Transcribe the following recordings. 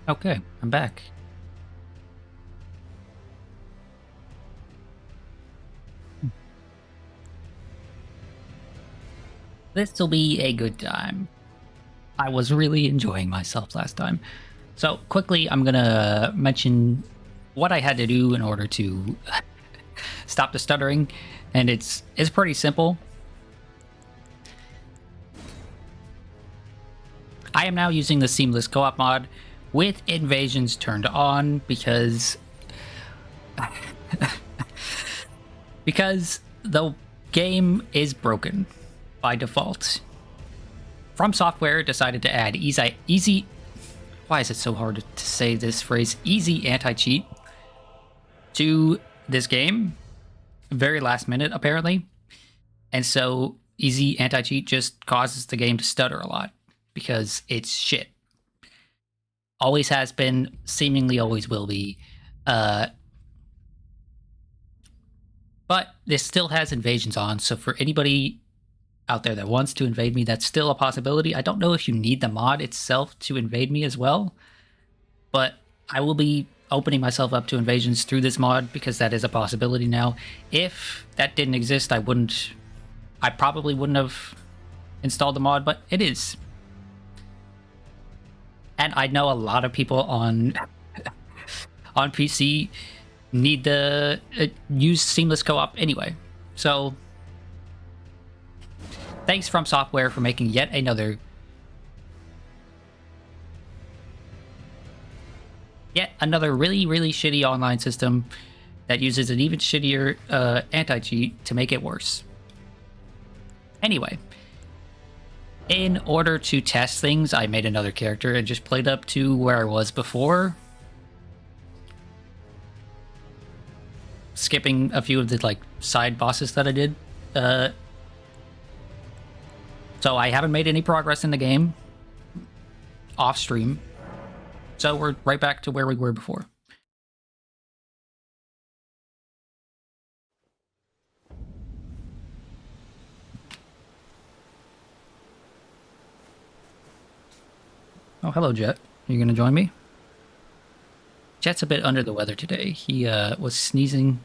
Okay, I'm back. This'll be a good time. I was really enjoying myself last time. So quickly, I'm gonna mention what I had to do in order to stop the stuttering, and it's pretty simple. I am now using the seamless co-op mod with invasions turned on because the game is broken by default. From Software decided to add easy. Why is it so hard to say this phrase? Easy anti-cheat to this game. Very last minute, apparently. And so easy anti-cheat just causes the game to stutter a lot because it's shit. Always has been, seemingly always will be. But this still has invasions on, so for anybody out there that wants to invade me, that's still a possibility. I don't know if you need the mod itself to invade me as well, but I will be opening myself up to invasions through this mod because that is a possibility now. If that didn't exist, I probably wouldn't have installed the mod, but it is. And I know a lot of people on PC need to use seamless co-op anyway. So thanks From Software for making yet another really, really shitty online system that uses an even shittier anti-cheat to make it worse. Anyway, in order to test things, I made another character and just played up to where I was before. Skipping a few of the side bosses that I did. So I haven't made any progress in the game off stream. So we're right back to where we were before. Oh, hello, Jet. Are you going to join me? Jet's a bit under the weather today. He was sneezing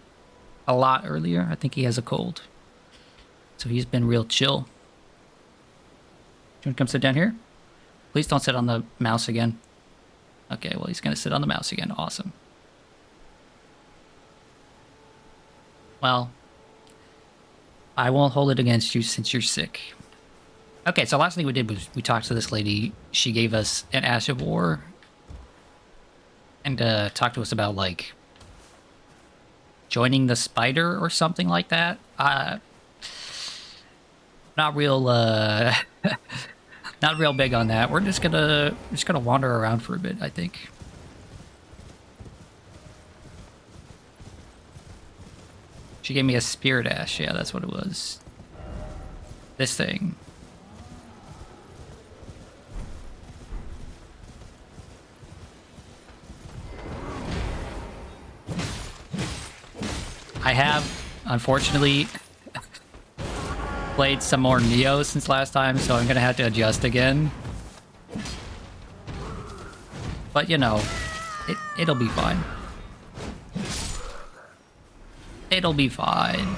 a lot earlier. I think he has a cold. So he's been real chill. Do you want to come sit down here? Please don't sit on the mouse again. Okay, well, he's going to sit on the mouse again. Awesome. Well, I won't hold it against you since you're sick. Okay, so last thing we did was we talked to this lady. She gave us an Ash of War. And talked to us about, joining the spider or something like that. Not real, not real big on that. We're just gonna wander around for a bit, I think. She gave me a spirit ash. Yeah, that's what it was. This thing. I have, unfortunately, played some more Neo since last time, so I'm gonna have to adjust again. But you know, it'll be fine. It'll be fine.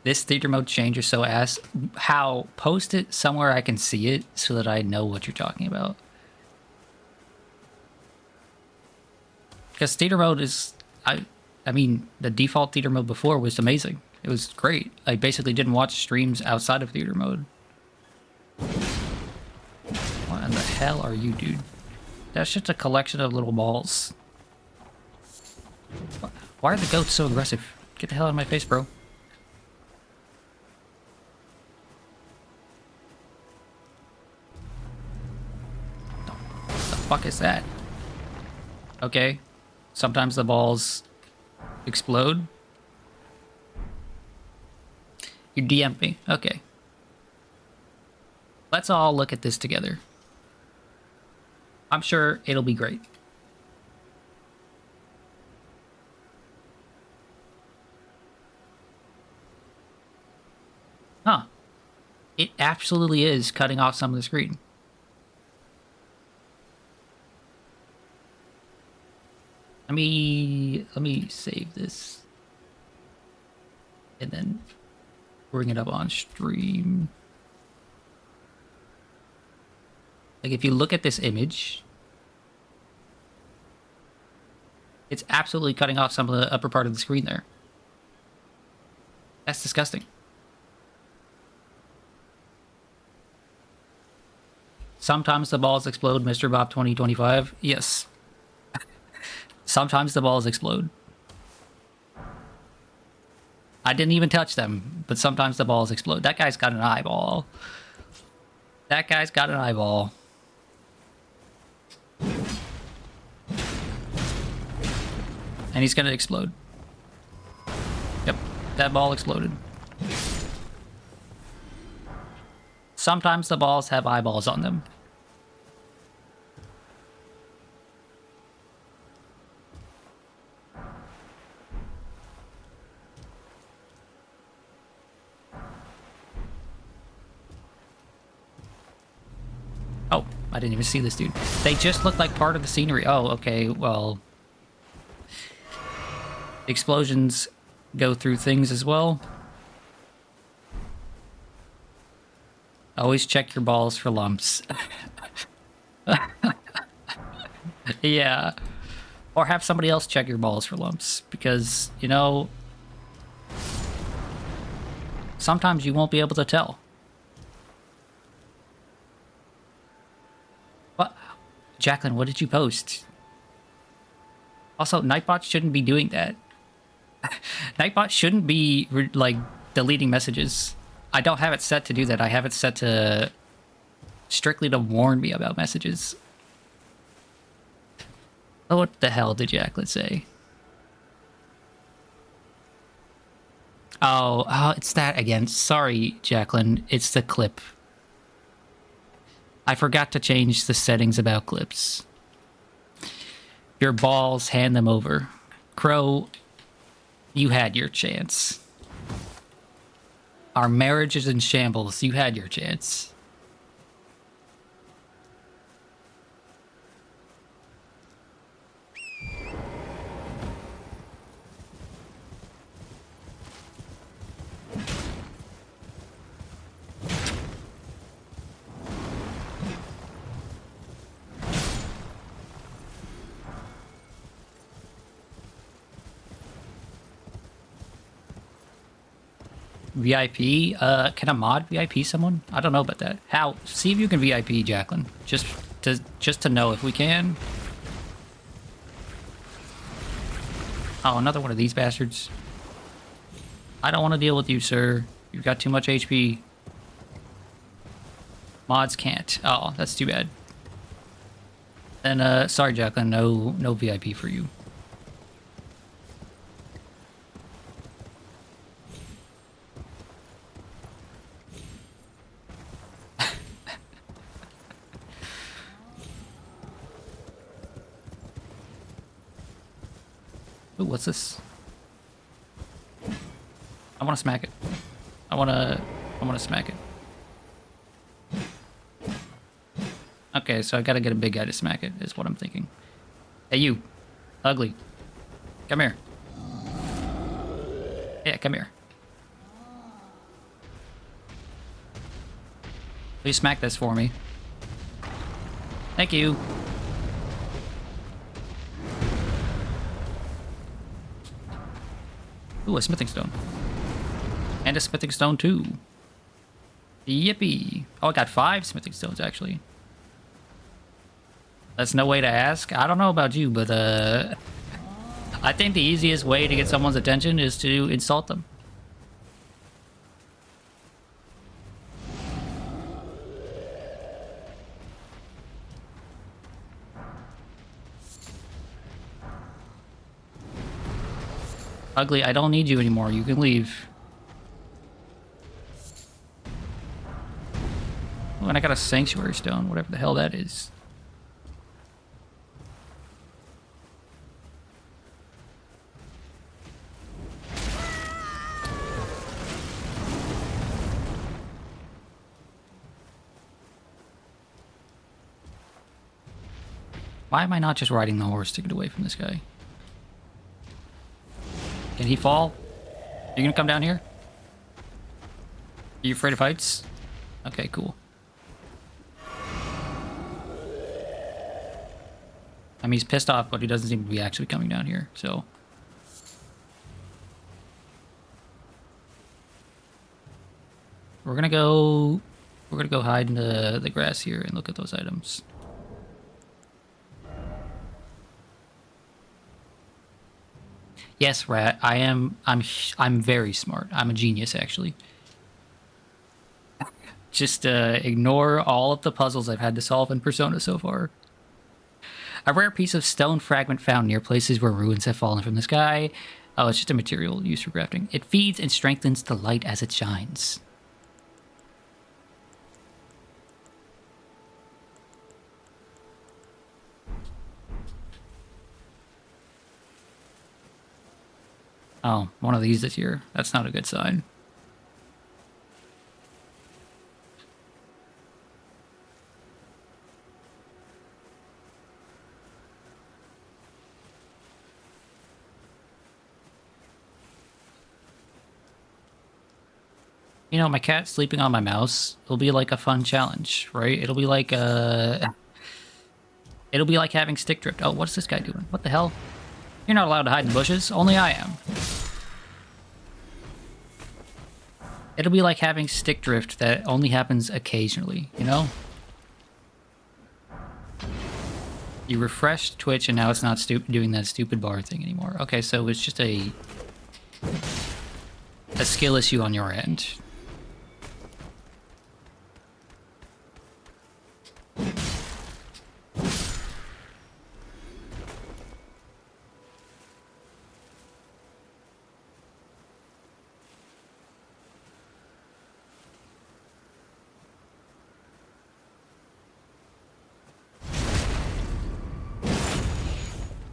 This theater mode change is so ass. How? Post it somewhere I can see it so that I know what you're talking about. Because theater mode is... I mean, the default theater mode before was amazing. It was great. I basically didn't watch streams outside of theater mode. What in the hell are you, dude? That's just a collection of little balls. Why are the goats so aggressive? Get the hell out of my face, bro. Fuck is that? Okay. Sometimes the balls explode. You DM'd me. Okay. Let's all look at this together. I'm sure it'll be great. Huh. It absolutely is cutting off some of the screen. Let me save this. And then bring it up on stream. Like, if you look at this image, it's absolutely cutting off some of the upper part of the screen there. That's disgusting. Sometimes the balls explode, Mr. Bob 2025. Yes. Sometimes the balls explode. I didn't even touch them, but sometimes the balls explode. That guy's got an eyeball. That guy's got an eyeball. And he's gonna explode. Yep, that ball exploded. Sometimes the balls have eyeballs on them. Oh, I didn't even see this dude. They just look like part of the scenery. Oh, okay, well... explosions go through things as well. Always check your balls for lumps. Yeah. Or have somebody else check your balls for lumps. Because, you know... sometimes you won't be able to tell. What? Jacqueline, what did you post? Also, Nightbot shouldn't be doing that. Nightbot shouldn't be, like, deleting messages. I don't have it set to do that. I have it set to strictly to warn me about messages. Oh, what the hell did Jacqueline say? Oh, it's that again. Sorry, Jacqueline. It's the clip. I forgot to change the settings about clips. Your balls, hand them over. Crow, you had your chance. Our marriage is in shambles. You had your chance. VIP? Can a mod VIP someone? I don't know about that. How? See if you can VIP Jacqueline. Just to know if we can. Oh, another one of these bastards. I don't want to deal with you, sir. You've got too much HP. Mods can't. Oh, that's too bad. Then, sorry, Jacqueline. No VIP for you. Ooh, what's this? I want to smack it. I want to smack it. Okay, so I gotta get a big guy to smack it, is what I'm thinking. Hey, you. Ugly. Come here. Yeah, come here. Please smack this for me. Thank you. Ooh, a smithing stone. And a smithing stone, too. Yippee. Oh, I got 5 smithing stones, actually. That's no way to ask. I don't know about you, but, I think the easiest way to get someone's attention is to insult them. Ugly, I don't need you anymore. You can leave. Oh, and I got a sanctuary stone, whatever the hell that is. Why am I not just riding the horse to get away from this guy? Can he fall? Are you gonna come down here? Are you afraid of heights? Okay, cool. I mean, he's pissed off, but he doesn't seem to be actually coming down here, so... We're gonna go hide in the grass here and look at those items. Yes, Rat, I'm very smart. I'm a genius, actually. Just ignore all of the puzzles I've had to solve in Persona so far. A rare piece of stone fragment found near places where ruins have fallen from the sky. Oh, it's just a material used for crafting. It feeds and strengthens the light as it shines. Oh, one of these this year. That's not a good sign. You know, my cat sleeping on my mouse, it'll be like a fun challenge, right? It'll be like it'll be like having stick drift. Oh, what's this guy doing? What the hell? You're not allowed to hide in the bushes. Only I am. It'll be like having stick drift that only happens occasionally, you know? You refreshed Twitch and now it's not doing that stupid bar thing anymore. Okay, so it's just a skill issue on your end.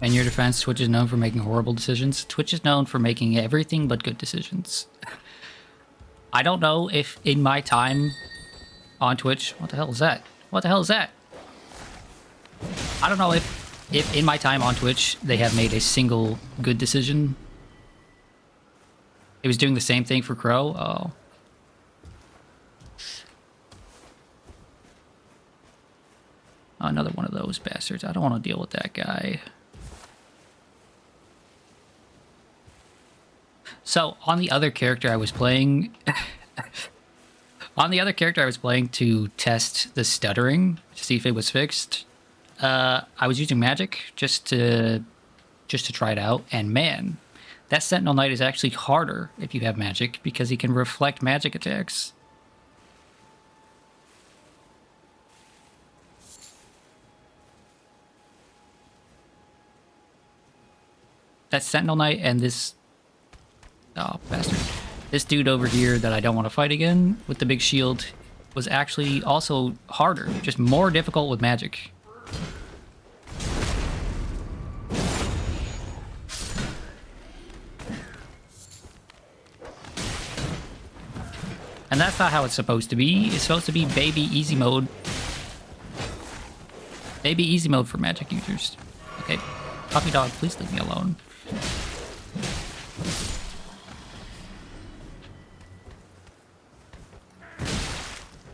In your defense, Twitch is known for making horrible decisions. Twitch is known for making everything but good decisions. I don't know if in my time on Twitch... What the hell is that? What the hell is that? I don't know if in my time on Twitch they have made a single good decision. It was doing the same thing for Crow. Oh. Another one of those bastards. I don't want to deal with that guy. So, on the other character I was playing... on the other character I was playing to test the stuttering, to see if it was fixed, I was using magic just to try it out, and man, that Sentinel Knight is actually harder if you have magic, because he can reflect magic attacks. That Sentinel Knight and this... Oh, bastard. This dude over here that I don't want to fight again with the big shield was actually also harder, just more difficult with magic. And that's not how it's supposed to be. It's supposed to be baby easy mode. Baby easy mode for magic users. Okay, puppy dog, please leave me alone.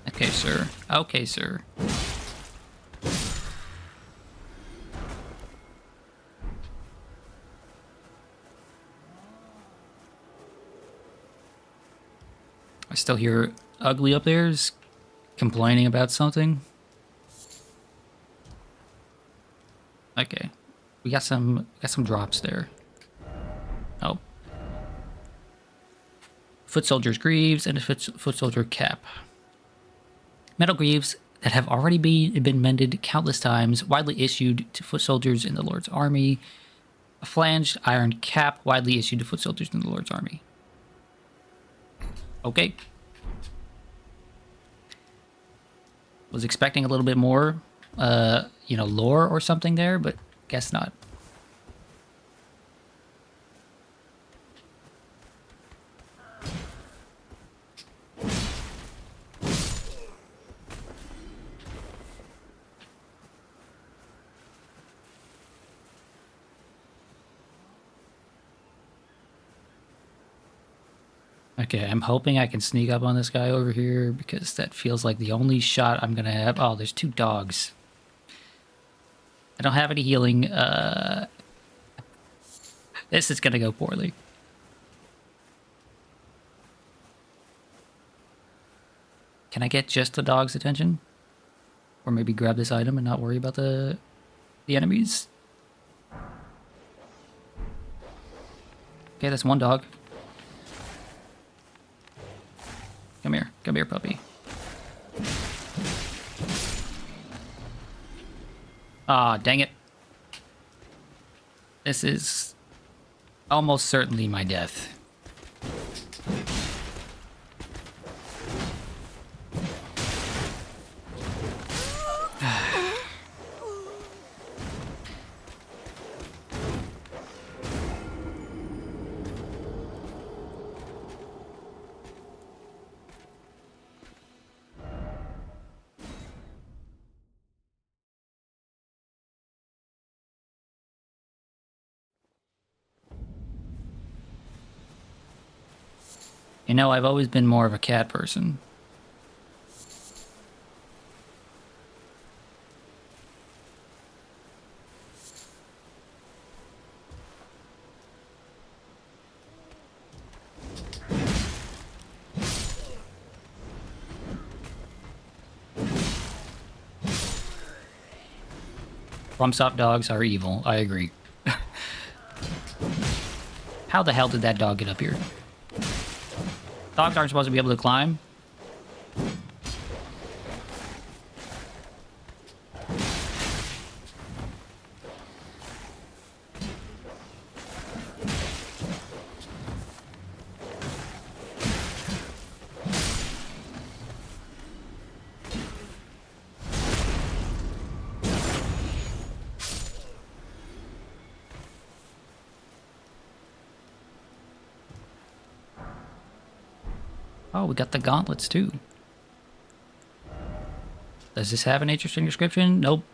Okay, sir. Okay, sir. I still hear Ugly up there is complaining about something. Okay. We got some drops there. Oh. Foot Soldier's Greaves and a Foot Soldier Cap. Metal Greaves that have already been mended countless times, widely issued to foot soldiers in the Lord's army. A flanged iron cap, widely issued to foot soldiers in the Lord's army. Okay. Was expecting a little bit more, you know, lore or something there, but guess not. Okay, I'm hoping I can sneak up on this guy over here because that feels like the only shot I'm gonna have. Oh, there's 2 dogs. I don't have any healing. This is gonna go poorly. Can I get just the dog's attention? Or maybe grab this item and not worry about the enemies? Okay, that's 1 dog. Come here, puppy. Ah, dang it. This is almost certainly my death. You know, I've always been more of a cat person. FromSoft dogs are evil, I agree. How the hell did that dog get up here? Dogs aren't supposed to be able to climb. Oh, we got the gauntlets too. Does this have an interesting description? Nope.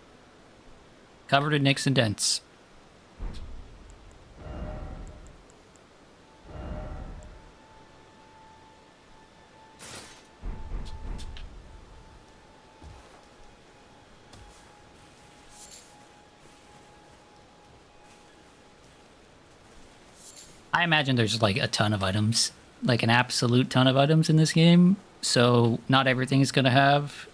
Covered in nicks and dents. I imagine there's like a ton of items, like an absolute ton of items in this game. So not everything is going to have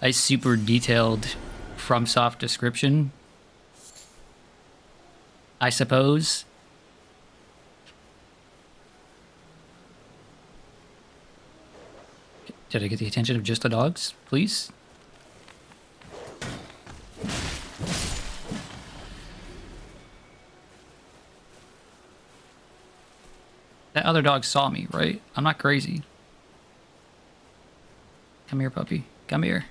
a super detailed FromSoft description, I suppose. Did I get the attention of just the dogs, please? That other dog saw me, right? I'm not crazy. Come here, puppy. Come here.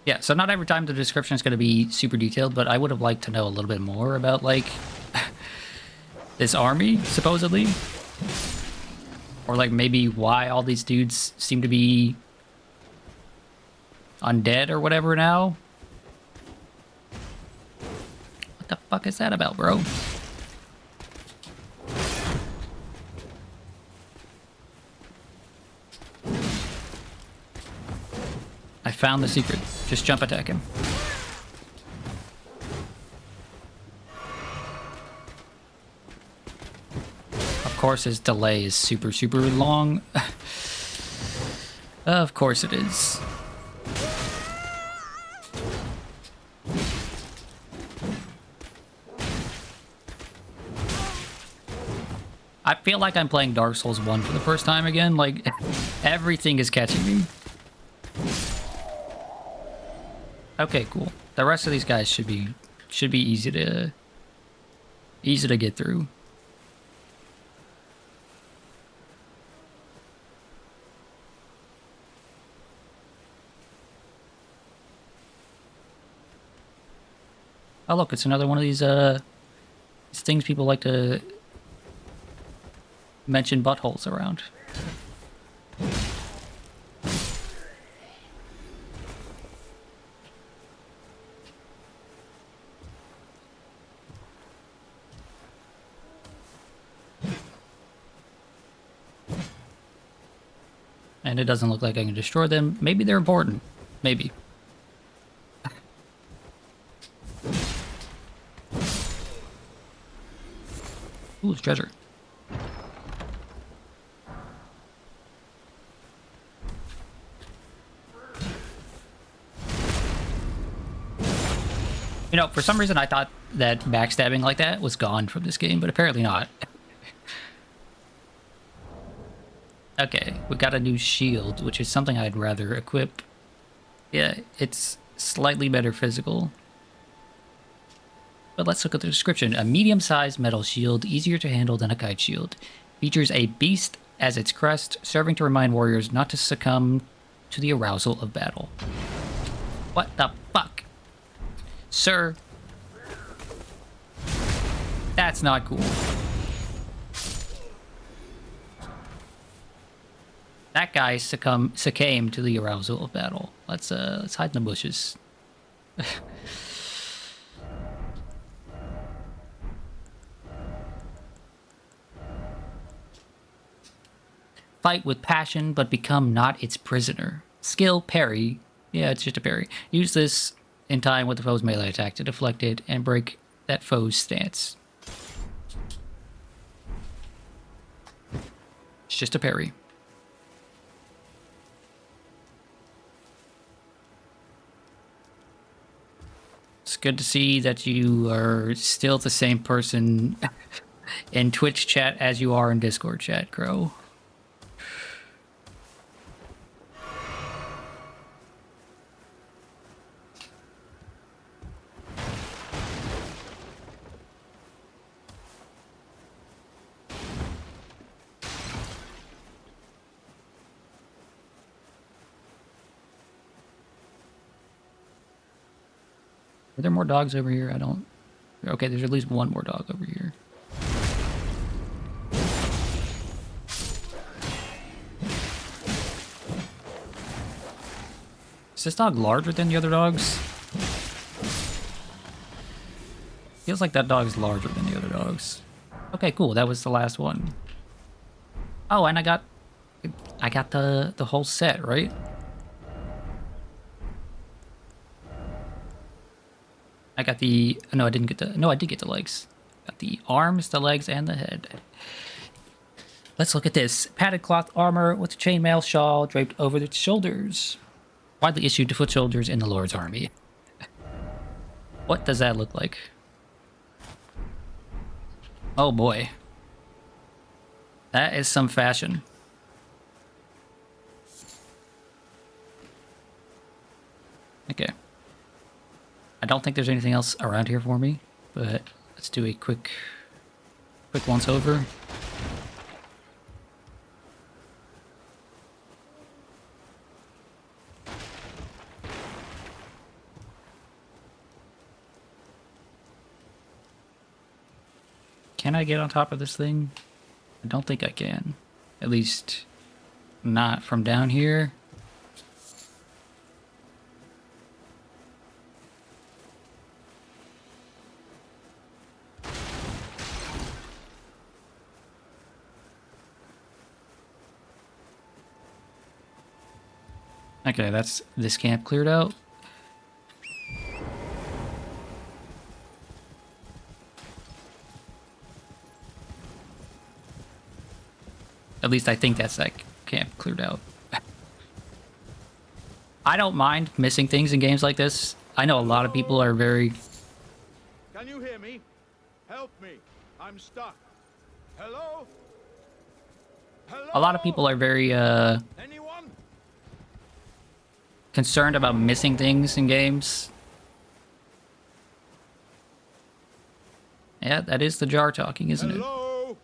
Yeah, so not every time the description is going to be super detailed, but I would have liked to know a little bit more about, like, this army, supposedly. Or, like, maybe why all these dudes seem to be undead or whatever now. What the fuck is that about, bro? I found the secret. Just jump attack him. Of course his delay is super, super long. Of course it is. I feel like I'm playing Dark Souls 1 for the first time again. Like, everything is catching me. Okay, cool. The rest of these guys should be easy to get through. Oh look, it's another one of these things people like to mention buttholes around. And it doesn't look like I can destroy them. Maybe they're important. Maybe. Ooh, it's treasure. You know, for some reason I thought that backstabbing like that was gone from this game, but apparently not. Okay, we got a new shield, which is something I'd rather equip. Yeah, it's slightly better physical. But let's look at the description. A medium-sized metal shield, easier to handle than a kite shield. Features a beast as its crest, serving to remind warriors not to succumb to the arousal of battle. What the fuck? Sir. That's not cool. That guy succumbed to the arousal of battle. Let's hide in the bushes. Fight with passion, but become not its prisoner. Skill, parry. Yeah, it's just a parry. Use this in time with the foe's melee attack to deflect it and break that foe's stance. It's just a parry. It's good to see that you are still the same person in Twitch chat as you are in Discord chat, Crow. Are there more dogs over here? I don't... Okay, there's at least one more dog over here. Is this dog larger than the other dogs? Feels like that dog is larger than the other dogs. Okay, cool. That was the last one. Oh, and I got the whole set, right? I got the... No, I didn't get the... No, I did get the legs. Got the arms, the legs, and the head. Let's look at this. Padded cloth armor with a chainmail shawl draped over its shoulders. Widely issued to foot soldiers in the Lord's army. What does that look like? Oh boy. That is some fashion. Okay. I don't think there's anything else around here for me, but let's do a quick once over. Can I get on top of this thing? I don't think I can. At least not from down here. Okay, that's this camp cleared out. At least I think that's that camp cleared out. I don't mind missing things in games like this. I know a lot of people are very... Can you hear me? Help me. I'm stuck. Hello? Hello? A lot of people are very Anyone? concerned about missing things in games. Yeah, that is the jar talking, isn't it? Hello?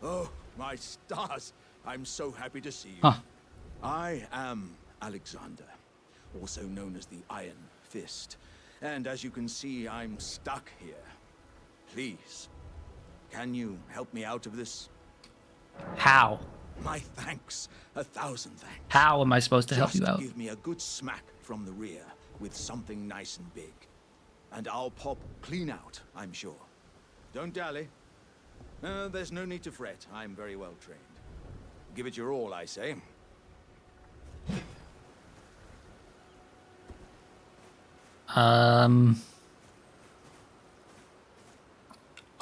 Oh, my stars. I'm so happy to see you. Huh. I am Alexander, also known as the Iron Fist. And as you can see, I'm stuck here. Please, can you help me out of this? How? My thanks. 1,000 thanks. How am I supposed to help you out? Just give me a good smack from the rear with something nice and big. And I'll pop clean out, I'm sure. Don't dally. There's no need to fret. I'm very well trained. Give it your all, I say.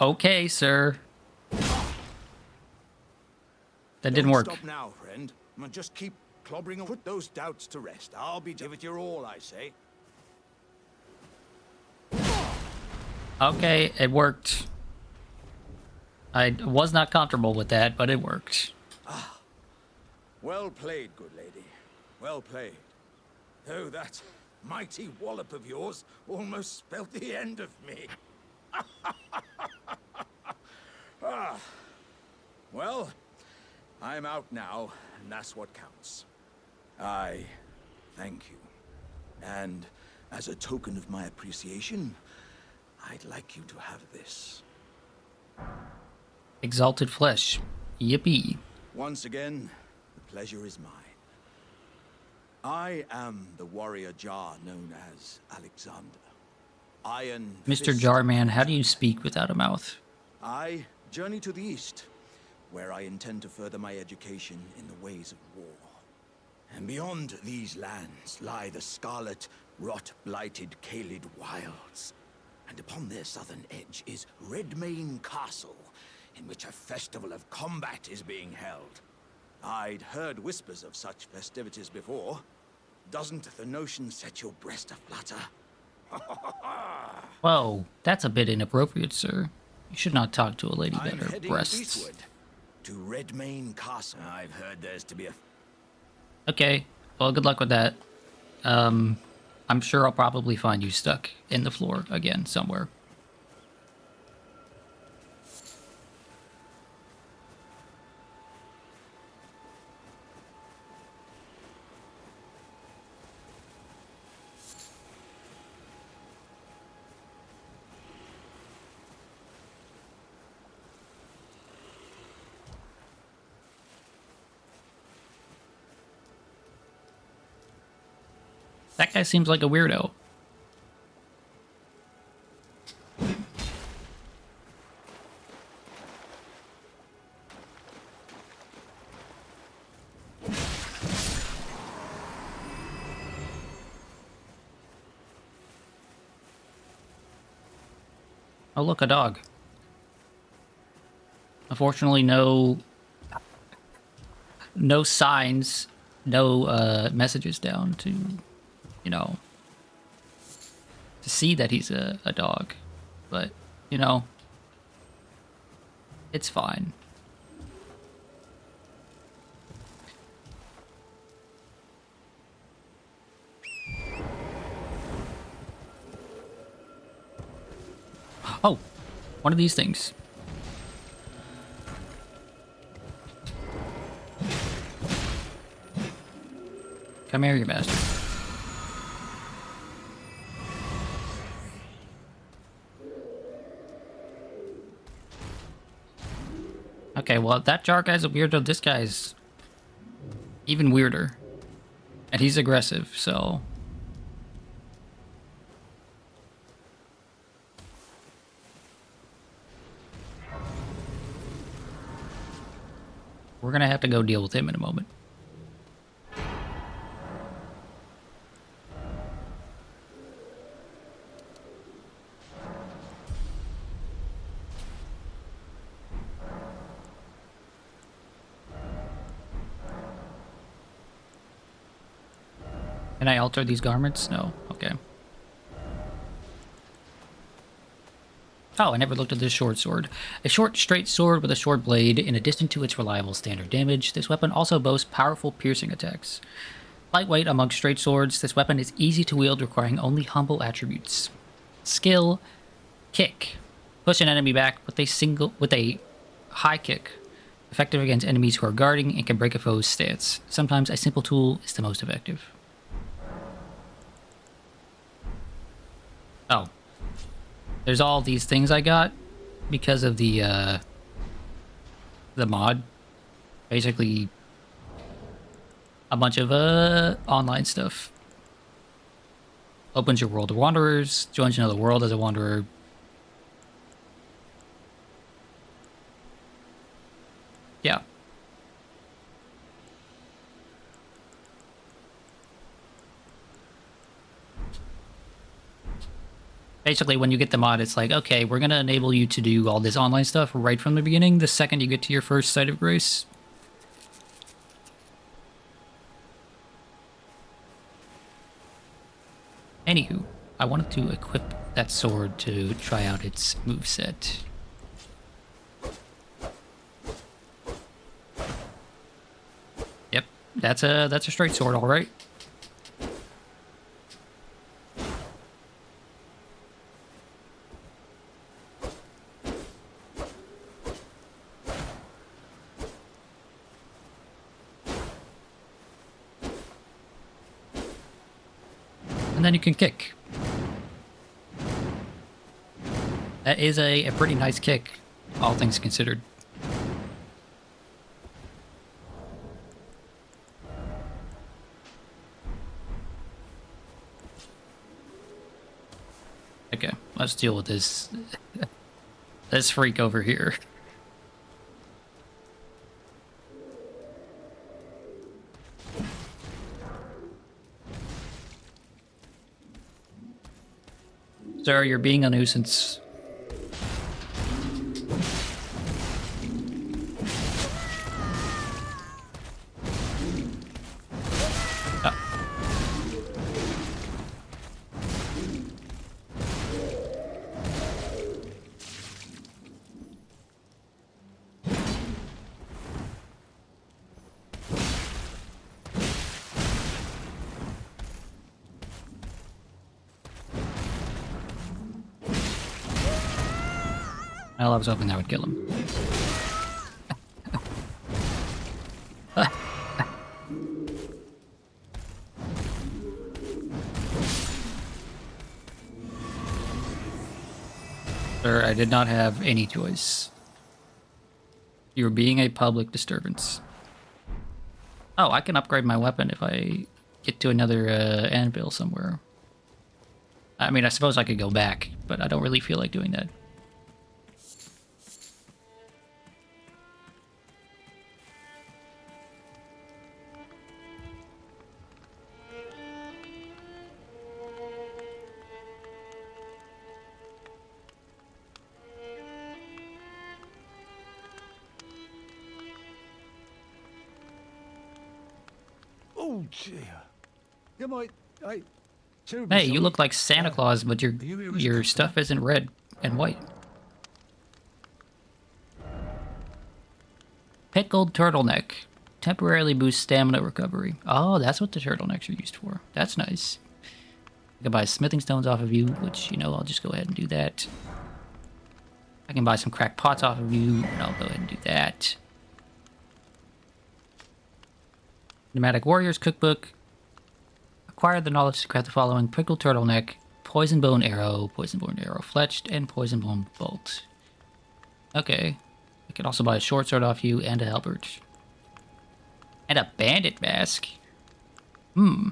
Okay, sir. That didn't Don't work. stop now, friend. Just keep clobbering and put those doubts to rest. I'll be give it your all, I say. Okay, it worked. I was not comfortable with that, but it worked. Well played, good lady. Well played. Though that mighty wallop of yours almost spelt the end of me. Well, I'm out now, and that's what counts. I thank you. And as a token of my appreciation, I'd like you to have this. Exalted flesh. Yippee. Once again, the pleasure is mine. I am the warrior Jar known as Alexander. Iron Mr. Fist. Jarman, how do you speak without a mouth? I journey to the east, where I intend to further my education in the ways of war. And beyond these lands lie the scarlet, rot-blighted Caelid wilds. And upon their southern edge is Redmane Castle, in which a festival of combat is being held. I'd heard whispers of such festivities before. Doesn't the notion set your breast aflutter? Whoa, that's a bit inappropriate, sir. You should not talk to a lady I'm about her heading breasts. eastward to Redmane Castle. I've heard there's to be a... Okay, well, good luck with that. I'm sure I'll probably find you stuck in the floor again somewhere. That guy seems like a weirdo. Oh, look, a dog. Unfortunately, no signs, no messages down to, you know, to see that he's a dog. But, you know, it's fine. Oh, one of these things. Come here, you bastard. Okay, well, that jar guy's a weirdo. This guy's even weirder. And he's aggressive, so... we're gonna have to go deal with him in a moment. Can I alter these garments? No. Okay. Oh, I never looked at this short sword. A short, straight sword with a short blade. In addition to its reliable standard damage, this weapon also boasts powerful piercing attacks. Lightweight among straight swords, this weapon is easy to wield, requiring only humble attributes. Skill, kick. Push an enemy back with a high kick. Effective against enemies who are guarding and can break a foe's stance. Sometimes a simple tool is the most effective. Oh. There's all these things I got because of the mod. Basically, a bunch of online stuff. Opens your world of wanderers, joins another world as a wanderer. Yeah. Basically, when you get the mod, it's like, okay, we're going to enable you to do all this online stuff right from the beginning, the second you get to your first site of grace. Anywho, I wanted to equip that sword to try out its moveset. Yep, that's a straight sword, all right. And then you can kick. That is a pretty nice kick, all things considered. Okay, let's deal with this this freak over here. Sir, you're being a nuisance. Well, I was hoping that would kill him. Sir, I did not have any choice. You were being a public disturbance. Oh, I can upgrade my weapon if I get to another anvil somewhere. I mean, I suppose I could go back, but I don't really feel like doing that. Oh dear. You might. Hey, you look like Santa Claus, but your stuff isn't red and white. Pickled turtleneck. Temporarily boosts stamina recovery. Oh, that's what the turtlenecks are used for. That's nice. I can buy smithing stones off of you, which, you know, I'll just go ahead and do that. I can buy some cracked pots off of you, and I'll go ahead and do that. Nomadic Warriors Cookbook. Acquire the knowledge to craft the following: Pickled Turtleneck, Poison Bone Arrow Fletched, and Poison Bone Bolt. Okay. I can also buy a short sword off you and a halberd. And a bandit mask. I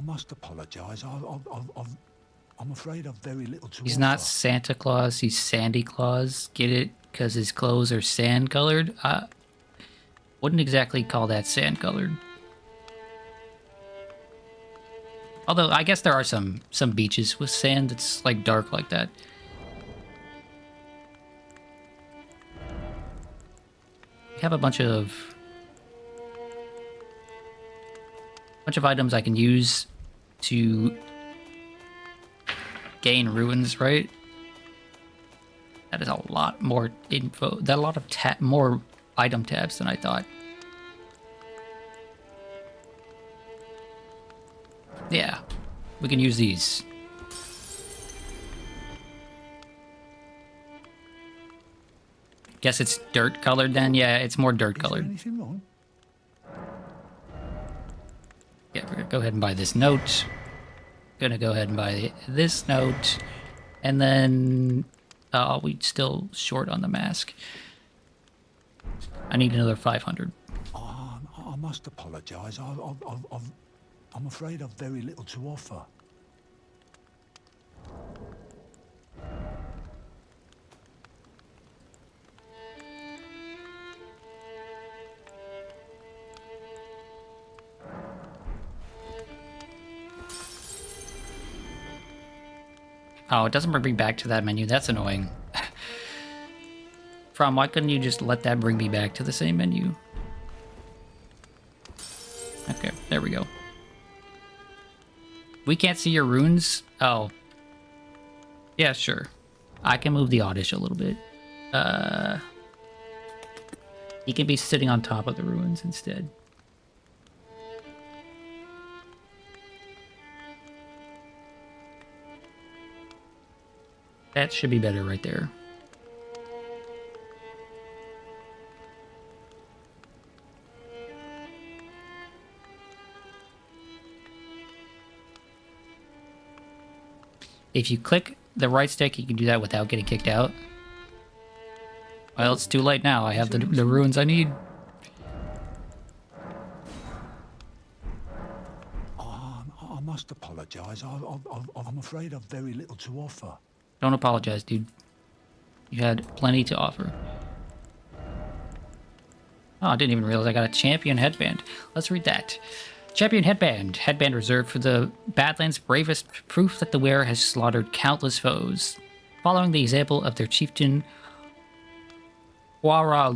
must apologise. I'm afraid I've very little to He's offer. not Santa Claus, he's Sandy Claus. Get it? Because his clothes are sand colored? Wouldn't exactly call that sand colored. Although, I guess there are some beaches with sand that's, like, dark like that. We have a bunch of items I can use to gain ruins, right? That is a lot more info. That a lot of more item tabs than I thought. Yeah, we can use these. Guess it's dirt colored then? Yeah, it's more dirt colored. Is there anything wrong? Yeah, we're gonna go ahead and buy this note. Gonna go ahead and buy this note. And then, we still short on the mask. I need another 500. I must apologise. I'm afraid I've very little to offer. Oh, it doesn't bring me back to that menu. That's annoying. From, why couldn't you just let that bring me back to the same menu? Okay, there we go. We can't see your runes? Oh. Yeah, sure. I can move the oddish a little bit. He can be sitting on top of the ruins instead. That should be better right there. If you click the right stick, you can do that without getting kicked out. Well, it's too late now. I have the ruins I need. I must apologise. I'm afraid I've very little to offer. Don't apologize, dude. You had plenty to offer. Oh, I didn't even realize I got a champion headband. Let's read that. Champion headband. Headband reserved for the Badlands' bravest, proof that the wearer has slaughtered countless foes. Following the example of their chieftain, Huara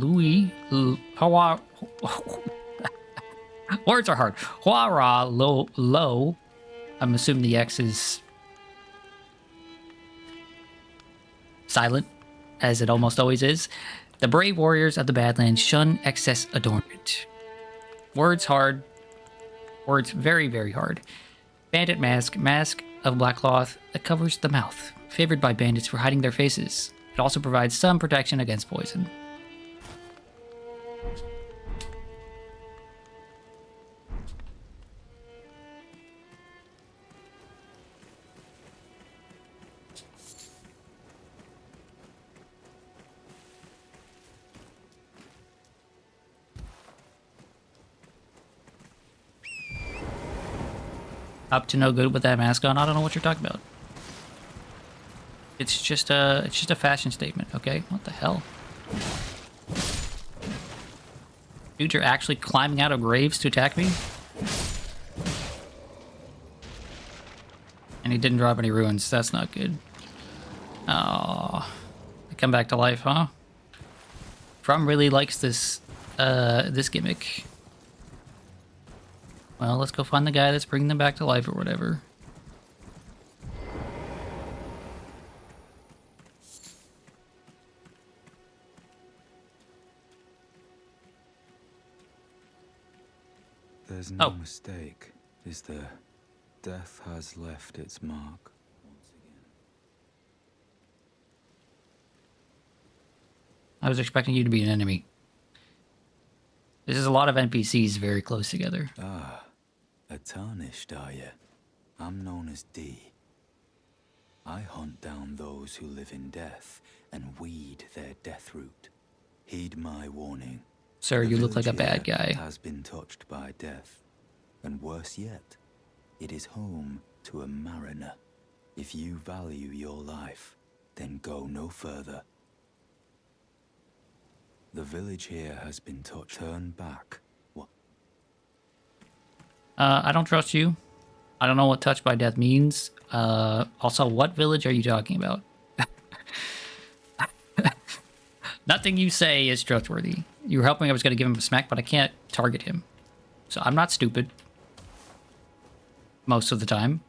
words are hard. Huara Lo. I'm assuming the X is silent, as it almost always is. The brave warriors of the Badlands shun excess adornment. Words hard. Words very, very hard. Bandit mask. Mask of black cloth that covers the mouth. Favored by bandits for hiding their faces. It also provides some protection against poison. Up to no good with that mask on. I don't know what you're talking about. It's just a fashion statement, okay? What the hell? Dude, you're actually climbing out of graves to attack me? And he didn't drop any ruins. That's not good. Oh, they come back to life, huh? From really likes this this gimmick. Well, let's go find the guy that's bringing them back to life or whatever. There's no mistake, is there? Death has left its mark once again. I was expecting you to be an enemy. This is a lot of NPCs very close together. Ah, a tarnished, are you? I'm known as D. I hunt down those who live in death and weed their death root. Heed my warning. Sir, you look like a bad guy. Has been touched by death. And worse yet, it is home to a mariner. If you value your life, then go no further. The village here has been touched. Turn back. What? I don't trust you. I don't know what touched by death means. Also, what village are you talking about? Nothing you say is trustworthy. You were hoping I was going to give him a smack, but I can't target him. So I'm not stupid. Most of the time.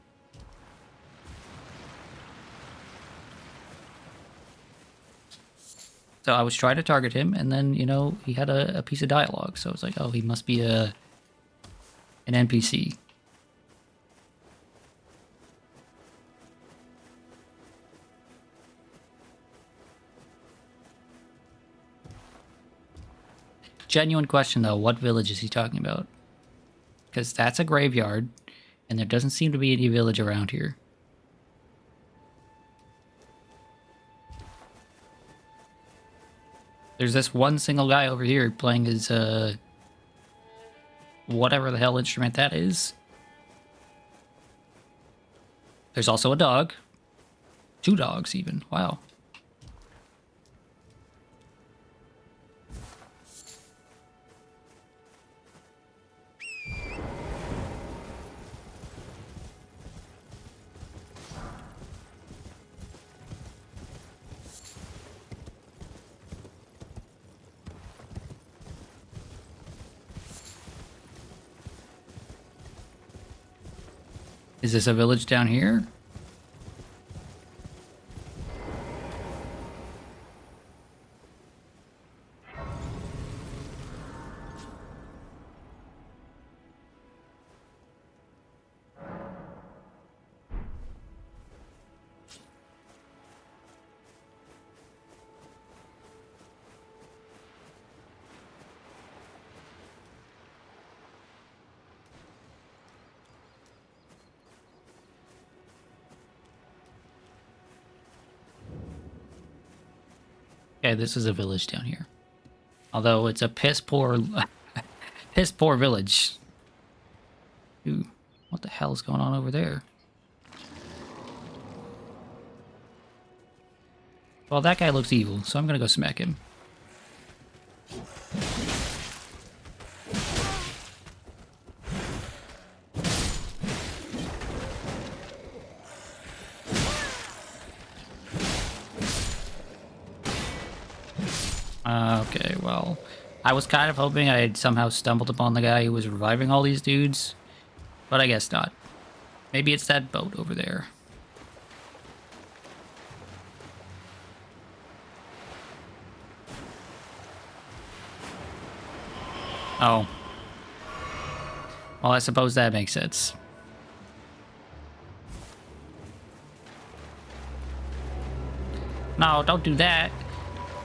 So I was trying to target him, and then, you know, he had a piece of dialogue. So I was like, oh, he must be an NPC. Genuine question, though. What village is he talking about? Because that's a graveyard, and there doesn't seem to be any village around here. There's this one single guy over here playing his, whatever the hell instrument that is. There's also a dog. 2 dogs, even. Wow. Is this a village down here? Okay, this is a village down here. Although it's a piss poor village. Ooh, what the hell is going on over there? Well, that guy looks evil, so I'm gonna go smack him. Okay, well, I was kind of hoping I had somehow stumbled upon the guy who was reviving all these dudes, but I guess not. Maybe it's that boat over there. Oh. Well, I suppose that makes sense. No, don't do that.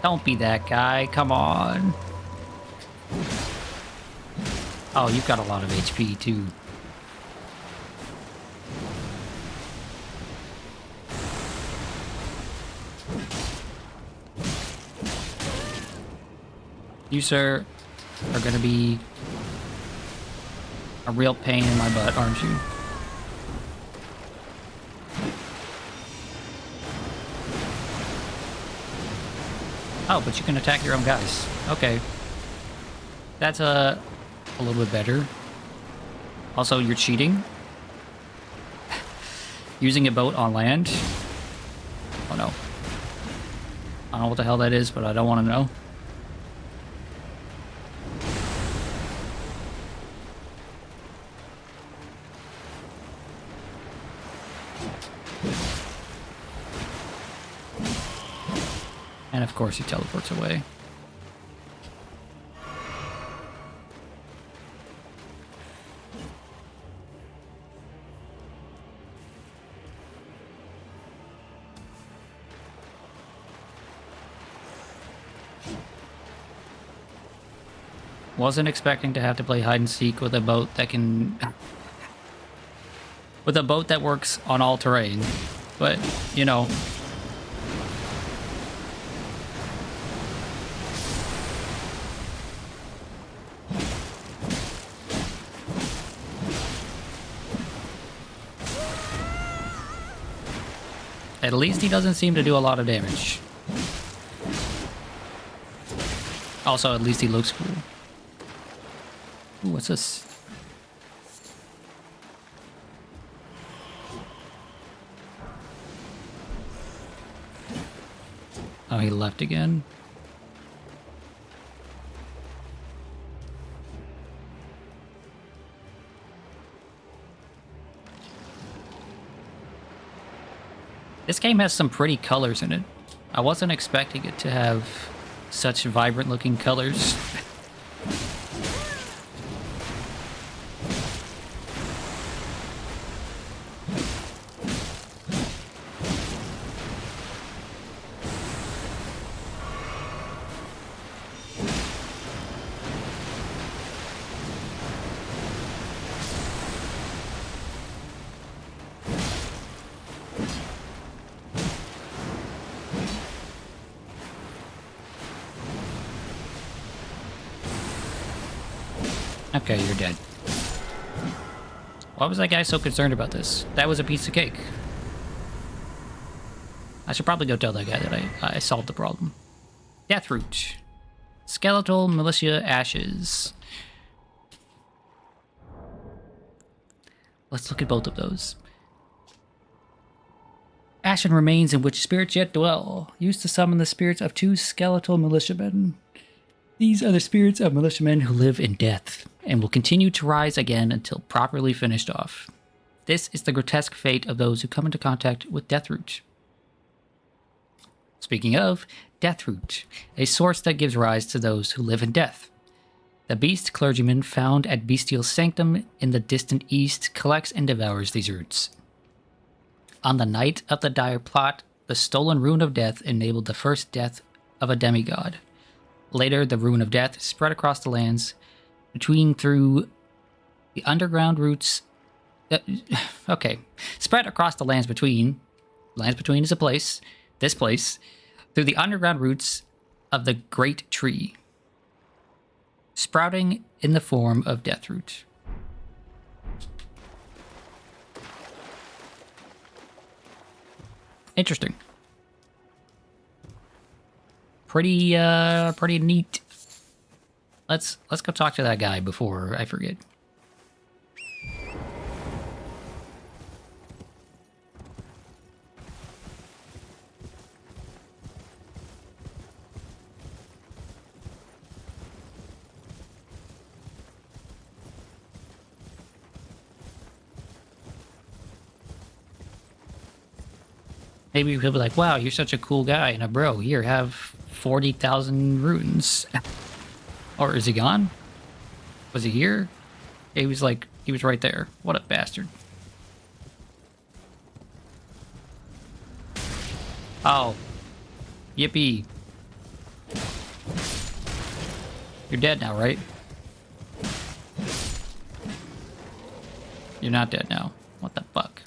Don't be that guy. Come on. Oh, you've got a lot of HP, too. You, sir, are gonna be a real pain in my butt, aren't you? Oh, but you can attack your own guys. Okay. That's a little bit better. Also, you're cheating. Using a boat on land. Oh no. I don't know what the hell that is, but I don't want to know. And of course he teleports away. Wasn't expecting to have to play hide and seek with a boat that can... with a boat that works on all terrain. But, you know... At least he doesn't seem to do a lot of damage. Also, at least he looks cool. Ooh, what's this? Oh, he left again? This game has some pretty colors in it. I wasn't expecting it to have such vibrant looking colors. Okay, you're dead. Why was that guy so concerned about this? That was a piece of cake. I should probably go tell that guy that I solved the problem. Deathroot. Skeletal militia ashes. Let's look at both of those. Ashen remains in which spirits yet dwell. Used to summon the spirits of 2 skeletal militiamen. These are the spirits of militiamen who live in death, and will continue to rise again until properly finished off. This is the grotesque fate of those who come into contact with Deathroot. Speaking of, Deathroot, a source that gives rise to those who live in death. The beast clergyman found at Bestial Sanctum in the distant east collects and devours these roots. On the night of the dire plot, the stolen Rune of Death enabled the first death of a demigod. Later, the Rune of Death spread across the lands through the underground roots. Spread across the lands between. Lands between is a place. This place. Through the underground roots of the Great Tree. Sprouting in the form of Deathroot. Interesting. Pretty neat. Let's go talk to that guy before I forget. Maybe he'll be like, wow, you're such a cool guy and a bro. Here, have 40,000 runes. Or is he gone? Was he here? He was right there. What a bastard. Oh. Yippee. You're dead now, right? You're not dead now. What the fuck?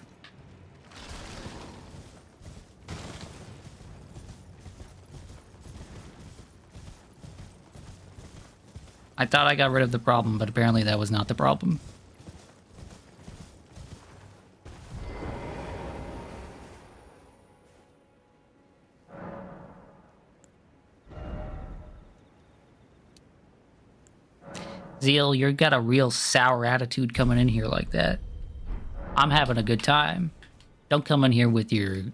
I thought I got rid of the problem, but apparently that was not the problem. Zeal, you got a real sour attitude coming in here like that. I'm having a good time. Don't come in here with your...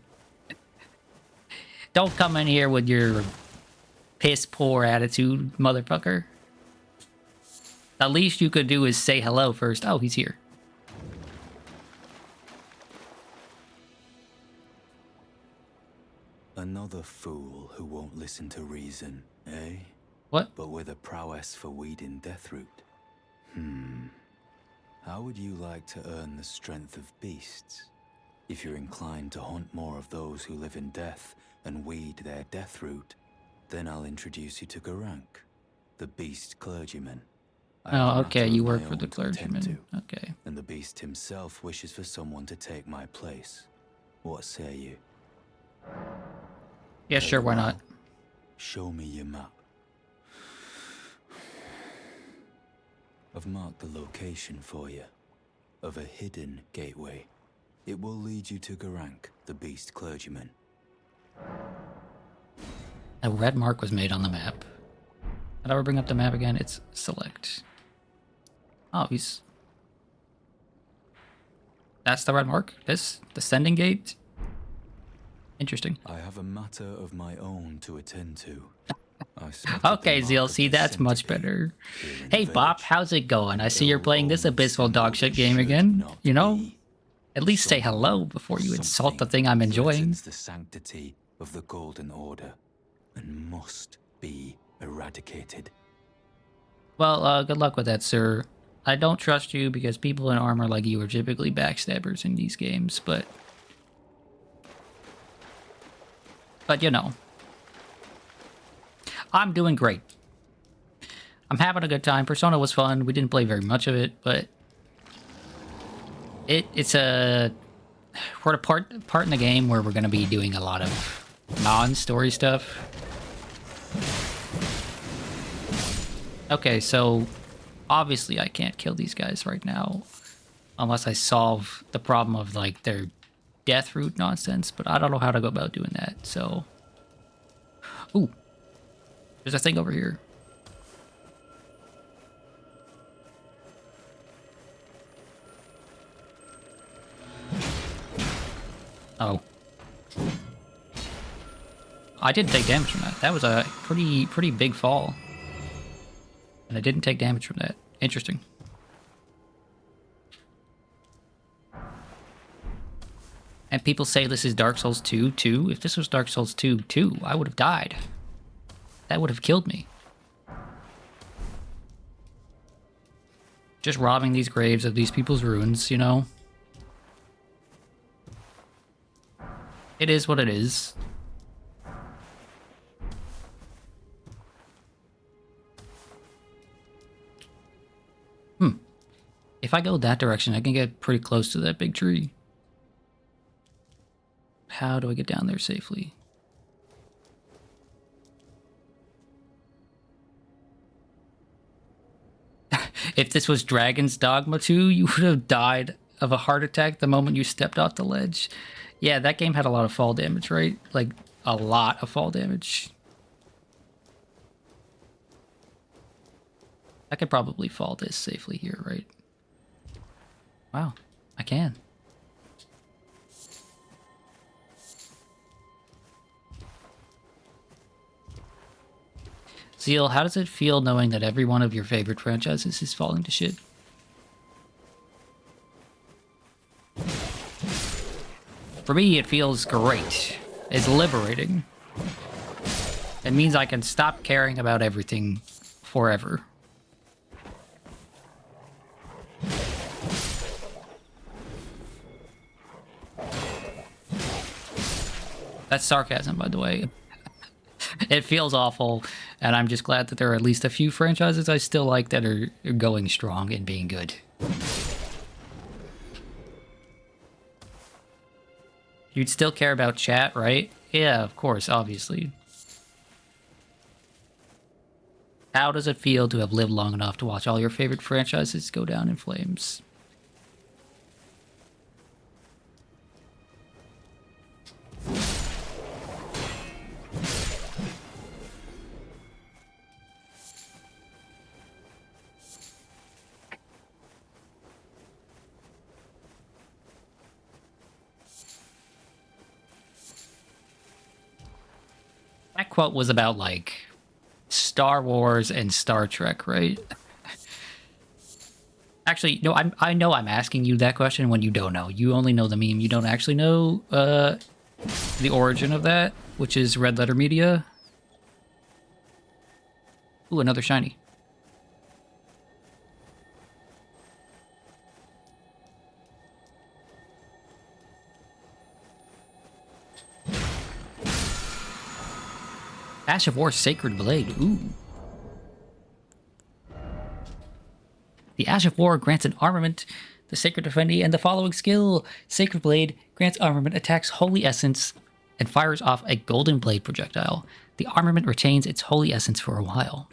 Don't come in here with your piss poor attitude, motherfucker. The least you could do is say hello first. Oh, he's here. Another fool who won't listen to reason, eh? What? But with a prowess for weeding Deathroot. How would you like to earn the strength of beasts? If you're inclined to hunt more of those who live in death and weed their Deathroot, then I'll introduce you to Garank, the beast clergyman. Oh, okay, you work for the clergyman. Okay. And the beast himself wishes for someone to take my place. What say you? Yeah, sure, why not? Show me your map. I've marked the location for you, of a hidden gateway. It will lead you to Garank, the beast clergyman. A red mark was made on the map. Did I ever bring up the map again? It's select. Oh, he's... That's the red mark? This? The sending gate? Interesting. I have a matter of my own to attend to. Okay, Zeal, see, that's much better. Hey, Bop, how's it going? I see you're playing this abysmal dogshit game again. You know? At least say hello before you insult the thing I'm enjoying. The sanctity of the Golden Order and must be eradicated. Well, good luck with that, sir. I don't trust you because people in armor like you are typically backstabbers in these games, but you know. I'm doing great. I'm having a good time. Persona was fun. We didn't play very much of it, but we're at a part in the game where we're going to be doing a lot of non-story stuff. Okay, so obviously I can't kill these guys right now unless I solve the problem of like their Deathroot nonsense, but I don't know how to go about doing that, so... Ooh. There's a thing over here. Oh. I didn't take damage from that. That was a pretty big fall. And I didn't take damage from that. Interesting. And people say this is Dark Souls 2 too. If this was Dark Souls 2 too, I would have died. That would have killed me. Just robbing these graves of these people's ruins, you know? It is what it is. If I go that direction, I can get pretty close to that big tree. How do I get down there safely? If this was Dragon's Dogma 2, you would have died of a heart attack the moment you stepped off the ledge. Yeah, that game had a lot of fall damage, right? Like, a lot of fall damage. I could probably fall this safely here, right? Wow, I can. Zeal, how does it feel knowing that every one of your favorite franchises is falling to shit? For me, it feels great. It's liberating. It means I can stop caring about everything forever. That's sarcasm, by the way. It feels awful, and I'm just glad that there are at least a few franchises I still like that are going strong and being good. You'd still care about chat, right? Yeah, of course, obviously. How does it feel to have lived long enough to watch all your favorite franchises go down in flames? That quote was about, like, Star Wars and Star Trek, right? Actually, no, I know I'm asking you that question when you don't know. You only know the meme. You don't actually know the origin of that, which is Red Letter Media. Ooh, another shiny. Ash of War Sacred Blade. Ooh. The Ash of War grants an armament, the Sacred Defendi, and the following skill. Sacred Blade grants armament, attacks Holy Essence, and fires off a golden blade projectile. The armament retains its Holy Essence for a while.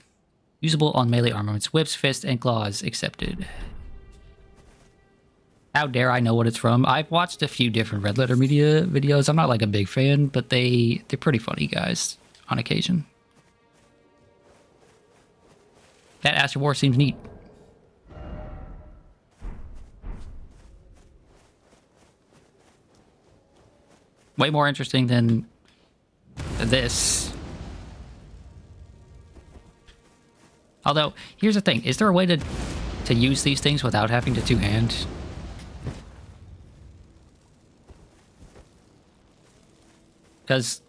Usable on melee armaments, whips, fists, and claws accepted. How dare I know what it's from? I've watched a few different Red Letter Media videos. I'm not like a big fan, but they're pretty funny guys on occasion. That Ash of War seems neat. Way more interesting than this. Although, here's the thing. Is there a way to use these things without having to two-hand? Because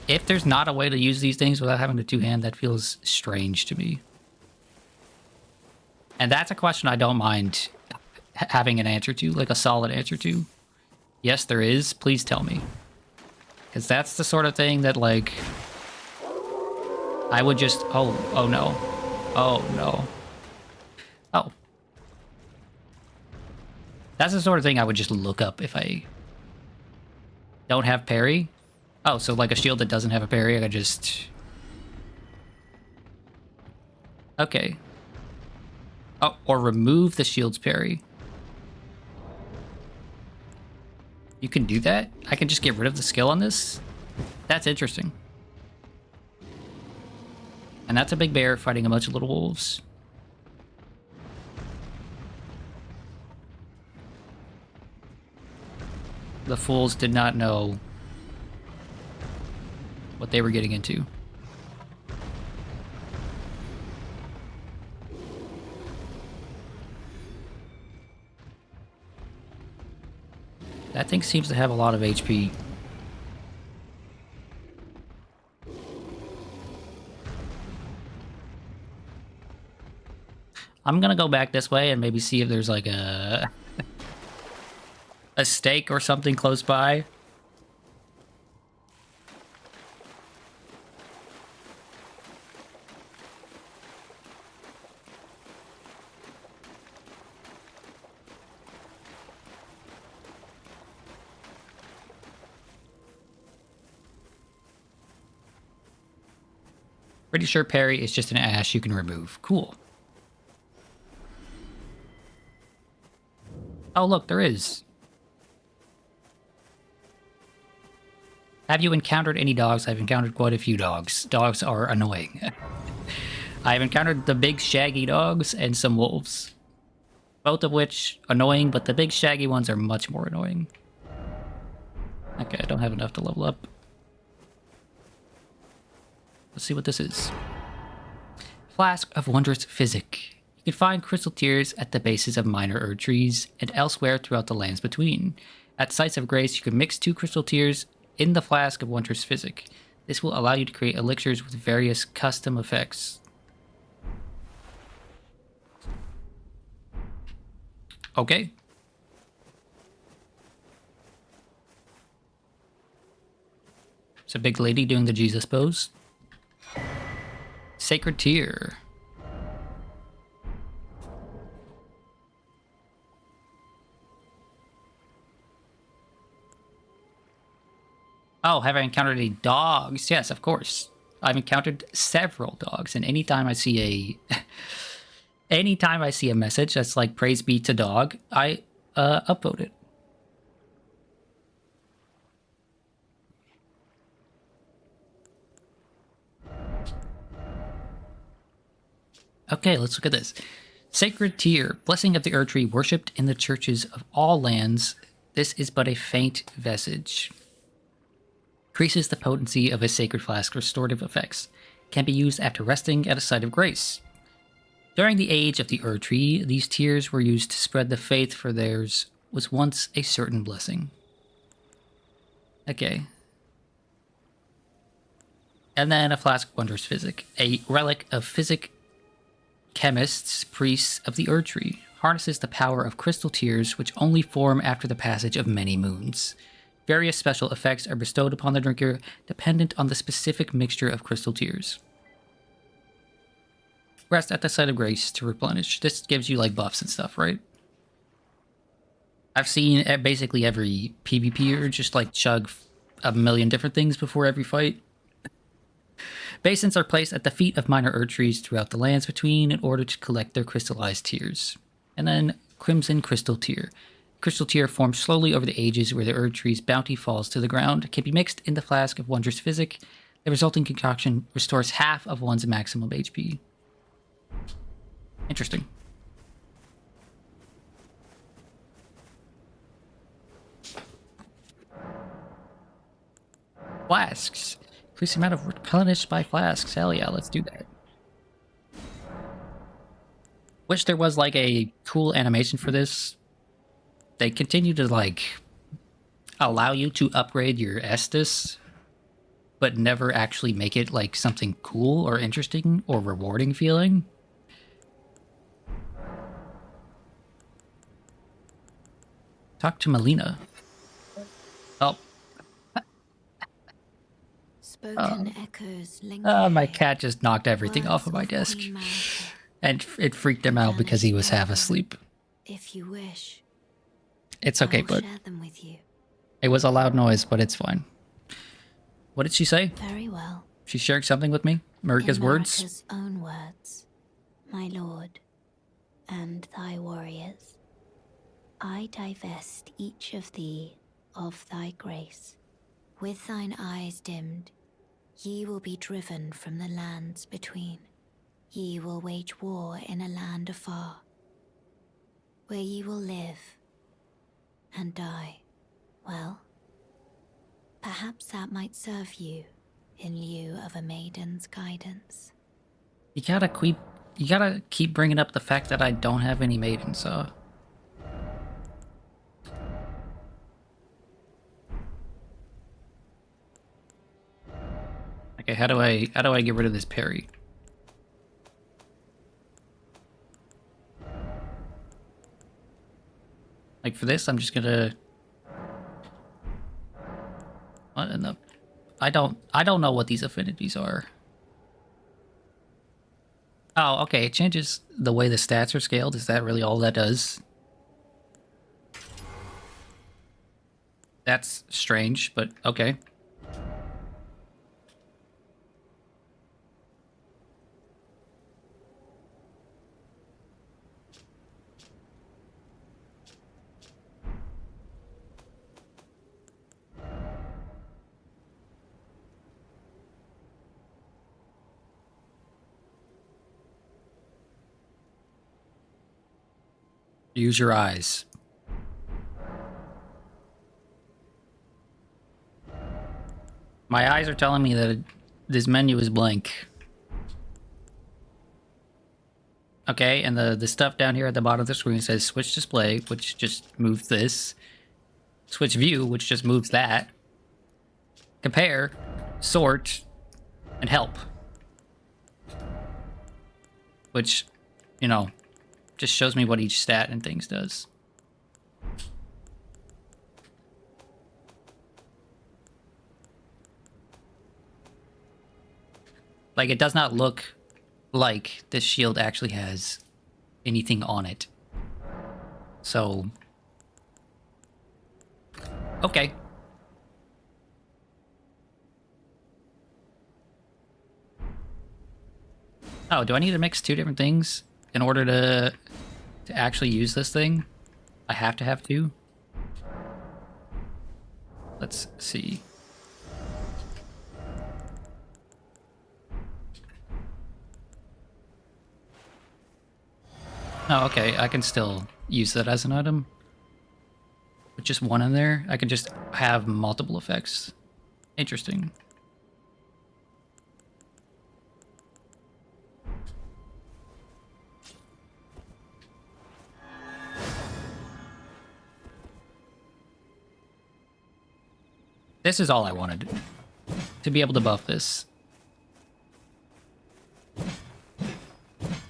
if there's not a way to use these things without having to two-hand, that feels strange to me. And that's a question I don't mind having an answer to, like a solid answer to. Yes, there is. Please tell me. Because that's the sort of thing that, like, I would just... Oh no. Oh, no. Oh. That's the sort of thing I would just look up if I don't have parry. Oh, so like a shield that doesn't have a parry, I could just... Okay. Oh, or remove the shield's parry. You can do that? I can just get rid of the skill on this? That's interesting. And that's a big bear fighting a bunch of little wolves. The fools did not know what they were getting into. That thing seems to have a lot of HP. I'm gonna go back this way and maybe see if there's like a stake or something close by. Pretty sure parry is just an ash you can remove. Cool. Oh, look, there is. Have you encountered any dogs? I've encountered quite a few dogs. Dogs are annoying. I've encountered the big shaggy dogs and some wolves. Both of which annoying, but the big shaggy ones are much more annoying. Okay, I don't have enough to level up. Let's see what this is. Flask of Wondrous Physic. You can find crystal tears at the bases of minor Erd trees and elsewhere throughout the lands between. At sites of grace, you can mix 2 crystal tears in the Flask of Wondrous Physic. This will allow you to create elixirs with various custom effects. Okay. It's a big lady doing the Jesus pose. Sacred Tear. Oh, have I encountered any dogs? Yes, of course. I've encountered several dogs, and anytime I see a message that's like praise be to dog, I upvote it. Okay, let's look at this. Sacred Tear, blessing of the Erd Tree, worshipped in the churches of all lands. This is but a faint vestige. Increases the potency of a sacred flask. Restorative effects. Can be used after resting at a site of grace. During the age of the Erd Tree, these tears were used to spread the faith, for theirs was once a certain blessing. Okay. And then a Flask of Wondrous Physic. A relic of physic chemists, priests of the Erd Tree. Harnesses the power of crystal tears, which only form after the passage of many moons. Various special effects are bestowed upon the drinker, dependent on the specific mixture of crystal tears. Rest at the site of grace to replenish. This gives you like buffs and stuff, right? I've seen basically every PvPer just like chug a million different things before every fight. Basins are placed at the feet of minor Erd trees throughout the lands between in order to collect their crystallized tears. And then Crimson Crystal Tear. Crystal tear forms slowly over the ages where the Erd tree's bounty falls to the ground. Can be mixed in the Flask of Wondrous Physic. The resulting concoction restores half of one's maximum HP. Interesting. Flasks. Increase the amount of replenished by flasks. Hell yeah, let's do that. Wish there was like a cool animation for this. They continue to like allow you to upgrade your Estus, but never actually make it like something cool or interesting or rewarding feeling. Talk to Melina. Oh. Spoken echoes linger. My cat just knocked everything off of my desk. And it freaked him out because he was half asleep. If you wish, it's okay, but share them with you. It was a loud noise, but it's fine. What did she say? Very well. She's sharing something with me? Marika's words? Marika's own words, my lord, and thy warriors. I divest each of thee of thy grace. With thine eyes dimmed, ye will be driven from the lands between. Ye will wage war in a land afar, where ye will live and die. Well, perhaps that might serve you in lieu of a maiden's guidance. You gotta keep bringing up the fact that I don't have any maidens, so... Okay, how do I get rid of this parry? Like for this, I'm just gonna. What in the? I don't know what these affinities are. Oh, okay. It changes the way the stats are scaled. Is that really all that does? That's strange, but okay. Use your eyes. My eyes are telling me that this menu is blank. Okay, and the stuff down here at the bottom of the screen says switch display, which just moves this. Switch view, which just moves that. Compare, sort, and help. Which, you know, just shows me what each stat and things does. Like, it does not look like this shield actually has anything on it. So, okay. Oh, do I need to mix two different things in order to actually use this thing? I have to have two? Let's see. Oh, okay. I can still use that as an item. With just one in there, I can just have multiple effects. Interesting. This is all I wanted. To be able to buff this.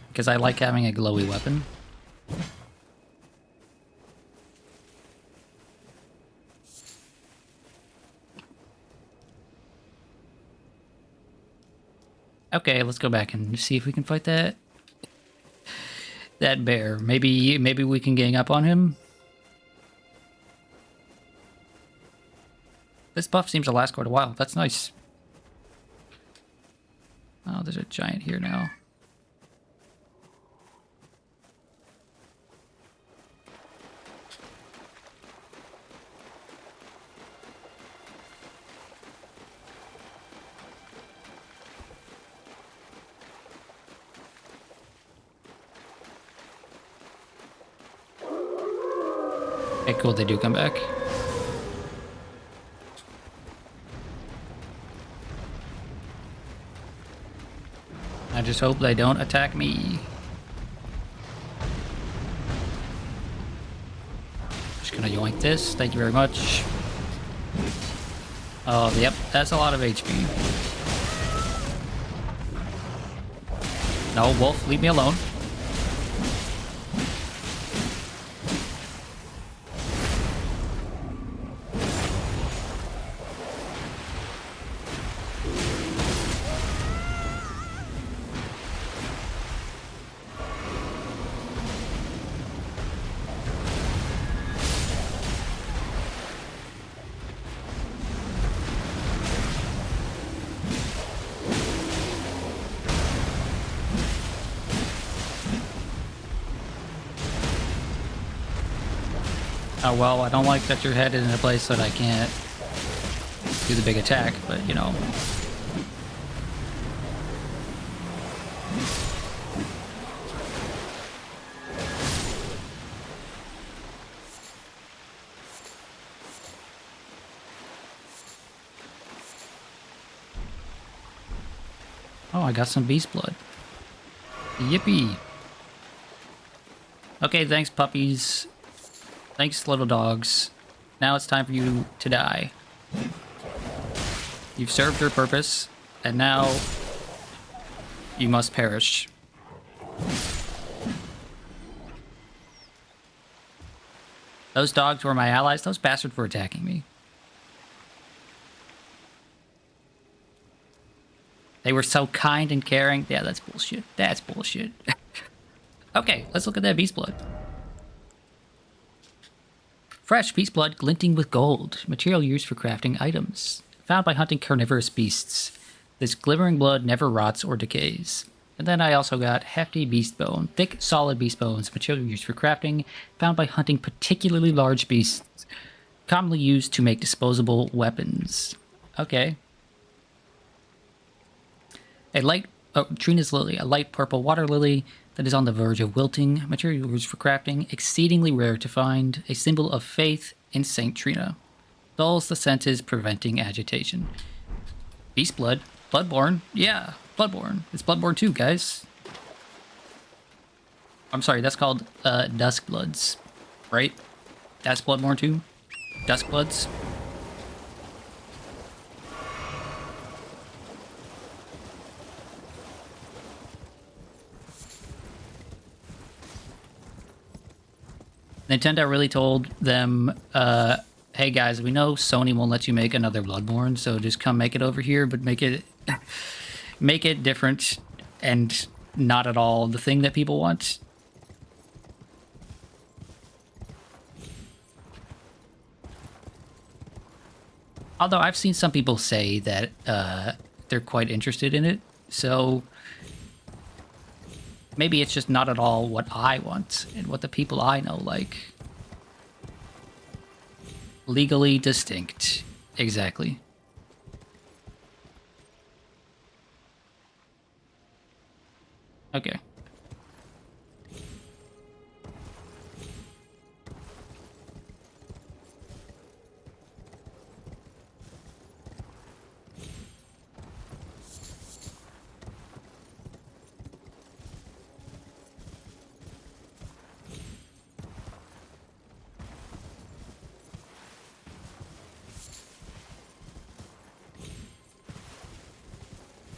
Because I like having a glowy weapon. Okay, let's go back and see if we can fight that bear. Maybe we can gang up on him. This buff seems to last quite a while. That's nice. Oh, there's a giant here now. Okay, cool, they do come back. I just hope they don't attack me. Just gonna yoink this, thank you very much. Oh, yep, that's a lot of HP. No, Wolf, leave me alone. Oh, well, I don't like that you're headed in a place that I can't do the big attack, but, you know. Oh, I got some beast blood. Yippee. Okay, thanks, puppies. Thanks, little dogs. Now it's time for you to die. You've served your purpose And now you must perish. Those dogs were my allies. Those bastards were attacking me. They were so kind and caring. Yeah, that's bullshit. That's bullshit. Okay, let's look at that beast blood. Fresh beast blood glinting with gold. Material used for crafting items. Found by hunting carnivorous beasts. This glimmering blood never rots or decays. And then I also got hefty beast bone. Thick, solid beast bones. Material used for crafting. Found by hunting particularly large beasts. Commonly used to make disposable weapons. Okay. Trina's lily. A light purple water lily that is on the verge of wilting. Material used for crafting. Exceedingly rare to find. A symbol of faith in Saint Trina. Dulls the senses, preventing agitation. Beast blood. Bloodborne. Yeah. Bloodborne. It's Bloodborne 2, guys. I'm sorry, that's called Dusk Bloods, right? That's Bloodborne 2? Dusk Bloods? Nintendo really told them, hey guys, we know Sony won't let you make another Bloodborne, so just come make it over here, but make it make it different and not at all the thing that people want. Although I've seen some people say that they're quite interested in it, so maybe it's just not at all what I want and what the people I know like. Legally distinct. Exactly. Okay.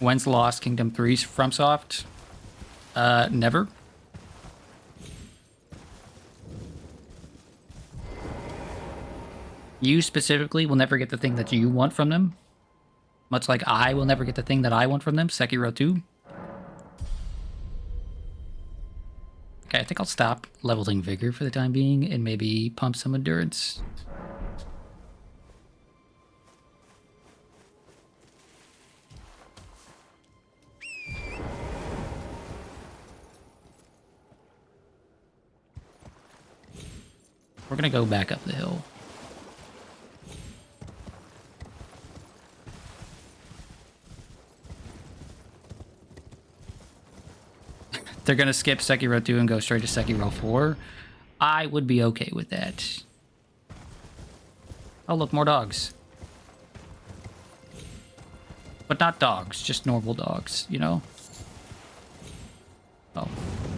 When's Lost Kingdom 3 FromSoft? Never. You specifically will never get the thing that you want from them. Much like I will never get the thing that I want from them. Sekiro 2. Okay, I think I'll stop leveling Vigor for the time being and maybe pump some Endurance. We're gonna go back up the hill. They're gonna skip Sekiro 2 and go straight to Sekiro 4. I would be okay with that. Oh, look, more dogs. But not dogs, just normal dogs, you know? Oh,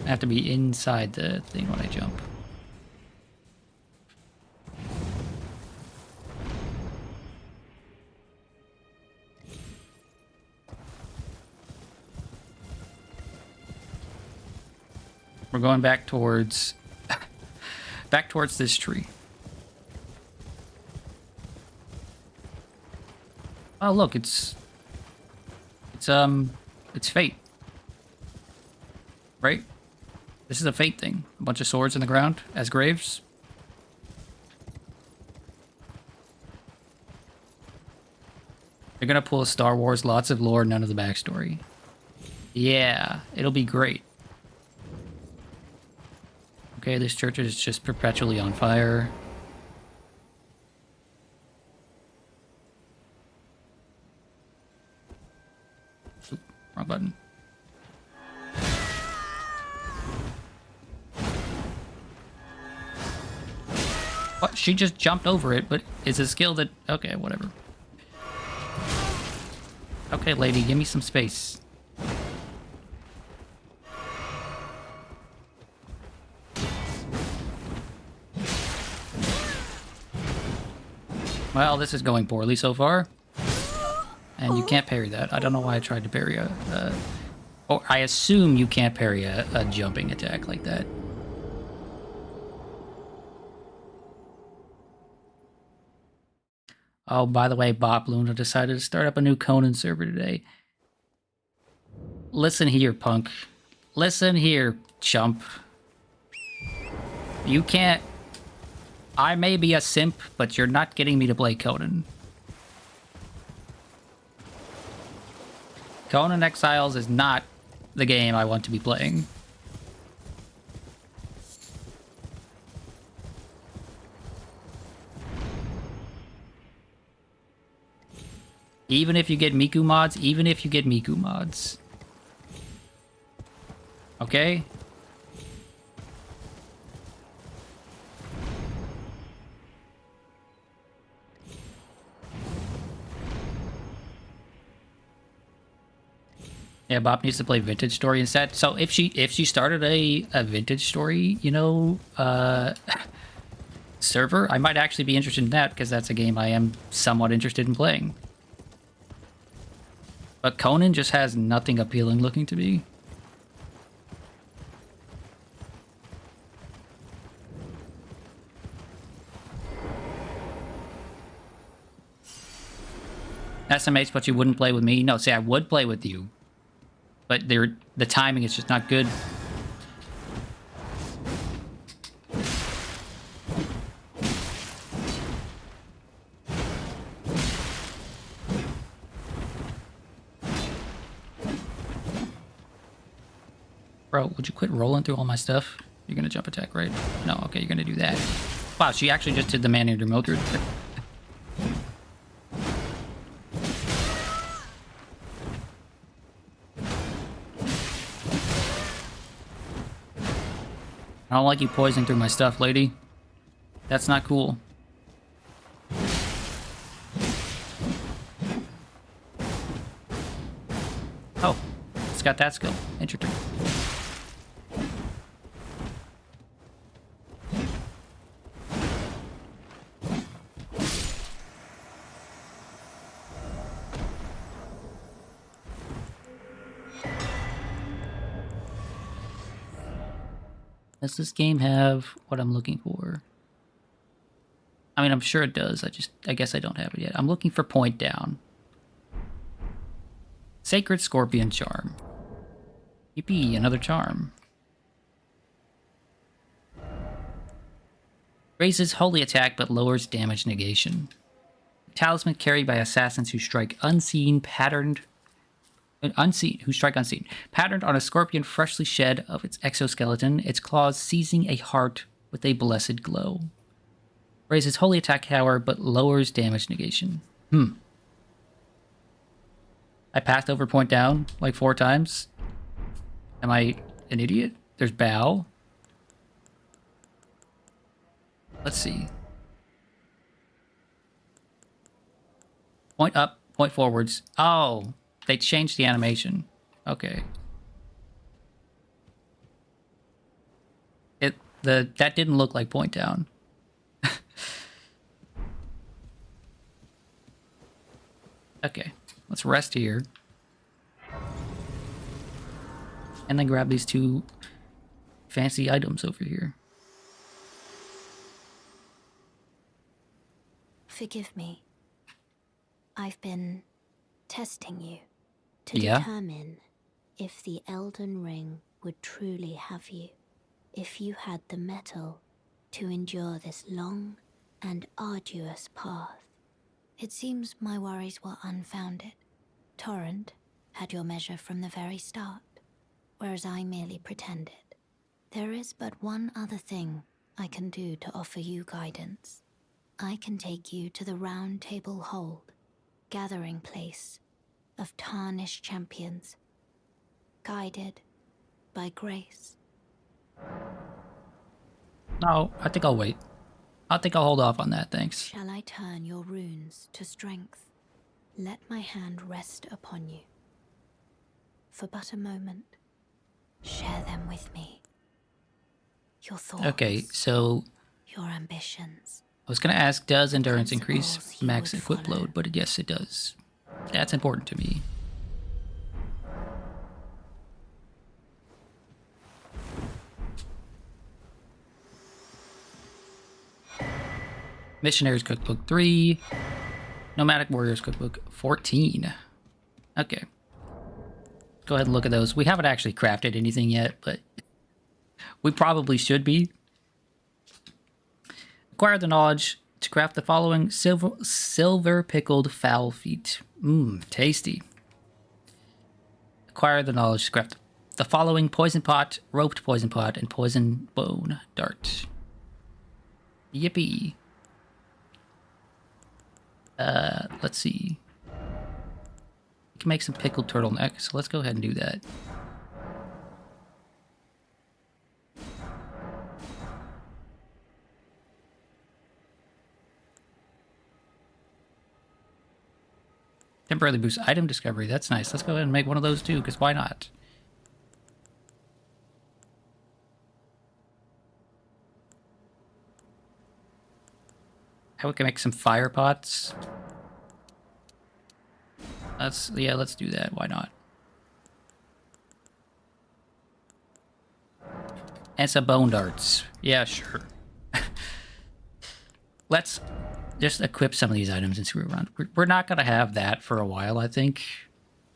I have to be inside the thing when I jump. We're going back towards this tree. Oh, look, it's fate. Right? This is a fate thing. A bunch of swords in the ground as graves. They're gonna pull a Star Wars, lots of lore, none of the backstory. Yeah, it'll be great. Okay, this church is just perpetually on fire. Oop, wrong button. What? She just jumped over it, but it's a skill that... Okay, whatever. Okay, lady, give me some space. Well, this is going poorly so far. And you can't parry that. I don't know why I tried to parry or I assume you can't parry a jumping attack like that. Oh, by the way, Bob Luna decided to start up a new Conan server today. Listen here, punk. Listen here, chump. You can't... I may be a simp, but you're not getting me to play Conan. Conan Exiles is not the game I want to be playing. Even if you get Miku mods, Okay? Yeah, Bob needs to play Vintage Story instead. So if she started a Vintage Story, server, I might actually be interested in that, because that's a game I am somewhat interested in playing. But Conan just has nothing appealing looking to me. SMH, but you wouldn't play with me? No, see, I would play with you. But the timing is just not good. Bro, would you quit rolling through all my stuff? You're gonna jump attack, right? No, okay, you're gonna do that. Wow, she actually just did the man-eater Mildred. I don't like you poisoning through my stuff, lady. That's not cool. Oh, it's got that skill. Interesting. Does this game have what I'm looking for? I mean, I'm sure it does. I guess I don't have it yet. I'm looking for Point Down. Sacred Scorpion Charm. Yippee, another charm. Raises holy attack but lowers damage negation. Talisman carried by assassins who strike unseen, patterned on a scorpion freshly shed of its exoskeleton, its claws seizing a heart with a blessed glow. Raises holy attack power, but lowers damage negation. I passed over Point Down like 4 times. Am I an idiot? There's Bow. Let's see. Point up, point forwards. Oh, they changed the animation. Okay. That didn't look like Point Down. Okay, let's rest here. And then grab these 2 fancy items over here. Forgive me. I've been testing you to Yeah? determine if the Elden Ring would truly have you. If you had the mettle to endure this long and arduous path. It seems my worries were unfounded. Torrent had your measure from the very start, whereas I merely pretended. There is but one other thing I can do to offer you guidance. I can take you to the Round Table Hold, gathering place of tarnished champions, guided by grace. No, I think I'll wait. I think I'll hold off on that, thanks. Shall I turn your runes to strength? Let my hand rest upon you. For but a moment, share them with me. Your thoughts. Okay, so your ambitions. I was gonna ask, does endurance increase Principles you max would equip follow. load? But yes, it does. That's important to me. Missionaries Cookbook 3. Nomadic Warriors Cookbook 14. Okay. Go ahead and look at those. We haven't actually crafted anything yet, but we probably should be. Acquire the knowledge to craft the following silver pickled fowl feet. Mmm, tasty. Acquire the knowledge to craft the following poison pot, roped poison pot, and poison bone dart. Yippee. Let's see. We can make some pickled turtleneck, so let's go ahead and do that. Temporarily boost item discovery. That's nice. Let's go ahead and make one of those too, because why not? How we can make some fire pots. Let's do that. Why not? And some bone darts. Yeah, sure. Let's just equip some of these items and screw around. We're not gonna have that for a while, I think.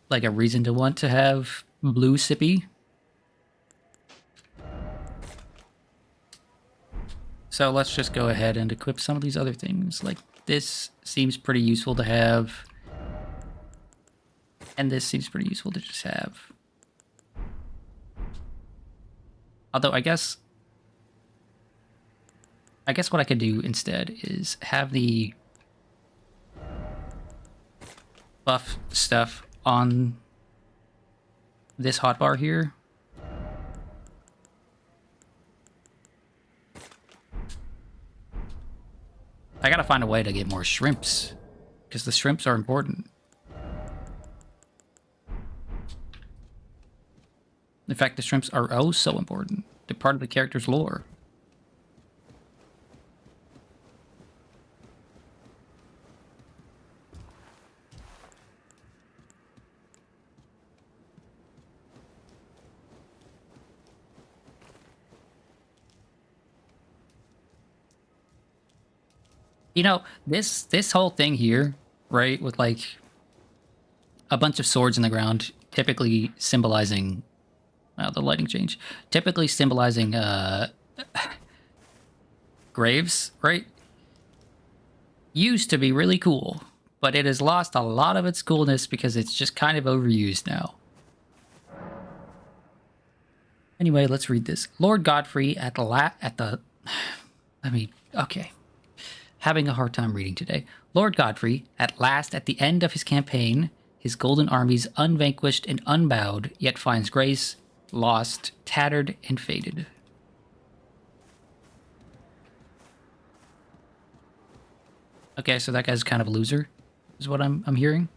Like a reason to want to have blue sippy. So let's just go ahead and equip some of these other things. Like this seems pretty useful to have. And this seems pretty useful to just have. Although I guess what I could do instead is have the buff stuff on this hotbar here. I gotta find a way to get more shrimps, because the shrimps are important. In fact, the shrimps are oh so important. They're part of the character's lore. You know, this whole thing here, right, with like a bunch of swords in the ground, typically symbolizing the lighting change, typically symbolizing graves, right? Used to be really cool, but it has lost a lot of its coolness because it's just kind of overused now. Anyway, let's read this. Lord Godfrey okay. Having a hard time reading today. Lord Godfrey, at last at the end of his campaign, his golden armies unvanquished and unbowed, yet finds grace, lost, tattered, and faded. Okay, so that guy's kind of a loser, is what I'm hearing.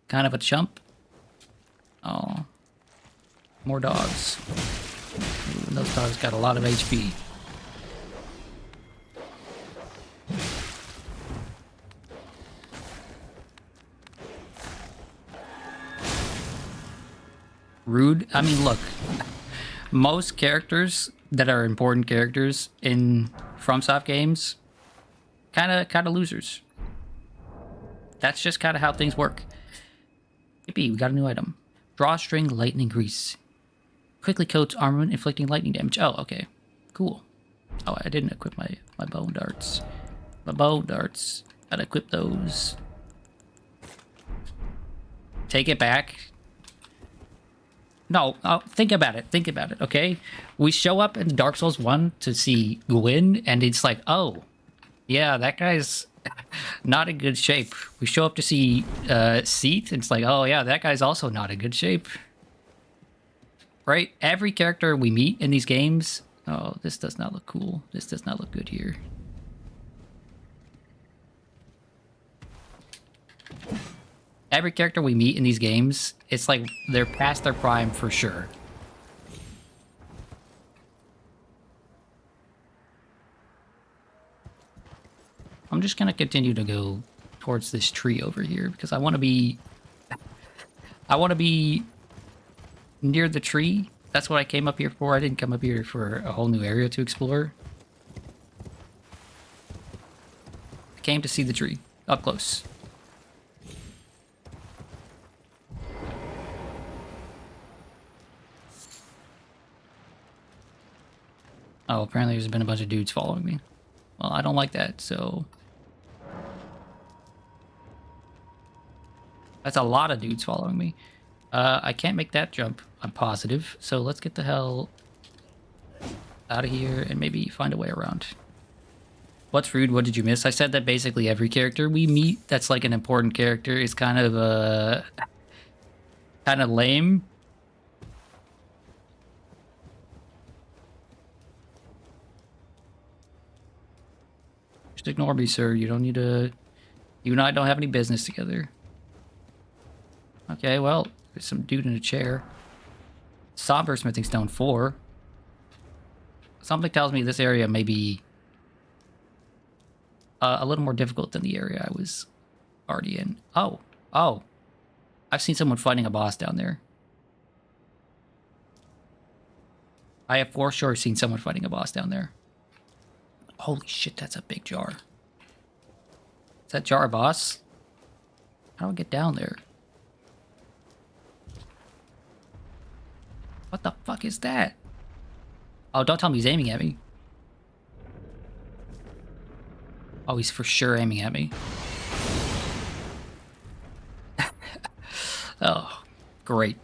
Kind of a chump. Oh. More dogs. Ooh, and those dogs got a lot of HP. Rude. I mean, look. Most characters that are important characters in FromSoft games, kind of losers. That's just kind of how things work. Yippee, we got a new item. Drawstring lightning grease. Quickly coats armament, inflicting lightning damage. Oh, okay. Cool. Oh, I didn't equip my bone darts. My bone darts. Gotta equip those. Take it back. No, think about it. Think about it, okay? We show up in Dark Souls 1 to see Gwyn, and it's like, oh, yeah, that guy's not in good shape. We show up to see Seath, and it's like, oh, yeah, that guy's also not in good shape. Right? Every character we meet in these games... Oh, this does not look cool. This does not look good here. Every character we meet in these games, it's like they're past their prime for sure. I'm just gonna continue to go towards this tree over here because I want to be near the tree. That's what I came up here for. I didn't come up here for a whole new area to explore. I came to see the tree up close. Oh, apparently there's been a bunch of dudes following me. Well, I don't like that, so... That's a lot of dudes following me. I can't make that jump, I'm positive. So let's get the hell out of here and maybe find a way around. What's rude? What did you miss? I said that basically every character we meet that's like an important character is kind of lame. Just ignore me, sir. You don't need to... You and I don't have any business together. Okay, well, there's some dude in a chair. Somber Smithing Stone 4. Something tells me this area may be a little more difficult than the area I was already in. Oh. I've seen someone fighting a boss down there. I have for sure seen someone fighting a boss down there. Holy shit, that's a big jar. Is that jar a boss? How do I get down there? What the fuck is that? Oh, don't tell me he's aiming at me. Oh, he's for sure aiming at me. Oh, great.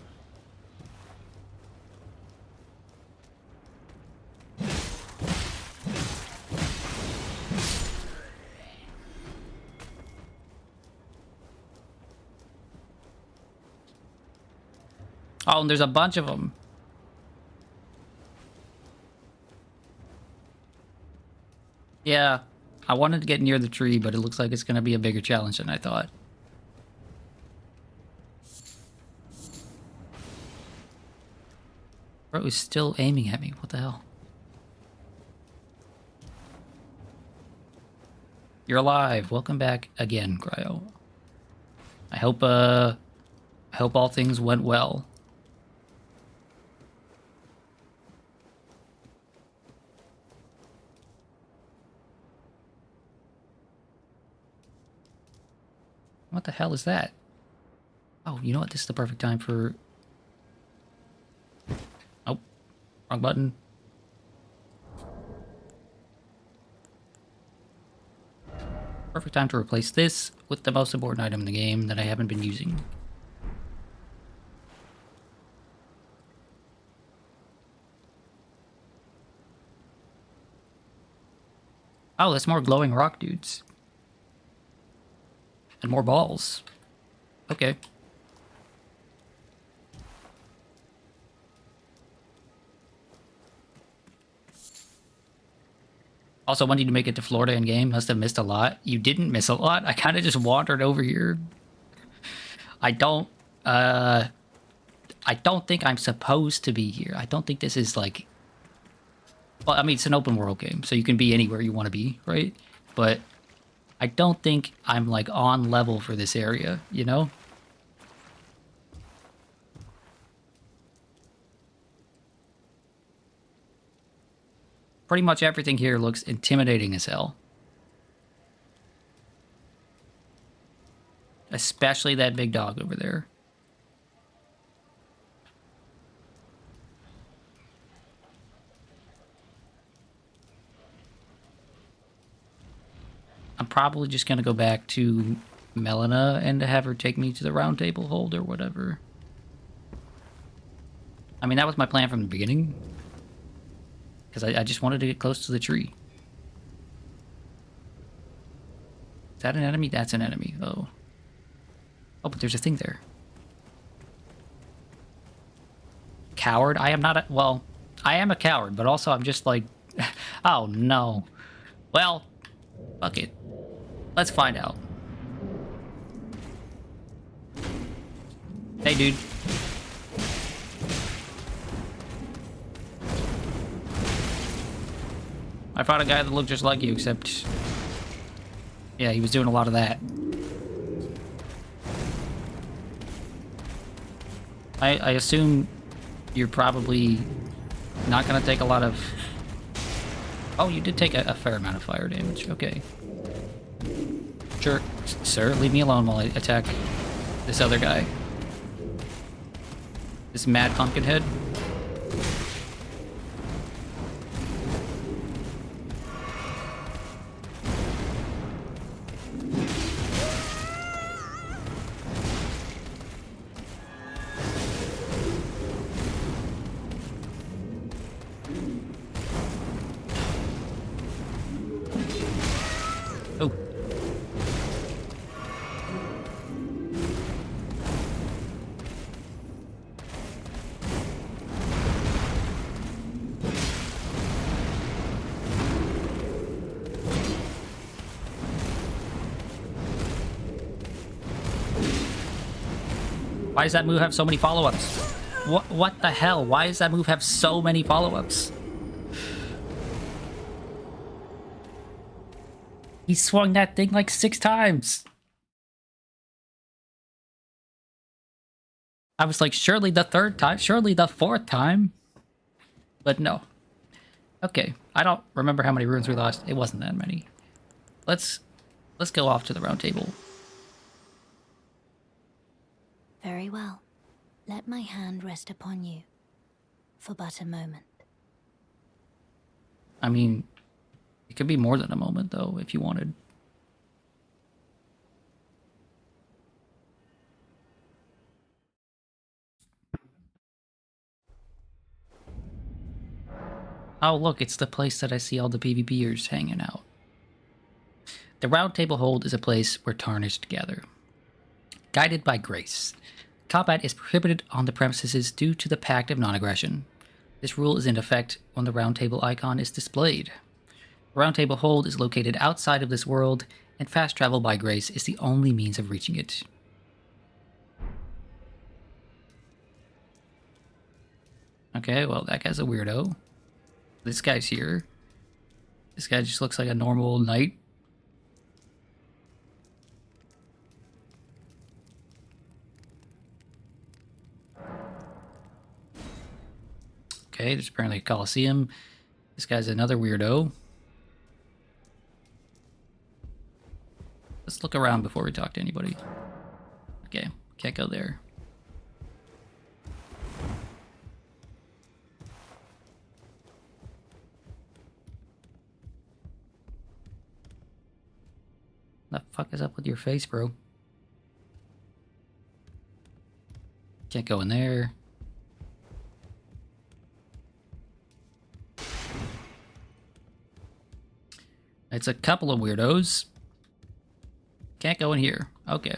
Oh, and there's a bunch of them. Yeah, I wanted to get near the tree, but it looks like it's going to be a bigger challenge than I thought. Bro is still aiming at me. What the hell? You're alive. Welcome back again, Cryo. I hope all things went well. What the hell is that? Oh, you know what? This is the perfect time for... Oh, wrong button. Perfect time to replace this with the most important item in the game that I haven't been using. Oh, that's more glowing rock dudes. And more balls. Okay. Also, wanting to make it to Florida in game, must have missed a lot. You didn't miss a lot. I kind of just wandered over here. I don't think I'm supposed to be here. I don't think this is like... Well, I mean, it's an open world game, so you can be anywhere you want to be, right? But I don't think I'm like on level for this area, you know? Pretty much everything here looks intimidating as hell. Especially that big dog over there. I'm probably just gonna go back to Melina and have her take me to the round table hold or whatever. I mean, that was my plan from the beginning. Because I just wanted to get close to the tree. Is that an enemy? That's an enemy. Oh. Oh, but there's a thing there. Coward? I am not a... Well, I am a coward, but also I'm just like... Oh, no. Well, fuck it. Let's find out. Hey, dude. I found a guy that looked just like you, except... Yeah, he was doing a lot of that. I assume you're probably not going to take a lot of... Oh, you did take a fair amount of fire damage. Okay. Sure. Sir, leave me alone while I attack this other guy. This mad pumpkin head. Oh. Why does that move have so many follow-ups? What the hell? Why does that move have so many follow-ups? He swung that thing like 6 times. I was like, surely the 3rd time, surely the 4th time. But no. Okay, I don't remember how many runes we lost. It wasn't that many. Let's go off to the round table. Very well. Let my hand rest upon you for but a moment. I mean, it could be more than a moment, though, if you wanted. Oh, look, it's the place that I see all the PvPers hanging out. The Round Table Hold is a place where Tarnished gather. Guided by grace. Combat is prohibited on the premises due to the Pact of Non-Aggression. This rule is in effect when the Round Table icon is displayed. The Round Table Hold is located outside of this world, and fast travel by grace is the only means of reaching it. Okay, well, that guy's a weirdo. This guy's here. This guy just looks like a normal knight. Okay, there's apparently a Colosseum. This guy's another weirdo. Let's look around before we talk to anybody. Okay, can't go there. The fuck is up with your face, bro? Can't go in there. It's a couple of weirdos. Can't go in here. Okay.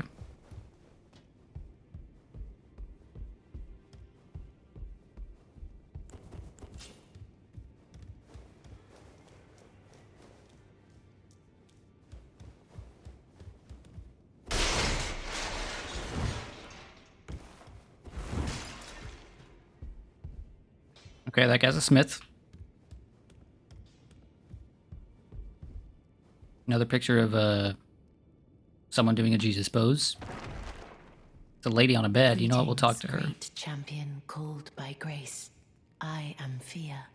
Okay, that guy's a smith. Another picture of someone doing a Jesus pose. It's a lady on a bed. You know what? We'll talk to her. Great champion called by grace. I am Fia.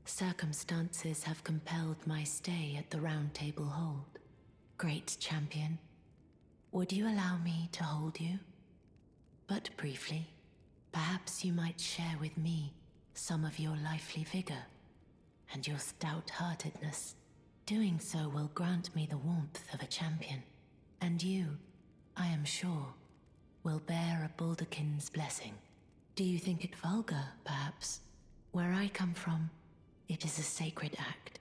Circumstances have compelled my stay at the Round Table Hold. Great champion, would you allow me to hold you? But briefly, perhaps you might share with me some of your lively vigor and your stout-heartedness. Doing so will grant me the warmth of a champion, and you, I am sure, will bear a Baldakin's blessing. Do you think it vulgar, perhaps? Where I come from, it is a sacred act.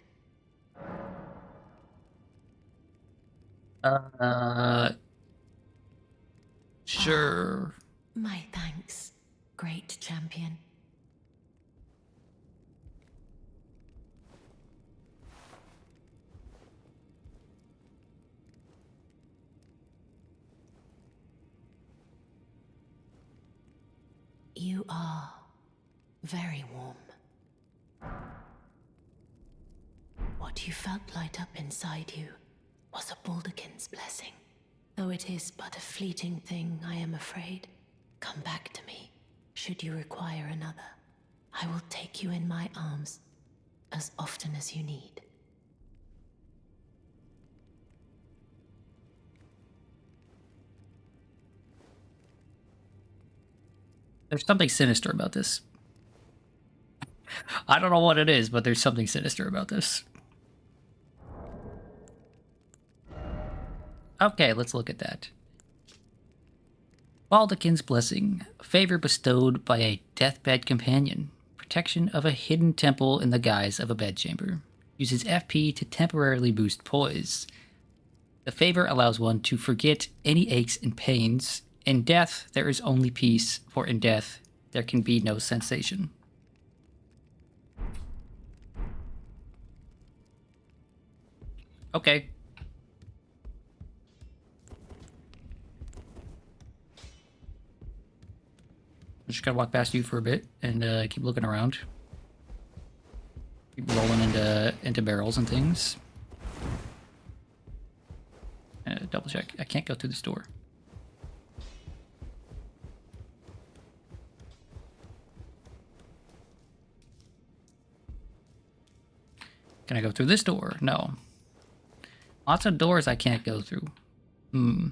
Sure. My thanks, great champion. You are very warm. What you felt light up inside you was a Baldekin's blessing. Though it is but a fleeting thing, I am afraid. Come back to me, should you require another. I will take you in my arms, as often as you need. There's something sinister about this. I don't know what it is, but there's something sinister about this. Okay, let's look at that. Baldekin's Blessing. Favor bestowed by a deathbed companion. Protection of a hidden temple in the guise of a bedchamber. Uses FP to temporarily boost poise. The favor allows one to forget any aches and pains. In death, there is only peace, for in death, there can be no sensation. Okay. I'm just gonna walk past you for a bit and keep looking around. Keep rolling into barrels and things. Double check. I can't go through this door. Can I go through this door? No. Lots of doors I can't go through. And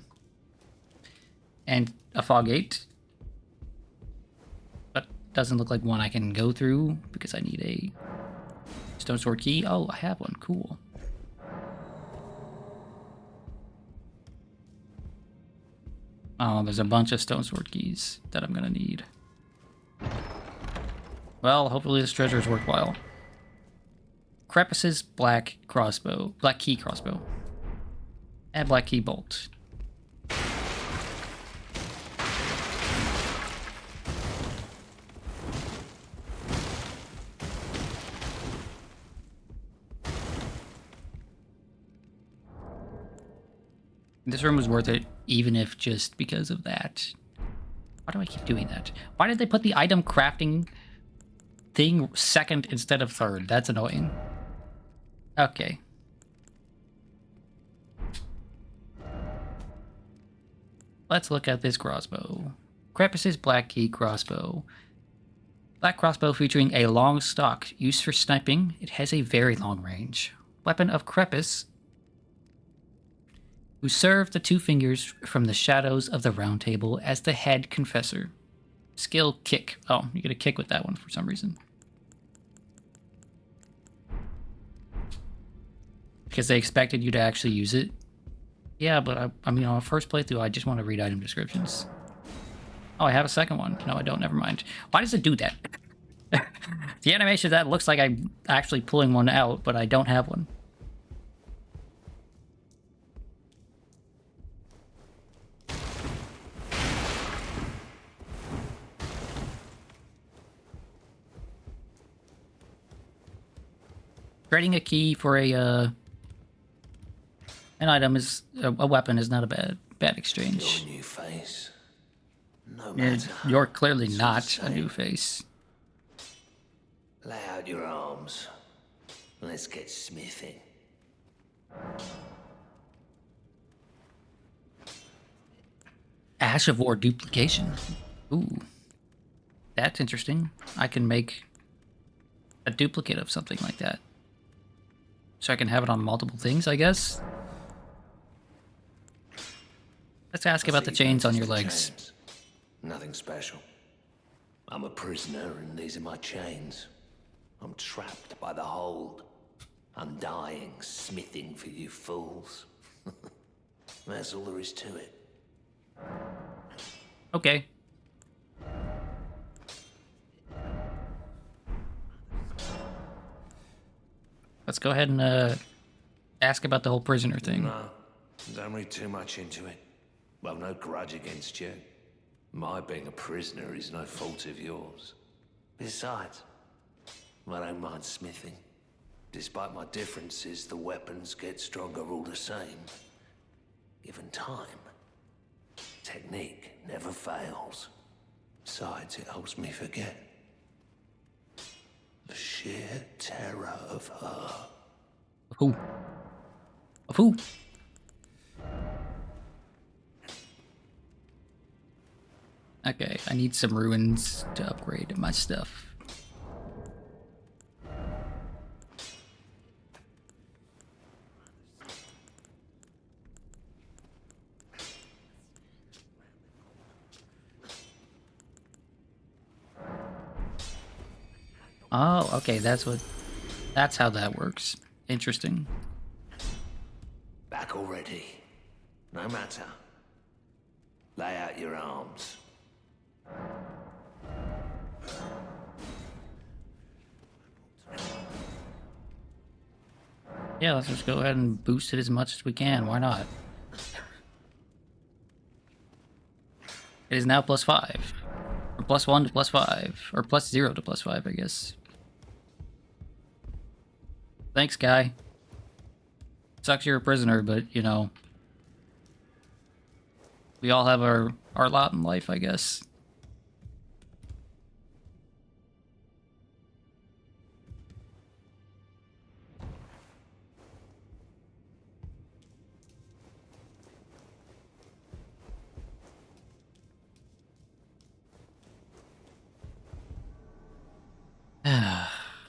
a fog gate. But doesn't look like one I can go through because I need a stone sword key. Oh, I have one. Cool. Oh, there's a bunch of stone sword keys that I'm gonna need. Well, hopefully this treasure is worthwhile. Crepus's black key crossbow. And black key bolt. This room was worth it, even if just because of that. Why do I keep doing that? Why did they put the item crafting thing second instead of third? That's annoying. Okay. Let's look at this crossbow. Crepus's black key crossbow. Black crossbow featuring a long stock used for sniping. It has a very long range. Weapon of Crepus, who served the two fingers from the shadows of the round table as the head confessor. Skill kick. Oh, you get a kick with that one for some reason. Because they expected you to actually use it. Yeah, but I mean, on a first playthrough, I just want to read item descriptions. Oh, I have a second one. No, I don't. Never mind. Why does it do that? The animation of that looks like I'm actually pulling one out, but I don't have one. Trading a key for an item is a weapon is not a bad exchange. Your new face. No Yeah, matter. you're clearly It's not the a new same. face. Lay out your arms. Let's get smithing. Ash of War duplication. Ooh, that's interesting. I can make a duplicate of something like that, so I can have it on multiple things, I guess. Let's ask about the See, chains on those your are the legs. chains. Nothing special. I'm a prisoner and these are my chains. I'm trapped by the hold. I'm dying, smithing for you fools. That's all there is to it. Okay. Let's go ahead and ask about the whole prisoner thing. No, don't read too much into it. I've no grudge against you. My being a prisoner is no fault of yours. Besides, I don't mind smithing. Despite my differences, the weapons get stronger all the same. Given time, technique never fails. Besides, it helps me forget the sheer terror of her. Of who? Of who? Okay, I need some ruins to upgrade my stuff. Oh, okay, that's how that works. Interesting. Back already. No matter. Lay out your arms. Yeah, let's just go ahead and boost it as much as we can. Why not? It is now +5. Or +1 to +5. Or +0 to +5, I guess. Thanks, guy. Sucks you're a prisoner, but, you know... We all have our lot in life, I guess.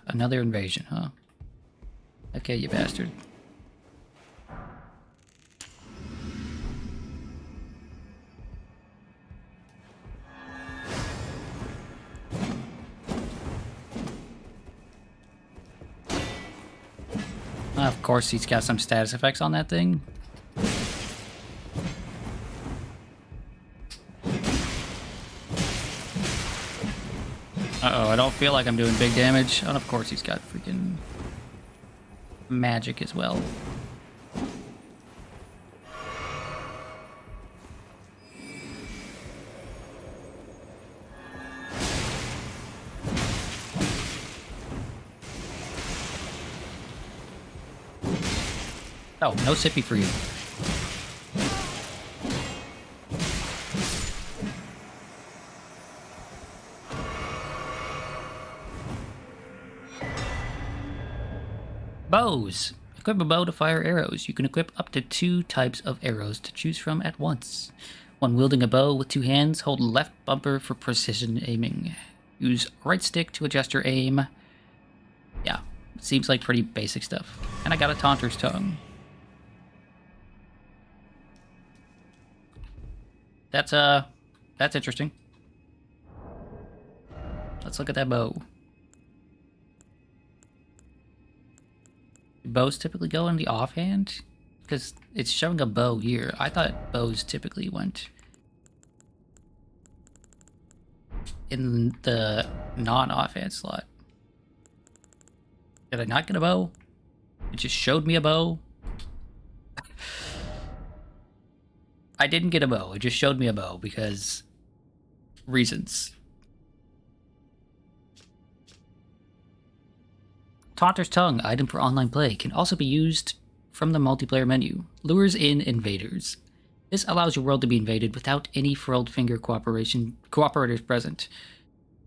Another invasion, huh? Okay, you bastard. Of course he's got some status effects on that thing. Uh-oh, I don't feel like I'm doing big damage. And of course he's got freaking magic as well. Oh, no sippy for you. Bows. Equip a bow to fire arrows. You can equip up to 2 types of arrows to choose from at once. When wielding a bow with 2 hands, hold left bumper for precision aiming. Use right stick to adjust your aim. Yeah, seems like pretty basic stuff. And I got a Taunter's Tongue. That's interesting. Let's look at that bow. Do bows typically go in the offhand? Because it's showing a bow here. I thought bows typically went in the non-offhand slot. Did I not get a bow? It just showed me a bow. I didn't get a bow. It just showed me a bow because reasons. Taunter's Tongue, item for online play, can also be used from the multiplayer menu. Lures in invaders. This allows your world to be invaded without any furled finger cooperators present.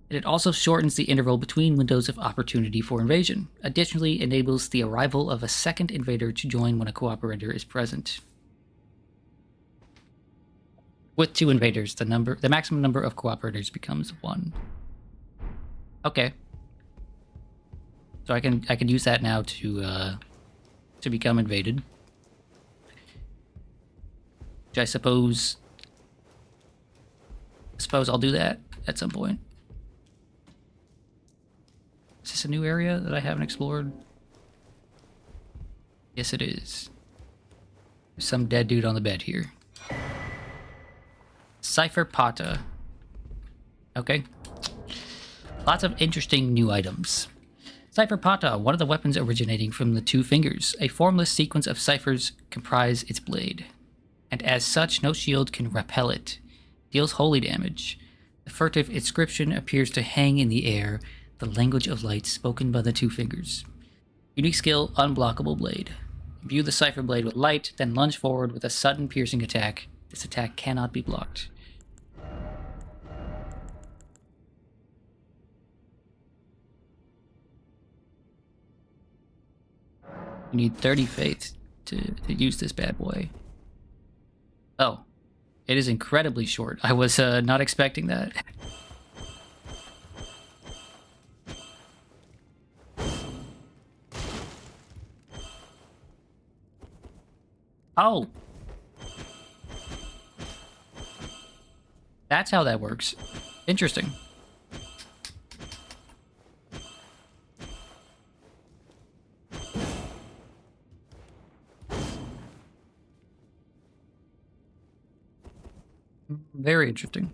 And it also shortens the interval between windows of opportunity for invasion. Additionally, enables the arrival of a second invader to join when a cooperator is present. With 2 invaders, the maximum number of cooperators becomes 1. Okay. So I can use that now to become invaded. Which I suppose I'll do that at some point. Is this a new area that I haven't explored? Yes, it is. There's some dead dude on the bed here. Cypher Pata. Okay. Lots of interesting new items. Cypher Pata, one of the weapons originating from the 2 fingers. A formless sequence of ciphers comprise its blade. And as such, no shield can repel it. Deals holy damage. The furtive inscription appears to hang in the air, the language of light spoken by the 2 fingers. Unique skill, Unblockable Blade. Imbue the Cypher Blade with light, then lunge forward with a sudden piercing attack. This attack cannot be blocked. You need 30 faith to use this bad boy. Oh. It is incredibly short. I was not expecting that. Oh! That's how that works. Interesting. Very interesting.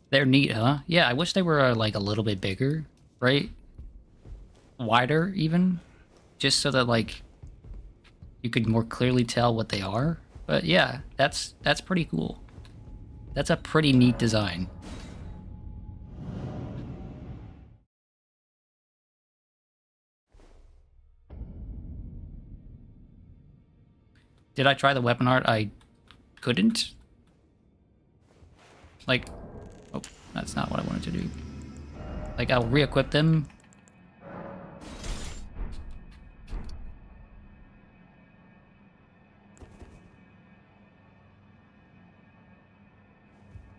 They're neat, huh? Yeah, I wish they were like a little bit bigger, right? Wider, even, just so that like you could more clearly tell what they are. But yeah, that's pretty cool. That's a pretty neat design. Did I try the weapon art? I couldn't. Like, oh, that's not what I wanted to do. Like, I'll re-equip them.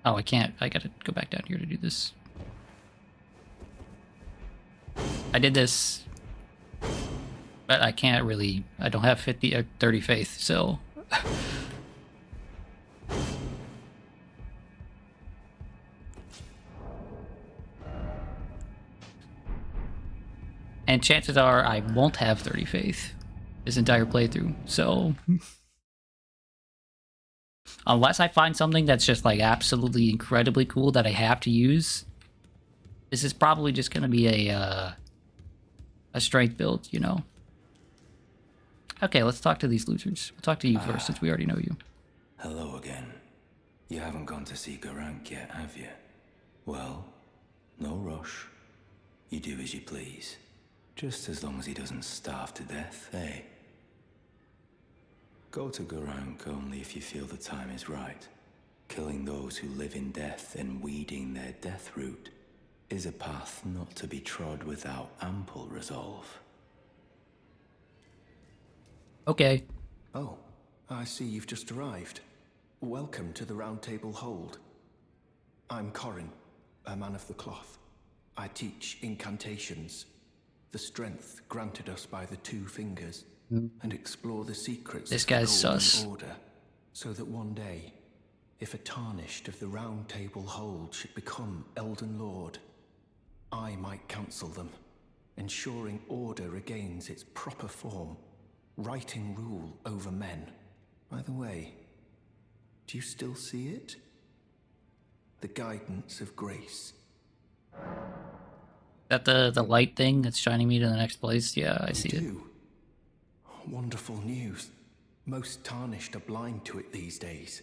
Oh, I can't. I gotta go back down here to do this. I did this, but I can't really. I don't have 50 or 30 faith, so. And chances are I won't have 30 faith this entire playthrough, so. Unless I find something that's just like absolutely incredibly cool that I have to use, this is probably just gonna be a strength build, you know? Okay, let's talk to these losers. We'll talk to you first, since we already know you. Hello again. You haven't gone to see Garank yet, have you? Well, no rush. You do as you please. Just as long as he doesn't starve to death, eh? Go to Garank only if you feel the time is right. Killing those who live in death and weeding their death root is a path not to be trod without ample resolve. Okay. Oh, I see you've just arrived. Welcome to the Round Table Hold. I'm Corin, a man of the cloth. I teach incantations, the strength granted us by the Two Fingers, and explore the secrets This of the guy's Golden sus. Order, so that one day, if a tarnished of the Round Table Hold should become Elden Lord, I might counsel them, ensuring order regains its proper form, righting rule over men. By the way, do you still see it? The guidance of grace. That the light thing that's shining me to the next place? Yeah, I see it. Wonderful news. Most tarnished are blind to it these days.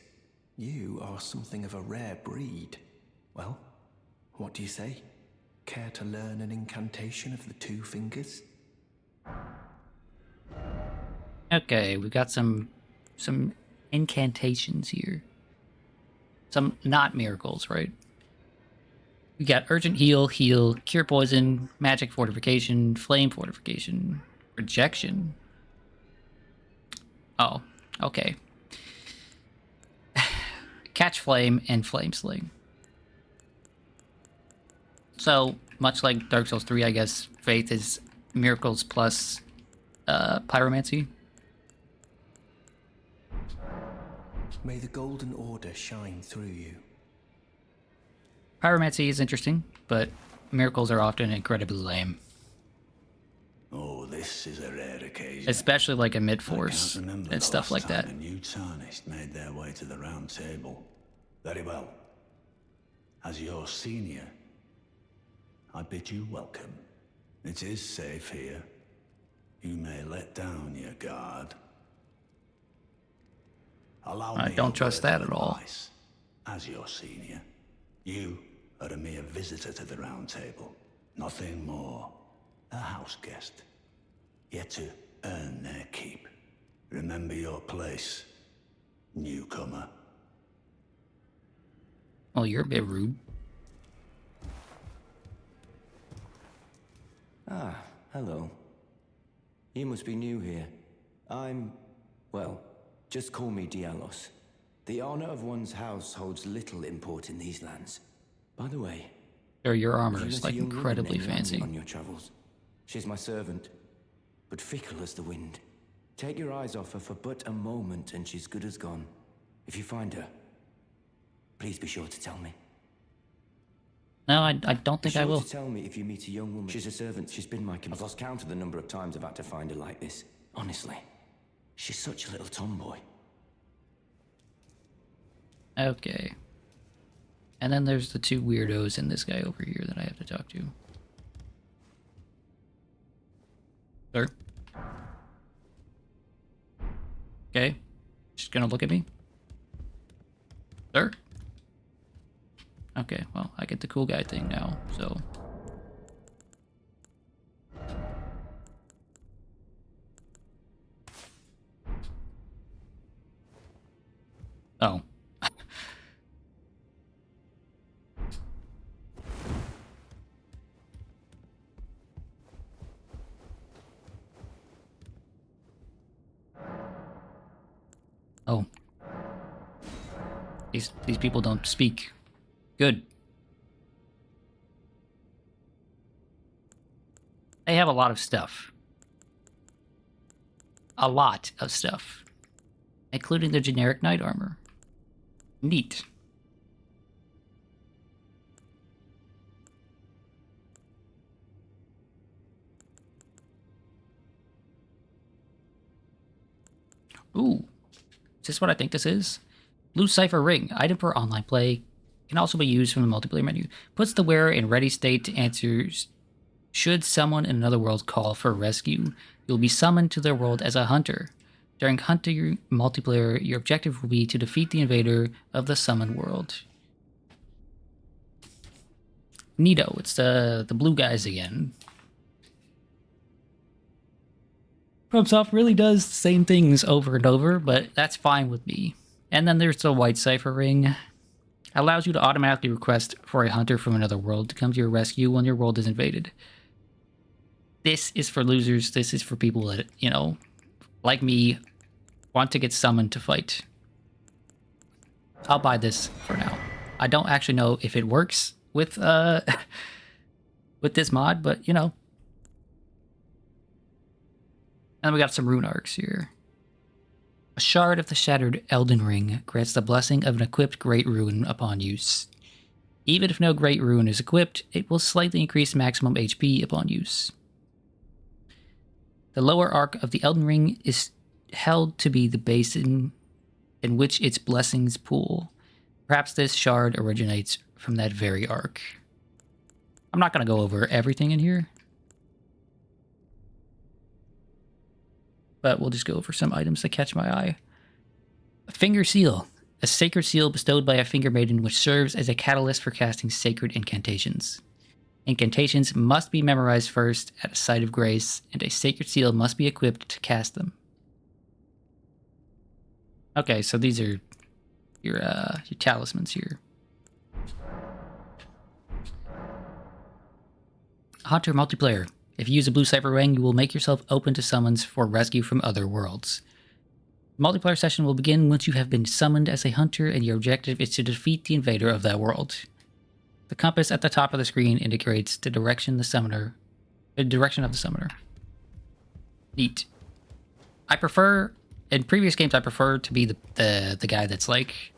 You are something of a rare breed. Well, what do you say? Care to learn an incantation of the Two Fingers? Okay, we got some incantations here. Some not miracles, right? We got urgent heal, cure poison, magic fortification, flame fortification, rejection. Oh, okay. Catch flame and flame sling. So, much like Dark Souls 3, I guess, faith is miracles plus pyromancy. May the Golden Order shine through you. Pyromancy is interesting, but miracles are often incredibly lame. Oh, this is a rare occasion. Especially like a I mid-force can't remember and the stuff like last that. time a new tarnished made their way to the Round Table. Very well. As your senior, I bid you welcome. It is safe here. You may let down your guard. Allow I me don't a trust word that of at all. advice. As your senior, you are a mere visitor to the Round Table. Nothing more. A house guest. Yet to earn their keep. Remember your place, newcomer. Well, you're a bit rude. Hello. You must be new here. Well, just call me Dialos. The honor of one's house holds little import in these lands. By the way, Or your armor you is met a like young woman incredibly named Rani fancy. on your travels. She's my servant, but fickle as the wind. Take your eyes off her for but a moment and she's good as gone. If you find her, please be sure to tell me. No, I don't think I will. To tell me if you meet a young woman. She's a servant. She's been my I've lost count of the number of times I've had to find her like this. Honestly, she's such a little tomboy. Okay. And then there's the two weirdos and this guy over here that I have to talk to. Sir? Okay. Just gonna look at me? Sir? Okay, well, I get the cool guy thing now, so... Oh. Oh. These people don't speak. Good. They have a lot of stuff. A lot of stuff. Including the generic knight armor. Neat. Ooh. Is this what I think this is? Blue Cipher Ring. Item for online play. Can also be used from the multiplayer menu. Puts the wearer in ready state to answer should someone in another world call for rescue. You'll be summoned to their world as a hunter. During hunter multiplayer, your objective will be to defeat the invader of the summoned world. Neato. It's the blue guys again. FromSoft really does the same things over and over, but that's fine with me. And then there's the White Cipher Ring. Allows you to automatically request for a hunter from another world to come to your rescue when your world is invaded. This is for losers. This is for people that, you know, like me, want to get summoned to fight. I'll buy this for now. I don't actually know if it works with with this mod, but you know. And we got some rune arcs here. A shard of the shattered Elden Ring grants the blessing of an equipped Great Rune upon use. Even if no Great Rune is equipped, it will slightly increase maximum HP upon use. The lower arc of the Elden Ring is held to be the basin in which its blessings pool. Perhaps this shard originates from that very arc. I'm not going to go over everything in here, but we'll just go over some items that catch my eye. A finger seal. A sacred seal bestowed by a finger maiden which serves as a catalyst for casting sacred incantations. Incantations must be memorized first at a site of grace, and a sacred seal must be equipped to cast them. Okay, so these are your talismans here. Hunter multiplayer. If you use a Blue Cipher Ring, you will make yourself open to summons for rescue from other worlds. The multiplayer session will begin once you have been summoned as a hunter and your objective is to defeat the invader of that world. The compass at the top of the screen indicates the direction of the summoner. Neat. I prefer, in previous games, I prefer to be the guy that's like,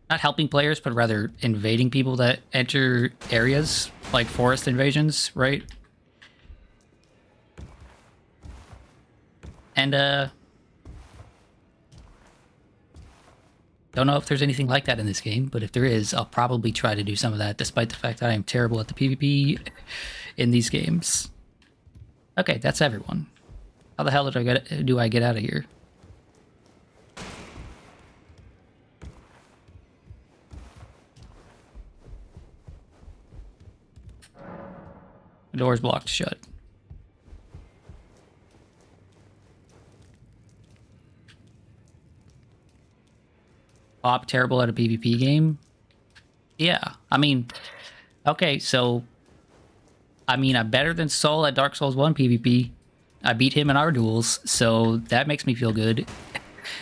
not helping players, but rather invading people that enter areas, like forest invasions, right? And, don't know if there's anything like that in this game, but if there is, I'll probably try to do some of that, despite the fact that I am terrible at the PvP in these games. Okay, that's everyone. How the hell do I get out of here? The door's blocked shut. Bob terrible at a PvP game? Yeah, I mean, okay, so I mean, I'm better than Soul at Dark Souls 1 PvP. I beat him in our duels, so that makes me feel good.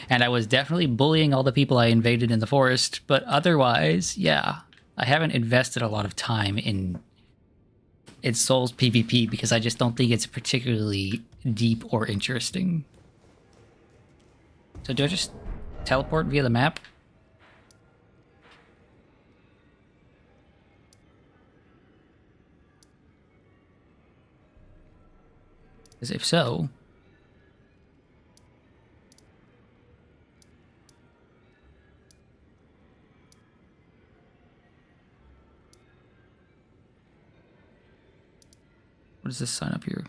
And I was definitely bullying all the people I invaded in the forest, but otherwise, yeah. I haven't invested a lot of time in Souls PvP because I just don't think it's particularly deep or interesting. So do I just teleport via the map? Because if so... What does this sign up here?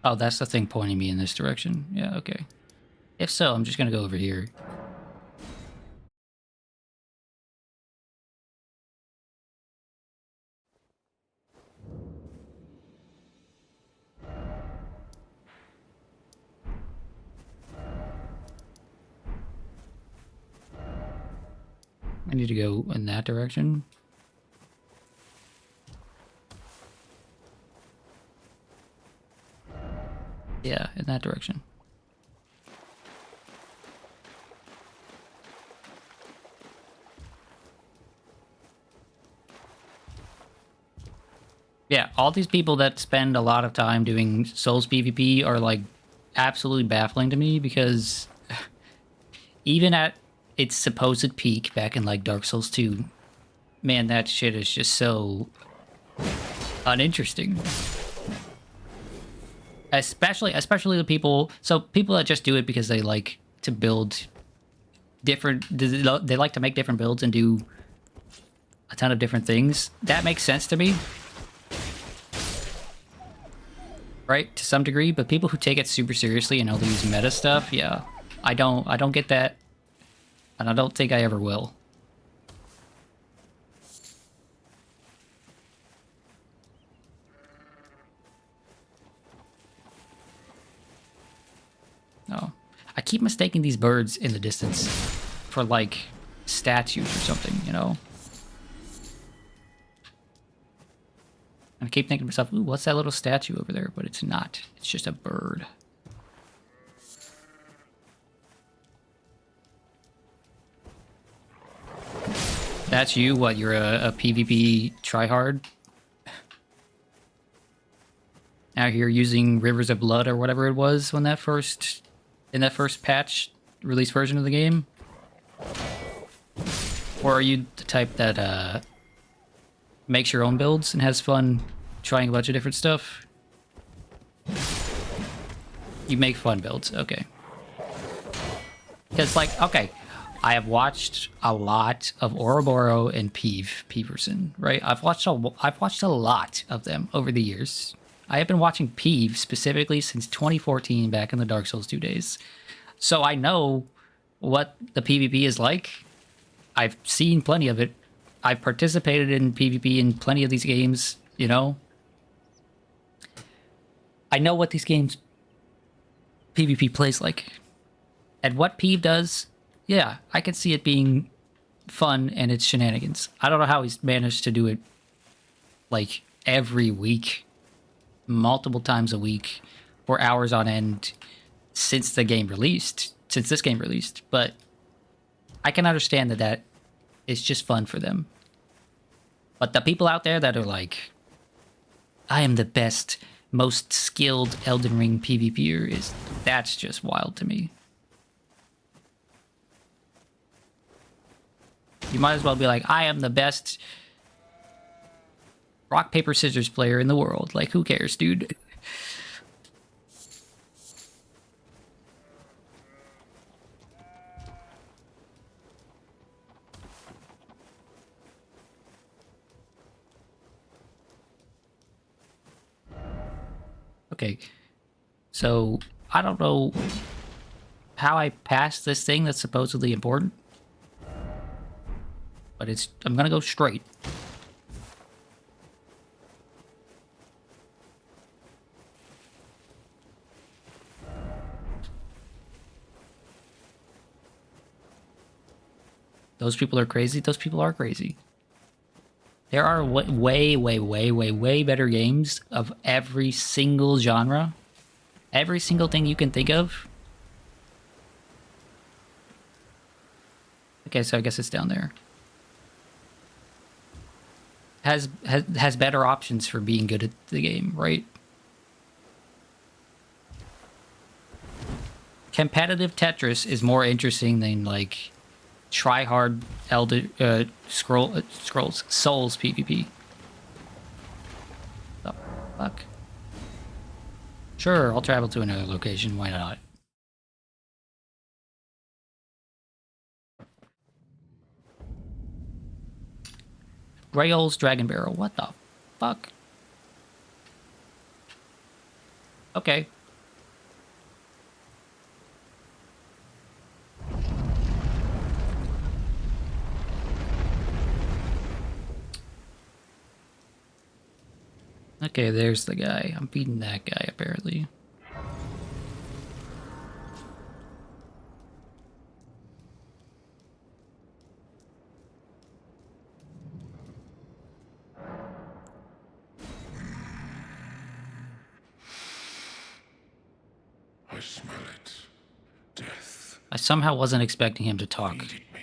Oh, that's the thing pointing me in this direction. Yeah, okay. If so, I'm just gonna go over here. I need to go in that direction. Yeah, in that direction. Yeah, all these people that spend a lot of time doing Souls PvP are like absolutely baffling to me because even at its supposed peak back in like Dark Souls 2, man, that shit is just so uninteresting. Especially the people that just do it because they like to build different, they like to make different builds and do a ton of different things. That makes sense to me. Right, to some degree, but people who take it super seriously and only use meta stuff, yeah. I don't get that. And I don't think I ever will. No. I keep mistaking these birds in the distance for, like, statues or something, you know? And I keep thinking to myself, ooh, what's that little statue over there? But it's not. It's just a bird. That's you? What, you're a PvP tryhard? Out here using Rivers of Blood or whatever it was when that first... in that first patch release version of the game? Or are you the type that makes your own builds and has fun trying a bunch of different stuff? You make fun builds, okay. Because, like, okay, I have watched a lot of Ouroboros and Peeverson, right? I've watched a lot of them over the years. I have been watching Peeve specifically since 2014, back in the Dark Souls 2 days. So I know what the PvP is like. I've seen plenty of it. I've participated in PvP in plenty of these games, you know? I know what these games PvP plays like. And what Peeve does, yeah, I can see it being fun and it's shenanigans. I don't know how he's managed to do it, like, every week, multiple times a week, for hours on end since this game released, but I can understand that it's just fun for them. But the people out there that are like, I am the best, most skilled Elden Ring PvPer, that's just wild to me. You might as well be like, I am the best rock, paper, scissors player in the world. Like, who cares, dude? Okay, so I don't know how I passed this thing that's supposedly important, but I'm gonna go straight. those people are crazy. Those people are crazy. There are way, way, way, way, way better games of every single genre. Every single thing you can think of. Okay, so I guess it's down there. Has better options for being good at the game, right? Competitive Tetris is more interesting than like try hard Souls PvP. The fuck? Sure, I'll travel to another location. Why not? Greyol's Dragon Barrel. What the fuck? Okay. Okay, there's the guy. I'm beating that guy, apparently. I smell it. Death. I somehow wasn't expecting him to talk. Needed me.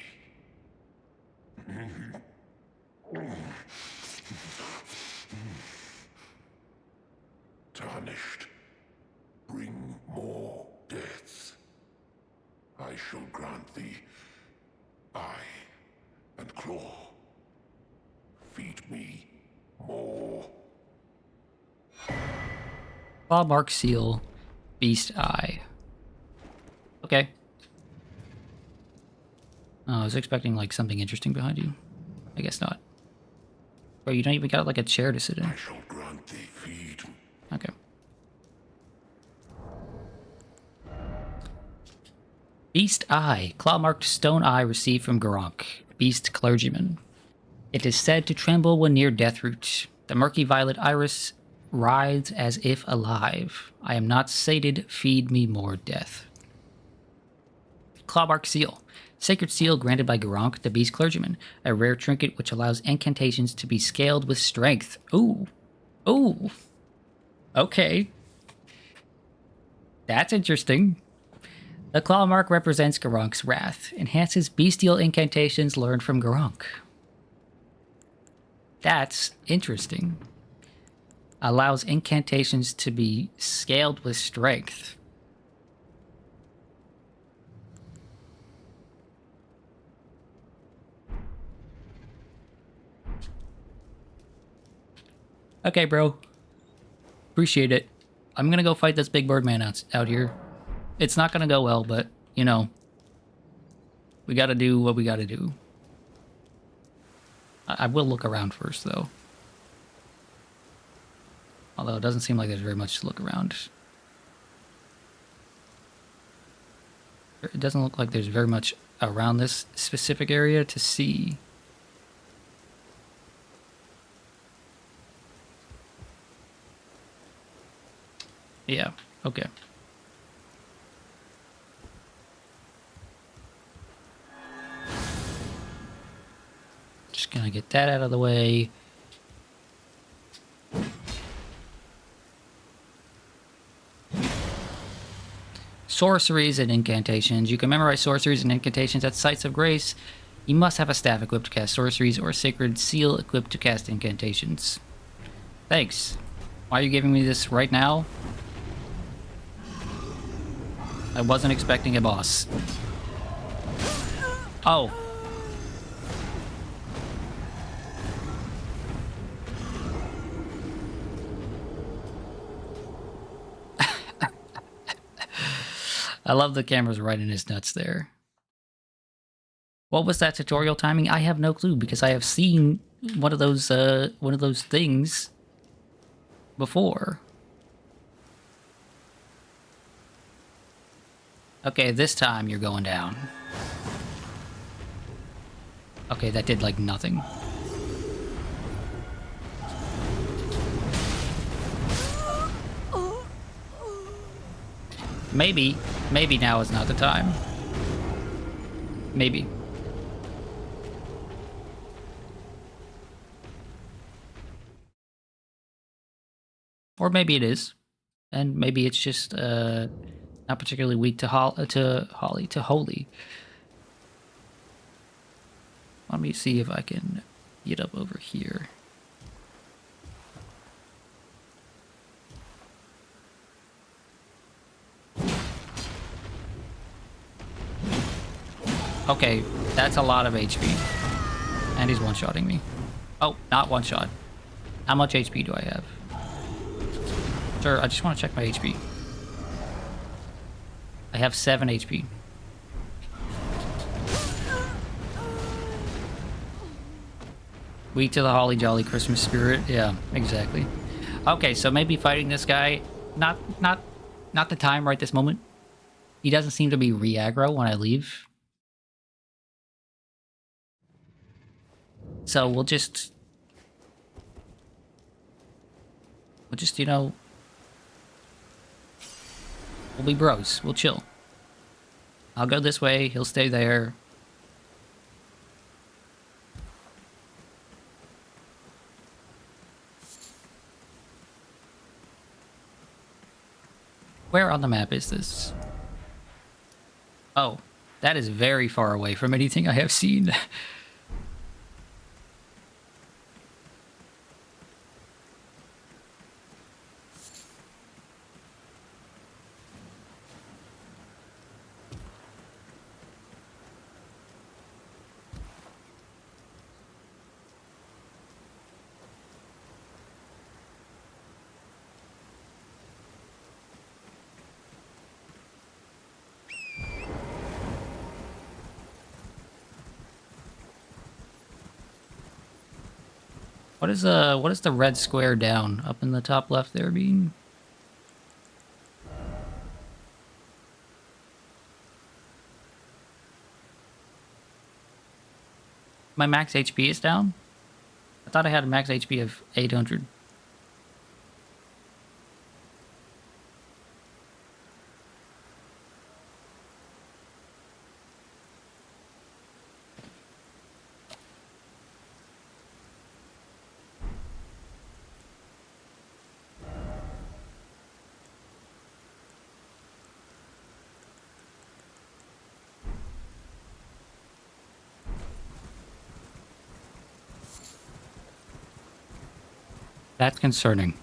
Tarnished. Bring more death. I shall grant thee eye and claw. Feed me more. Claw Mark Seal. Beast Eye. Okay. Oh, I was expecting like something interesting behind you. I guess not. Bro, you don't even got like a chair to sit in. I shall grant thee feed. Okay. Beast Eye. Claw-marked stone eye received from Garunk. Beast Clergyman. It is said to tremble when near Deathroot. The murky violet iris writhes as if alive. I am not sated. Feed me more death. Clawbark Seal. Sacred seal granted by Garunk, the Beast Clergyman. A rare trinket which allows incantations to be scaled with strength. Ooh. Ooh. Okay. That's interesting. The claw mark represents Garunk's wrath. Enhances bestial incantations learned from Garunk. That's interesting. Allows incantations to be scaled with strength. Okay, bro. Appreciate it. I'm gonna go fight this big bird man out here. It's not gonna go well, but, you know, we gotta do what we gotta do. I will look around first, though. Although it doesn't seem like there's very much to look around. It doesn't look like there's very much around this specific area to see. Yeah, okay. Just gonna get that out of the way. Sorceries and incantations. You can memorize sorceries and incantations at sites of grace. You must have a staff equipped to cast sorceries or a sacred seal equipped to cast incantations. Thanks. Why are you giving me this right now? I wasn't expecting a boss. Oh. I love the camera's right in his nuts there. What was that tutorial timing? I have no clue because I have seen one of those things before. Okay, this time you're going down. Okay, that did like nothing. Maybe now is not the time. Maybe. Or maybe it is. And maybe it's just not particularly weak to holy. Let me see if I can get up over here. Okay, that's a lot of HP. And he's one-shotting me. Oh, not one-shot. How much HP do I have? Sure, I just want to check my HP. I have 7 HP. Weak to the holly jolly Christmas spirit. Yeah, exactly. Okay, so maybe fighting this guy, not the time right this moment. He doesn't seem to be re-aggro when I leave. So we'll just, you know, we'll be bros. We'll chill. I'll go this way. He'll stay there. Where on the map is this? Oh, that is very far away from anything I have seen. What is the red square down up in the top left there being? My max HP is down? I thought I had a max HP of 800. That's concerning.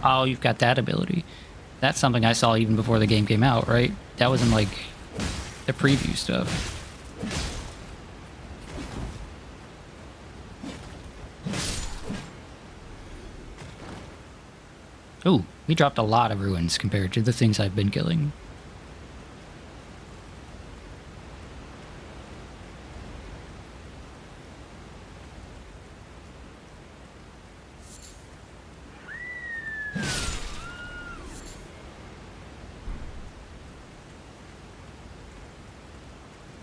Oh, you've got that ability. That's something I saw even before the game came out, right? That was in, like, the preview stuff. Ooh, we dropped a lot of ruins compared to the things I've been killing.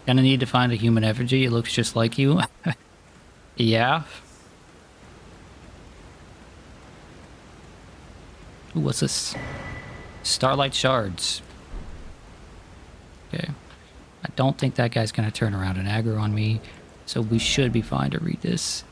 Gonna need to find a human effigy. It looks just like you. Yeah. Ooh, what's this? Starlight shards. Okay. I don't think that guy's gonna turn around and aggro on me, so we should be fine to read this.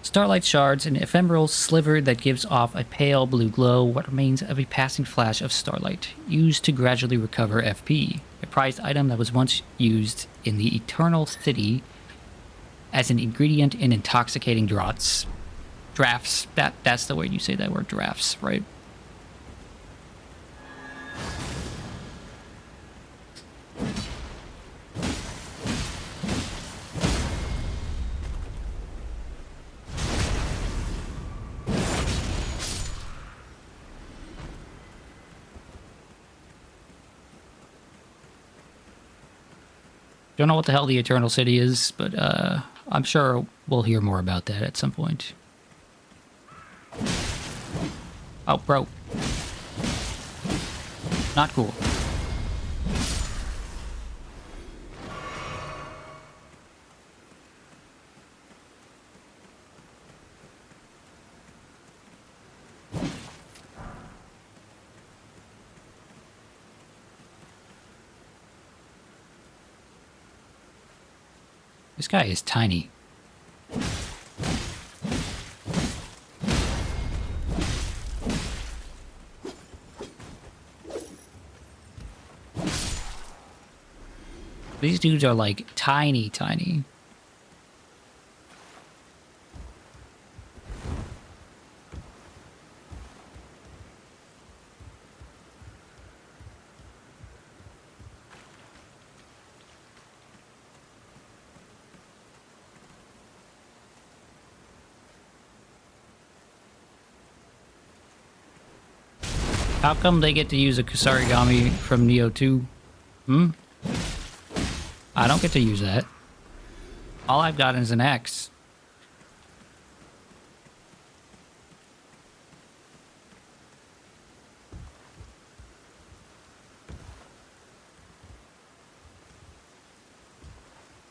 Starlight shards, an ephemeral sliver that gives off a pale blue glow, what remains of a passing flash of starlight, used to gradually recover FP. A prized item that was once used in the Eternal City as an ingredient in intoxicating draughts. Drafts. That's the way you say that word, drafts, right? Don't know what the hell the Eternal City is, but I'm sure we'll hear more about that at some point. Oh, bro. Not cool. This guy is tiny. These dudes are like tiny, tiny. How come they get to use a Kusarigami from Neo 2? I don't get to use that. All I've got is an axe.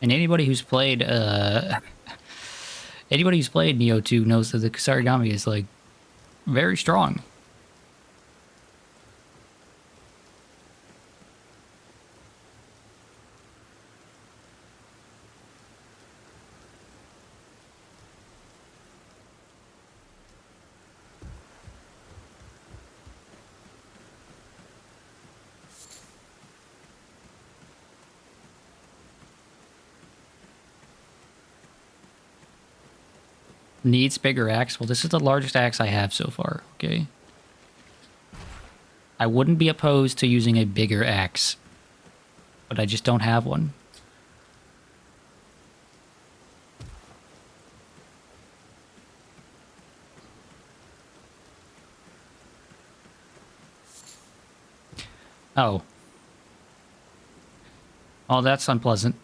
And anybody who's played Neo 2 knows that the Kusarigami is like very strong. Needs bigger axe. Well, this is the largest axe I have so far, okay? I wouldn't be opposed to using a bigger axe, but I just don't have one. Oh. Oh, that's unpleasant.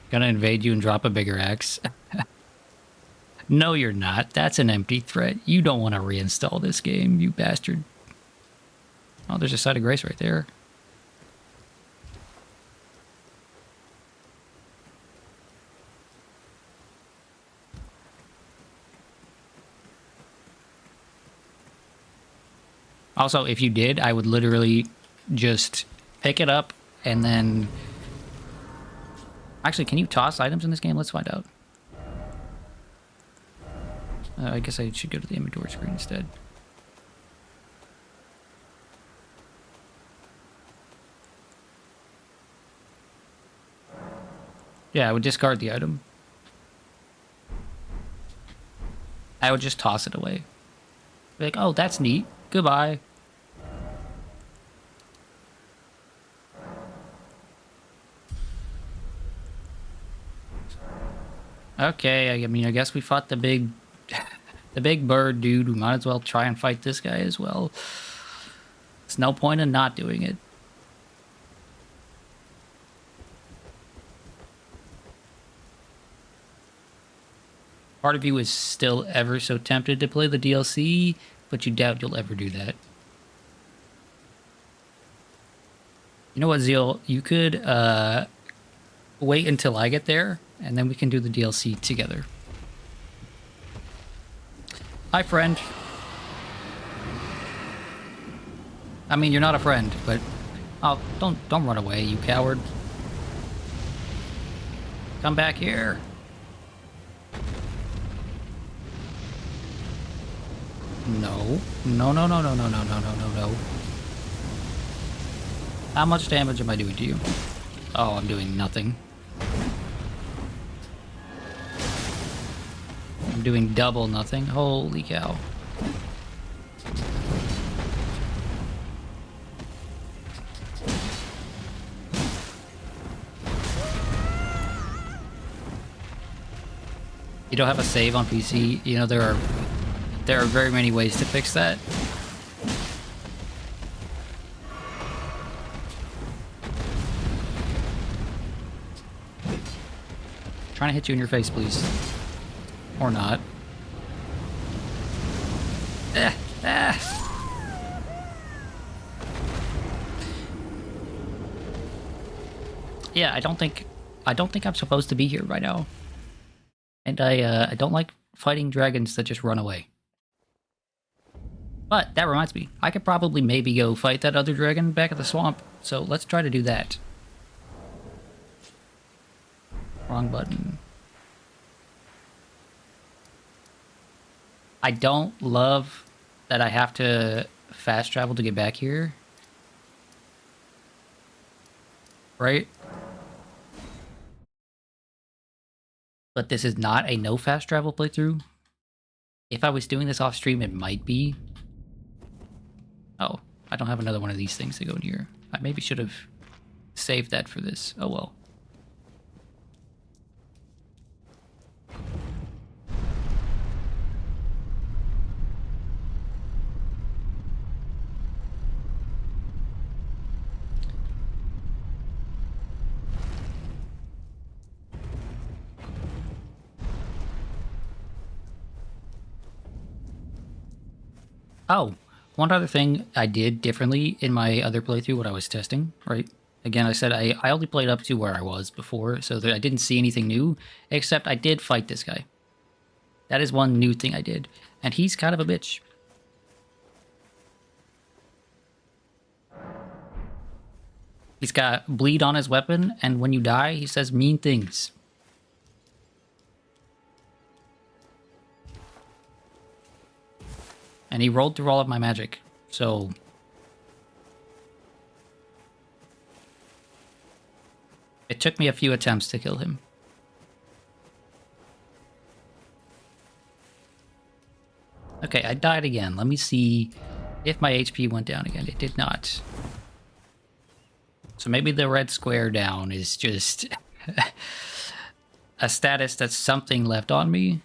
Gonna invade you and drop a bigger axe. No, you're not. That's an empty threat. You don't want to reinstall this game, you bastard. Oh, there's a site of grace right there. Also, if you did, I would literally just pick it up and then... Actually, can you toss items in this game? Let's find out. I guess I should go to the inventory screen instead. Yeah, I would discard the item. I would just toss it away. Be like, oh, that's neat. Goodbye. Okay, I mean, I guess we fought the big bird dude. We might as well try and fight this guy as well. There's no point in not doing it. Part of you is still ever so tempted to play the DLC, but you doubt you'll ever do that. You know what, Zeal? You could wait until I get there, and then we can do the DLC together. Hi, friend. I mean, you're not a friend, but... Oh, don't run away, you coward. Come back here. No. No, no, no, no, no, no, no, no, no, no. How much damage am I doing to you? Oh, I'm doing nothing. I'm doing double nothing. Holy cow. You don't have a save on PC? You know, there are very many ways to fix that. Trying to hit you in your face, please. Or not. Yeah, I don't think I'm supposed to be here right now. And I don't like fighting dragons that just run away. But that reminds me, I could probably maybe go fight that other dragon back at the swamp. So let's try to do that. Wrong button. I don't love that I have to fast travel to get back here. Right? But this is not a no fast travel playthrough. If I was doing this off stream, it might be. Oh, I don't have another one of these things to go in here. I maybe should have saved that for this. Oh well. Oh, one other thing I did differently in my other playthrough when I was testing, right? Again, I said I only played up to where I was before, so that I didn't see anything new, except I did fight this guy. That is one new thing I did, and he's kind of a bitch. He's got bleed on his weapon, and when you die, he says mean things. And he rolled through all of my magic, so... It took me a few attempts to kill him. Okay, I died again. Let me see if my HP went down again. It did not. So maybe the red square down is just a status that's something left on me.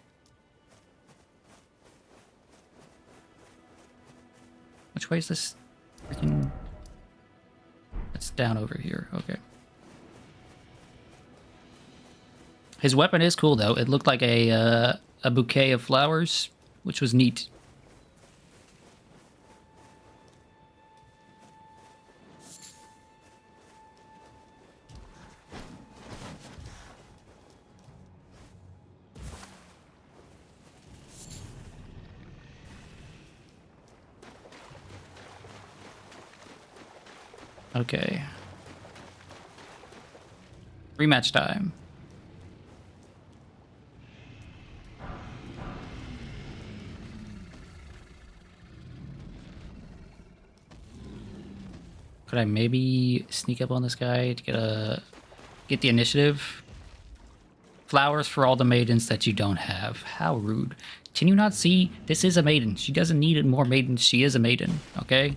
Which way is this freaking... It's down over here. Okay. His weapon is cool, though. It looked like a bouquet of flowers, which was neat. Okay. Rematch time. Could I maybe sneak up on this guy to get the initiative? Flowers for all the maidens that you don't have. How rude. Can you not see? This is a maiden. She doesn't need more maidens. She is a maiden, okay?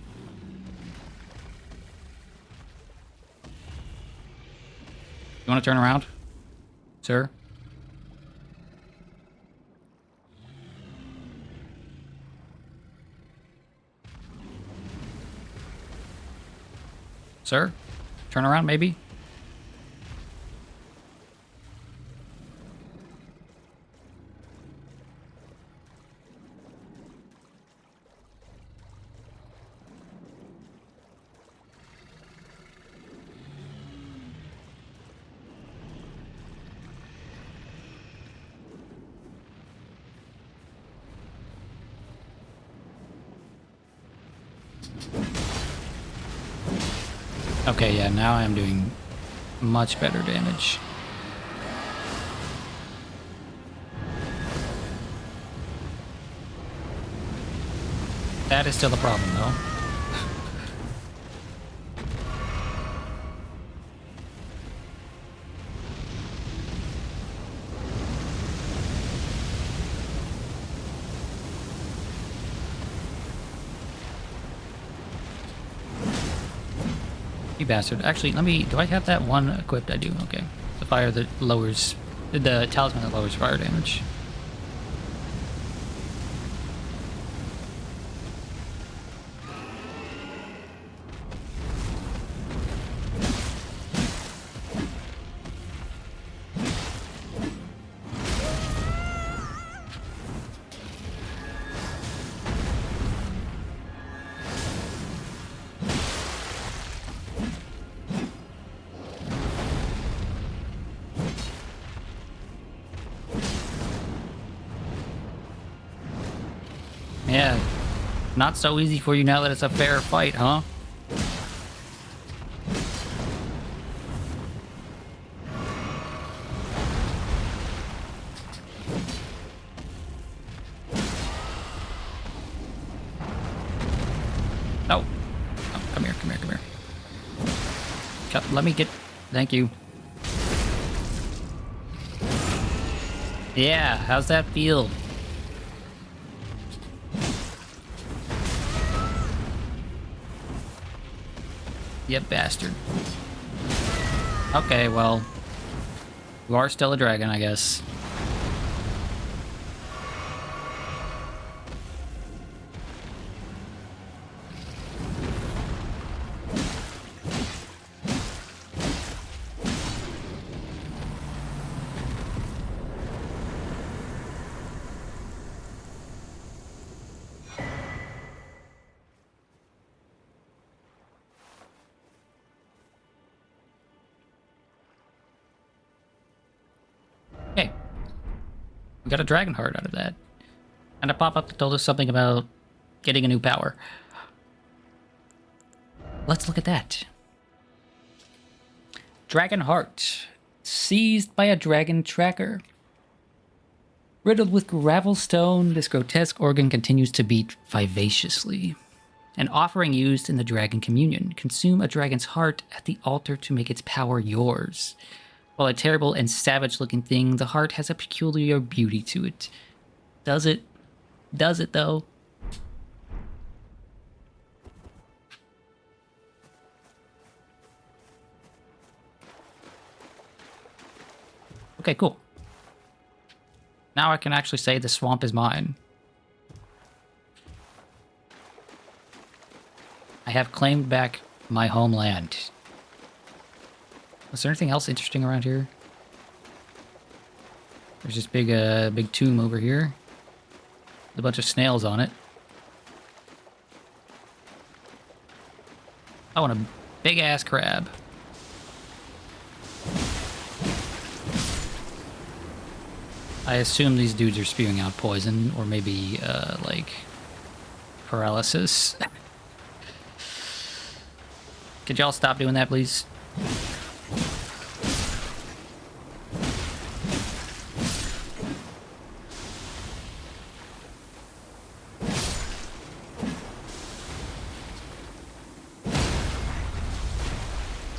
You want to turn around, sir? Sir? Turn around, maybe? Okay, yeah, now I'm doing much better damage. That is still a problem, though. You bastard. Actually, let me... Do I have that one equipped? I do. Okay. The fire that lowers... The talisman that lowers fire damage. Yeah. Not so easy for you now that it's a fair fight, huh? No. Oh, come here, come here, come here. Let me get... Thank you. Yeah, how's that feel? You bastard. Okay, well... You are still a dragon, I guess. Okay. We got a dragon heart out of that. And a pop-up that told us something about getting a new power. Let's look at that. Dragon heart. Seized by a dragon tracker. Riddled with gravel stone, this grotesque organ continues to beat vivaciously. An offering used in the dragon communion. Consume a dragon's heart at the altar to make its power yours. While a terrible and savage-looking thing, the heart has a peculiar beauty to it. Does it? Does it, though? Okay, cool. Now I can actually say the swamp is mine. I have claimed back my homeland. Was there anything else interesting around here? There's this big tomb over here. With a bunch of snails on it. I want a big-ass crab. I assume these dudes are spewing out poison, or maybe, like, paralysis. Could y'all stop doing that, please?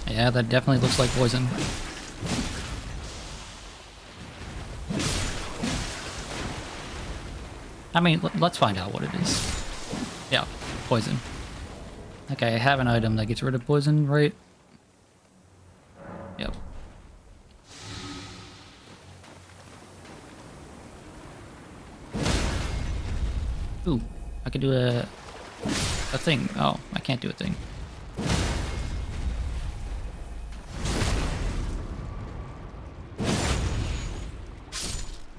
Yeah, that definitely looks like poison. I mean, let's find out what it is. Yeah, poison. Okay, I have an item that gets rid of poison, right? Yep. Ooh, I could do a thing. Oh, I can't do a thing.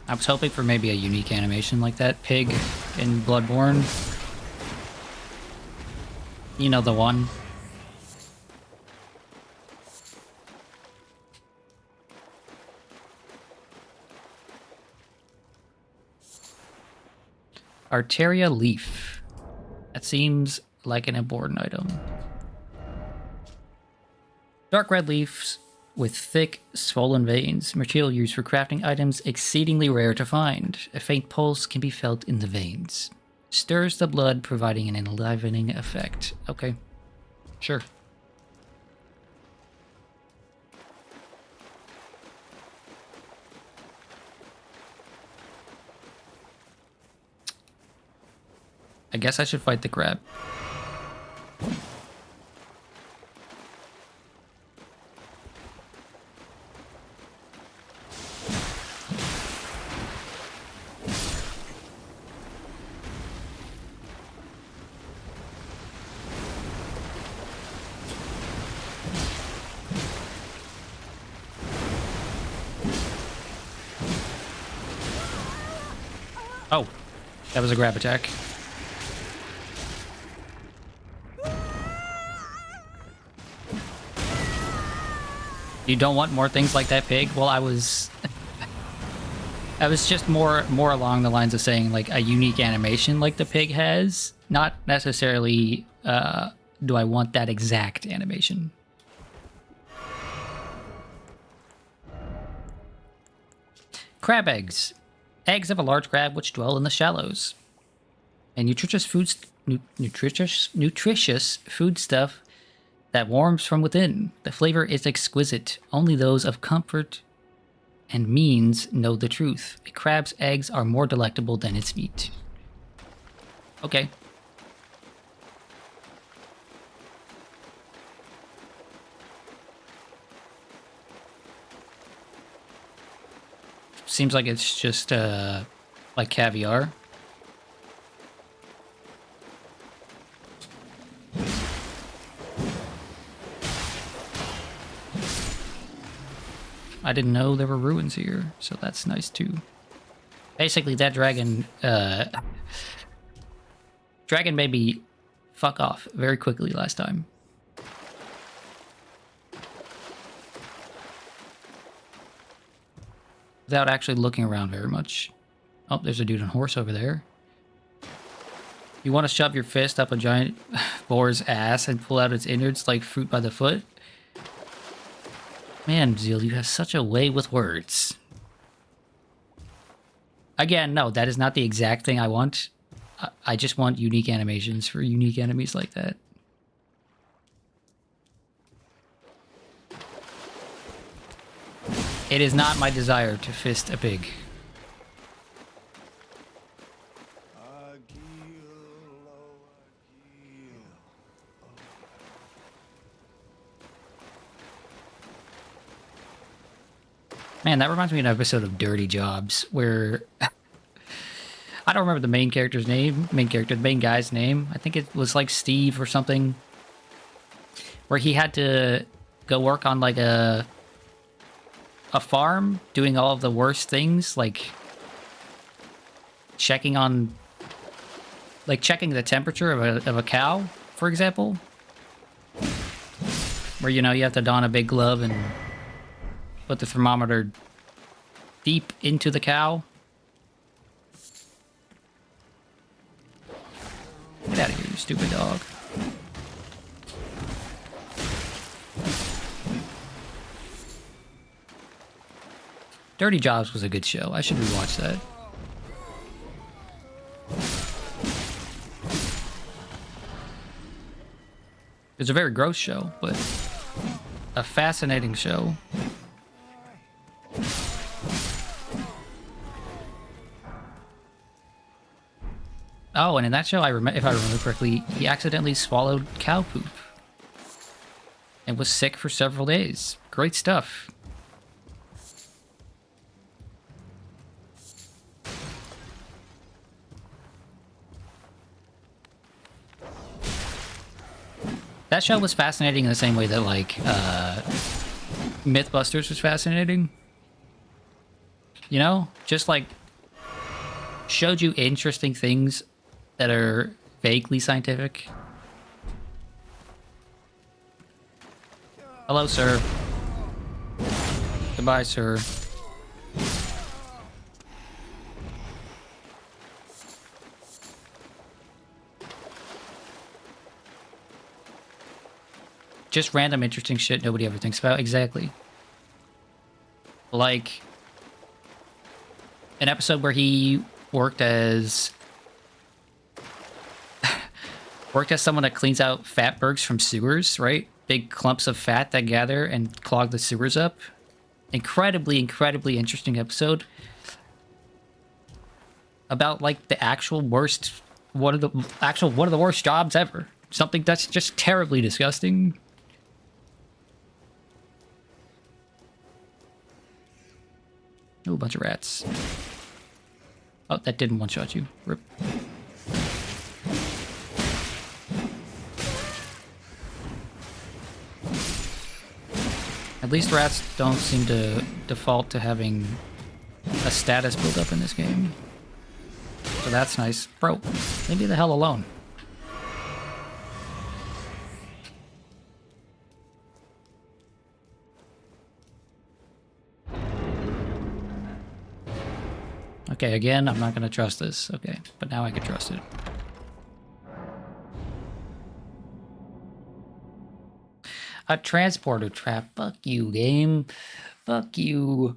I was hoping for maybe a unique animation like that pig in Bloodborne. You know the one. Arteria leaf. That seems like an important item. Dark red leaves with thick, swollen veins. Material used for crafting items exceedingly rare to find. A faint pulse can be felt in the veins. Stirs the blood, providing an enlivening effect. Okay. Sure. I guess I should fight the crab. Oh, that was a grab attack. You don't want more things like that, pig? Well, I was... I was just more along the lines of saying like a unique animation like the pig has, not necessarily do I want that exact animation. Crab eggs. Eggs of a large crab which dwell in the shallows. A nutritious foodstuff that warms from within. The flavor is exquisite. Only those of comfort and means know the truth. A crab's eggs are more delectable than its meat. Okay. Seems like it's just like caviar. I didn't know there were ruins here, so that's nice too. Basically, that dragon made me fuck off very quickly last time. Without actually looking around very much. Oh, there's a dude on a horse over there. You want to shove your fist up a giant boar's ass and pull out its innards like fruit by the foot? Man, Zeal, you have such a way with words. Again, no, that is not the exact thing I want. I just want unique animations for unique enemies like that. It is not my desire to fist a pig. Man, that reminds me of an episode of Dirty Jobs where I don't remember the main character's name, the main guy's name. I think it was like Steve or something, where he had to go work on like a farm, doing all of the worst things, like checking the temperature of a cow, for example, where, you know, you have to don a big glove and put the thermometer deep into the cow. Get out of here, you stupid dog. Dirty Jobs was a good show. I should rewatch that. It's a very gross show, but a fascinating show. Oh, and in that show, if I remember correctly, he accidentally swallowed cow poop and was sick for several days. Great stuff. That show was fascinating in the same way that, like, Mythbusters was fascinating. You know? Just, like, showed you interesting things that are vaguely scientific. Hello, sir. Goodbye, sir. Just random interesting shit nobody ever thinks about. Exactly. Like an episode where he worked as someone that cleans out fatbergs from sewers, right? Big clumps of fat that gather and clog the sewers up. Incredibly interesting episode about like the actual worst, one of the worst jobs ever. Something that's just terribly disgusting. Oh, a bunch of rats. Oh, that didn't one-shot you. Rip. At least rats don't seem to default to having a status build up in this game. So that's nice. Bro, leave me the hell alone. Okay, again, I'm not gonna trust this. Okay, but now I can trust it. A transporter trap. Fuck you, game. Fuck you.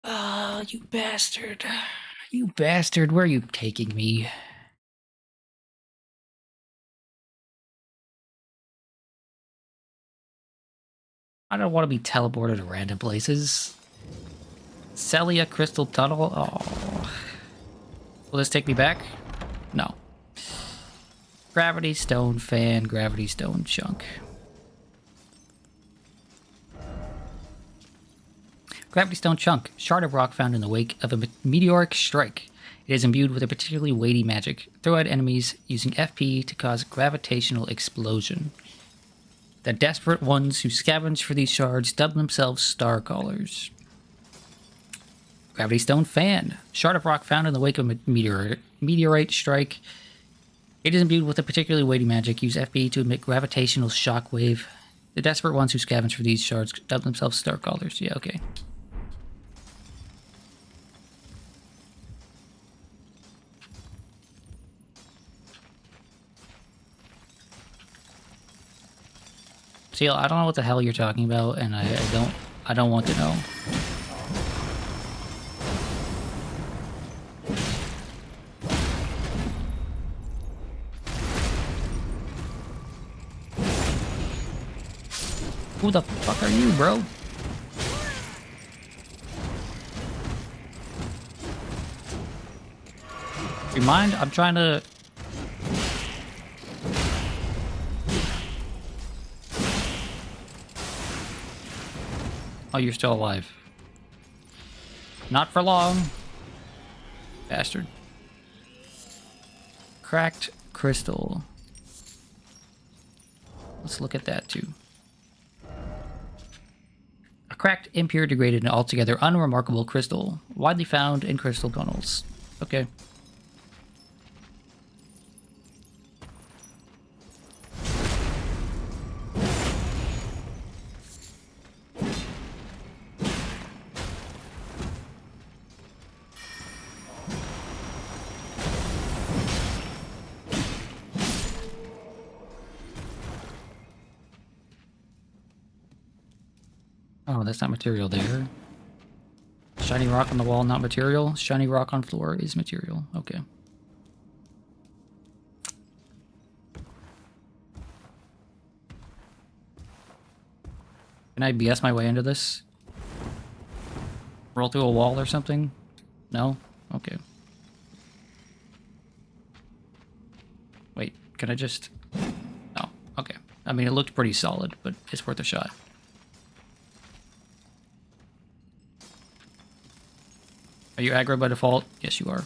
Oh, you bastard. You bastard. Where are you taking me? I don't want to be teleported to random places. Celia Crystal Tunnel? Oh. Will this take me back? No. Gravity Stone Fan, Gravity Stone Chunk. Gravity Stone Chunk, shard of rock found in the wake of a meteoric strike. It is imbued with a particularly weighty magic. Throw at enemies using FP to cause gravitational explosion. The desperate ones who scavenge for these shards dub themselves Star Callers. Gravity Stone Fan, shard of rock found in the wake of a meteorite strike. It is imbued with a particularly weighty magic. Use FP to emit gravitational shockwave. The desperate ones who scavenge for these shards dub themselves Star Callers. Yeah, okay. Seal, I don't know what the hell you're talking about, and I don't want to know. Who the fuck are you, bro? You mind? I'm trying to... Oh, you're still alive. Not for long. Bastard. Cracked crystal. Let's look at that too. A cracked, impure, degraded, and altogether unremarkable crystal, widely found in crystal tunnels. Okay. Oh, that's not material there. Shiny rock on the wall, not material. Shiny rock on floor is material. Okay. Can I BS my way into this? Roll through a wall or something? No? Okay. Wait, can I just... Oh, okay. I mean, it looked pretty solid, but it's worth a shot. Are you aggro by default? Yes, you are.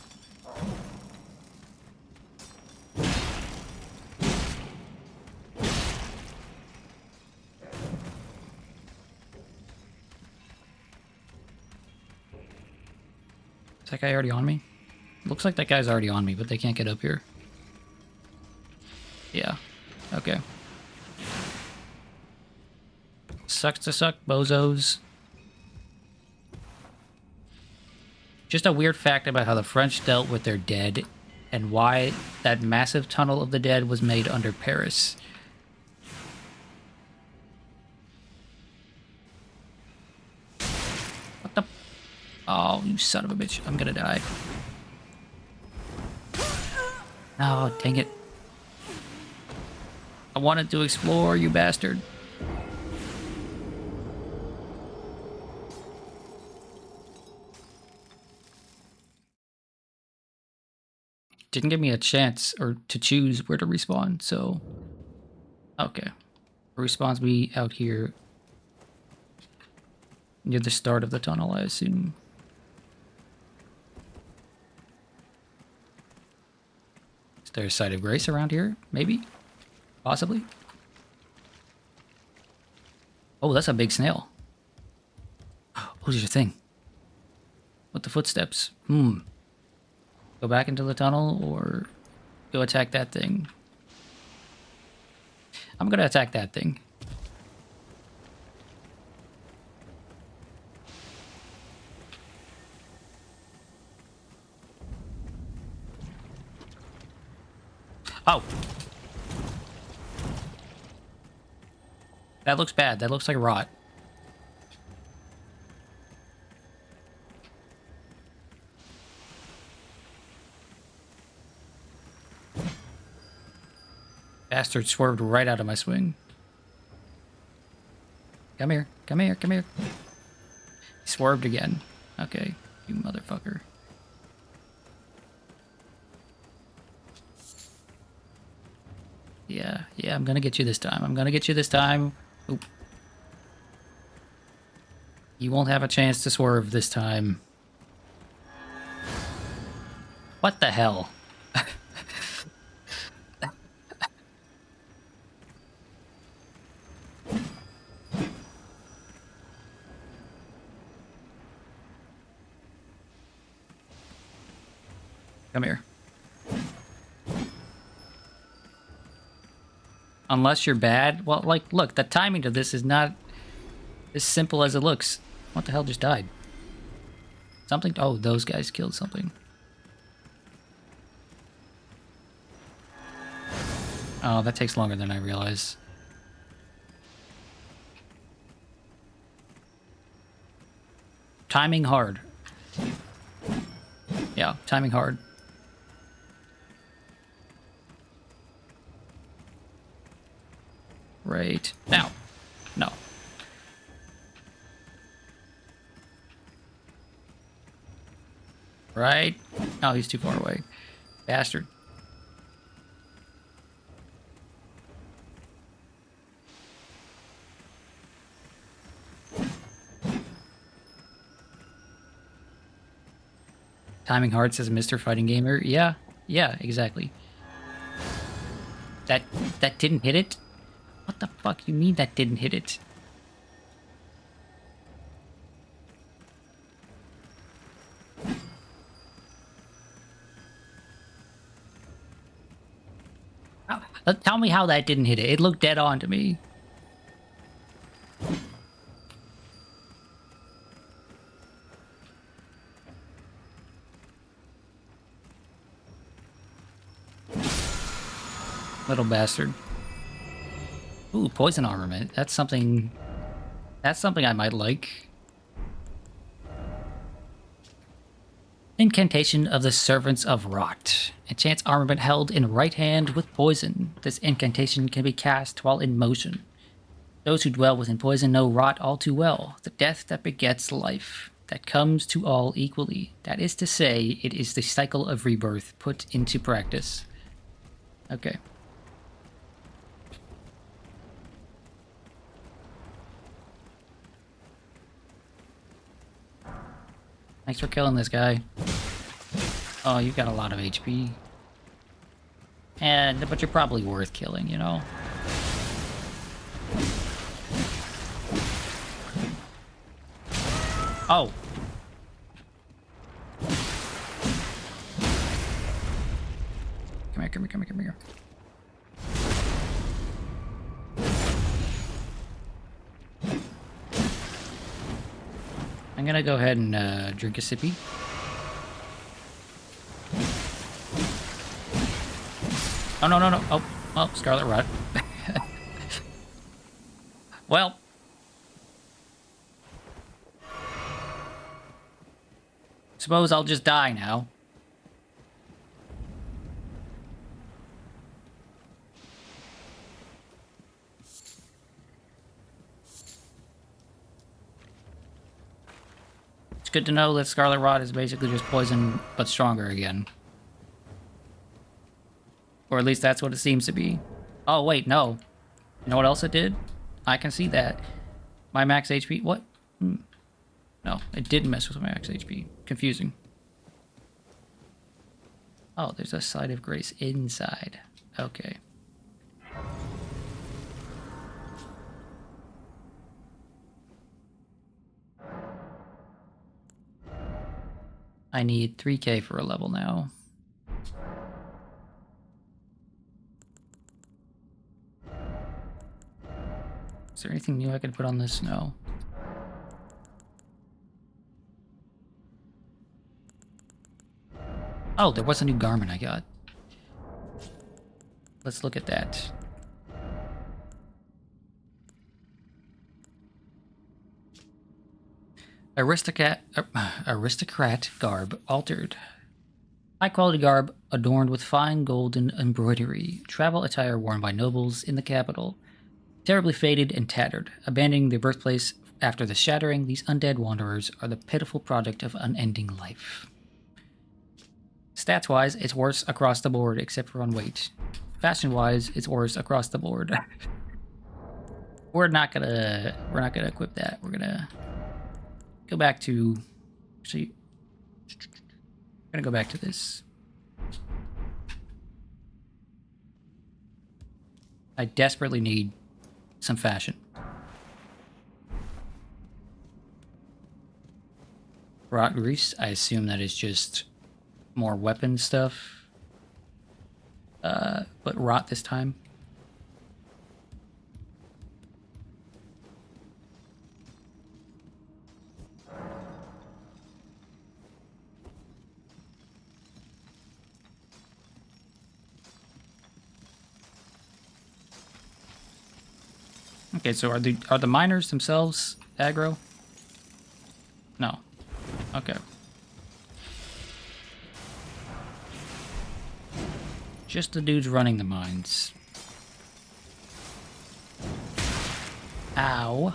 Is that guy already on me? Looks like that guy's already on me, but they can't get up here. Yeah. Okay. Sucks to suck, bozos. Just a weird fact about how the French dealt with their dead and why that massive tunnel of the dead was made under Paris. What the... Oh, you son of a bitch. I'm gonna die. Oh, dang it. I wanted to explore, you bastard. Didn't give me a chance or to choose where to respawn, so... Okay. Respawns me out here near the start of the tunnel, I assume. Is there a site of grace around here? Maybe? Possibly? Oh, that's a big snail. Oh, there's a thing. With the footsteps. Go back into the tunnel or go attack that thing? I'm gonna attack that thing. Oh. That looks bad. That looks like rot. Bastard swerved right out of my swing. Come here. Come here. Come here. He swerved again. Okay, you motherfucker. Yeah, I'm gonna get you this time. I'm gonna get you this time. Oop. You won't have a chance to swerve this time. What the hell? Come here. Unless you're bad. Well, like, look, the timing to this is not as simple as it looks. What the hell just died? Something? Oh, those guys killed something. Oh, that takes longer than I realized. Timing hard. Yeah, timing hard. Right now. No. Right? Oh, he's too far away. Bastard. Timing hard, says Mr. Fighting Gamer. Yeah, exactly. That didn't hit it? What the fuck you mean that didn't hit it? Tell me how that didn't hit it. It looked dead on to me. Little bastard. Ooh, poison armament. That's something I might like. Incantation of the Servants of Rot. Enchants armament held in right hand with poison. This incantation can be cast while in motion. Those who dwell within poison know rot all too well, the death that begets life, that comes to all equally. That is to say, it is the cycle of rebirth put into practice. Okay. Thanks for killing this guy. Oh, you've got a lot of HP. But you're probably worth killing, you know? Oh. Come here. I'm gonna go ahead and drink a sippy. Oh, no. Oh, Scarlet Rot. Well. Suppose I'll just die now. It's good to know that Scarlet Rot is basically just poison, but stronger again. Or at least that's what it seems to be. Oh, wait, no. You know what else it did? I can see that. My max HP... What? No, it didn't mess with my max HP. Confusing. Oh, there's a side of grace inside. Okay. I need 3k for a level now. Is there anything new I can put on this? No. Oh, there was a new garment I got. let's look at that. Aristocrat garb altered. High quality garb adorned with fine golden embroidery. Travel attire worn by nobles in the capital. Terribly faded and tattered. Abandoning their birthplace after the shattering, these undead wanderers are the pitiful product of unending life. Stats-wise, it's worse across the board except for on weight. Fashion-wise, it's worse across the board. We're not gonna equip that. We're gonna go back to, actually, we're gonna go back to this. I desperately need some fashion. Rot grease, I assume that is just more weapon stuff. But rot this time. Okay, so are the miners themselves aggro? No. Okay. Just the dudes running the mines. Ow.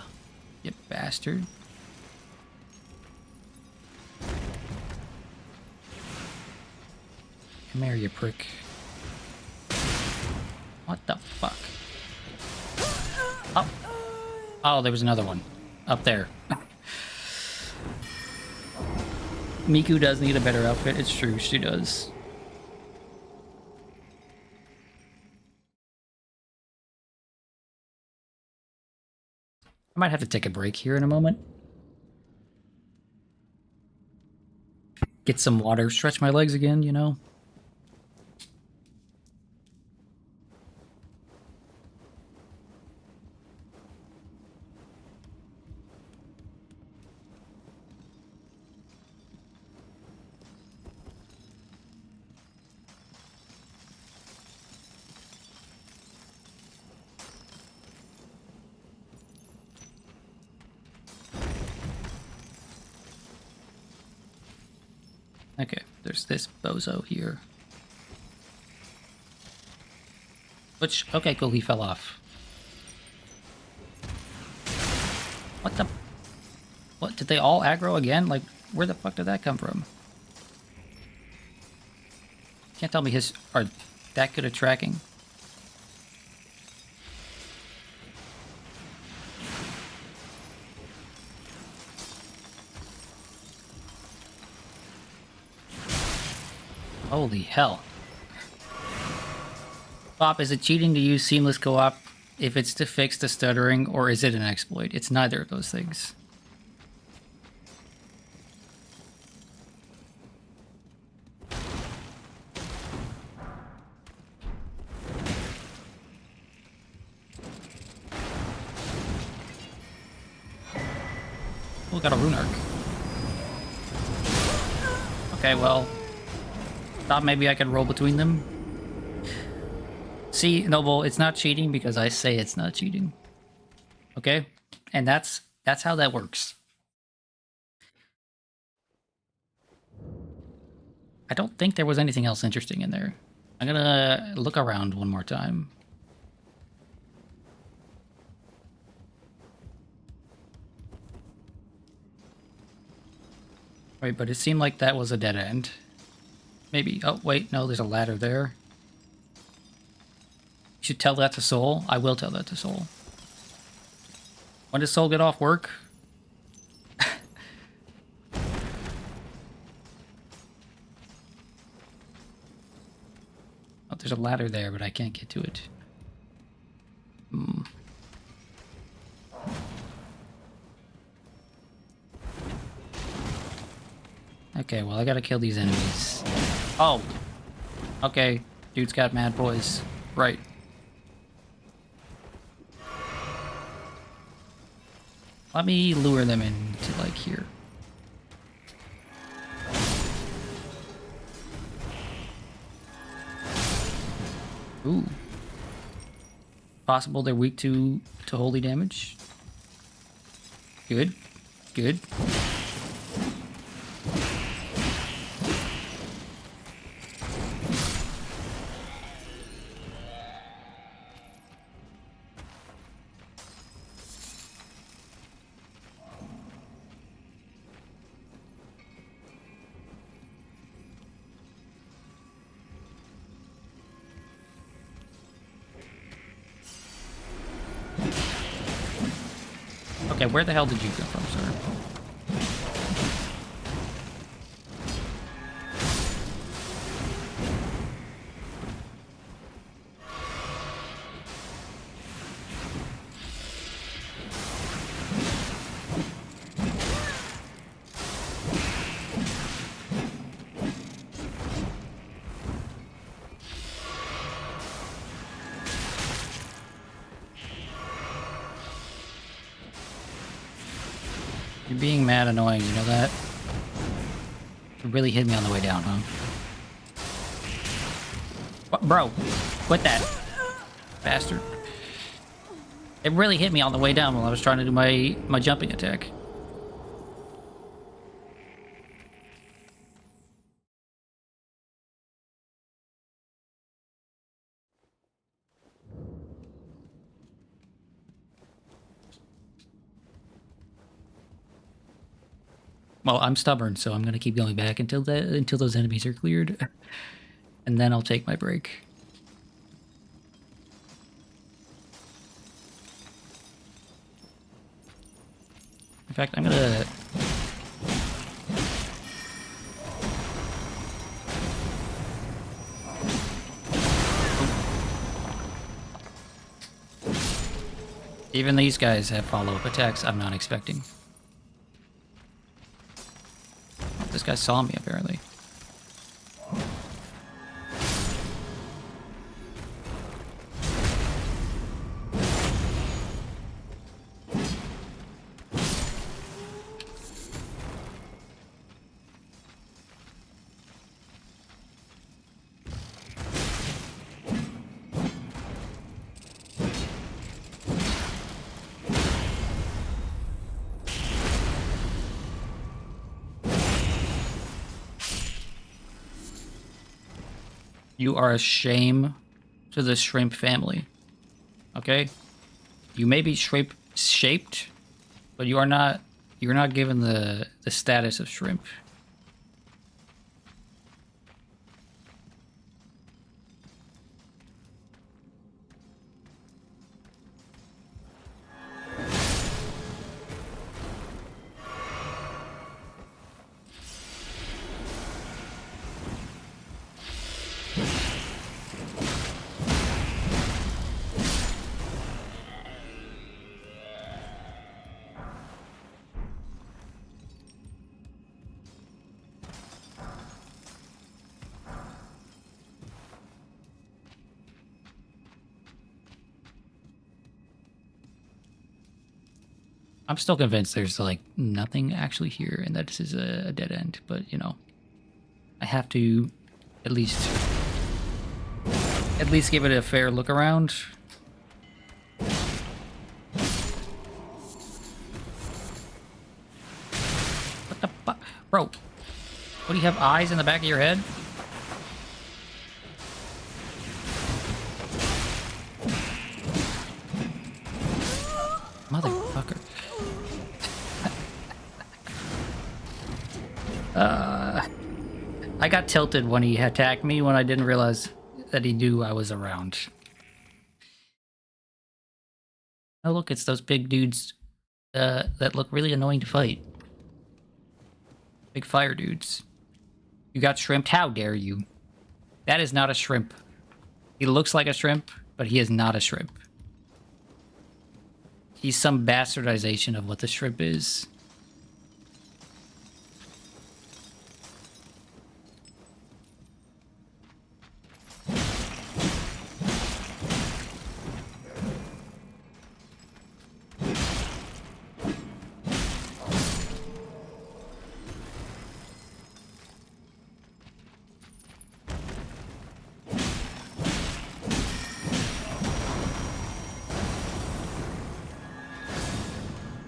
You bastard. Come here, you prick. What the fuck? Oh. Oh, there was another one. Up there. Miku does need a better outfit. It's true, she does. I might have to take a break here in a moment. Get some water, stretch my legs again, you know? Okay, there's this bozo here. Which, okay, cool, he fell off. What the? What, did they all aggro again? Like, where the fuck did that come from? Can't tell me his are that good at tracking. Holy hell. Bob, is it cheating to use seamless co-op if it's to fix the stuttering, or is it an exploit? It's neither of those things. Oh, got a rune arc. Okay, well, thought maybe I could roll between them. See, Noble, it's not cheating because I say it's not cheating. Okay? And that's how that works. I don't think there was anything else interesting in there. I'm gonna look around one more time. Wait, but it seemed like that was a dead end. Maybe. Oh, wait, no, there's a ladder there. You should tell that to Soul. I will tell that to Soul. When does Soul get off work? Oh, there's a ladder there, but I can't get to it. Okay, well, I gotta kill these enemies. Oh! Okay, dude's got mad boys. Right. Let me lure them into, like, here. Ooh. Possible they're weak to holy damage. Good. Good. Okay, where the hell did you come from, sir? You're being mad annoying, you know that? It really hit me on the way down, huh? What, bro, quit that. Bastard. It really hit me on the way down while I was trying to do my jumping attack. Well, I'm stubborn, so I'm gonna keep going back until those enemies are cleared. And then I'll take my break. In fact, I'm gonna... Even these guys have follow-up attacks I'm not expecting. This guy saw me, apparently. You are a shame to the shrimp family. Okay? You may be shaped, but you're not given the status of shrimp. I'm still convinced there's like nothing actually here and that this is a dead end, but you know, I have to at least give it a fair look around. What the fuck? Bro, what, do you have eyes in the back of your head? Motherfucker. I got tilted when he attacked me when I didn't realize that he knew I was around. Oh look, it's those big dudes that look really annoying to fight. Big fire dudes. You got shrimped? How dare you? That is not a shrimp. He looks like a shrimp, but he is not a shrimp. He's some bastardization of what the shrimp is.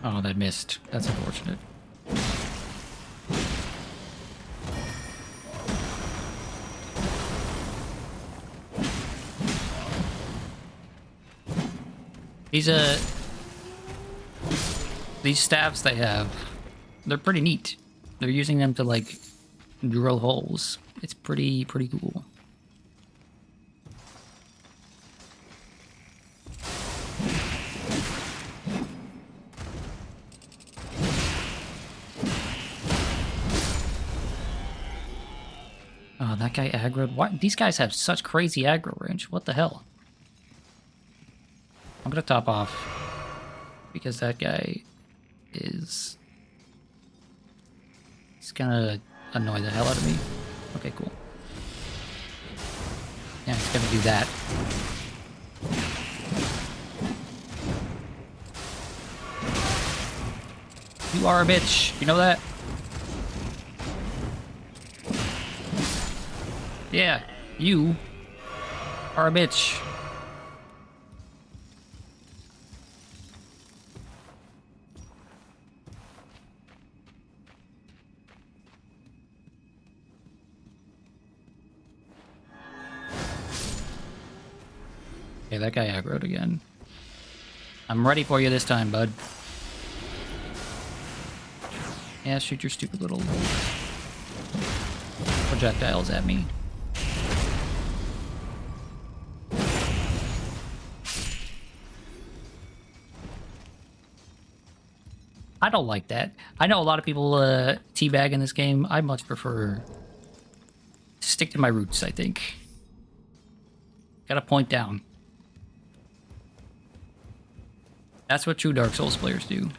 Oh, that missed. That's unfortunate. These staffs they have, they're pretty neat. They're using them to like drill holes. It's pretty cool. Oh, that guy aggroed. Why? These guys have such crazy aggro range. What the hell? I'm gonna top off because that guy is... He's gonna annoy the hell out of me. Okay, cool. Yeah, he's gonna do that. You are a bitch. You know that? Yeah, you are a bitch. Okay, that guy aggroed again. I'm ready for you this time, bud. Yeah, shoot your stupid little projectiles at me. I don't like that. I know a lot of people teabag in this game. I much prefer to stick to my roots, I think. Gotta point down. That's what true Dark Souls players do.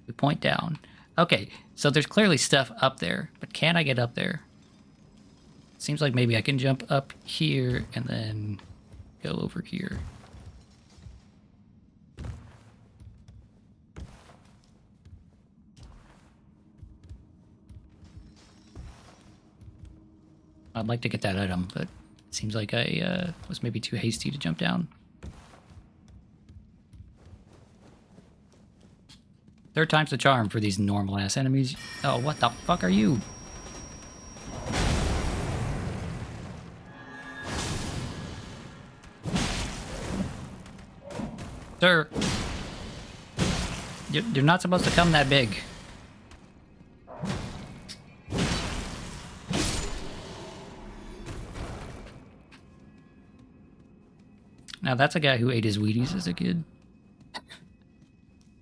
We point down. Okay, so there's clearly stuff up there, but can I get up there? Seems like maybe I can jump up here and then go over here. I'd like to get that item, but it seems like I was maybe too hasty to jump down. Third time's the charm for these normal-ass enemies. Oh, what the fuck are you? Sir. You're not supposed to come that big. Now that's a guy who ate his Wheaties as a kid.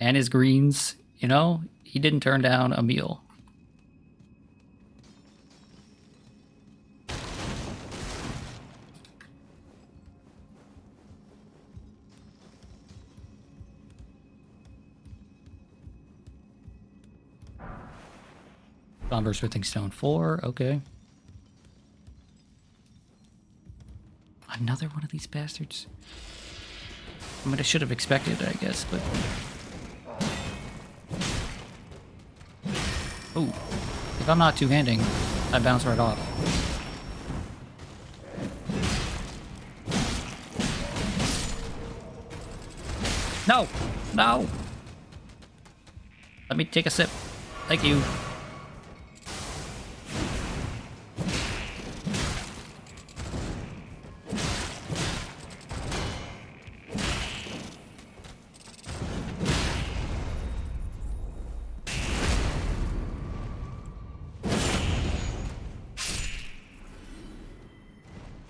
And his greens, you know? He didn't turn down a meal. Somber Smithing Stone 4, okay. Another one of these bastards. I mean, I should have expected it, I guess, but... Ooh. If I'm not two-handing, I bounce right off. No! No! Let me take a sip. Thank you.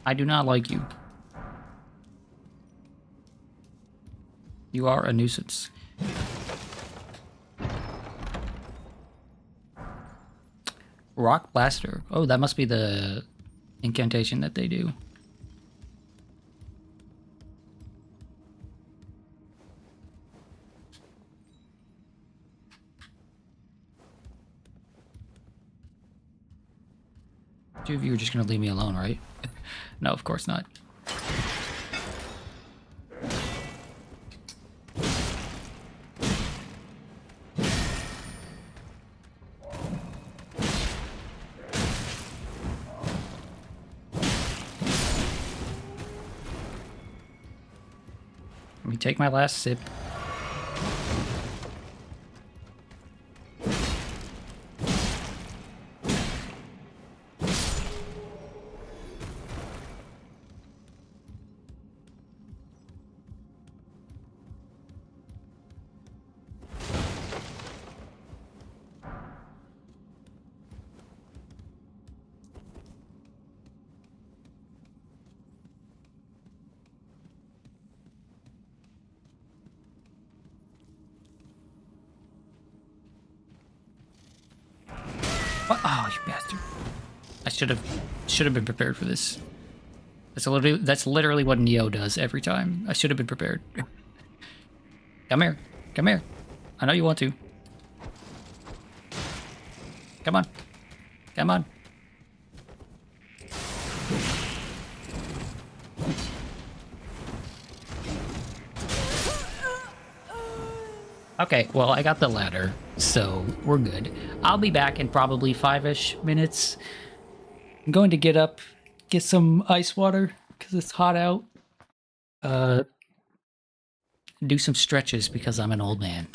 I do not like you. You are a nuisance. Rock Blaster. Oh, that must be the incantation that they do. Two of you are just gonna leave me alone, right? No, of course not. Let me take my last sip. What? Oh, you bastard. I should have been prepared for this. That's literally what Neo does every time. I should have been prepared. Come here. Come here. I know you want to. Come on. Come on. Okay, well, I got the ladder, so we're good. I'll be back in probably 5-ish minutes. I'm going to get up, get some ice water, because it's hot out. Do some stretches, because I'm an old man.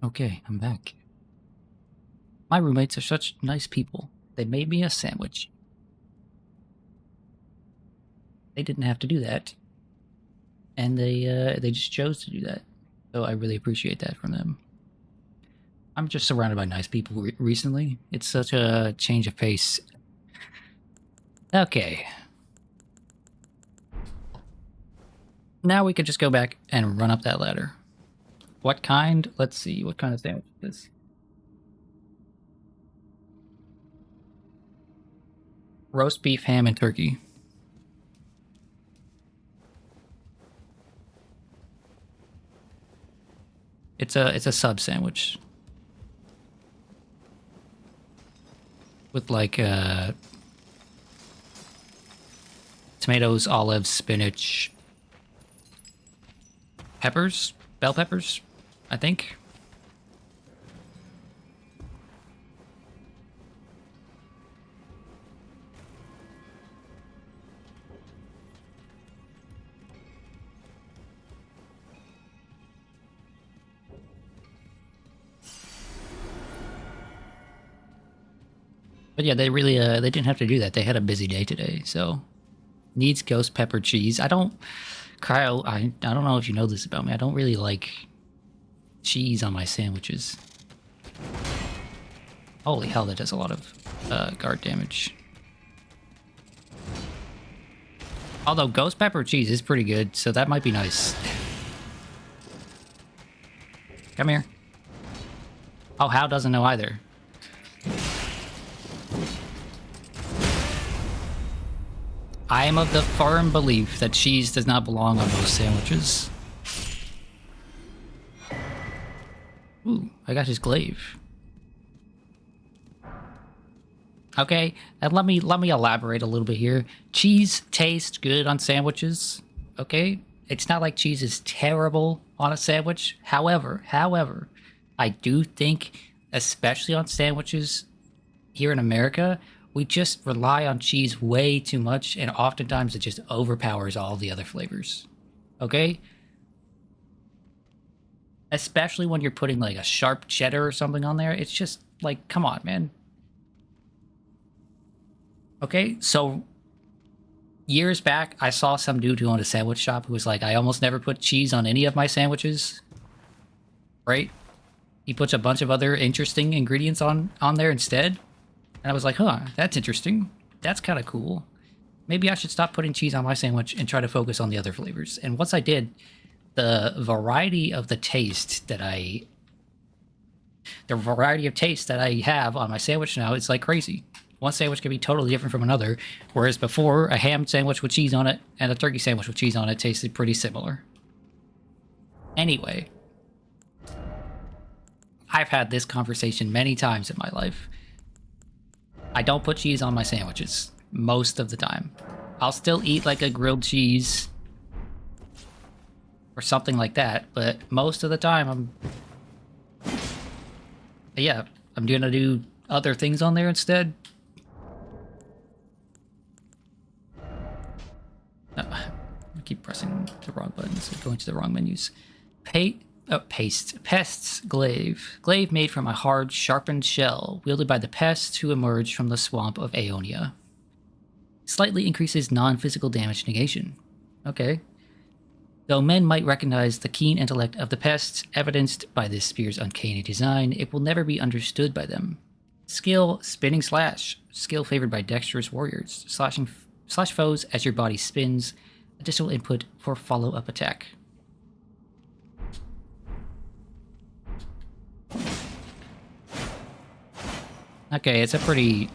Okay, I'm back. My roommates are such nice people. They made me a sandwich. They didn't have to do that. And they just chose to do that. So I really appreciate that from them. I'm just surrounded by nice people recently. It's such a change of pace. Okay. Now we could just go back and run up that ladder. What kind? Let's see. What kind of sandwich is this? Roast beef, ham, and turkey. It's a sub sandwich. With like tomatoes, olives, spinach, peppers, bell peppers, I think. But yeah, they really they didn't have to do that. They had a busy day today, so needs ghost pepper cheese. I don't, Cryo. I don't know if you know this about me. I don't really like cheese on my sandwiches. Holy hell, that does a lot of guard damage. Although ghost pepper cheese is pretty good, so that might be nice. Come here. Oh, Hal doesn't know either. I am of the firm belief that cheese does not belong on most sandwiches. Ooh, I got his glaive. Okay, and let me elaborate a little bit here. Cheese tastes good on sandwiches, okay? It's not like cheese is terrible on a sandwich. However, I do think, especially on sandwiches here in America, we just rely on cheese way too much, and oftentimes it just overpowers all the other flavors. Okay? Especially when you're putting like a sharp cheddar or something on there. It's just like, come on, man. Okay, so years back, I saw some dude who owned a sandwich shop who was like, I almost never put cheese on any of my sandwiches. Right? He puts a bunch of other interesting ingredients on there instead. And I was like, huh, that's interesting. That's kind of cool. Maybe I should stop putting cheese on my sandwich and try to focus on the other flavors. And once I did, the variety of taste that I have on my sandwich now is like crazy. One sandwich can be totally different from another, whereas before, a ham sandwich with cheese on it and a turkey sandwich with cheese on it tasted pretty similar. Anyway, I've had this conversation many times in my life. I don't put cheese on my sandwiches most of the time. I'll still eat like a grilled cheese or something like that, but most of the time I'm gonna do other things on there instead. No, I keep pressing the wrong buttons, going to the wrong menus. Pest's glaive. Glaive made from a hard, sharpened shell, wielded by the pests who emerge from the swamp of Aeonia. Slightly increases non-physical damage negation. Okay. Though men might recognize the keen intellect of the pests, evidenced by this spear's uncanny design, it will never be understood by them. Skill, spinning slash. Skill favored by dexterous warriors. Slash foes as your body spins. Additional input for follow-up attack. Okay, it's a pretty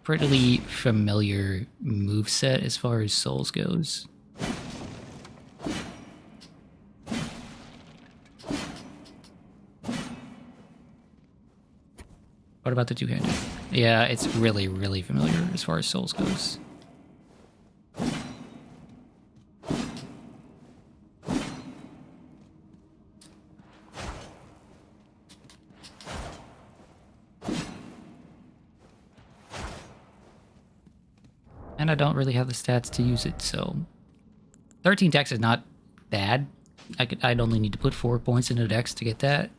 familiar moveset as far as Souls goes. What about the two-handed? Yeah, it's really, really familiar as far as Souls goes. And I don't really have the stats to use it, so 13 dex is not bad. I'd only need to put 4 points into dex to get that,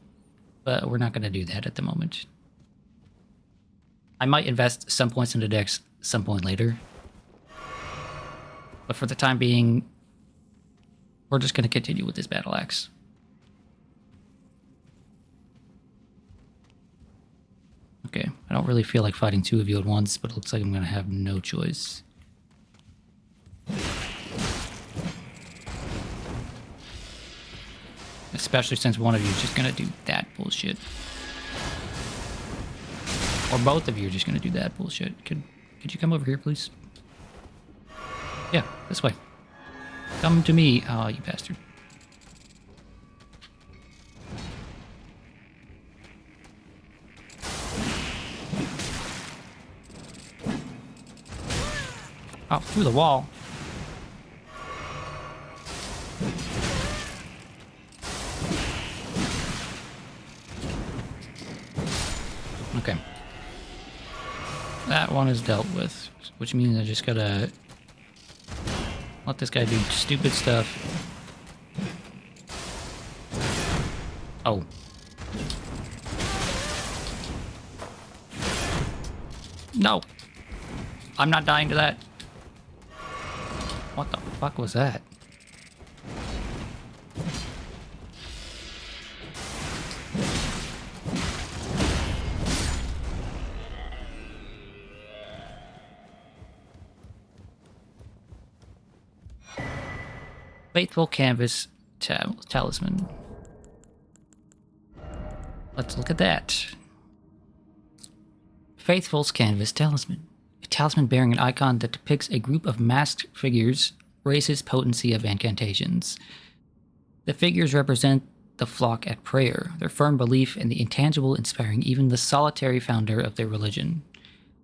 but we're not going to do that at the moment. I might invest some points into decks some point later. But for the time being, we're just going to continue with this Battle Axe. Okay, I don't really feel like fighting two of you at once, but it looks like I'm going to have no choice. Especially since one of you is just going to do that bullshit. Or both of you are just going to do that bullshit. Could you come over here, please? Yeah, this way. Come to me. Oh, you bastard. Oh, through the wall. Okay. That one is dealt with, which means I just gotta let this guy do stupid stuff. Oh. No! I'm not dying to that. What the fuck was that? Faithful Canvas Talisman. Let's look at that. Faithful's Canvas Talisman. A talisman bearing an icon that depicts a group of masked figures raises potency of incantations. The figures represent the flock at prayer, their firm belief in the intangible inspiring even the solitary founder of their religion.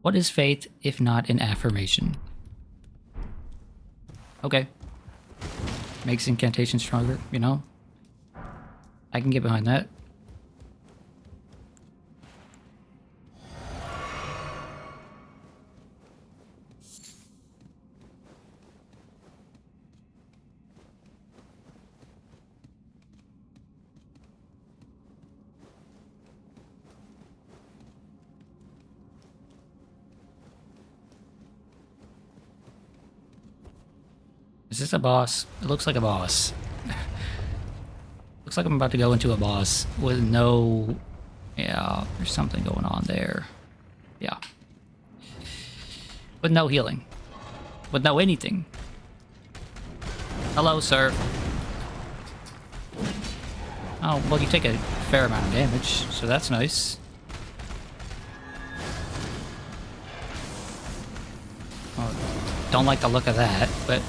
What is faith if not an affirmation? Okay. Makes incantation stronger, you know? I can get behind that. Is this a boss? It looks like a boss. Looks like I'm about to go into a boss with no... Yeah, there's something going on there. Yeah. With no healing. With no anything. Hello, sir. Oh, well, you take a fair amount of damage, so that's nice. Well, don't like the look of that, but...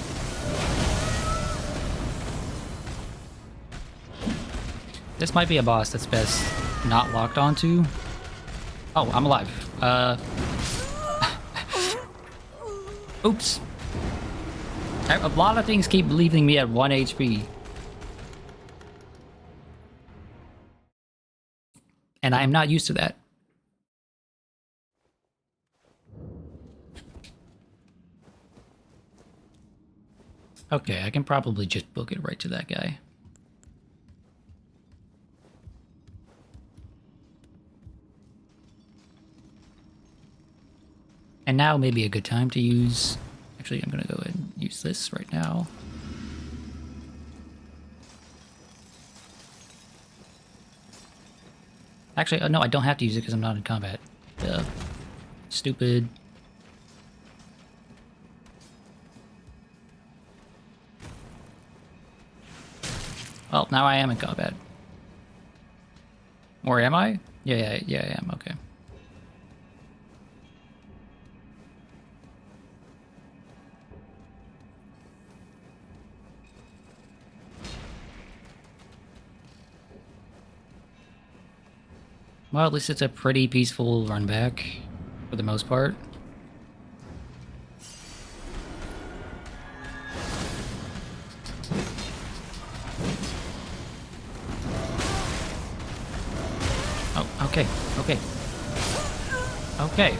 This might be a boss that's best not locked onto. Oh, I'm alive. Oops. A lot of things keep leaving me at 1 HP. And I am not used to that. Okay, I can probably just book it right to that guy. And now may be a good time to use... Actually, I'm going to go ahead and use this right now. Actually, no, I don't have to use it because I'm not in combat. Stupid. Well, now I am in combat. Or am I? Yeah, I am. Okay. Well, at least it's a pretty peaceful run back, for the most part. Oh, okay, okay. Okay.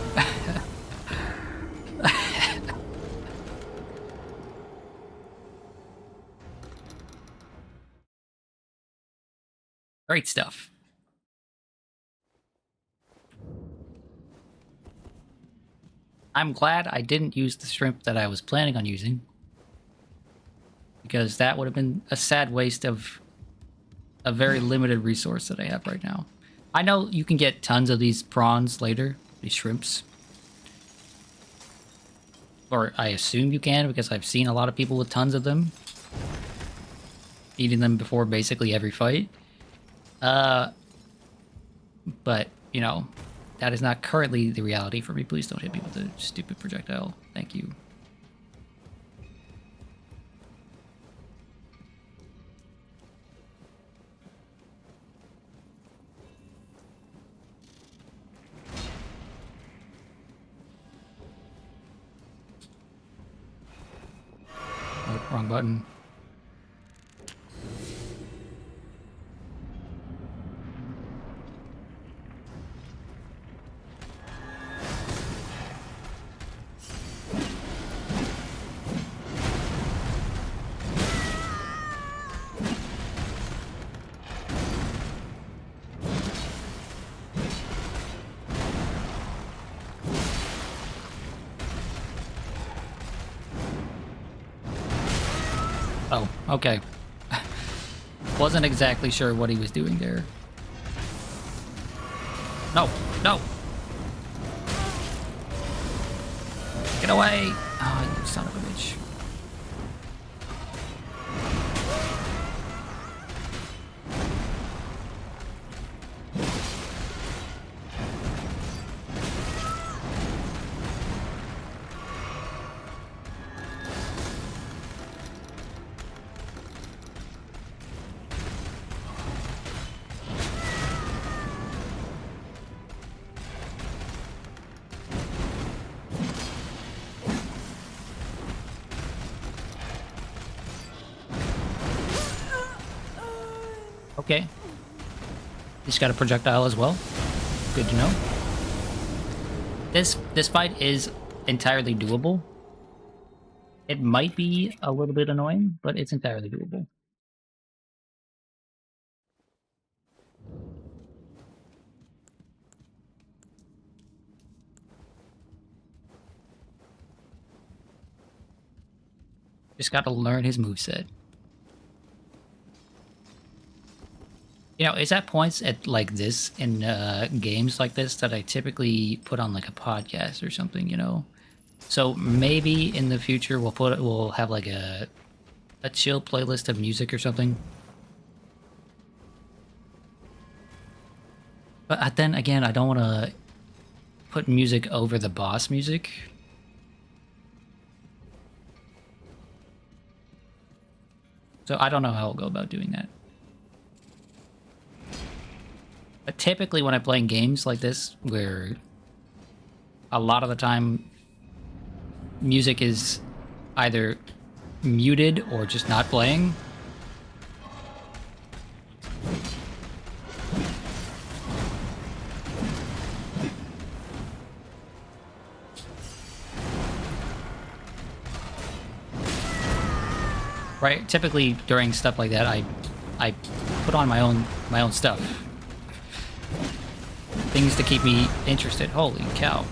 Great stuff. I'm glad I didn't use the shrimp that I was planning on using, because that would have been a sad waste of a very limited resource that I have right now. I know you can get tons of these prawns later, these shrimps. Or I assume you can, because I've seen a lot of people with tons of them. Eating them before basically every fight. But, you know, that is not currently the reality for me. Please don't hit me with a stupid projectile. Thank you. Oh, wrong button. Oh, okay. Wasn't exactly sure what he was doing there. No, no! Get away! Oh, you son of a bitch. Okay. He's got a projectile as well. Good to know. This fight is entirely doable. It might be a little bit annoying, but it's entirely doable. Just gotta learn his moveset. You know, it's at points at like this in games like this that I typically put on like a podcast or something, you know. So maybe in the future we'll have like a chill playlist of music or something. But then again, I don't want to put music over the boss music. So I don't know how I'll go about doing that. But typically when I'm playing games like this, where a lot of the time music is either muted or just not playing, right? Typically during stuff like that, I put on my own stuff. Things to keep me interested. Holy cow.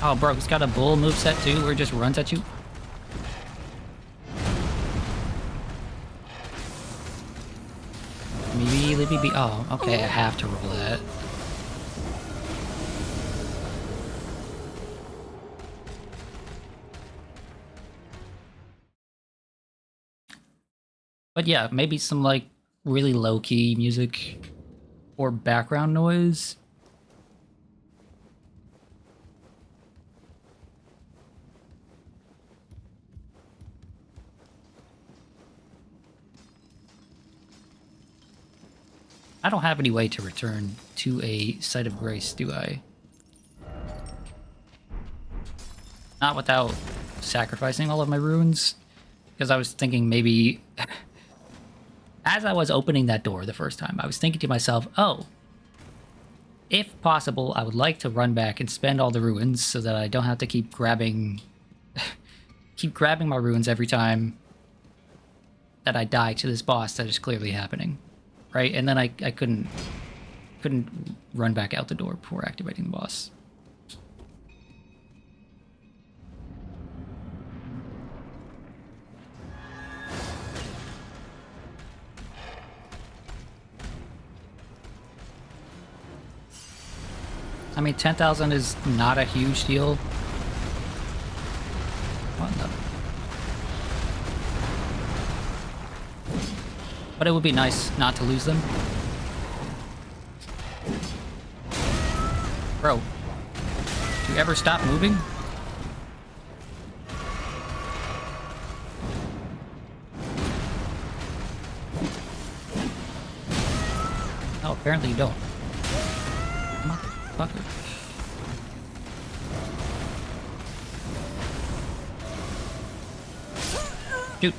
Oh, bro, he's got a bull moveset too, where it just runs at you. Maybe. Oh, okay, I have to roll that. But yeah, maybe some like really low-key music or background noise. I don't have any way to return to a site of grace, do I? Not without sacrificing all of my runes. Because I was thinking maybe... As I was opening that door the first time, I was thinking to myself, oh, if possible, I would like to run back and spend all the runes so that I don't have to keep grabbing... keep grabbing my runes every time that I die to this boss that is clearly happening. Right? And then I couldn't couldn't run back out the door before activating the boss. I mean, 10,000 is not a huge deal. What the? But it would be nice not to lose them. Bro, do you ever stop moving? Oh, apparently you don't. Motherfucker. Dude.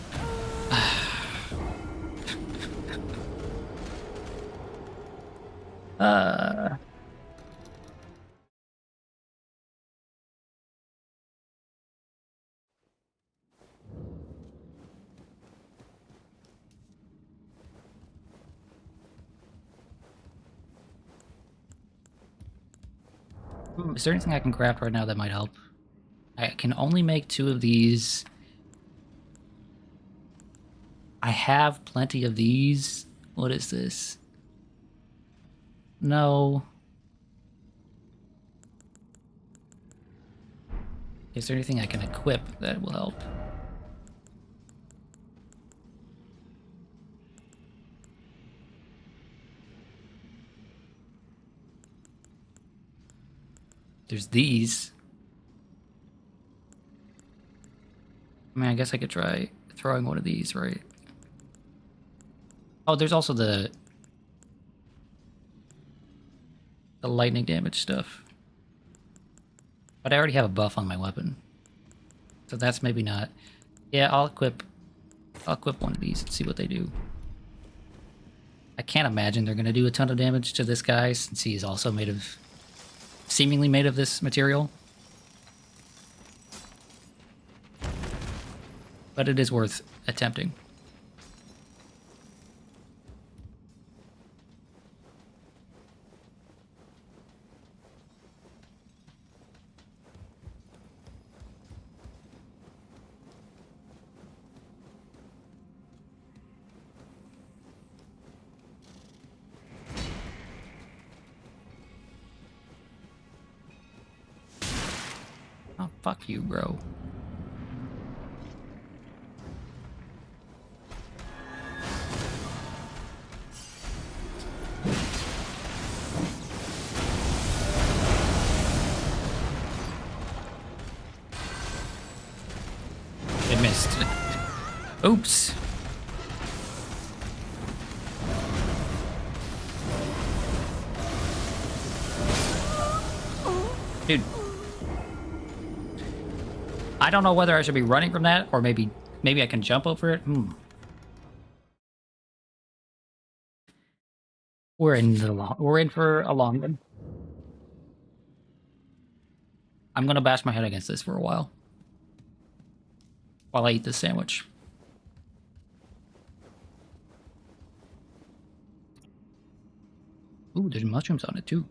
Is there anything I can craft right now that might help? I can only make 2 of these. I have plenty of these. What is this? No. Is there anything I can equip that will help? There's these. I mean, I guess I could try throwing one of these, right? Oh, there's also the lightning damage stuff. But I already have a buff on my weapon. So that's maybe not. Yeah, I'll equip one of these and see what they do. I can't imagine they're gonna do a ton of damage to this guy since he is also seemingly made of this material. But it is worth attempting. Oh, fuck you, bro. It missed. Oops. Dude. I don't know whether I should be running from that or maybe I can jump over it. We're in for a long one. I'm gonna bash my head against this for a while I eat this sandwich. Ooh, there's mushrooms on it too.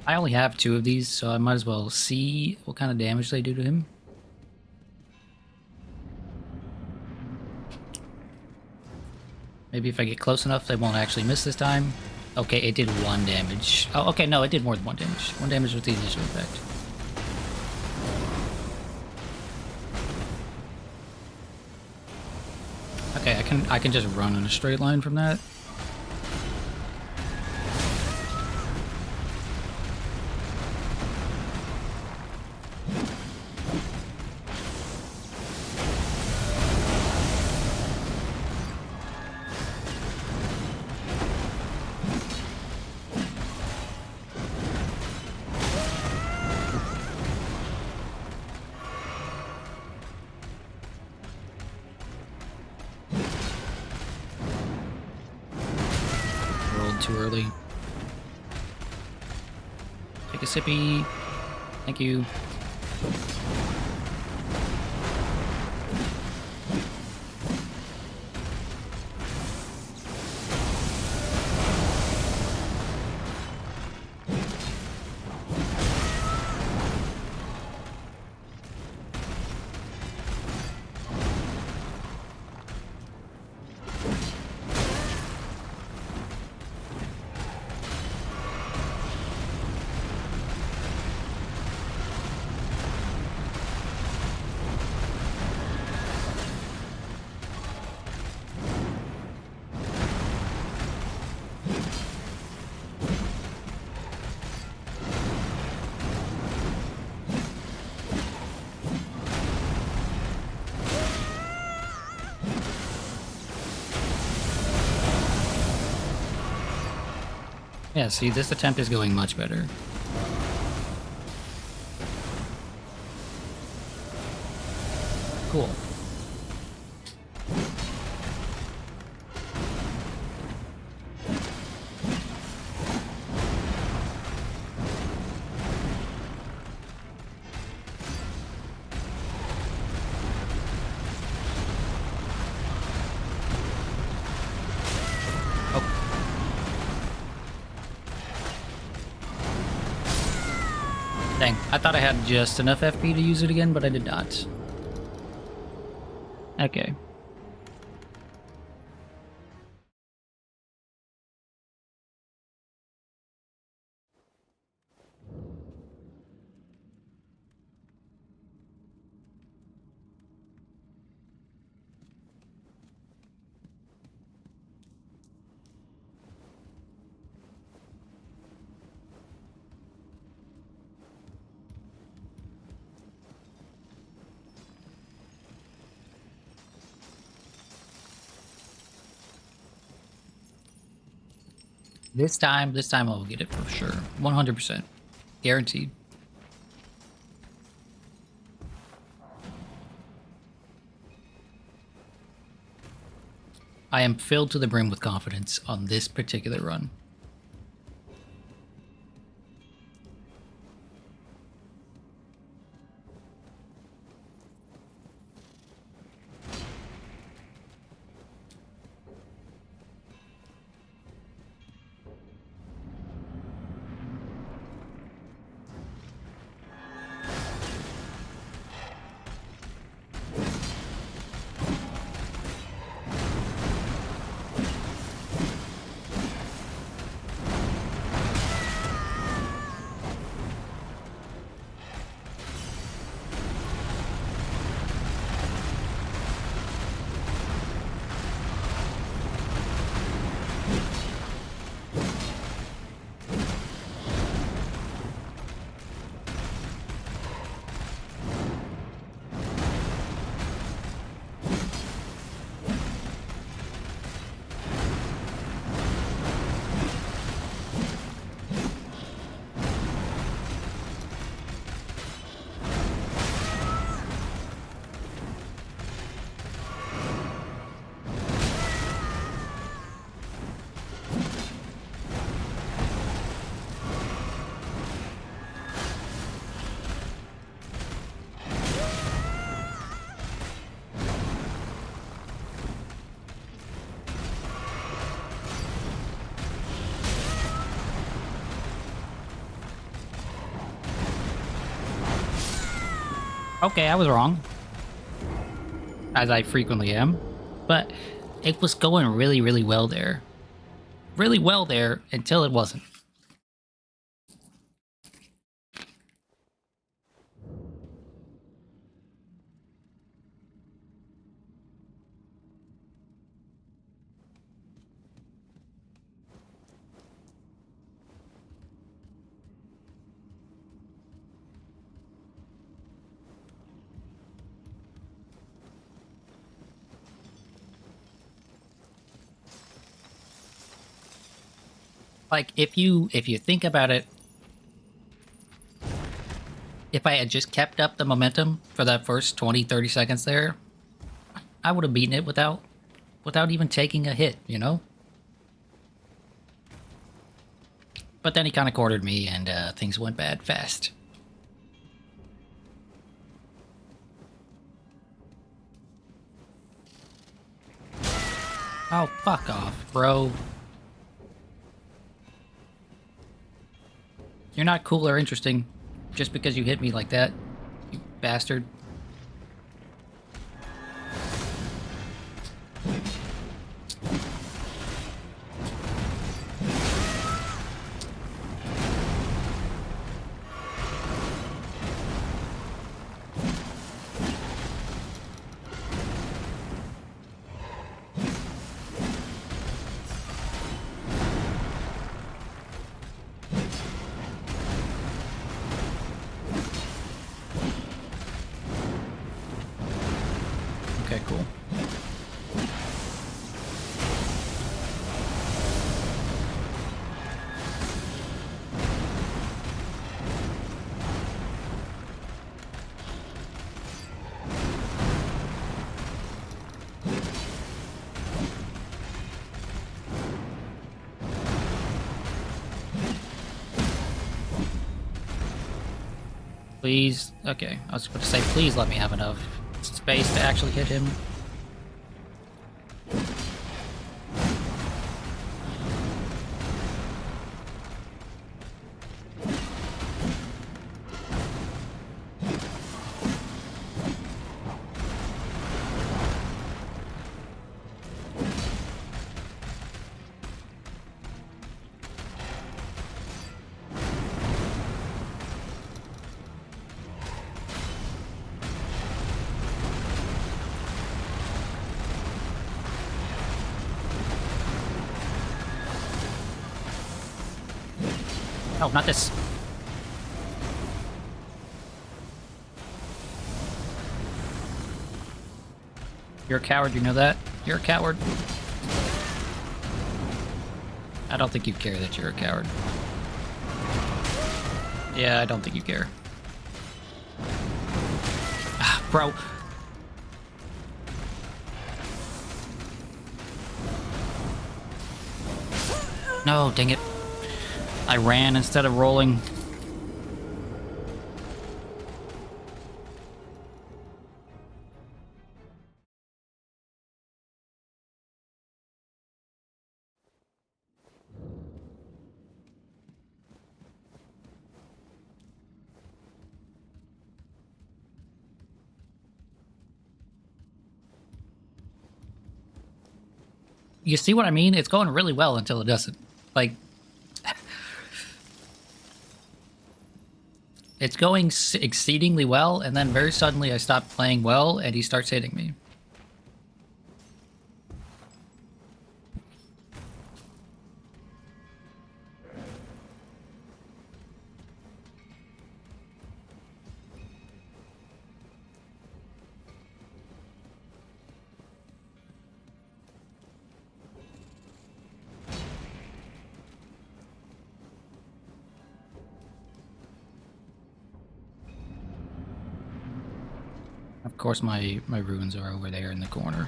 I only have 2 of these, so I might as well see what kind of damage they do to him. Maybe if I get close enough, they won't actually miss this time. Okay, it did 1 damage. Oh, okay, no, it did more than 1 damage. 1 damage with the initial effect. Okay, I can just run in a straight line from that. too early. Take a sippy. Thank you. Yeah, see, this attempt is going much better. Cool. Dang, I thought I had just enough FP to use it again, but I did not. Okay. This time I will get it for sure. 100%. Guaranteed. I am filled to the brim with confidence on this particular run. Okay, I was wrong. As I frequently am. But it was going really, really well there. Really well there until it wasn't. Like, if you think about it, if I had just kept up the momentum for that first 20-30 seconds there, I would have beaten it without even taking a hit, you know? But then he kind of cornered me, and things went bad fast. Oh, fuck off, bro. You're not cool or interesting just because you hit me like that, you bastard. Okay, cool. Please. Okay, I was about to say, please let me have enough space to actually hit him. Oh, not this. You're a coward, you know that? You're a coward. I don't think you care that you're a coward. Yeah, I don't think you care. Ah, bro. No, dang it. I ran instead of rolling. You see what I mean? It's going really well until it doesn't. Like, it's going exceedingly well, and then very suddenly I stop playing well, and he starts hitting me. Of course, my runes are over there in the corner.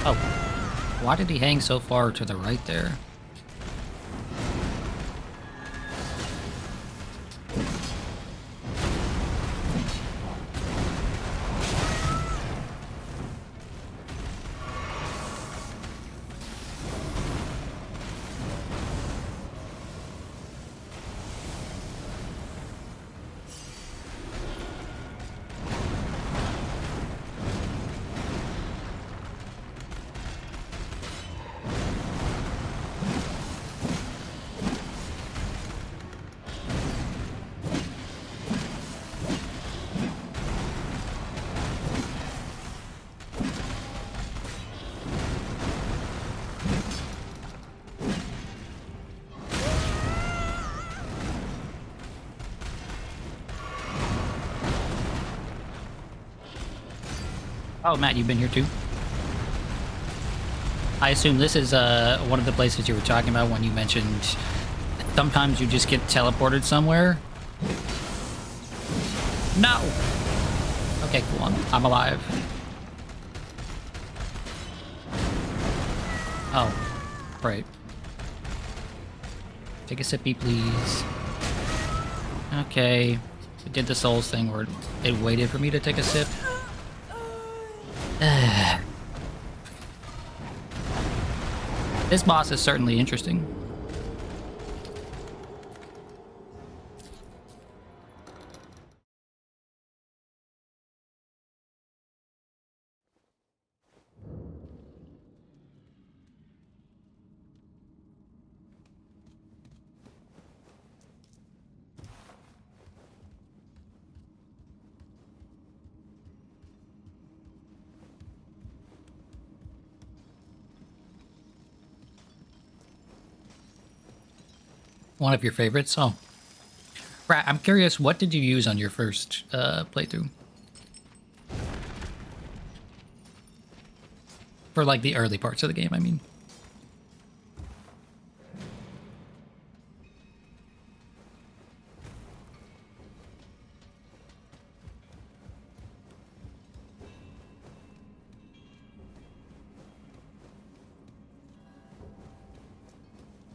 Oh, why did he hang so far to the right there? Oh, Matt, you've been here too? I assume this is one of the places you were talking about when you mentioned sometimes you just get teleported somewhere. No! Okay, cool. I'm alive. Oh, right. Take a sippy, please. Okay. It did the Souls thing where it waited for me to take a sip. This boss is certainly interesting. One of your favorites? Oh. Rat, I'm curious, what did you use on your first playthrough? For, like, the early parts of the game, I mean.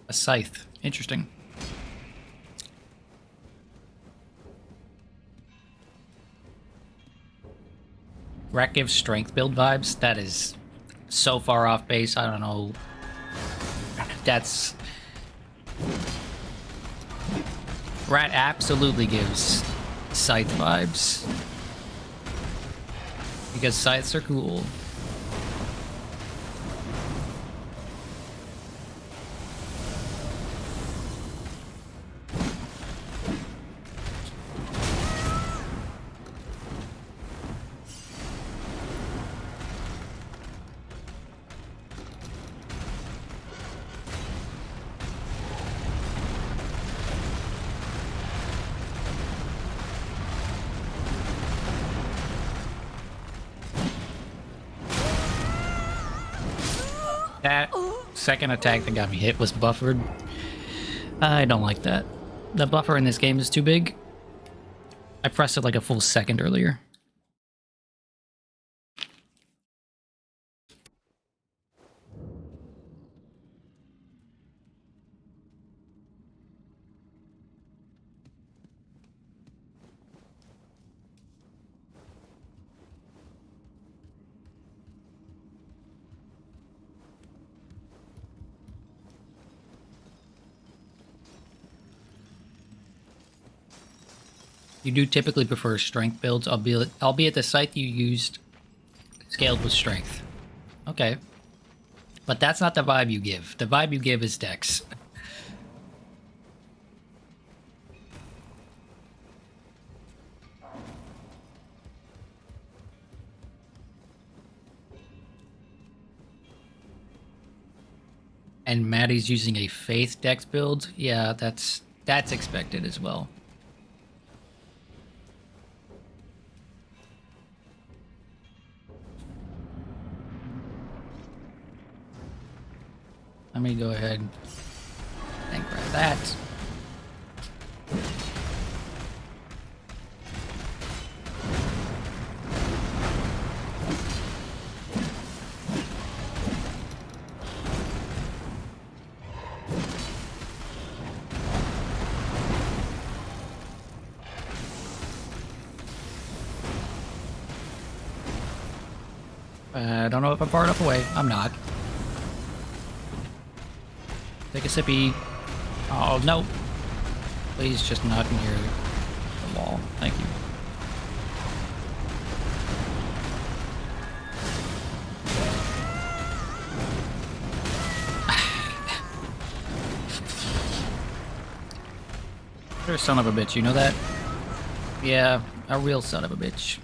A scythe. Interesting. Rat gives strength build vibes. That is so far off base. I don't know. That's... Rat absolutely gives scythe vibes. Because scythes are cool. That second attack that got me hit was buffered. I don't like that. The buffer in this game is too big. I pressed it like a full second earlier. You do typically prefer strength builds, albeit the scythe you used scaled with strength. Okay. But that's not the vibe you give. The vibe you give is dex. And Maddie's using a faith dex build. Yeah, that's expected as well. Let me go ahead and grab that. I don't know if I'm far enough away. I'm not. Take a sippy. Oh, no. Please just not near the wall. Thank you. You're a son of a bitch, you know that? Yeah, a real son of a bitch.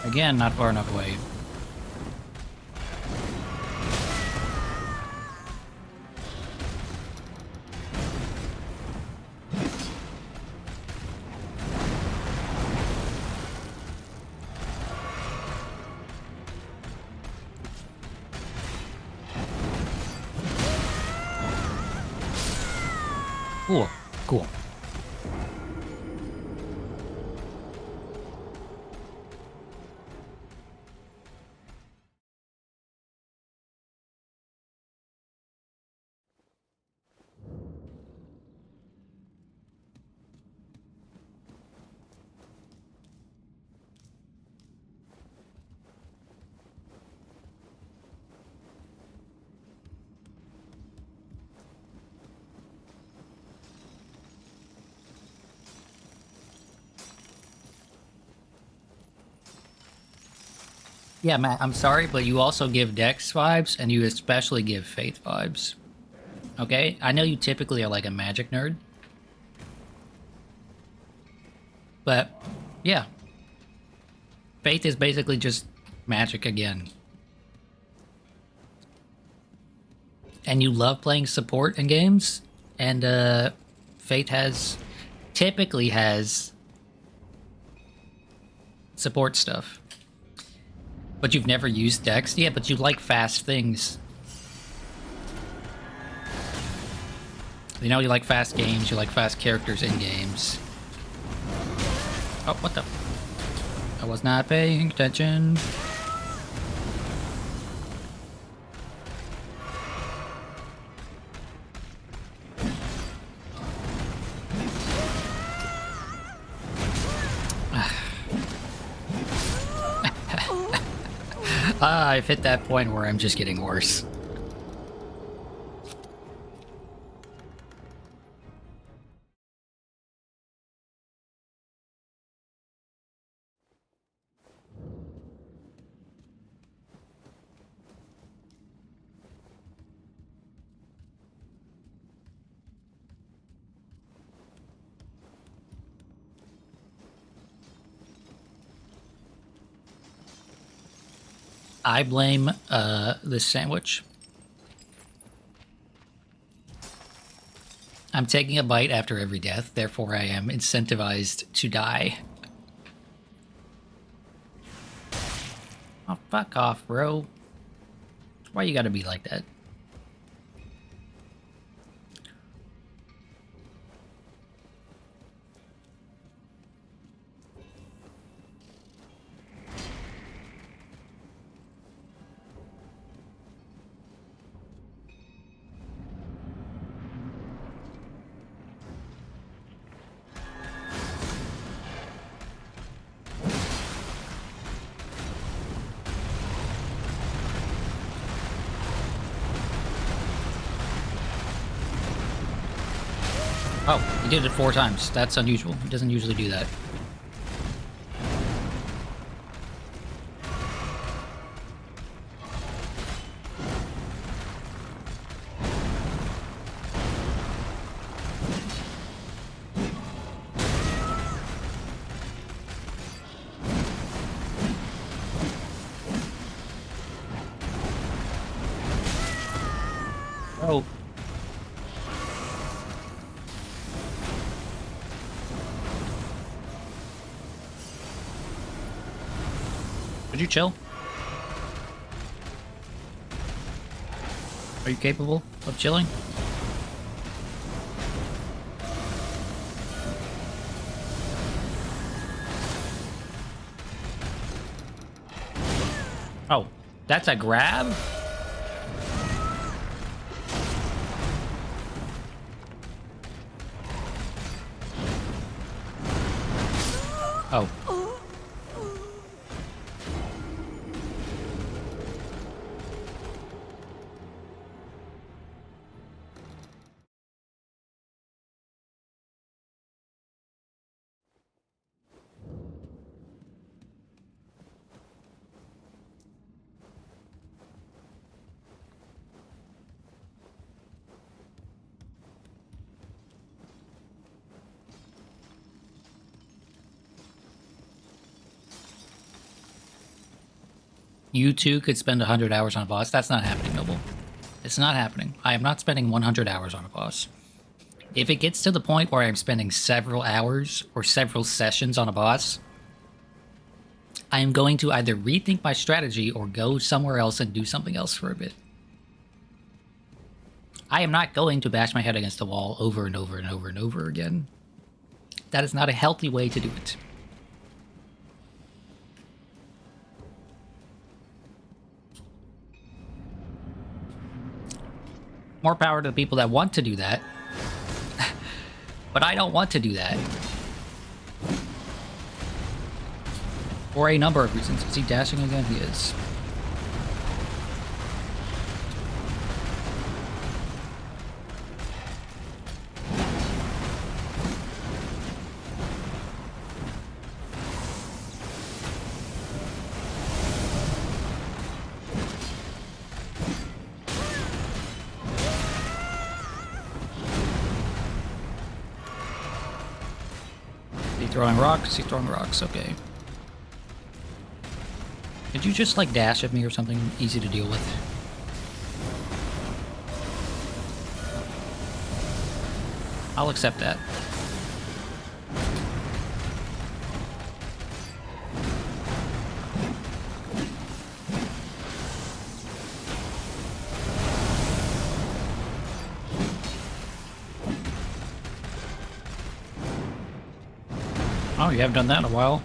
Again, not far enough away. Cool. Cool. Yeah, Matt, I'm sorry, but you also give Dex vibes, and you especially give Faith vibes. Okay? I know you typically are like a magic nerd. But, yeah. Faith is basically just magic again. And you love playing support in games, and Faith typically has support stuff. But you've never used Dex? Yeah, but you like fast things. You know, you like fast games, you like fast characters in games. Oh, what the? I was not paying attention. I've hit that point where I'm just getting worse. I blame this sandwich. I'm taking a bite after every death, therefore I am incentivized to die. Oh, fuck off, bro. Why you gotta be like that? Oh, he did it 4 times. That's unusual. He doesn't usually do that. Oh. Would you chill? Are you capable of chilling? Oh, that's a grab? Oh. You too could spend 100 hours on a boss. That's not happening, Noble. It's not happening. I am not spending 100 hours on a boss. If it gets to the point where I'm spending several hours or several sessions on a boss, I am going to either rethink my strategy or go somewhere else and do something else for a bit. I am not going to bash my head against the wall over and over and over and over again. That is not a healthy way to do it. More power to the people that want to do that. But I don't want to do that. For a number of reasons. Is he dashing again? He is. Throwing rocks? He's throwing rocks, okay. Could you just like dash at me or something easy to deal with? I'll accept that. Oh, you haven't done that in a while.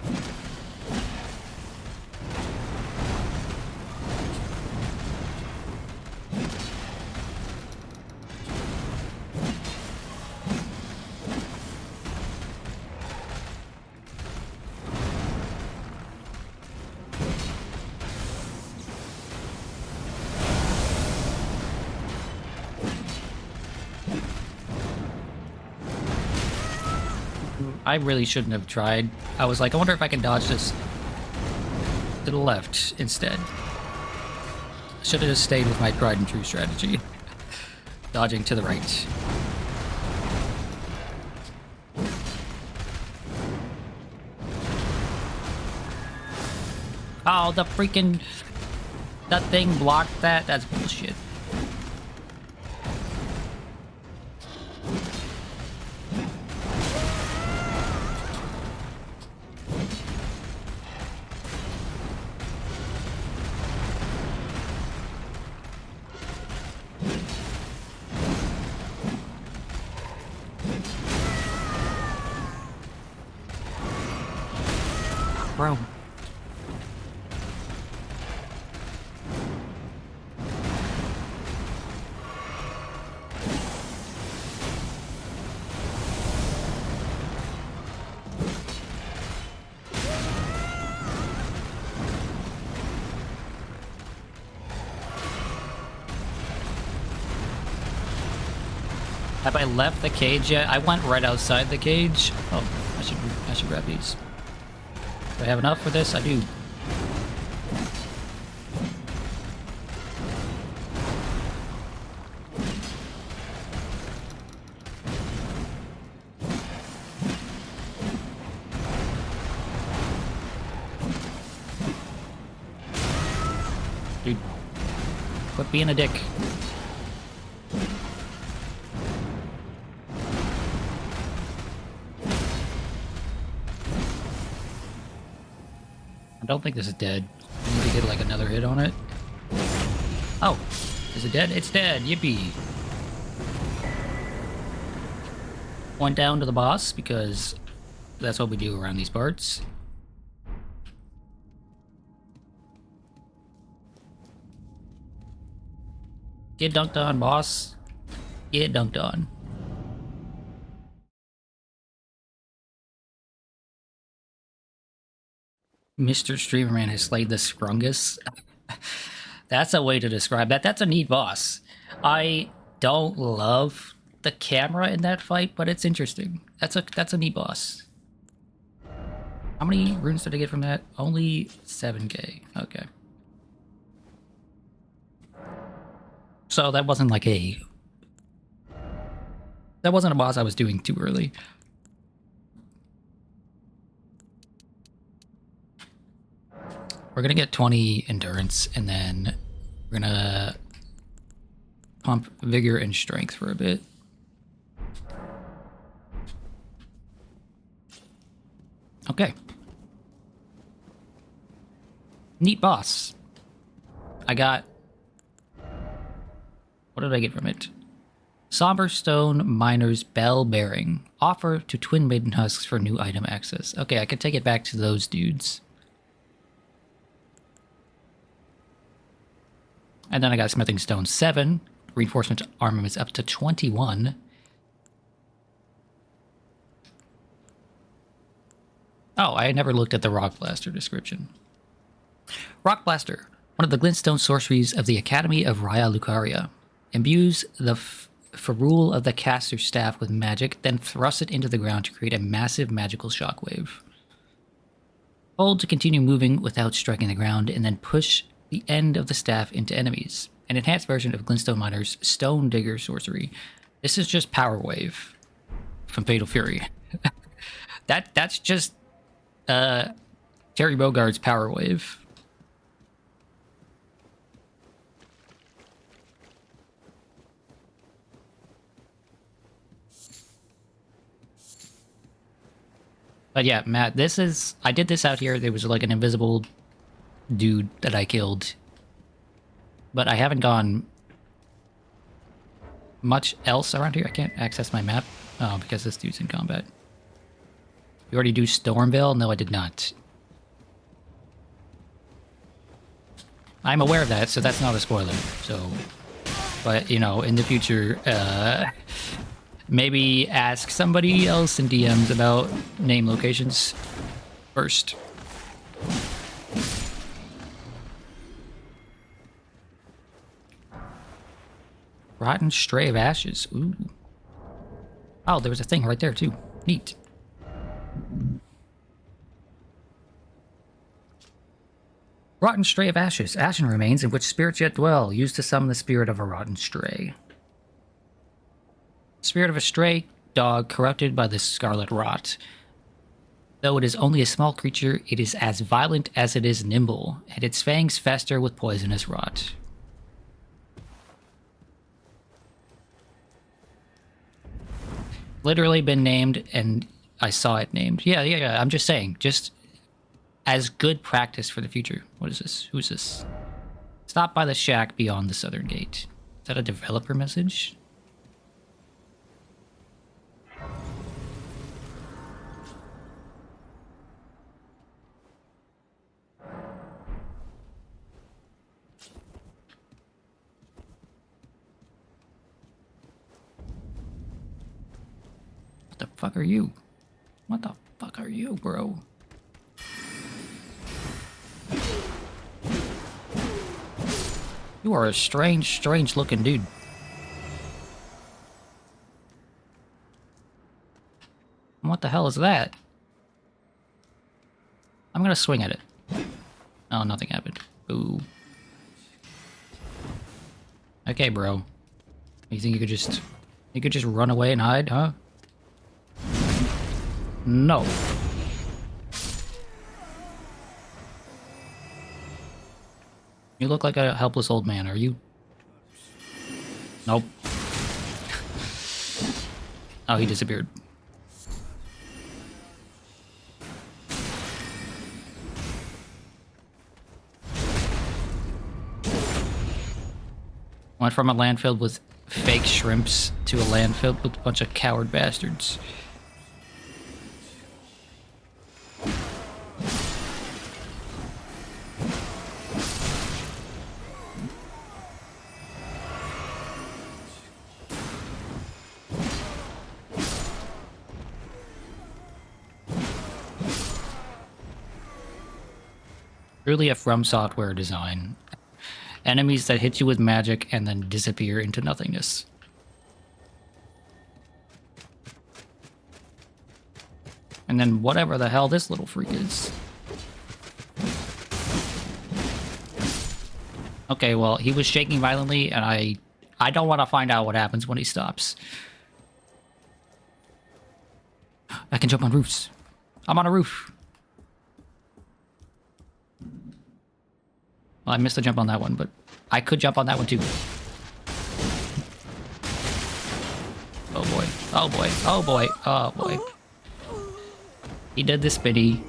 I really shouldn't have tried. I was like, I wonder if I can dodge this to the left instead. Should have just stayed with my tried and true strategy. Dodging to the right. Oh, the freaking... That thing blocked that? That's bullshit. Bro. Have I left the cage yet? I went right outside the cage. Oh, I should grab these. Do I have enough for this? I do. Dude, quit being a dick. I don't think this is dead. I need to get like another hit on it. Oh, is it dead? It's dead. Yippee. Went down to the boss because that's what we do around these parts. Get dunked on, boss. Get dunked on. Mr. Streamerman has slayed the Scrungus. That's a way to describe that. That's a neat boss. I don't love the camera in that fight, but it's interesting. That's a neat boss. How many runes did I get from that? Only 7k. Okay. So that wasn't like that wasn't a boss I was doing too early. We're gonna get 20 endurance, and then we're gonna pump vigor and strength for a bit. Okay. Neat boss. I got... What did I get from it? Somberstone Miner's Bell Bearing. Offer to Twin Maiden Husks for new item access. Okay, I can take it back to those dudes. And then I got Smithing Stone 7. Reinforcement armaments up to 21. Oh, I never looked at the Rock Blaster description. Rock Blaster, one of the glintstone sorceries of the Academy of Raya Lucaria. Imbues the ferrule of the caster's staff with magic, then thrusts it into the ground to create a massive magical shockwave. Hold to continue moving without striking the ground, and then push the end of the staff into enemies. An enhanced version of Glintstone Miner's Stone Digger sorcery. This is just Power Wave from Fatal Fury. That's just Terry Bogard's Power Wave. But yeah, Matt, I did this out here. There was like an invisible dude that I killed. But I haven't gone much else around here. I can't access my map. Oh, because this dude's in combat. You already do Stormvale? No, I did not. I'm aware of that, so that's not a spoiler. So, but, you know, in the future, maybe ask somebody else in DMs about name locations first. Rotten Stray of Ashes. Ooh. Oh, there was a thing right there, too. Neat. Rotten Stray of Ashes. Ashen remains in which spirits yet dwell. Used to summon the spirit of a rotten stray. Spirit of a stray dog corrupted by the scarlet rot. Though it is only a small creature, it is as violent as it is nimble, and its fangs fester with poisonous rot. Literally been named, and I saw it named. Yeah, I'm just saying, just as good practice for the future. What is this? Who's this? Stop by the shack beyond the southern gate. Is that a developer message? What the fuck are you? What the fuck are you, bro? You are a strange looking dude. What the hell is that? I'm gonna swing at it. Oh, nothing happened. Ooh. Okay, bro. You think you could just run away and hide, huh? No. You look like a helpless old man, are you? Nope. Oh, he disappeared. Went from a land filled with fake shrimps to a land filled with a bunch of coward bastards. Truly a From Software design. Enemies that hit you with magic and then disappear into nothingness. And then whatever the hell this little freak is. Okay, well, he was shaking violently, and I don't want to find out what happens when he stops. I can jump on roofs. I'm on a roof. Well, I missed the jump on that one, but I could jump on that one too. Oh boy. Oh boy. Oh boy. Oh boy. He did the spinny.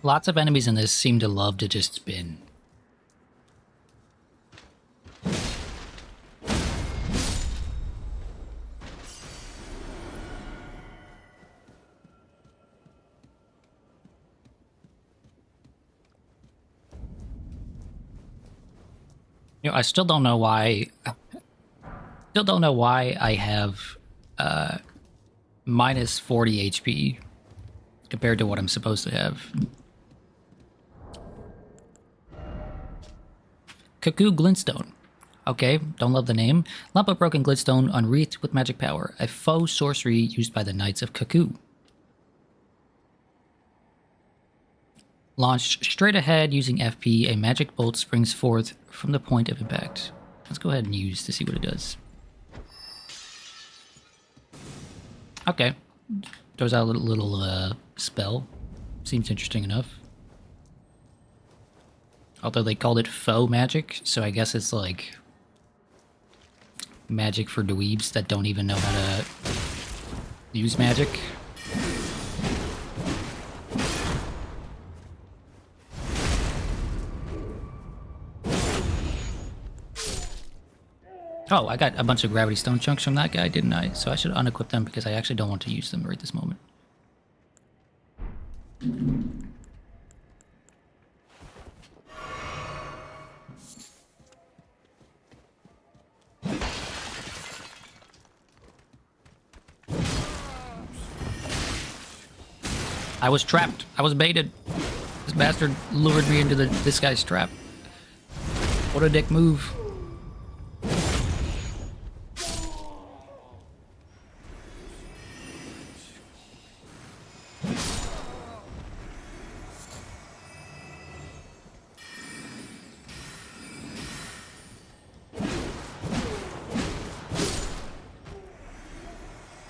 Lots of enemies in this seem to love to just spin. You know, I still don't know why. Still don't know why I have minus 40 HP compared to what I'm supposed to have. Cuckoo Glintstone. Okay, don't love the name. Lump of broken glintstone unwreathed with magic power. A faux sorcery used by the Knights of Cuckoo. Launched straight ahead using FP, a magic bolt springs forth from the point of impact. Let's go ahead and use to see what it does. Okay. Throws out a little spell. Seems interesting enough. Although they called it faux magic, so I guess it's like magic for dweebs that don't even know how to use magic. Oh, I got a bunch of gravity stone chunks from that guy, didn't I? So I should unequip them because I actually don't want to use them right this moment. I was trapped. I was baited. This bastard lured me into this guy's trap. What a dick move.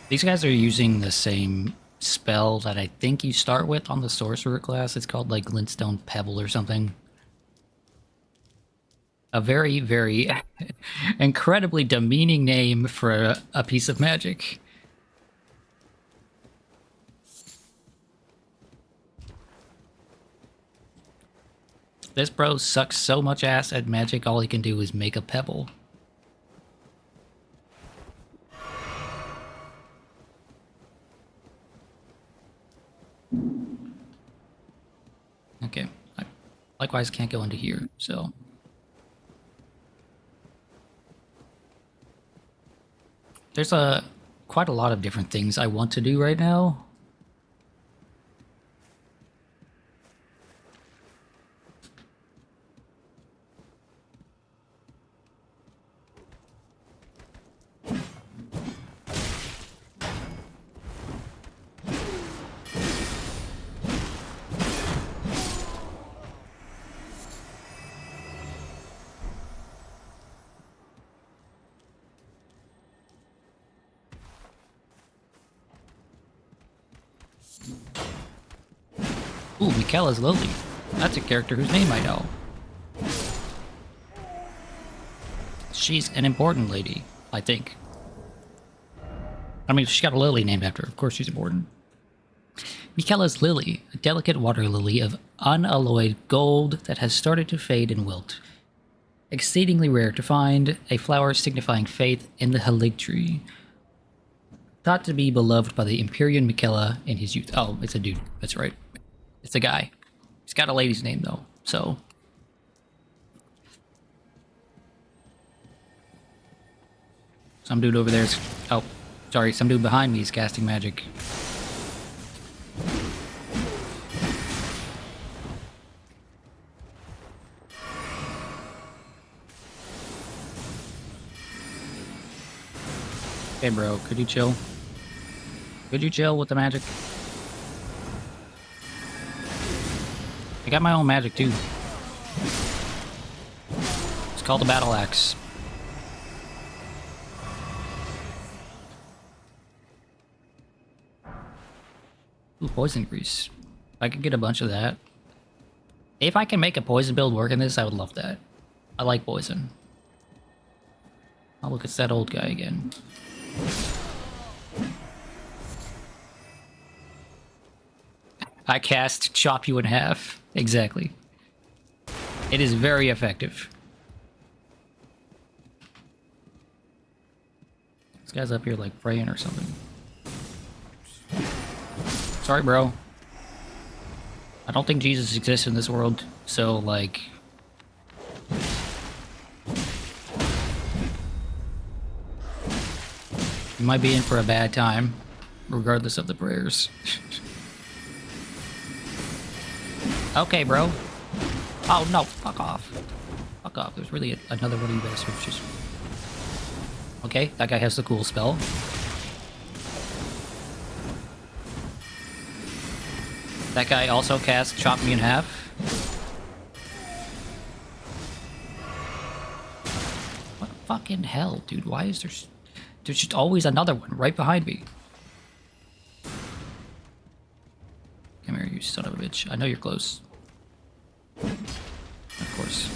These guys are using the same spell that I think you start with on the sorcerer class. It's called like Glintstone Pebble or something. A very, very incredibly demeaning name for a piece of magic. This bro sucks so much ass at magic, all he can do is make a pebble. Okay, I likewise can't go into here, so... There's quite a lot of different things I want to do right now. Ooh, Michaela's Lily. That's a character whose name I know. She's an important lady, I think. I mean, she's got a lily named after her. Of course she's important. Michaela's Lily, a delicate water lily of unalloyed gold that has started to fade and wilt. Exceedingly rare to find, a flower signifying faith in the Halig tree. Thought to be beloved by the Empyrean Michaela in his youth. Oh, it's a dude. That's right. It's a guy. He's got a lady's name, though, so... Some dude over there is... Oh, sorry. Some dude behind me is casting magic. Hey, bro. Could you chill? Could you chill with the magic? I got my own magic, too. It's called the Battle Axe. Ooh, poison grease. If I could get a bunch of that. If I can make a poison build work in this, I would love that. I like poison. Oh, look, it's that old guy again. I cast chop you in half. Exactly. It is very effective. This guy's up here like praying or something. Sorry, bro. I don't think Jesus exists in this world, so like... You might be in for a bad time, regardless of the prayers. Okay, bro. Oh, no. Fuck off. Fuck off. There's really another one of you bastards just... Okay, that guy has the cool spell. That guy also cast Chop Me in Half. What fucking hell, dude? Why is there... There's just always another one right behind me. Come here, you son of a bitch. I know you're close. Of course.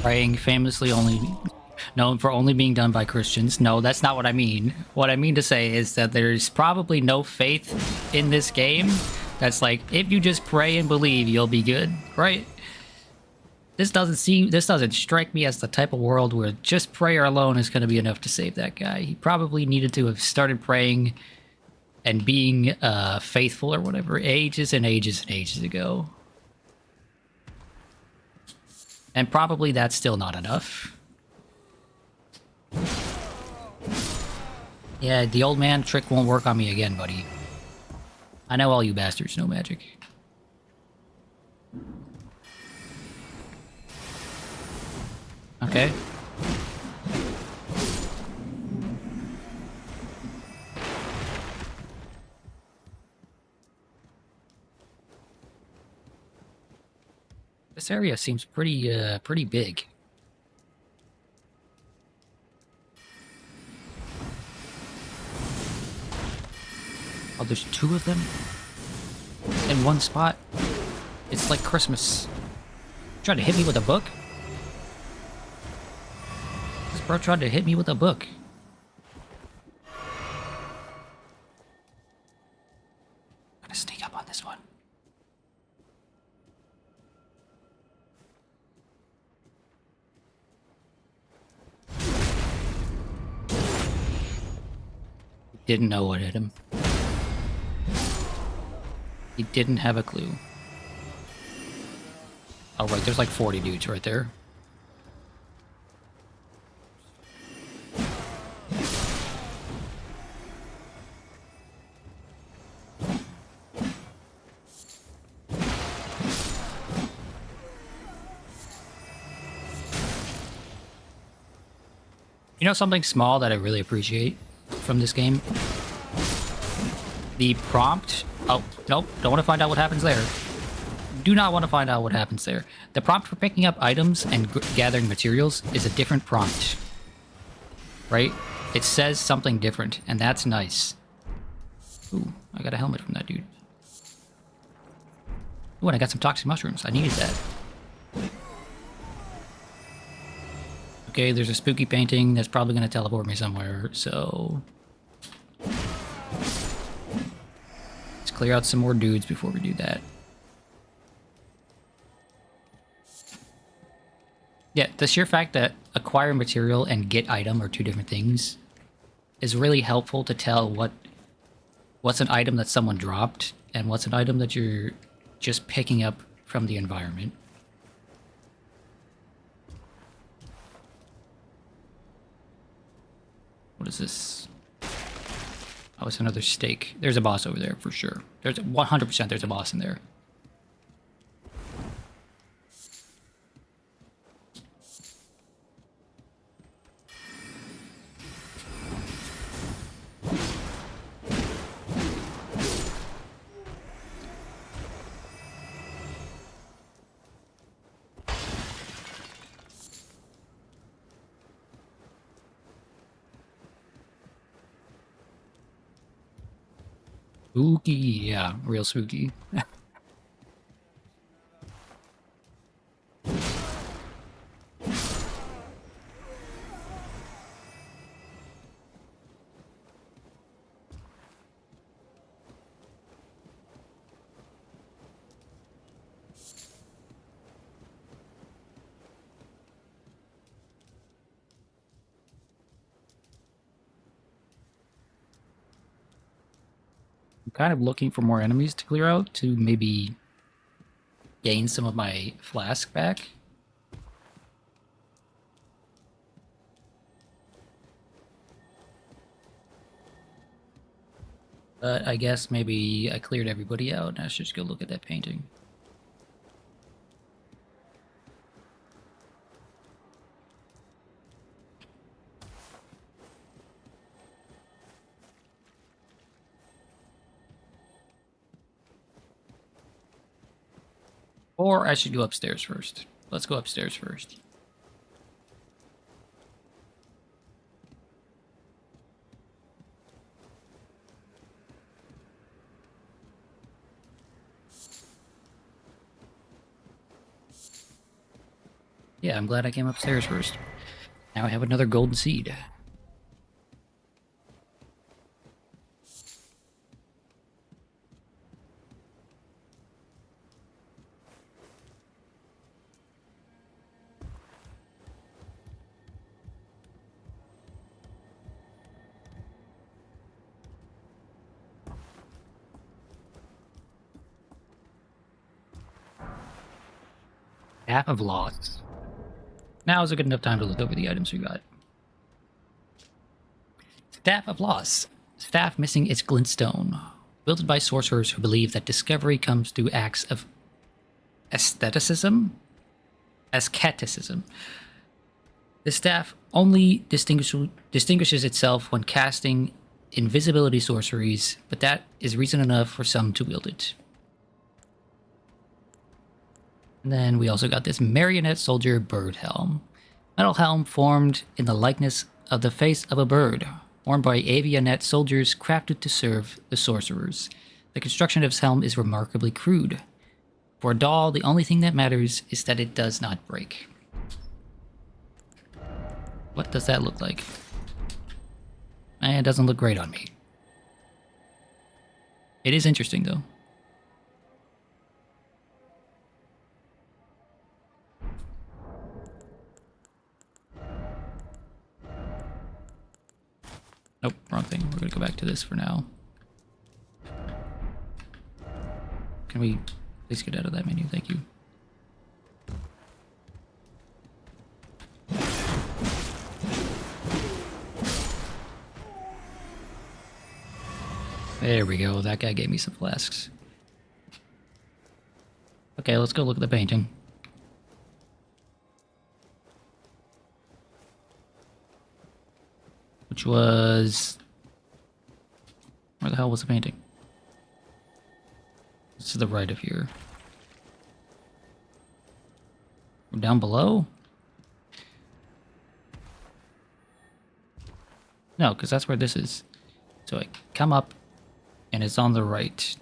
Praying famously only known for only being done by Christians. No, that's not what I mean. What I mean to say is that there's probably no faith in this game that's like, if you just pray and believe, you'll be good, right? This doesn't strike me as the type of world where just prayer alone is going to be enough to save that guy. He probably needed to have started praying and being faithful or whatever ages and ages and ages ago. And probably that's still not enough. Yeah, the old man trick won't work on me again, buddy. I know all you bastards know magic. Okay. This area seems pretty big. Oh, there's two of them in one spot. It's like Christmas. Trying to hit me with a book? This bro tried to hit me with a book. I'm gonna sneak up on this one. Didn't know what hit him. He didn't have a clue. Oh, right, there's like 40 dudes right there. You know something small that I really appreciate from this game? The prompt... Oh, nope, don't want to find out what happens there. Do not want to find out what happens there. The prompt for picking up items and gathering materials is a different prompt. Right? It says something different, and that's nice. Ooh, I got a helmet from that dude. Ooh, and I got some toxic mushrooms. I needed that. Okay, there's a spooky painting that's probably going to teleport me somewhere, so... Let's clear out some more dudes before we do that. Yeah, the sheer fact that acquire material and get item are two different things is really helpful to tell what's an item that someone dropped and what's an item that you're just picking up from the environment. What is this? Oh, it's another stake. There's a boss over there for sure. There's 100% there's a boss in there. Spooky, yeah, real spooky. kind of looking for more enemies to clear out to maybe gain some of my flask back. But I guess maybe I cleared everybody out and I should just go look at that painting. Or I should go upstairs first. Let's go upstairs first. Yeah, I'm glad I came upstairs first. Now I have another golden seed. Staff of Loss. Now is a good enough time to look over the items we got. Staff of Loss. Staff missing its glintstone. Wielded by sorcerers who believe that discovery comes through acts of asceticism. The staff only distinguishes itself when casting invisibility sorceries, but that is reason enough for some to wield it. And then we also got this marionette soldier bird helm. Metal helm formed in the likeness of the face of a bird, worn by avionette soldiers crafted to serve the sorcerers. The construction of this helm is remarkably crude. For a doll, the only thing that matters is that it does not break. What does that look like? It doesn't look great on me. It is interesting, though. Nope, wrong thing. We're gonna go back to this for now. Can we please get out of that menu? Thank you. There we go. That guy gave me some flasks. Okay, let's go look at the painting. Which was... Where the hell was the painting? It's to the right of here. Down below? No, because that's where this is. So I come up, and it's on the right.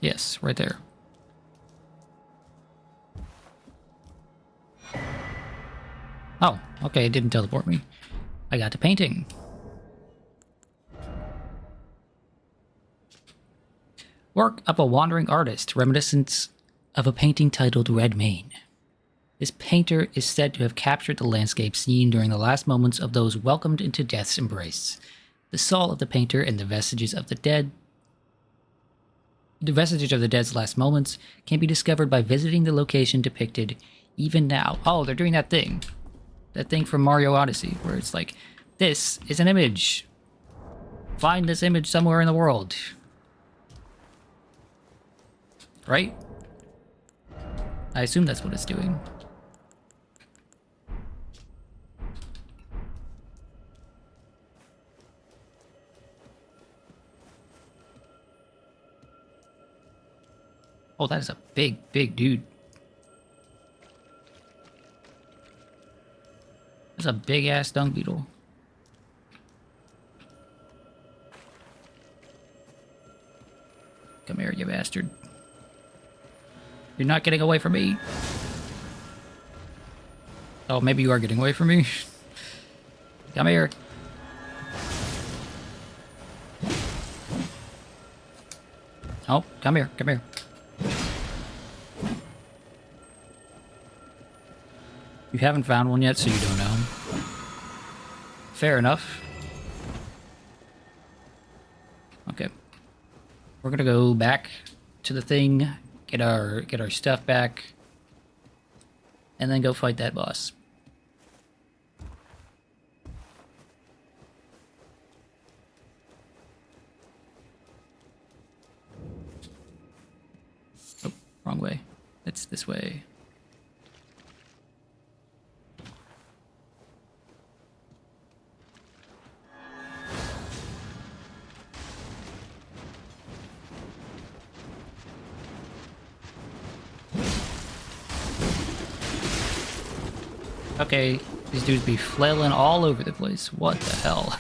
Yes, right there. Oh, okay, it didn't teleport me. I got the painting. Work of a wandering artist, reminiscent of a painting titled Red Mane. This painter is said to have captured the landscape scene during the last moments of those welcomed into death's embrace. The soul of the painter and the vestiges of the dead's last moments can be discovered by visiting the location depicted even now. Oh, they're doing that thing. That thing from Mario Odyssey, where it's like, this is an image. Find this image somewhere in the world. Right? I assume that's what it's doing. Oh, that is a big, big dude. That's a big-ass dung beetle. Come here, you bastard. You're not getting away from me. Oh, maybe you are getting away from me. Come here. Oh, come here, come here. You haven't found one yet, so you don't know. Fair enough. We're gonna go back to the thing, get our stuff back, and then go fight that boss. Oh, wrong way. It's this way. Okay, these dudes be flailing all over the place. What the hell?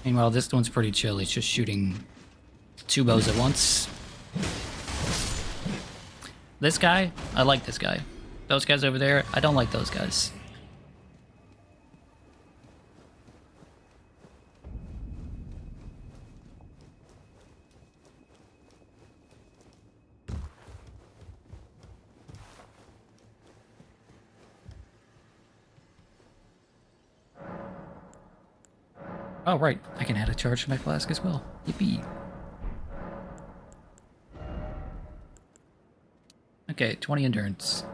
Meanwhile, this one's pretty chill. He's just shooting 2 bows at once. This guy, I like this guy. Those guys over there, I don't like those guys. Oh, right. I can add a charge to my flask as well. Yippee. Okay, 20 endurance.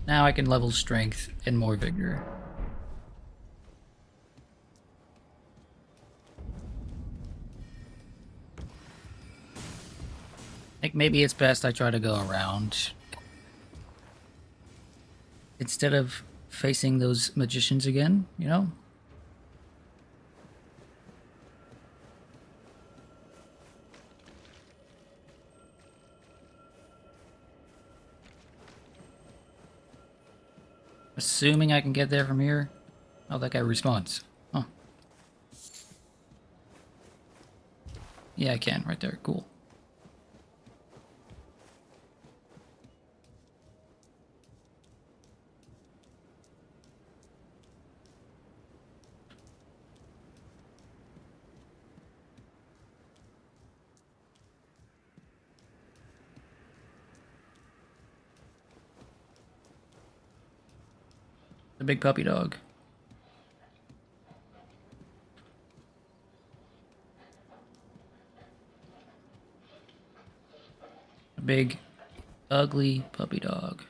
Now I can level strength and more vigor. I think maybe it's best I try to go around. Instead of facing those magicians again, you know? Assuming I can get there from here. Oh, that guy responds. Huh. Yeah, I can. Right there. Cool. The big puppy dog. A big, ugly puppy dog.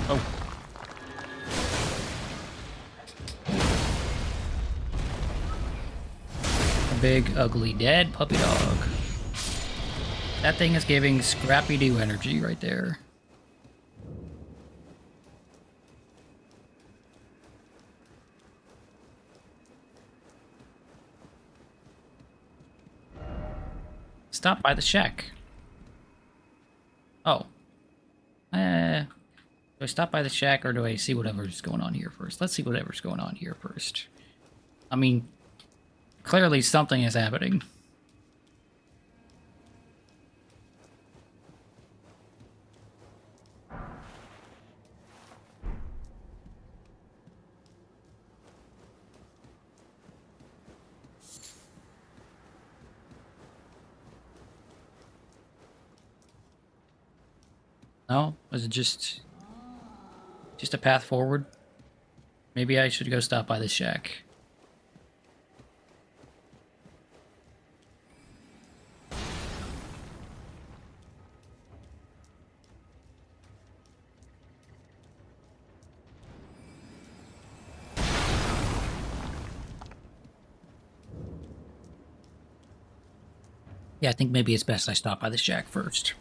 Oh. A big, ugly, dead puppy dog. That thing is giving Scrappy-Doo energy right there. Stop by the shack. Oh. Do I stop by the shack or do I see whatever's going on here first? Let's see whatever's going on here first. I mean, clearly something is happening. No? Was it just a path forward? Maybe I should go stop by the shack. Yeah, I think maybe it's best I stop by the shack first.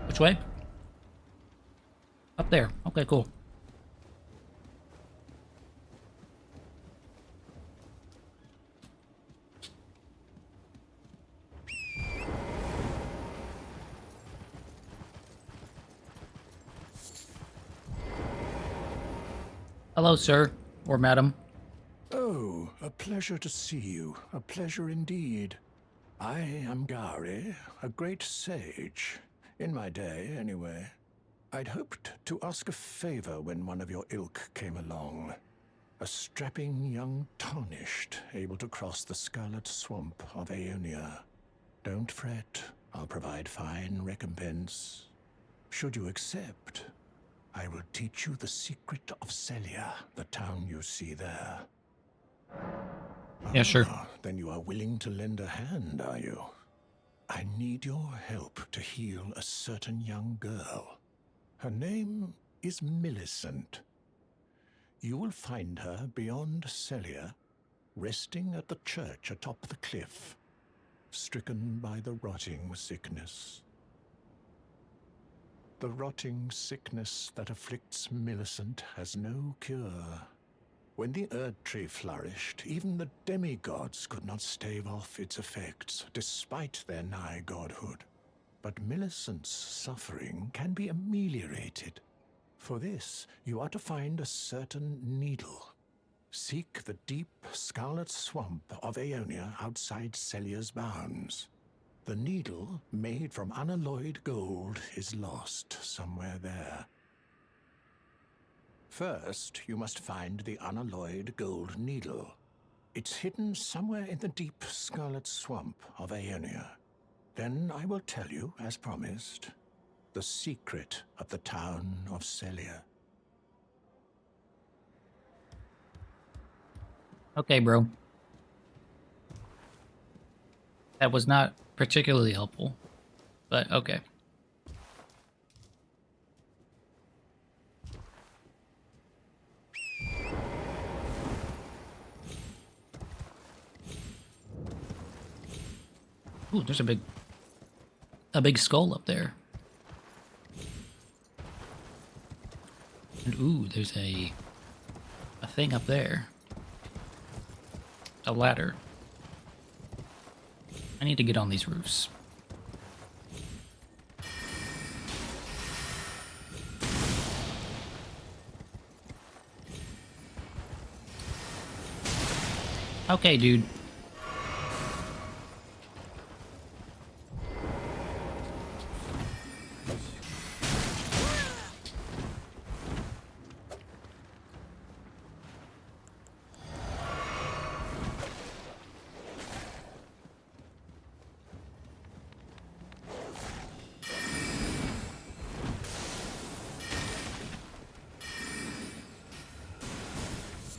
Which way? Up there. Okay, cool. Hello, sir. Or madam. Oh, a pleasure to see you. A pleasure indeed. I am Gari, a great sage. In my day, anyway. I'd hoped to ask a favor when one of your ilk came along. A strapping young tarnished, able to cross the scarlet swamp of Aeonia. Don't fret. I'll provide fine recompense. Should you accept, I will teach you the secret of Celia, the town you see there. Yeah, sure. Then you are willing to lend a hand, are you? I need your help to heal a certain young girl. Her name is Millicent. You will find her beyond Celia, resting at the church atop the cliff, stricken by the rotting sickness. The rotting sickness that afflicts Millicent has no cure. When the Erd Tree flourished, even the demigods could not stave off its effects, despite their nigh godhood. But Millicent's suffering can be ameliorated. For this, you are to find a certain needle. Seek the deep scarlet swamp of Aeonia outside Celia's bounds. The needle, made from unalloyed gold, is lost somewhere there. First, you must find the unalloyed gold needle. It's hidden somewhere in the deep scarlet swamp of Aeonia. Then I will tell you, as promised, the secret of the town of Celia. Okay, bro. That was not particularly helpful, but okay. Ooh, there's a big skull up there. And ooh, there's a thing up there. A ladder. I need to get on these roofs. Okay, dude.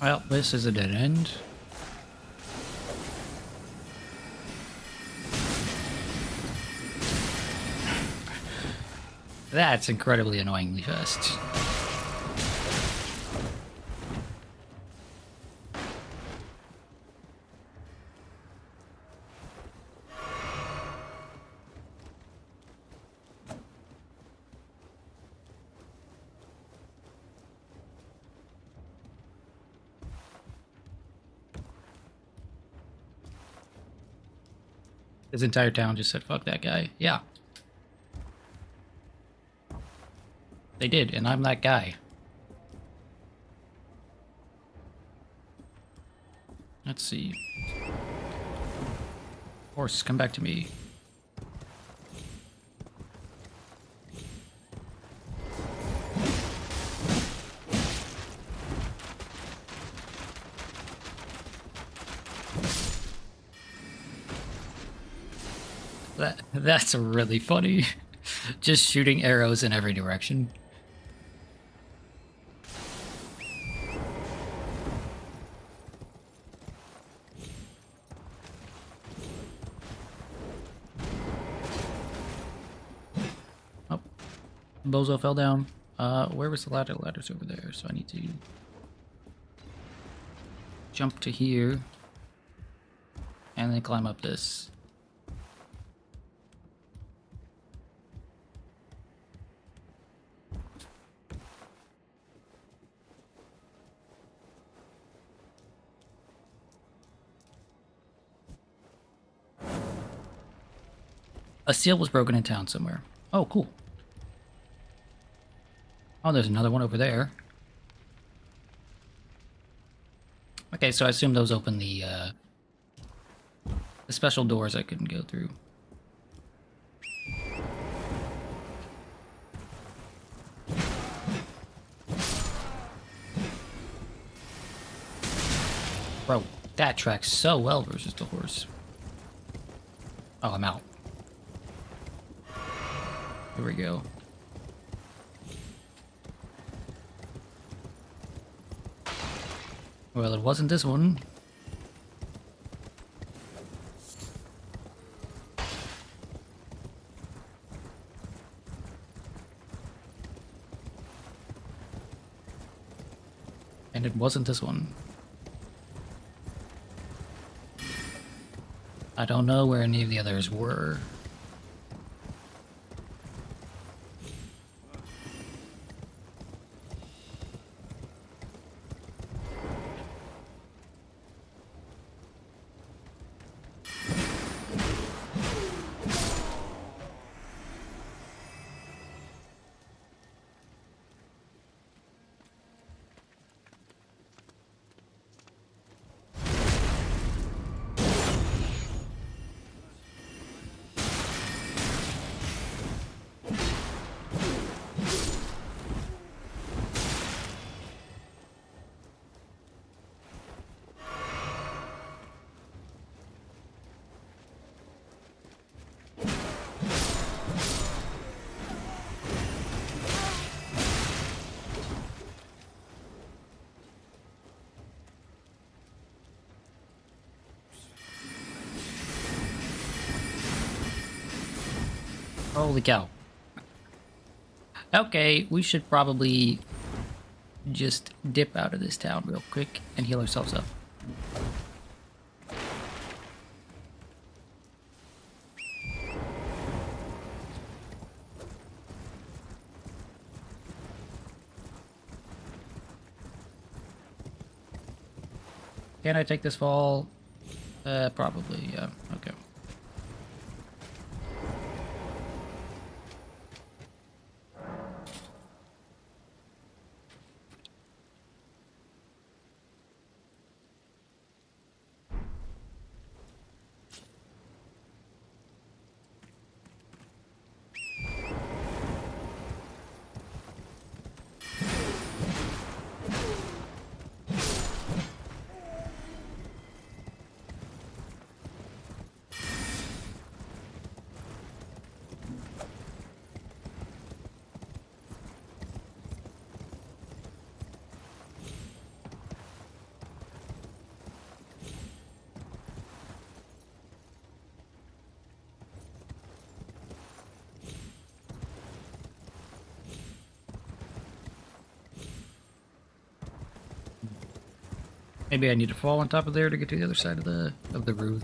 Well, this is a dead end. That's incredibly annoyingly fast. His entire town just said, fuck that guy. Yeah. They did, and I'm that guy. Let's see. Horse, come back to me. That's really funny. Just shooting arrows in every direction. Oh, Bozo fell down. Where was the ladder? The ladder's over there, so I need to jump to here and then climb up this. A seal was broken in town somewhere. Oh, cool. Oh, there's another one over there. Okay, so I assume those open the special doors I couldn't go through. Bro, that tracks so well versus the horse. Oh, I'm out. Here we go. Well, it wasn't this one. And it wasn't this one. I don't know where any of the others were. Holy cow. Okay, we should probably just dip out of this town real quick and heal ourselves up. Can I take this fall? Probably, yeah. Okay. Maybe I need to fall on top of there to get to the other side of the roof.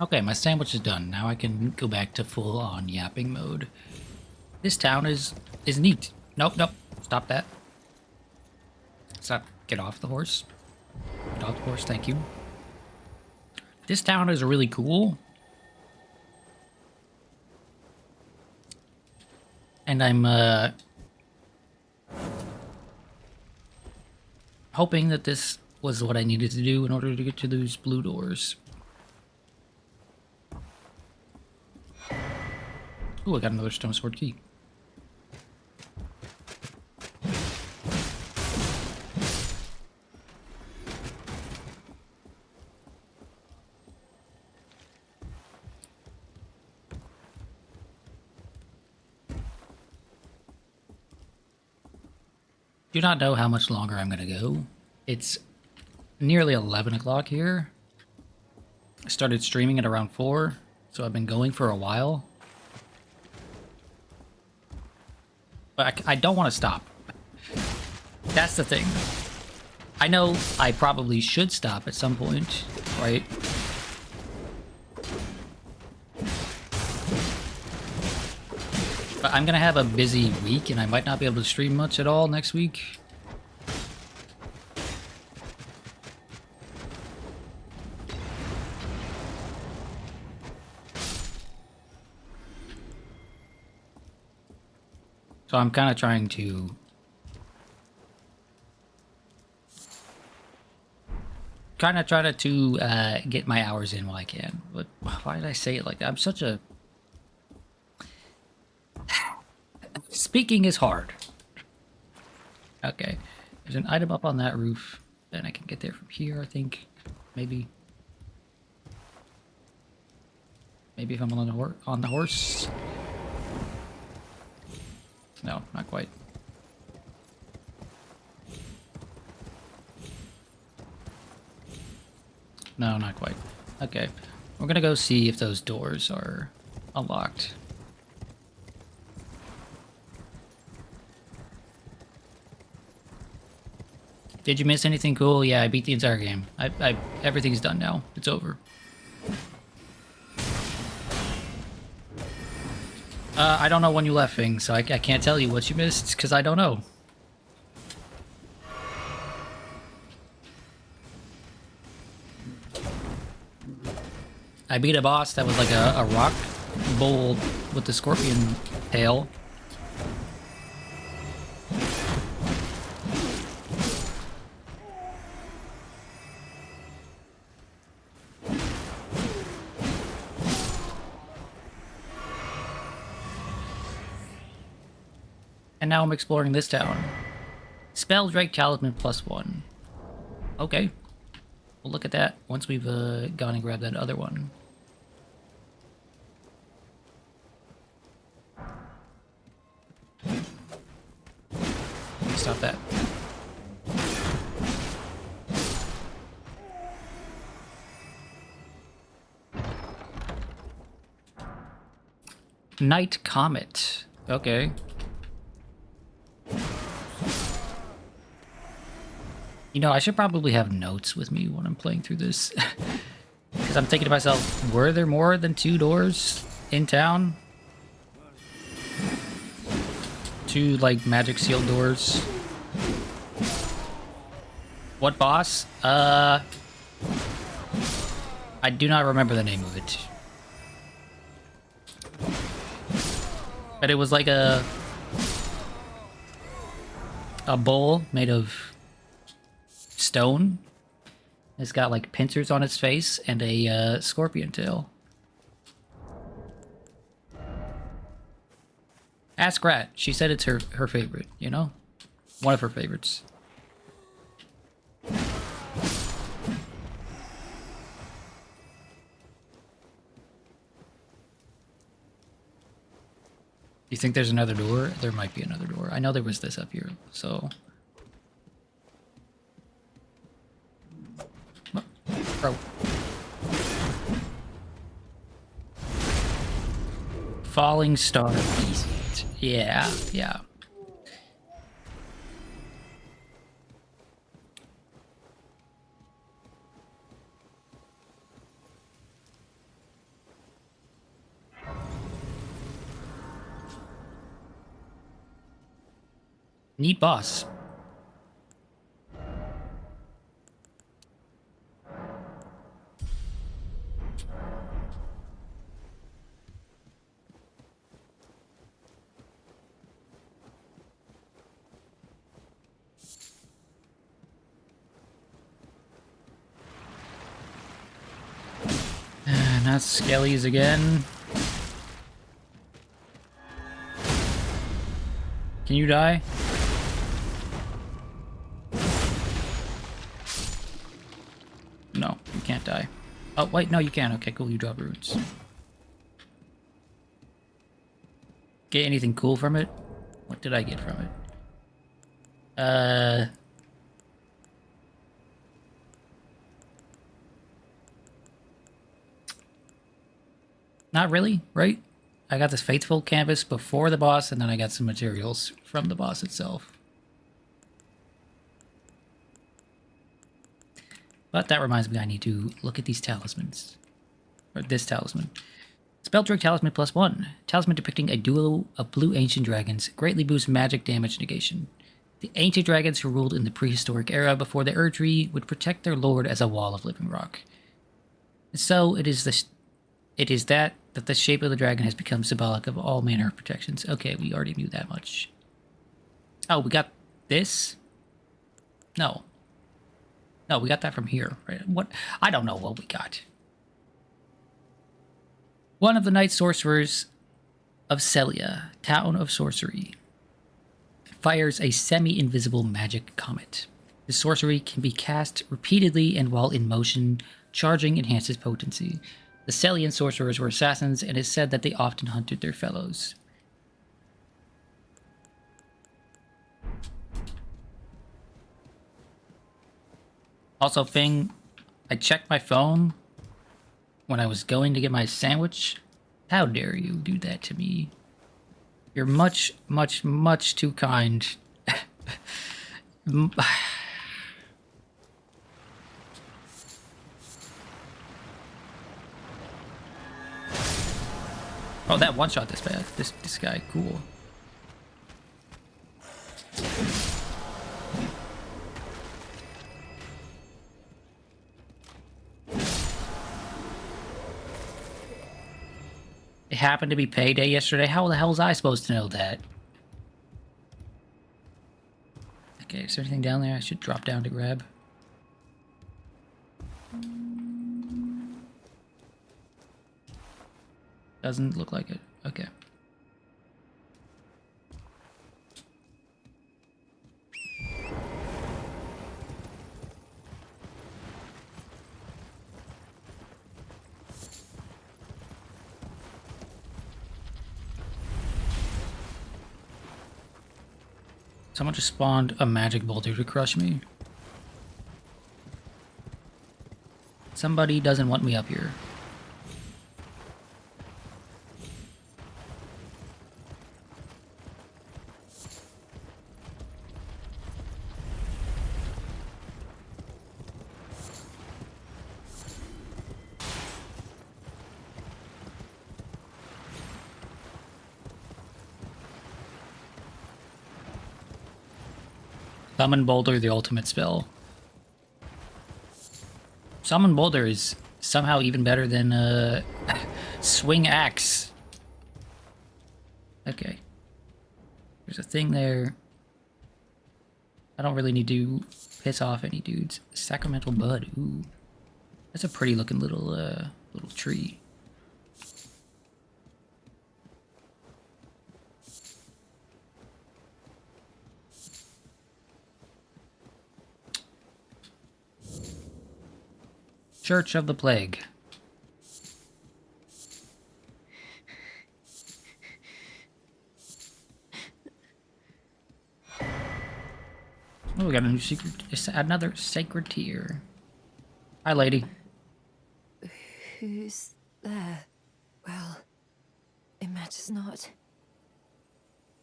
Okay, my sandwich is done. Now I can go back to full-on yapping mode. This town is neat. Nope, nope. Stop that. Stop. Get off the horse. Get off the horse, thank you. This town is really cool. And I'm, hoping that this was what I needed to do in order to get to those blue doors. Ooh, I got another stone sword key. Do not know how much longer I'm gonna go. It's nearly 11 o'clock here. I started streaming at around 4, so I've been going for a while. But I don't want to stop. That's the thing. I know I probably should stop at some point, right? But I'm gonna have a busy week and I might not be able to stream much at all next week. So I'm kind of trying to get my hours in while I can. But why did I say it like that? I'm such a... Speaking is hard. Okay. There's an item up on that roof. Then I can get there from here, I think. Maybe. Maybe if I'm on the horse. No, not quite. No, not quite. Okay. We're gonna go see if those doors are unlocked. Did you miss anything cool? Yeah, I beat the entire game. Everything's done now. It's over. I don't know when you left, Fing, so I can't tell you what you missed, because I don't know. I beat a boss that was like a rock bull with the scorpion tail. And now I'm exploring this town. Spell Drake Talisman +1. Okay. We'll look at that once we've gone and grabbed that other one. Stop that. Night Comet. Okay. You know, I should probably have notes with me when I'm playing through this. Because I'm thinking to myself, were there more than 2 doors in town? 2, like, magic sealed doors. What boss? I do not remember the name of it. But it was like a bowl made of stone. It's got like pincers on its face and a scorpion tail. Ask Rat. She said it's her favorite, you know? One of her favorites. You think there's another door? There might be another door. I know there was this up here, so... Bro. Falling Star Beast. Yeah, yeah. Neat boss. Not Skellies again. Can you die? No, you can't die. Oh, wait, no, you can. Okay, cool, you drop roots. Get anything cool from it? What did I get from it? Not really, right? I got this Faithful canvas before the boss, and then I got some materials from the boss itself. But that reminds me I need to look at these talismans. Or this talisman. Spell Drake Talisman +1. Talisman depicting a duo of blue ancient dragons. Greatly boosts magic damage negation. The ancient dragons who ruled in the prehistoric era before the Erdtree would protect their lord as a wall of living rock. So it is that the shape of the dragon has become symbolic of all manner of protections. Okay, we already knew that much. Oh, we got this? No. No, we got that from here. Right? What? I don't know what we got. One of the Night Sorcerers of Celia, Town of Sorcery, fires a semi-invisible magic comet. The sorcery can be cast repeatedly and while in motion, charging enhances potency. The Celian sorcerers were assassins, and it is said that they often hunted their fellows. Also, Fing, I checked my phone when I was going to get my sandwich. How dare you do that to me? You're much, much, much too kind. Oh, that one shot this bad. This guy, cool. It happened to be payday yesterday. How the hell was I supposed to know that? Okay, is there anything down there I should drop down to grab? Doesn't look like it. Okay. Someone just spawned a magic boulder to crush me. Somebody doesn't want me up here. Summon Boulder, the ultimate spell. Summon Boulder is somehow even better than Swing Axe. Okay. There's a thing there. I don't really need to piss off any dudes. Sacramental Bud. Ooh. That's a pretty looking little tree. Church of the Plague. Oh, we got a new secret. Another sacred tier. Hi, lady. Who's there? Well, it matters not.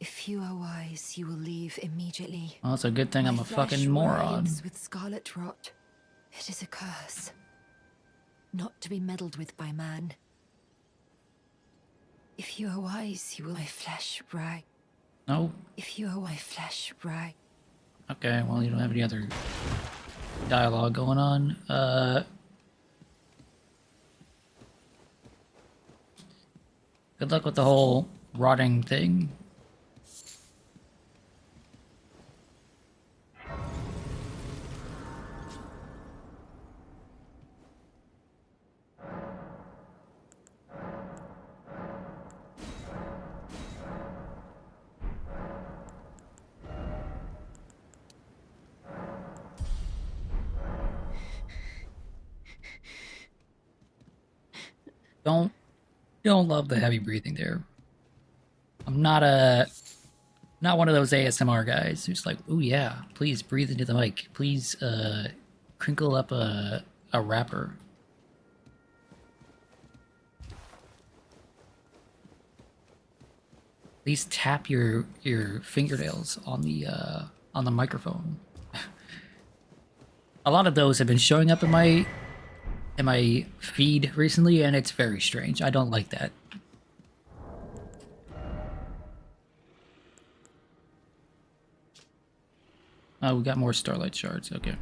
If you are wise, you will leave immediately. Well, it's a good thing I'm a fucking moron. With scarlet rot. It is a curse. Not to be meddled with by man. If you are wise, you will my flesh right. No. If you are my flesh right. Okay, well, you don't have any other dialogue going on. Good luck with the whole rotting thing. Don't love the heavy breathing there. I'm not one of those ASMR guys who's like, oh yeah, please breathe into the mic. Please crinkle up a wrapper. Please tap your fingernails on the microphone. A lot of those have been showing up in my feed recently, and it's very strange. I don't like that. Oh, we got more starlight shards. Okay.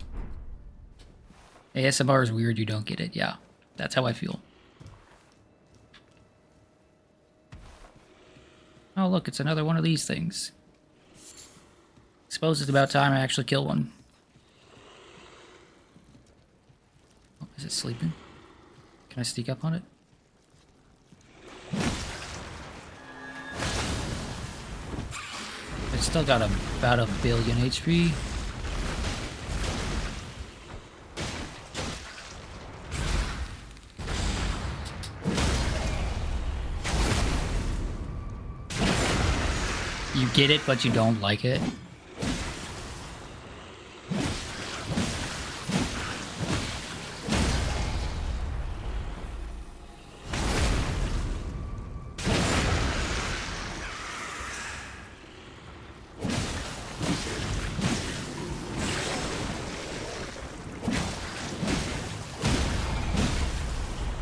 ASMR is weird. You don't get it. Yeah, that's how I feel. Oh, look, it's another one of these things. Suppose it's about time I actually kill one. Oh, is it sleeping? Can I sneak up on it? It's still got about 1 billion HP. You get it, but you don't like it.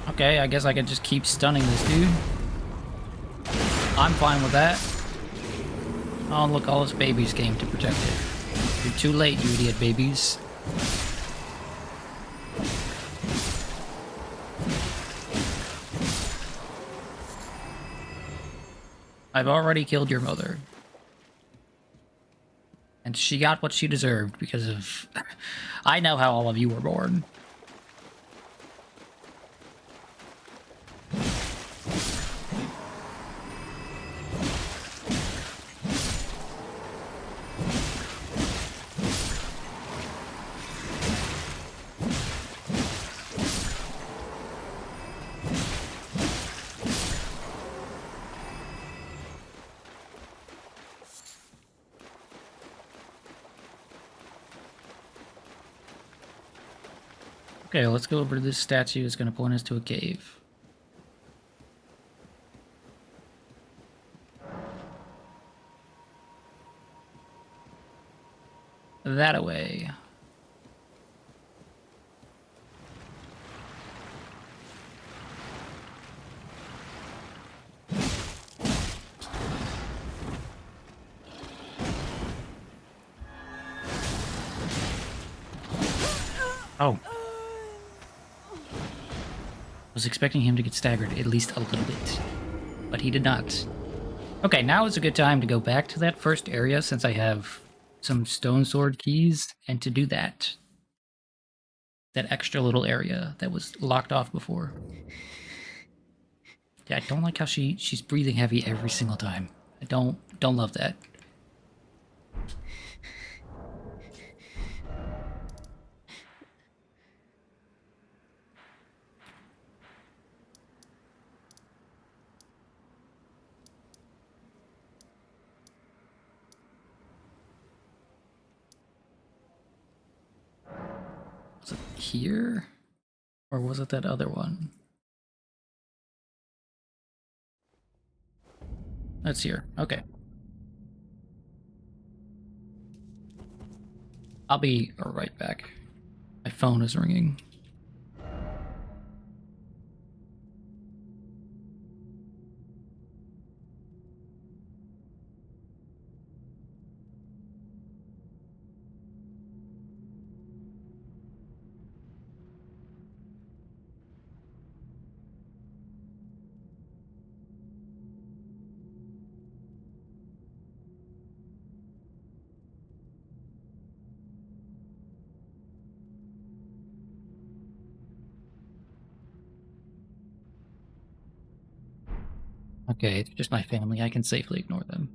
Okay, I guess I could just keep stunning this dude. I'm fine with that. Oh, look, all his babies came to protect it. You're too late, you idiot babies. I've already killed your mother. And she got what she deserved because of... I know how all of you were born. Okay, let's go over to this statue. It's going to point us to a cave. That away. Oh. Was expecting him to get staggered at least a little bit, but he did not. Okay, now is a good time to go back to that first area since I have some stone sword keys, and to do that. That extra little area that was locked off before. Yeah, I don't like how she's breathing heavy every single time. I don't love that. Was it here? Or was it that other one? That's here. Okay. I'll be right back. My phone is ringing. Okay, it's just my family. I can safely ignore them.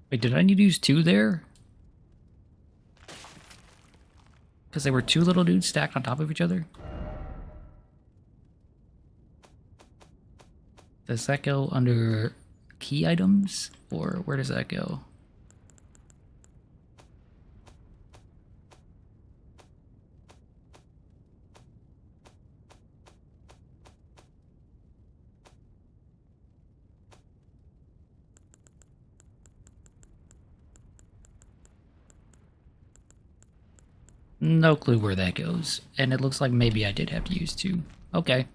Wait, did I need to use 2 there? Because they were 2 little dudes stacked on top of each other? Does that go under key items? Or where does that go? No clue where that goes. And it looks like maybe I did have to use 2. Okay.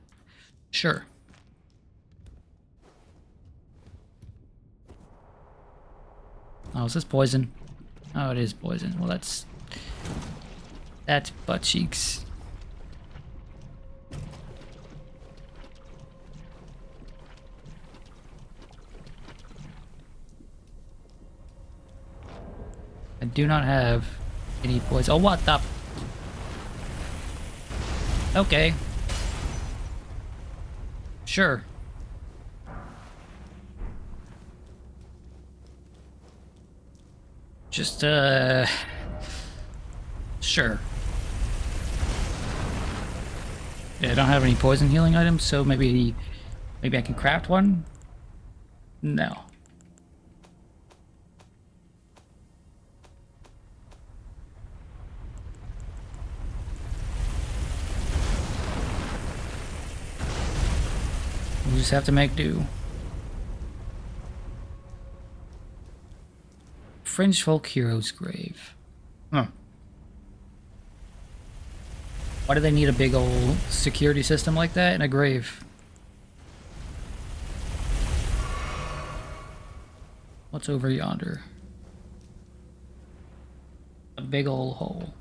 Sure. Oh, is this poison? Oh, it is poison. Well, that's butt cheeks. I do not have any poison. Oh, what the? Okay. Sure. Just, sure. Yeah, I don't have any poison healing items, so maybe I can craft one? No. We'll just have to make do. Fringe Folk Hero's Grave. Huh. Why do they need a big old security system like that in a grave? What's over yonder? A big old hole.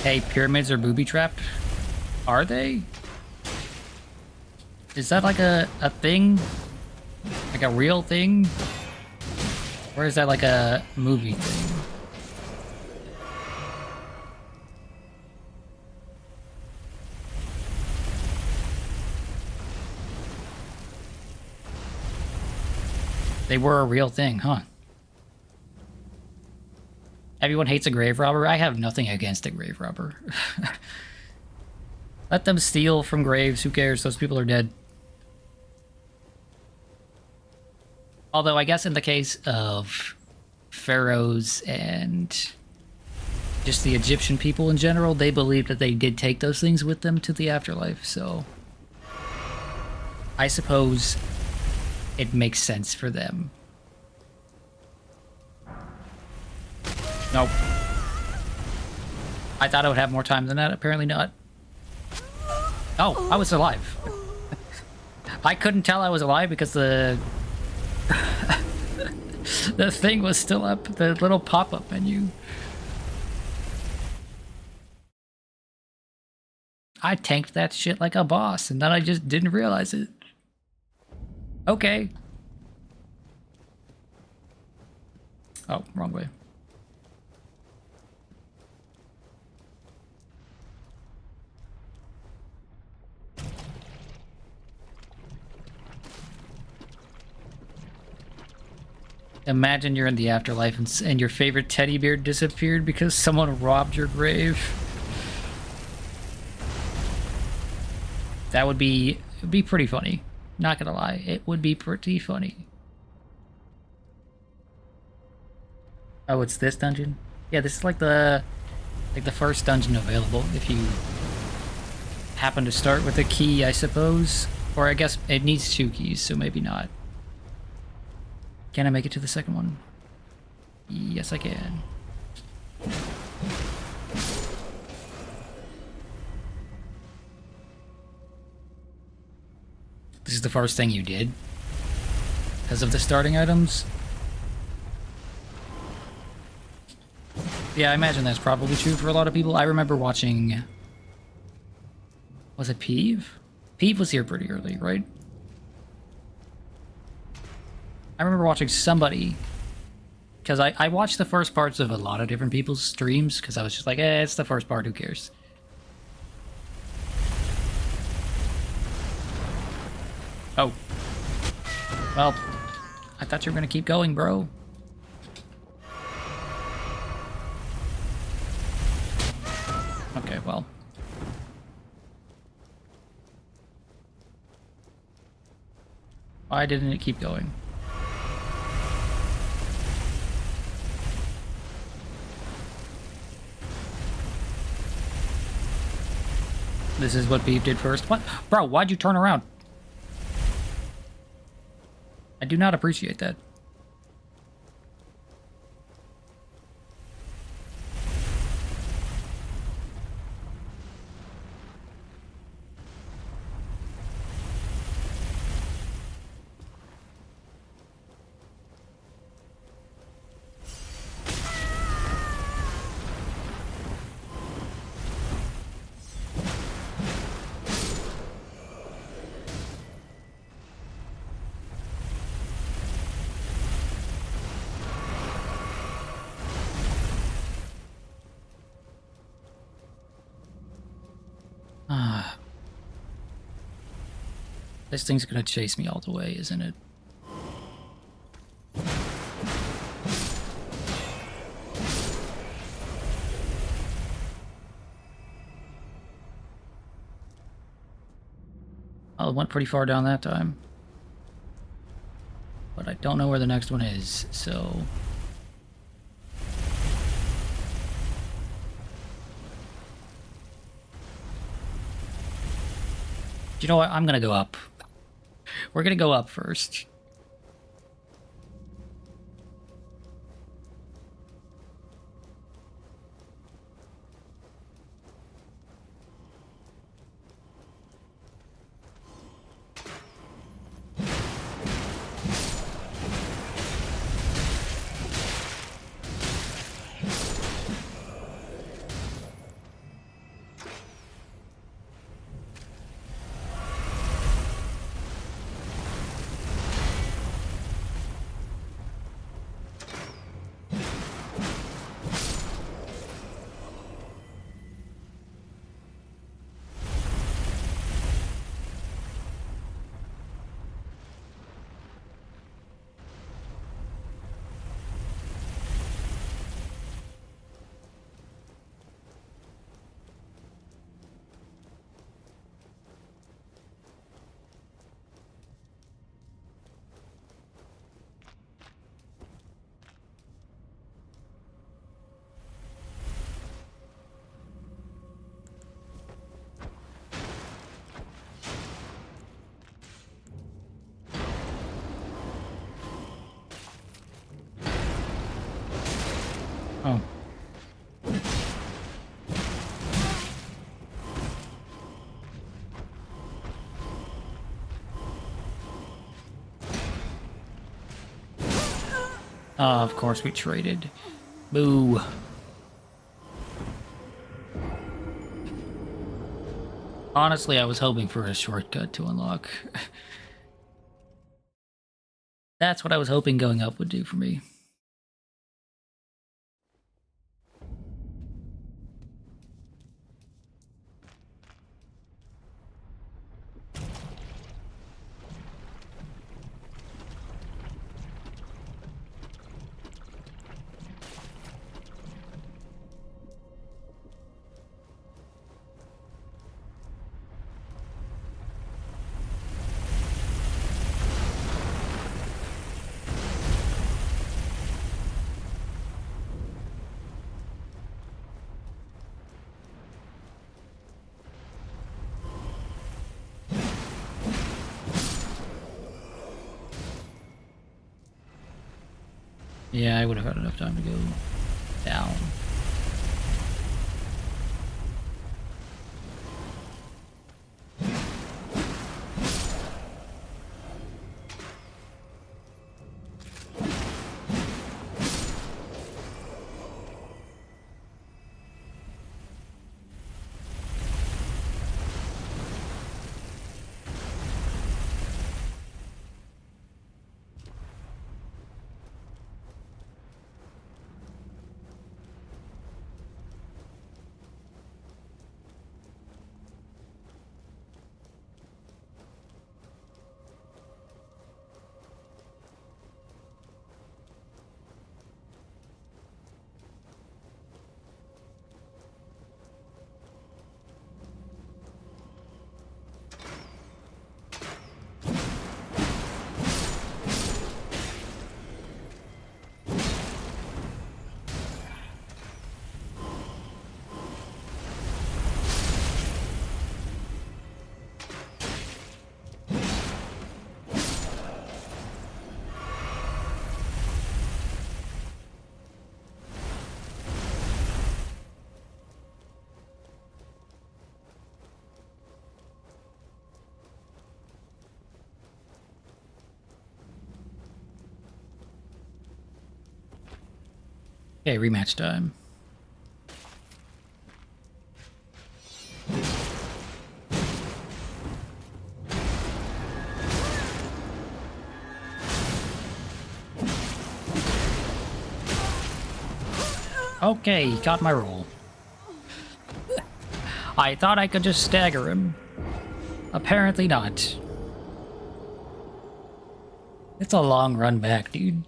Hey, pyramids are booby-trapped? Are they? Is that like a thing? Like a real thing? Or is that like a movie thing? They were a real thing, huh? Everyone hates a grave robber. I have nothing against a grave robber. Let them steal from graves. Who cares? Those people are dead. Although I guess in the case of pharaohs and just the Egyptian people in general, they believed that they did take those things with them to the afterlife. So I suppose it makes sense for them. Nope. I thought I would have more time than that. Apparently not. Oh, I was alive. I couldn't tell I was alive because the the thing was still up, the little pop-up menu. I tanked that shit like a boss, and then I just didn't realize it. Okay. Oh, wrong way. Imagine you're in the afterlife and your favorite teddy bear disappeared because someone robbed your grave. That would be, it'd be pretty funny. Not gonna lie, it would be pretty funny. Oh, it's this dungeon? Yeah, this is like the first dungeon available if you happen to start with a key, I suppose. Or I guess it needs 2 keys, so maybe not. Can I make it to the second one? Yes, I can. This is the first thing you did? Because of the starting items? Yeah, I imagine that's probably true for a lot of people. I remember watching... Was it Peeve? Peeve was here pretty early, right? I remember watching somebody, because I watched the first parts of a lot of different people's streams, because I was just like, it's the first part, who cares? Oh. Well, I thought you were going to keep going, bro. Okay, well. Why didn't it keep going? This is what Beef did first. What? Bro, why'd you turn around? I do not appreciate that. This thing's gonna chase me all the way, isn't it? Oh, it went pretty far down that time. But I don't know where the next one is, so... You know what? I'm gonna go up. We're gonna go up first. Oh. Of course we traded. Boo. Honestly, I was hoping for a shortcut to unlock. That's what I was hoping going up would do for me. Yeah, I would have had enough time to go down. Okay, rematch time. Okay, got my roll. I thought I could just stagger him. Apparently not. It's a long run back, dude.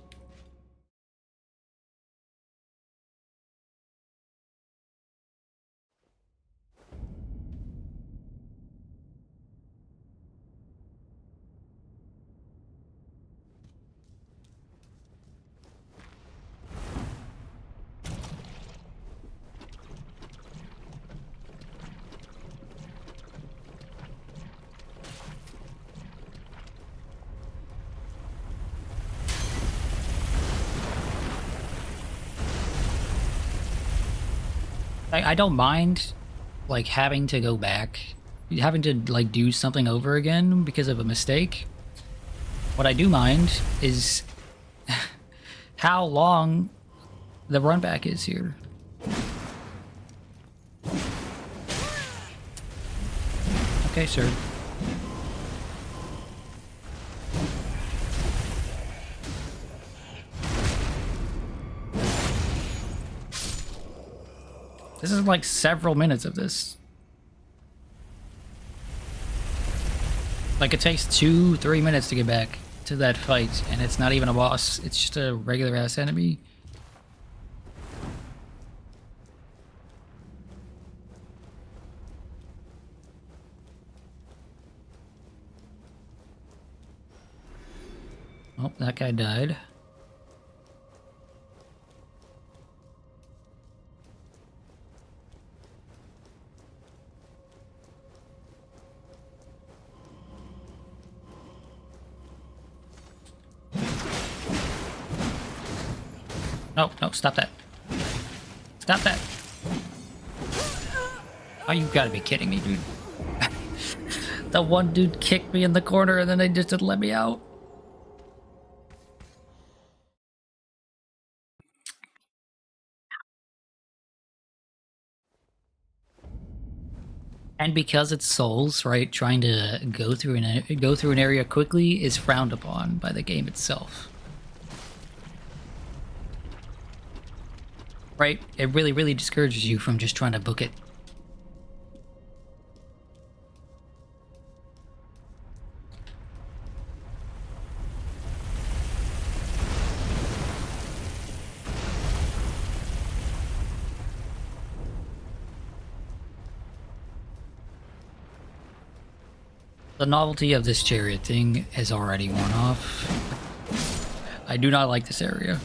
I don't mind, like, having to go back, having to, like, do something over again because of a mistake. What I do mind is how long the run back is here. Okay, sir. This is like several minutes of this. Like, it takes 2-3 minutes to get back to that fight, and it's not even a boss. It's just a regular ass enemy. Oh, that guy died. No, no, stop that. Stop that. Oh, you gotta be kidding me, dude. The one dude kicked me in the corner and then they just didn't let me out. And because it's souls, right, trying to go through an area quickly is frowned upon by the game itself. Right? It really, really discourages you from just trying to book it. The novelty of this chariot thing has already worn off. I do not like this area.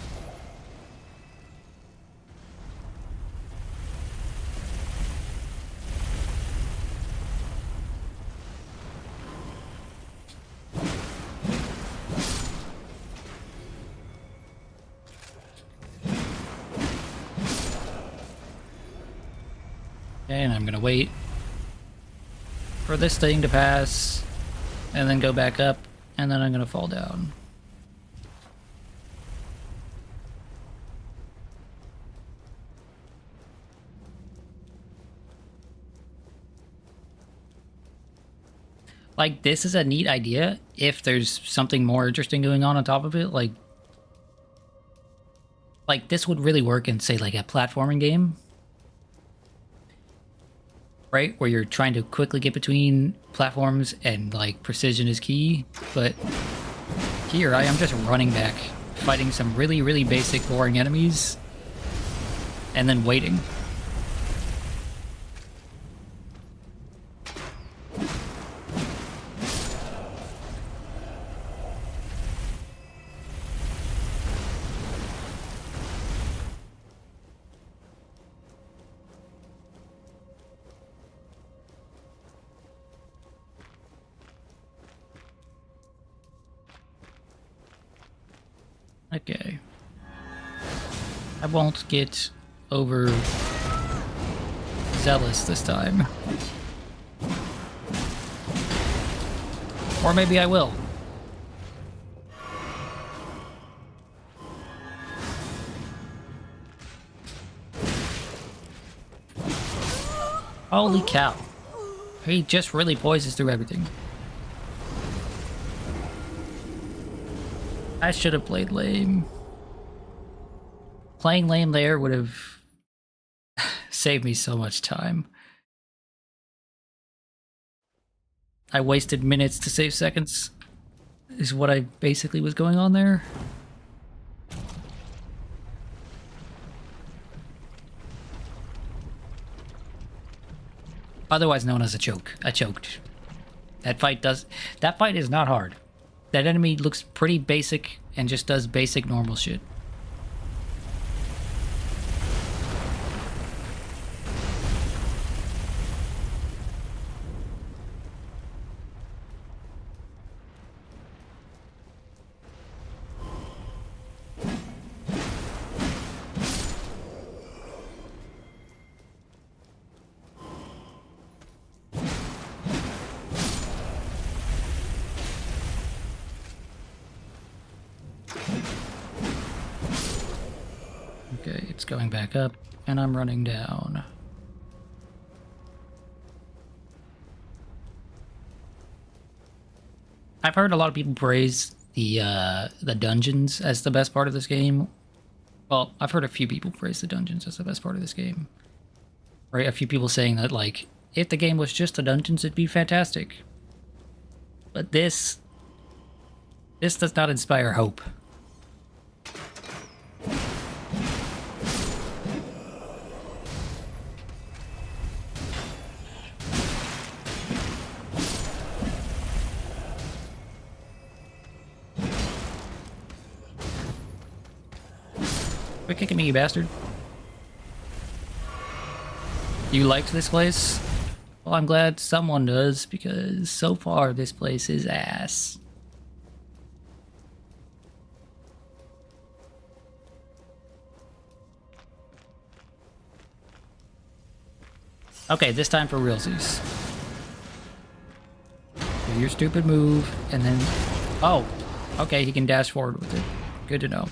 Okay, and I'm gonna wait for this thing to pass, and then go back up, and then I'm gonna fall down. Like, this is a neat idea if there's something more interesting going on top of it. Like this would really work in, say, like a platforming game. Right? Where you're trying to quickly get between platforms and, like, precision is key. But here, I am just running back, fighting some really, really basic, boring enemies, and then waiting. Okay. I won't get over zealous this time. Or maybe I will. Holy cow. He just really poises through everything. I should have played lame. Playing lame there would have saved me so much time. I wasted minutes to save seconds, is what I basically was going on there. Otherwise known as a choke. I choked. That fight is not hard. That enemy looks pretty basic and just does basic normal shit. Okay, it's going back up, and I'm running down. I've heard a lot of people praise the dungeons as the best part of this game. Well, I've heard a few people praise the dungeons as the best part of this game. Right, a few people saying that, like, if the game was just the dungeons, it'd be fantastic. But this does not inspire hope. Quit kicking me, you bastard. You liked this place? Well, I'm glad someone does, because so far this place is ass. Okay, this time for realsies. Do your stupid move, and then... Oh! Okay, he can dash forward with it. Good to know.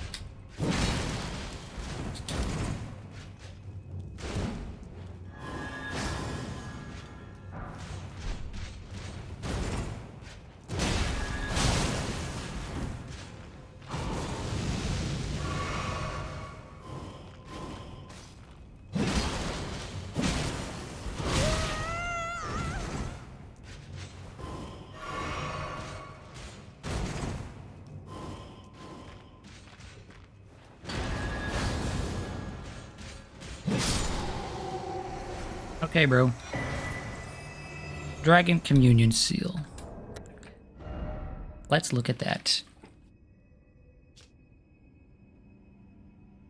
Okay, bro. Dragon Communion Seal. Let's look at that.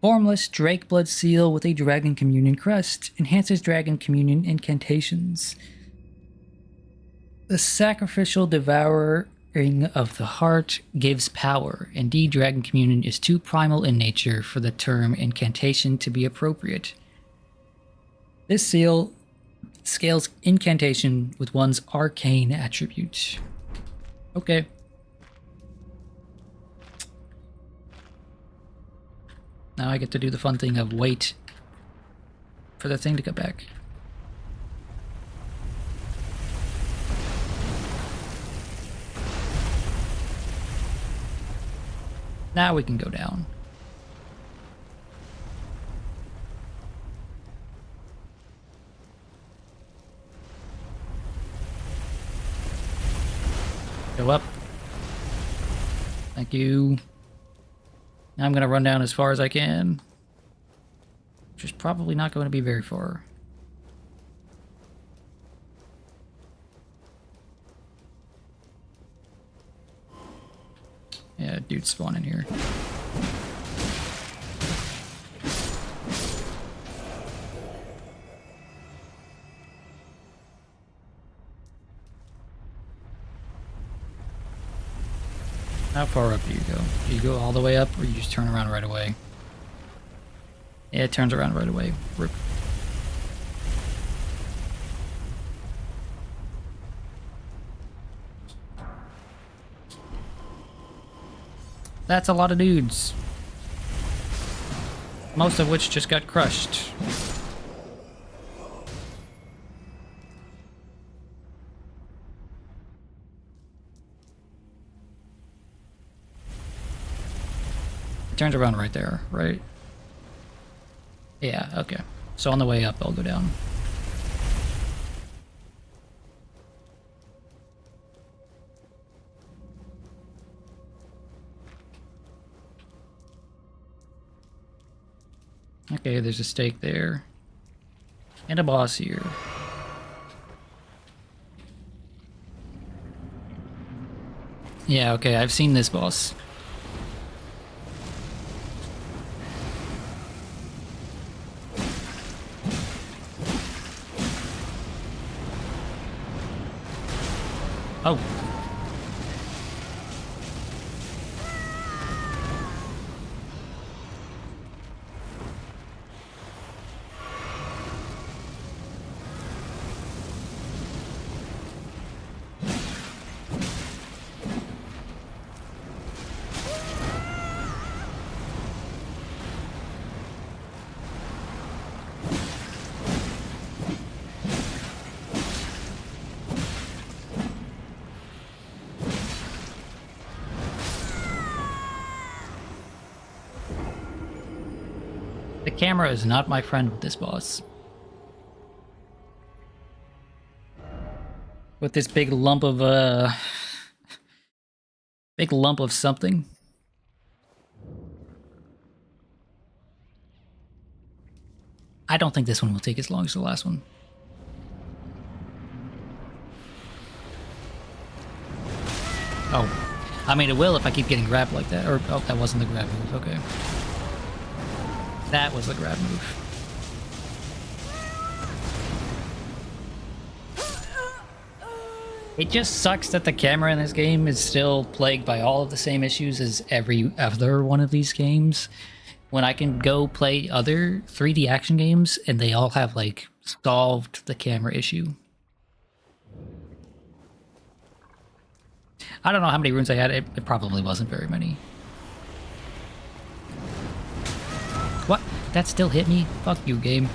Formless Drake Blood Seal with a Dragon Communion crest. Enhances Dragon Communion incantations. The Sacrificial Devouring of the Heart gives power. Indeed, Dragon Communion is too primal in nature for the term incantation to be appropriate. This seal scales incantation with one's arcane attribute. Okay. Now I get to do the fun thing of wait for the thing to come back. Now we can go down. Go up. Thank you. Now I'm going to run down as far as I can. Which is probably not going to be very far. Yeah, dudes spawn in here. How far up do you go? Do you go all the way up, or you just turn around right away? Yeah, it turns around right away. Rip. That's a lot of dudes. Most of which just got crushed. Turns around right there, right? Yeah, okay. So on the way up, I'll go down. Okay, there's a stake there. And a boss here. Yeah, okay, I've seen this boss. Oh. The camera is not my friend with this boss. With this big lump of something. I don't think this one will take as long as the last one. Oh. I mean, it will if I keep getting grabbed like that. Or, oh, that wasn't the grab move. Okay. That was the grab move. It just sucks that the camera in this game is still plagued by all of the same issues as every other one of these games. When I can go play other 3D action games and they all have, like, solved the camera issue. I don't know how many runes I had. It probably wasn't very many. What? That still hit me? Fuck you, game.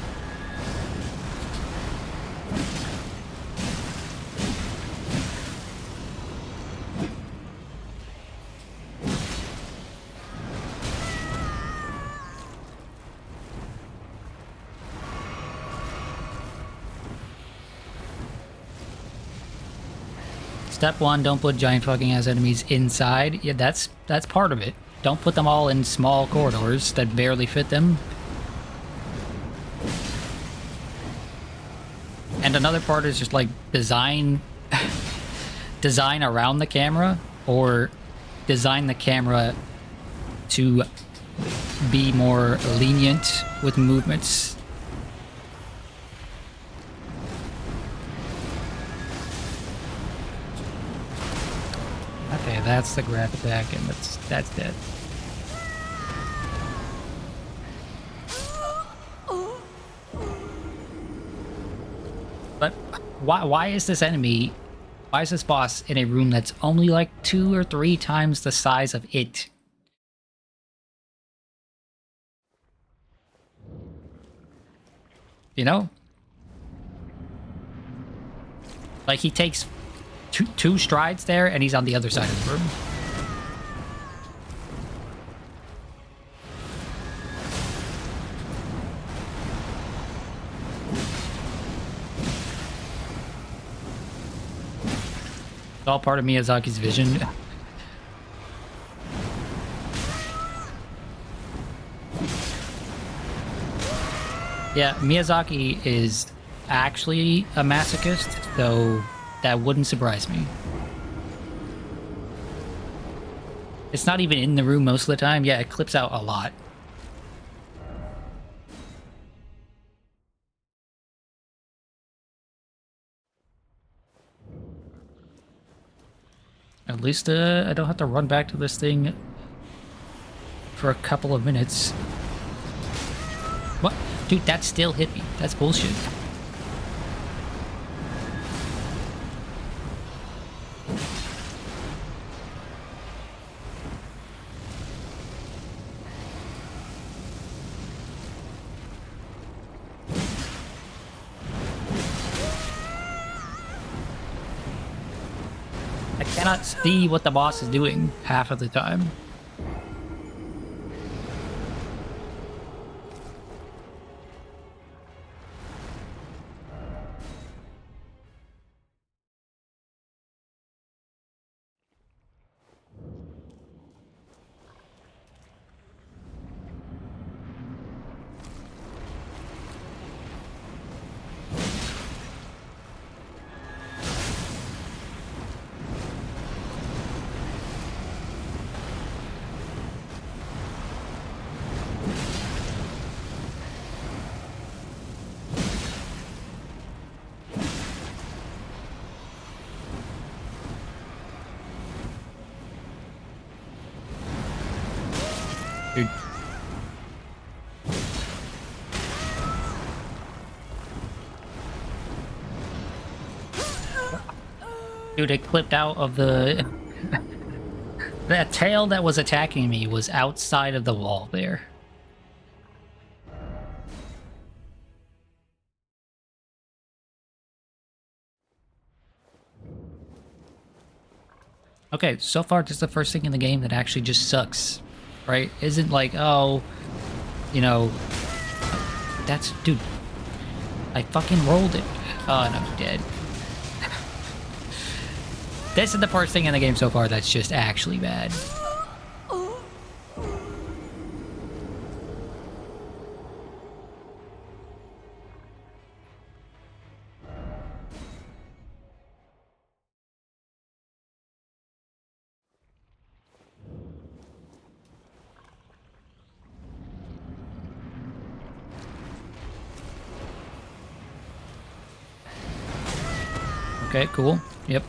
Step 1, don't put giant fucking ass enemies inside. Yeah, that's part of it. Don't put them all in small corridors that barely fit them. And another part is just like design around the camera, or design the camera to be more lenient with movements. Okay, that's the grab attack, and that's dead. But why is this enemy, why is this boss in a room that's only like 2 or 3 times the size of it? You know? Like, he takes two strides there, and he's on the other side of the room. It's all part of Miyazaki's vision. Yeah, Miyazaki is actually a masochist, though that wouldn't surprise me. It's not even in the room most of the time. Yeah, it clips out a lot. At least I don't have to run back to this thing for a couple of minutes. What? Dude, that still hit me. That's bullshit. I cannot see what the boss is doing half of the time. Dude, it clipped out of the... That tail that was attacking me was outside of the wall there. Okay, so far this is the first thing in the game that actually just sucks, right? Isn't like, oh, you know, that's... Dude, I fucking rolled it. Oh, and I'm dead. This is the first thing in the game so far that's just actually bad. Okay, cool. Yep,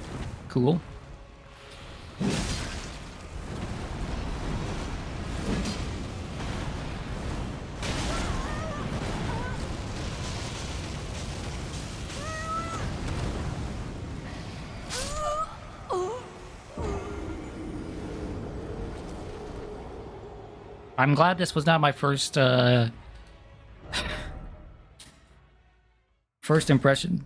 cool. I'm glad this was not my first first impression.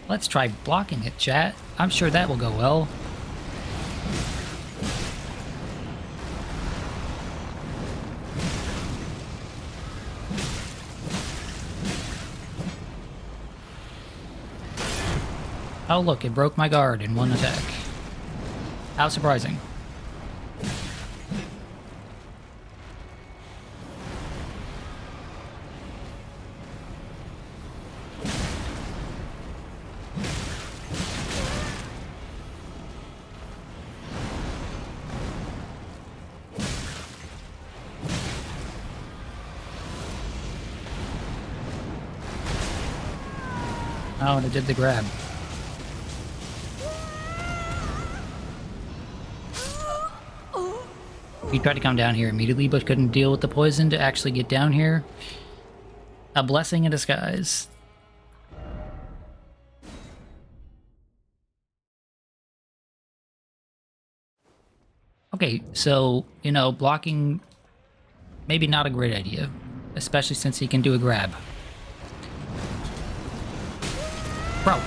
Let's try blocking it, chat. I'm sure that will go well. Oh look, it broke my guard in one attack. How surprising. Oh, and it did the grab. He tried to come down here immediately, but couldn't deal with the poison to actually get down here. A blessing in disguise. Okay, so, you know, blocking... maybe not a great idea. Especially since he can do a grab. Bro.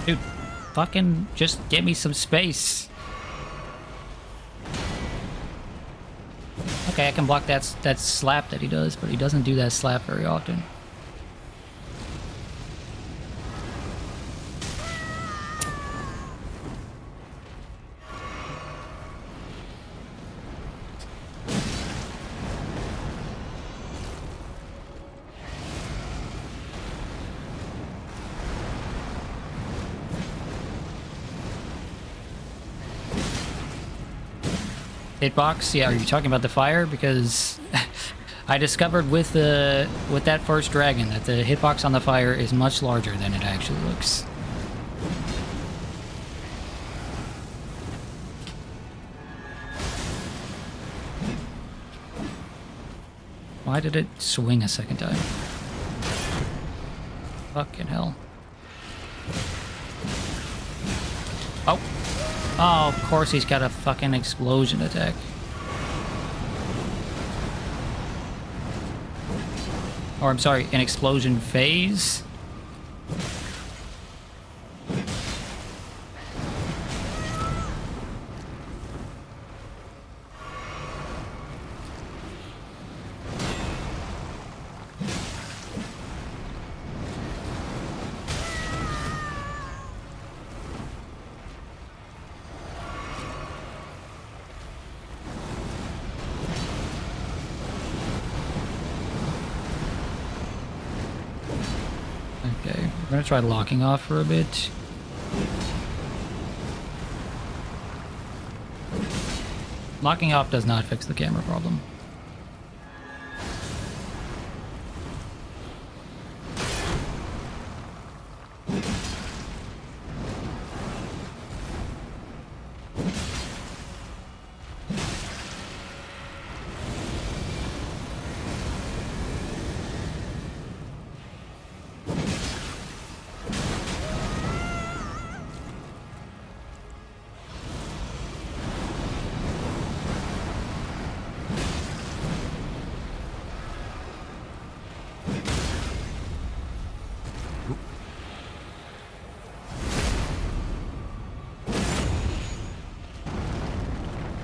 Dude, fucking just get me some space. Okay, I can block that slap that he does, but he doesn't do that slap very often. Hitbox? Yeah, are you talking about the fire? Because I discovered with that first dragon that the hitbox on the fire is much larger than it actually looks. Why did it swing a second time? Fucking hell. Oh. Oh, of course he's got a fucking explosion attack. Or, I'm sorry, an explosion phase? I'm gonna try locking off for a bit. Locking off does not fix the camera problem.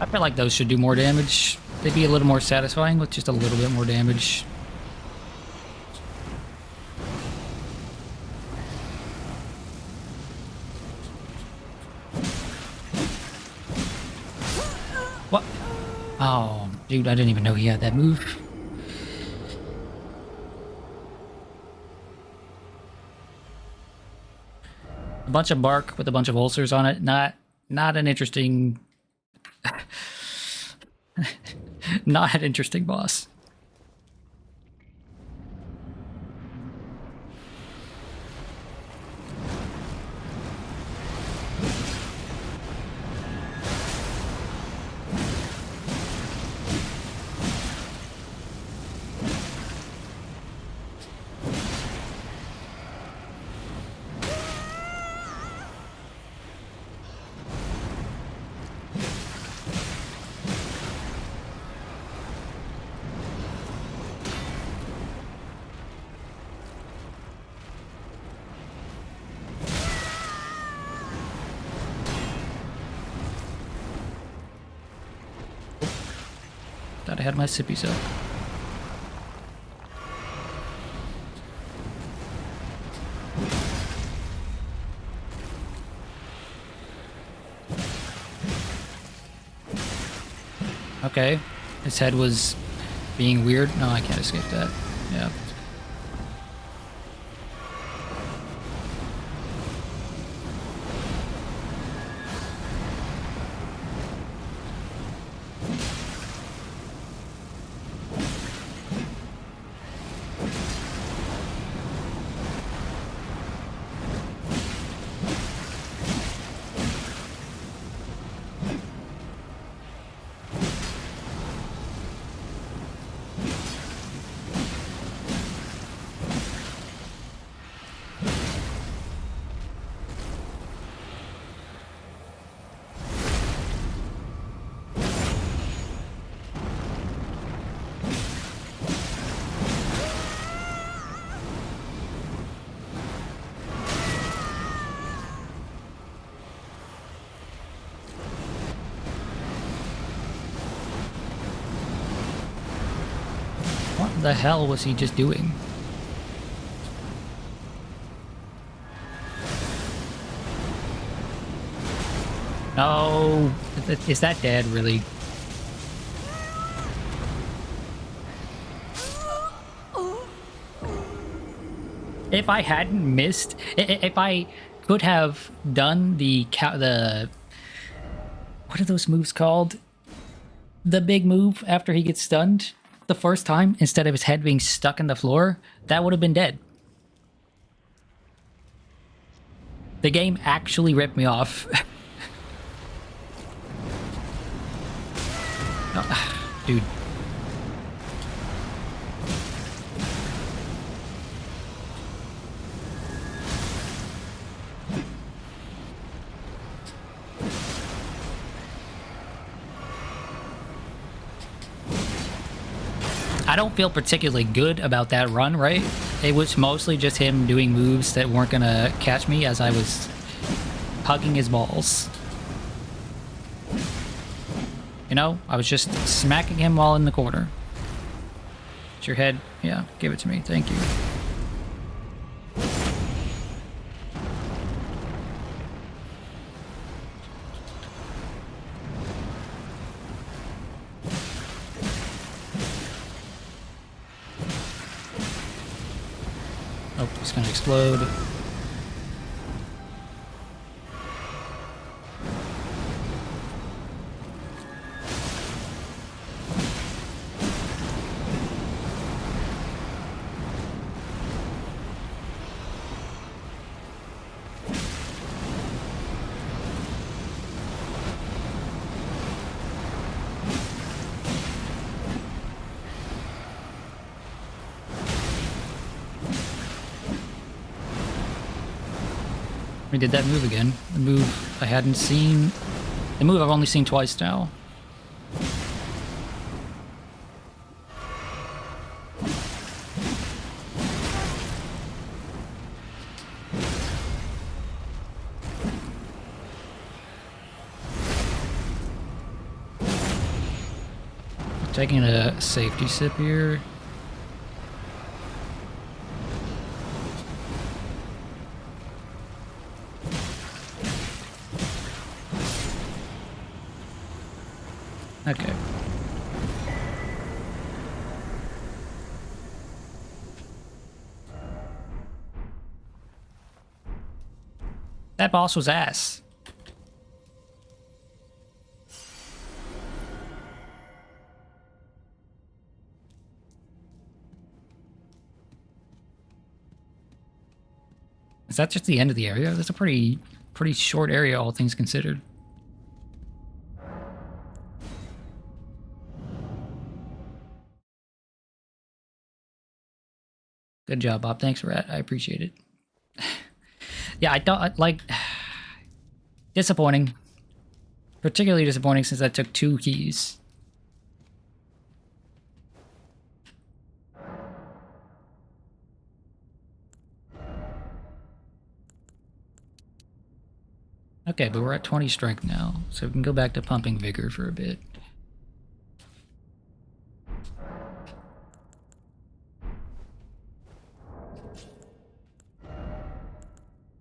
I feel like those should do more damage. They'd be a little more satisfying with just a little bit more damage. What? Oh, dude, I didn't even know he had that move. A bunch of bark with a bunch of ulcers on it. Not an interesting... not an interesting boss. Thought I had my sippies up. Okay. His head was being weird. No, I can't escape that. Yeah. What the hell was he just doing? No, is that dead really? If I hadn't missed, if I could have done the what are those moves called? The big move after he gets stunned the first time, instead of his head being stuck in the floor, that would have been dead. The game actually ripped me off. Oh, dude. I don't feel particularly good about that run, right? It was mostly just him doing moves that weren't gonna catch me as I was hugging his balls. You know, I was just smacking him while in the corner. It's your head? Yeah, give it to me. Thank you. Oh, it's gonna explode. We did that move again. The move I hadn't seen. The move I've only seen twice now. Taking a safety sip here. Okay. That boss was ass. Is that just the end of the area? That's a pretty short area, all things considered. Good job, Bob. Thanks, Rat. I appreciate it. Yeah, I don't like. Disappointing. Particularly disappointing since I took 2 keys. Okay, but we're at 20 strength now, so we can go back to pumping vigor for a bit.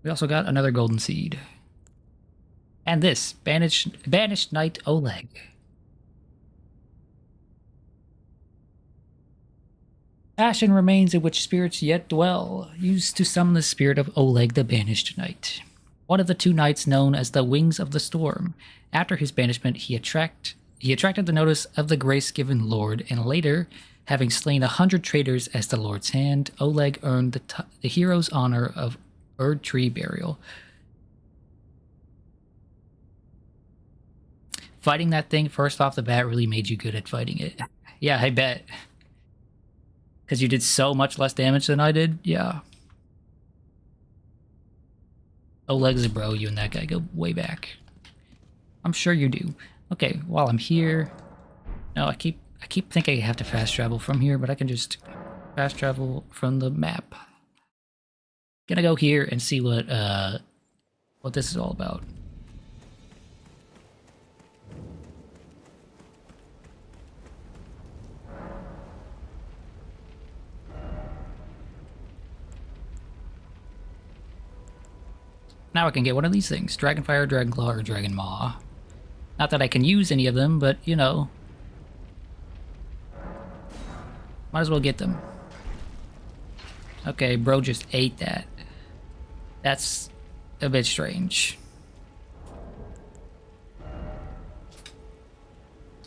We also got another golden seed. And this, Banished Knight Oleg. Ashen remains in which spirits yet dwell, used to summon the spirit of Oleg the Banished Knight. One of the 2 knights known as the Wings of the Storm. After his banishment, he attracted the notice of the grace-given Lord, and later, having slain 100 traitors as the Lord's hand, Oleg earned the hero's honor of Erd Tree Burial. Fighting that thing first off the bat really made you good at fighting it. Yeah, I bet. Because you did so much less damage than I did, yeah. Oleg's a bro, you and that guy go way back. I'm sure you do. Okay, while I'm here... No, I keep thinking I have to fast travel from here, but I can just fast travel from the map. Gonna go here and see what this is all about. Now I can get one of these things. Dragonfire, Dragonclaw, or Dragon Maw. Not that I can use any of them, but, you know. Might as well get them. Okay, bro just ate that. That's a bit strange.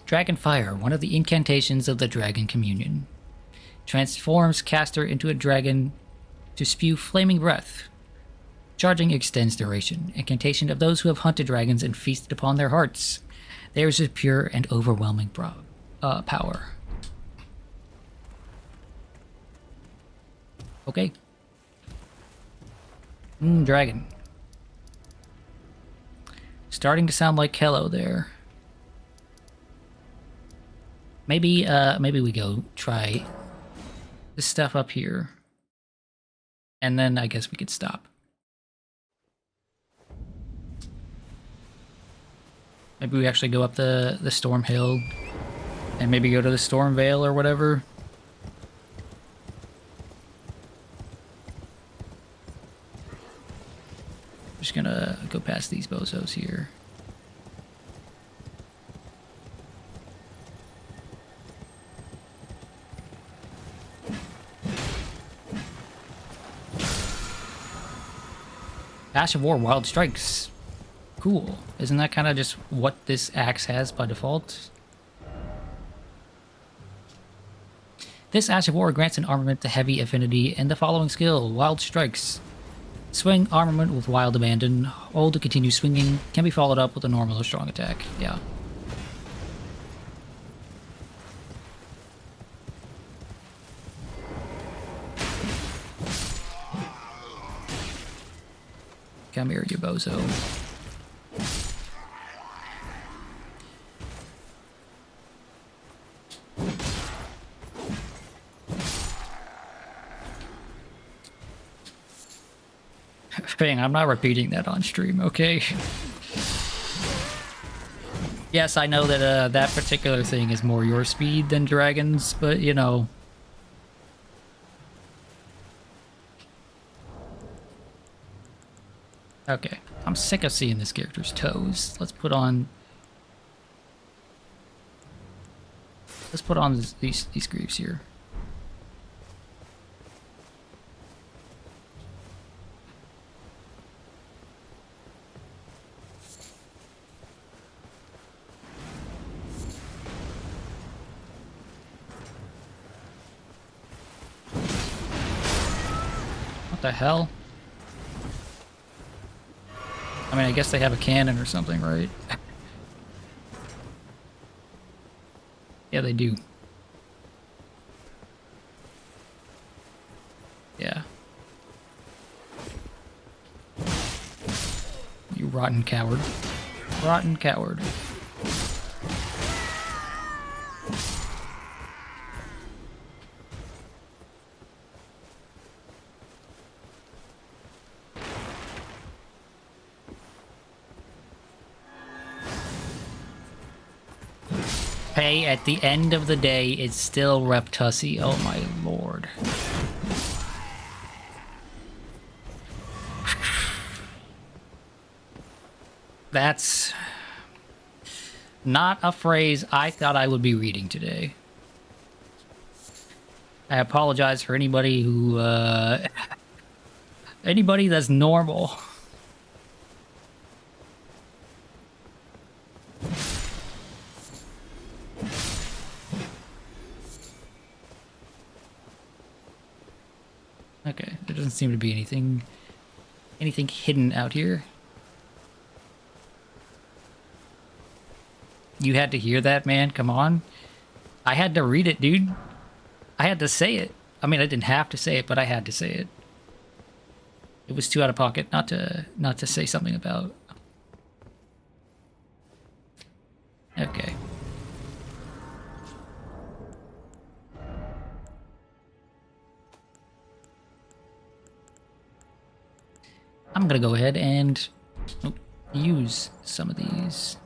Dragonfire, one of the incantations of the Dragon Communion. Transforms caster into a dragon to spew flaming breath. Charging extends duration. Incantation of those who have hunted dragons and feasted upon their hearts. Theirs is pure and overwhelming power. Okay. Dragon. Starting to sound like Kello there. Maybe we go try this stuff up here. And then I guess we could stop. Maybe we actually go up the Storm Hill and maybe go to the Storm Vale or whatever. Just gonna go past these bozos here. Ash of War, Wild Strikes. Cool. Isn't that kind of just what this axe has by default? This Ash of War grants an armament to heavy affinity and the following skill, Wild Strikes. Swing armament with Wild Abandon. Hold to continue swinging. Can be followed up with a normal or strong attack. Yeah. Come here, you bozo. Fang, I'm not repeating that on stream, okay? Yes, I know that that particular thing is more your speed than dragons, but you know. Okay, I'm sick of seeing this character's toes. Let's put on these greaves here. What the hell? I mean, I guess they have a cannon or something, right? Yeah, they do. Yeah. You rotten coward. Rotten coward. Hey, at the end of the day, it's still Reptussi. Oh my lord. That's not a phrase I thought I would be reading today. I apologize for anybody who, anybody that's normal. Okay, there doesn't seem to be anything hidden out here. You had to hear that, man? Come on. I had to read it, dude. I had to say it. I mean, I didn't have to say it, but I had to say it. It was too out of pocket not to say something about. Okay. I'm gonna go ahead and use some of these.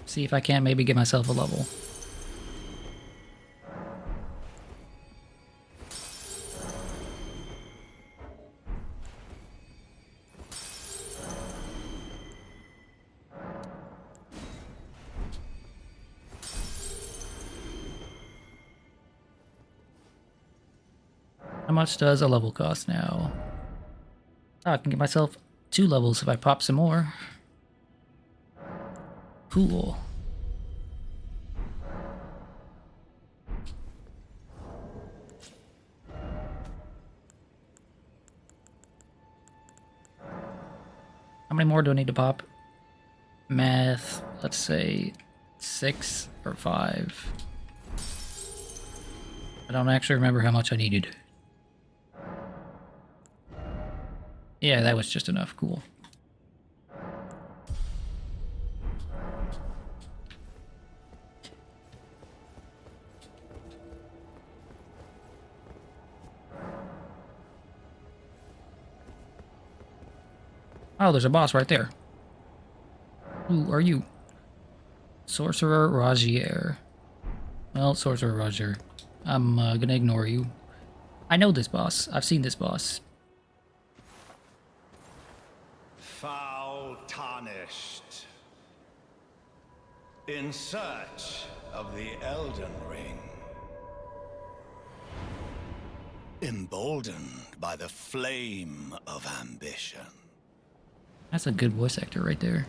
See if I can't maybe get myself a level. How much does a level cost now? Oh, I can get myself 2 levels if I pop some more. Cool. How many more do I need to pop? Math, let's say 6 or 5. I don't actually remember how much I needed. Yeah, that was just enough. Cool. Oh, there's a boss right there. Who are you? Sorcerer Rajier. Well, Sorcerer Rajier. I'm gonna ignore you. I know this boss. I've seen this boss. Foul tarnished. In search of the Elden Ring. Emboldened by the flame of ambition. That's a good voice actor right there.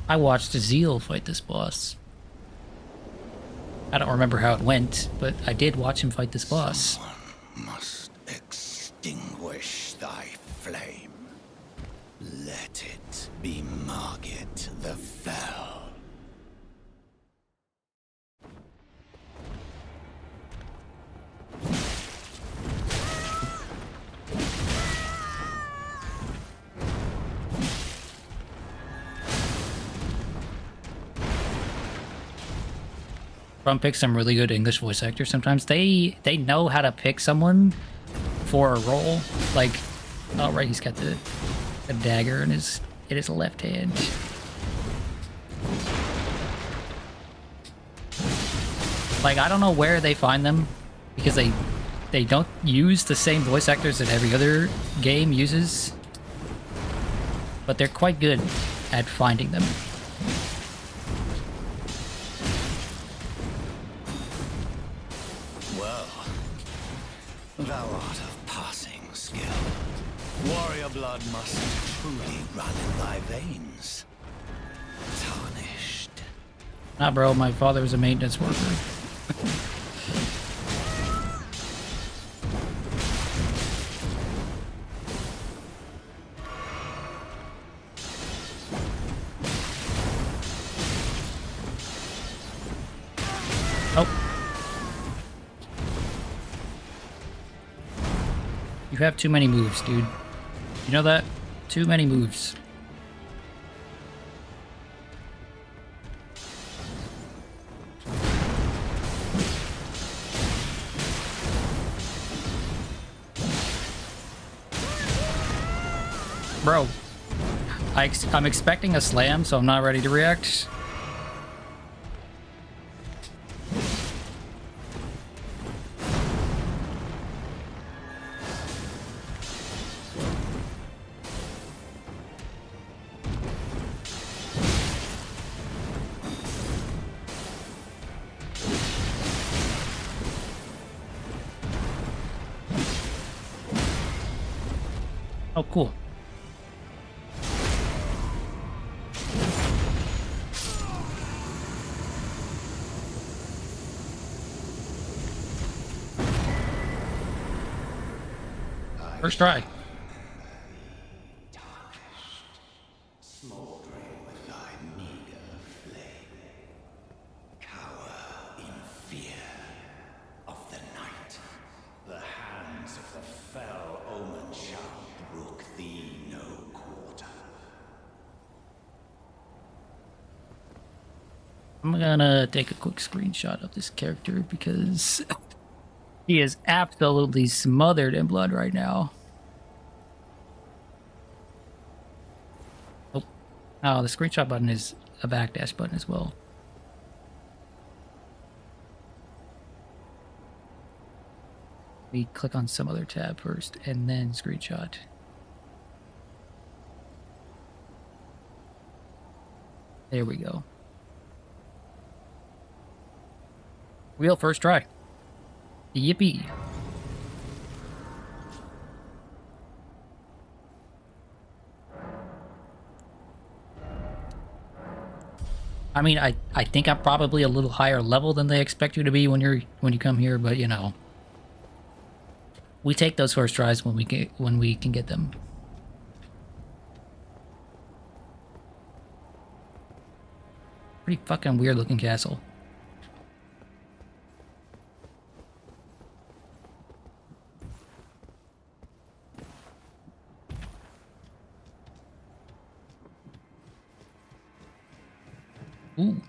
I watched Zeal fight this boss. I don't remember how it went, but I did watch him fight this boss. Someone must extinguish thy flame. Let it be Margit the Fell. From pick some really good English voice actors. Sometimes they know how to pick someone for a role. Like, oh right, he's got the dagger in his left hand. Like, I don't know where they find them because they don't use the same voice actors that every other game uses, but they're quite good at finding them. Well, thou art of passing skill. Warrior blood must truly run in thy veins. Tarnished. Nah, bro, my father was a maintenance worker. Oh. You have too many moves, dude. You know that? Too many moves. Bro, I'm expecting a slam, so I'm not ready to react. Oh, cool. First try. Smoldering with thy meager flame. Cower in fear of the night. The hands of the fell omen shall brook thee no quarter. I'm gonna take a quick screenshot of this character because he is absolutely smothered in blood right now. Oh, the screenshot button is a backdash button as well. We click on some other tab first and then screenshot. There we go. Real first try. Yippee. I mean, I think I'm probably a little higher level than they expect you to be when you come here, but you know, we take those first tries when we can get them. Pretty fucking weird looking castle. Ooh.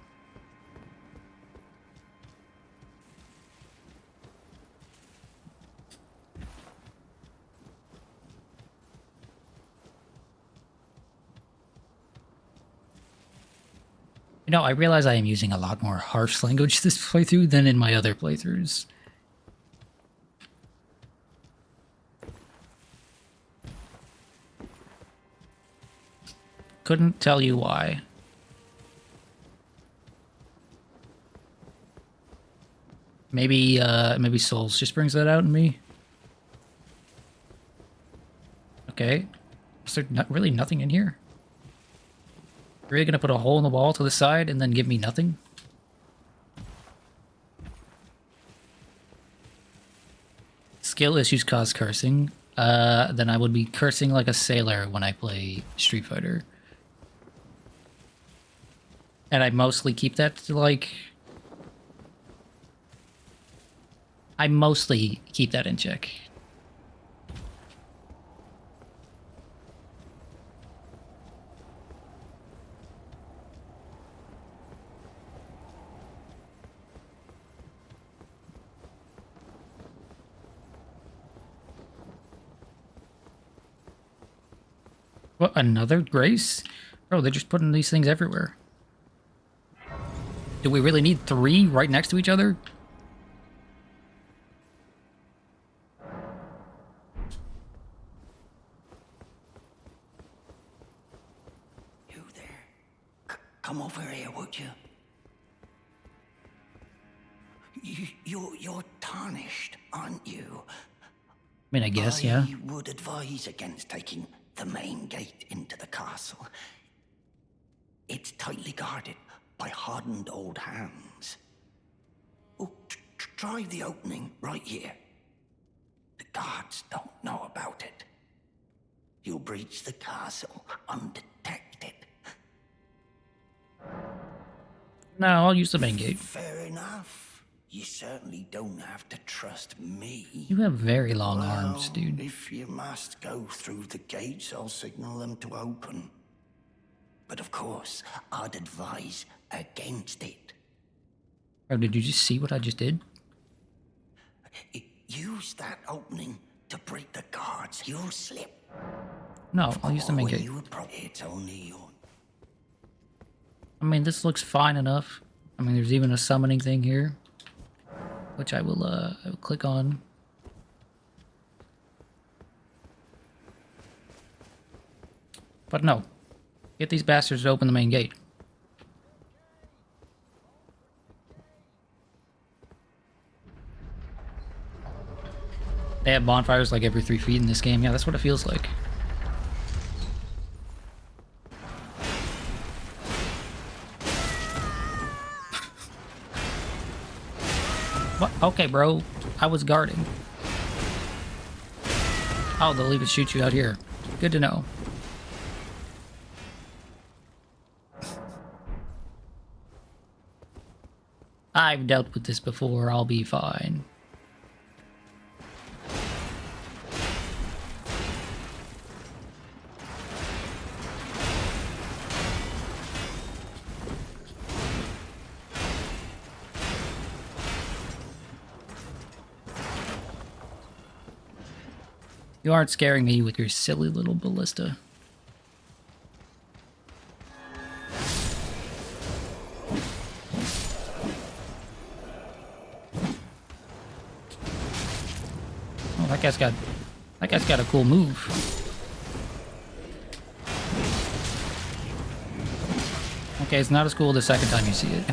You know, I realize I am using a lot more harsh language this playthrough than in my other playthroughs. Couldn't tell you why. Maybe, maybe Souls just brings that out in me. Okay. Is there really nothing in here? Really gonna put a hole in the wall to the side and then give me nothing? Skill issues cause cursing. Then I would be cursing like a sailor when I play Street Fighter. And I mostly keep that to like... I mostly keep that in check. What, another grace? Bro, they're just putting these things everywhere. Do we really need 3 right next to each other? You there? Come over here, would you? You're tarnished, aren't you? I mean, I guess, yeah. I would advise against taking the main gate into the castle. It's tightly guarded by hardened old hands. Oh, try the opening right here. The guards don't know about it. You'll breach the castle undetected. No, I'll use the main gate. Fair enough. You certainly don't have to trust me. You have very long arms, dude. If you must go through the gates, I'll signal them to open. But of course, I'd advise against it. Oh, did you just see what I just did? Use that opening to break the guards. You'll slip. No, I'll use the main gate. It's only your... I mean, this looks fine enough. I mean, there's even a summoning thing here, which I will click on. But no. Get these bastards to open the main gate. They have bonfires like every 3 feet in this game. Yeah, that's what it feels like. What? Okay, bro. I was guarding. Oh, they'll even shoot you out here. Good to know. I've dealt with this before. I'll be fine. You aren't scaring me with your silly little ballista. Oh, that guy's got a cool move. Okay, it's not as cool the second time you see it.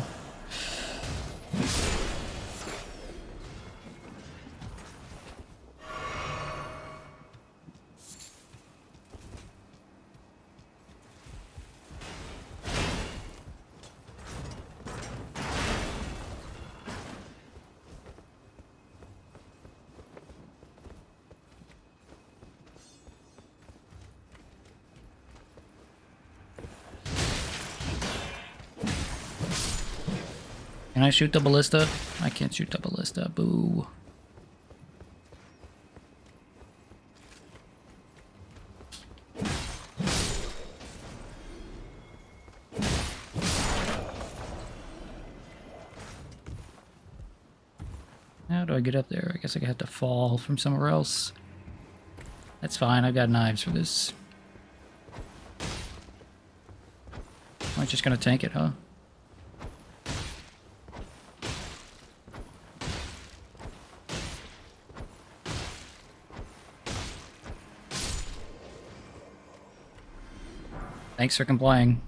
Can I shoot the ballista? I can't shoot the ballista. Boo. How do I get up there? I guess I have to fall from somewhere else. That's fine. I've got knives for this. Am I just gonna tank it, huh? Thanks for complying.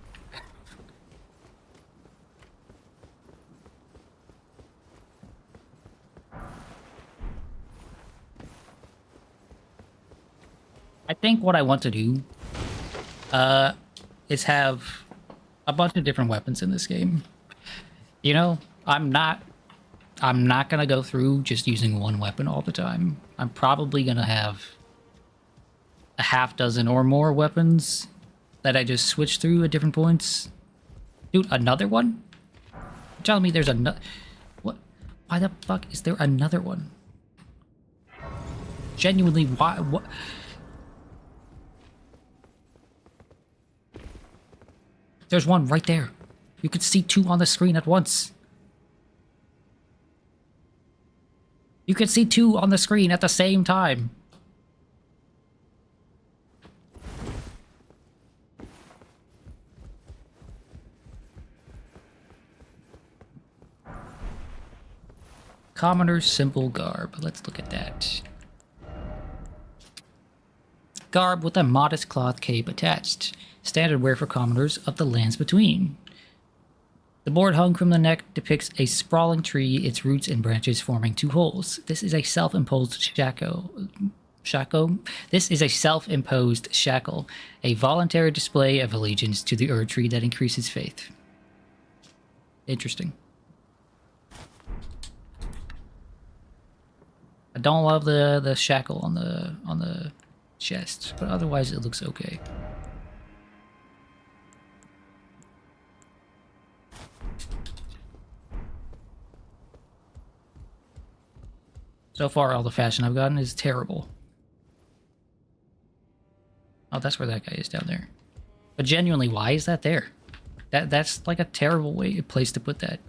I think what I want to do is have a bunch of different weapons in this game. You know, I'm not gonna go through just using one weapon all the time. I'm probably gonna have a half dozen or more weapons that I just switch through at different points. Dude, another one? You're telling me there's another... What? Why the fuck is there another one? Genuinely, why? What? There's one right there. You could see 2 on the screen at once. You could see 2 on the screen at the same time. Commoner's simple garb. Let's look at that. Garb with a modest cloth cape attached. Standard wear for commoners of the lands between. The board hung from the neck depicts a sprawling tree, its roots and branches forming two holes. This is a self-imposed shackle. This is a self-imposed shackle, a voluntary display of allegiance to the Erd tree that increases faith. Interesting. I don't love the shackle on the chest, but otherwise it looks okay. So far, all the fashion I've gotten is terrible. Oh, that's where that guy is down there. But genuinely, why is that there? That's like a terrible place to put that.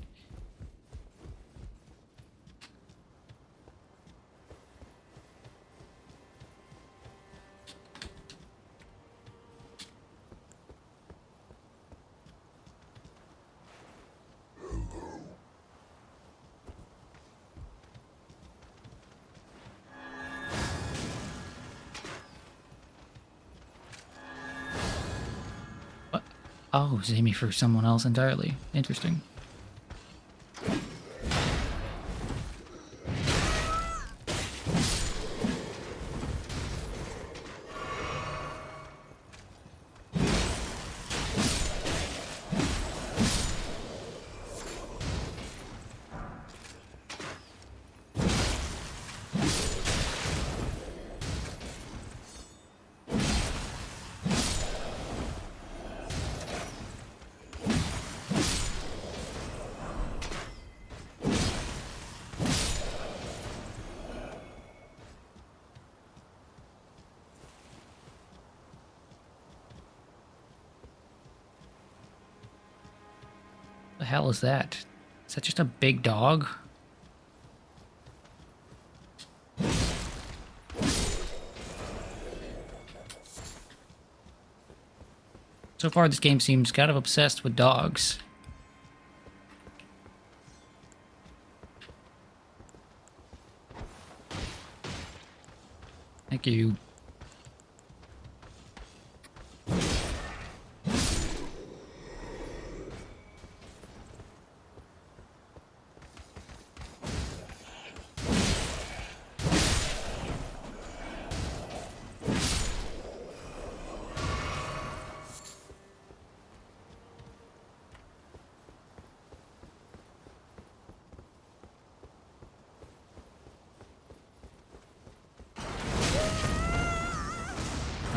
Oh, it's aiming for someone else entirely. Interesting. The hell is that? Is that just a big dog? So far, this game seems kind of obsessed with dogs. Thank you.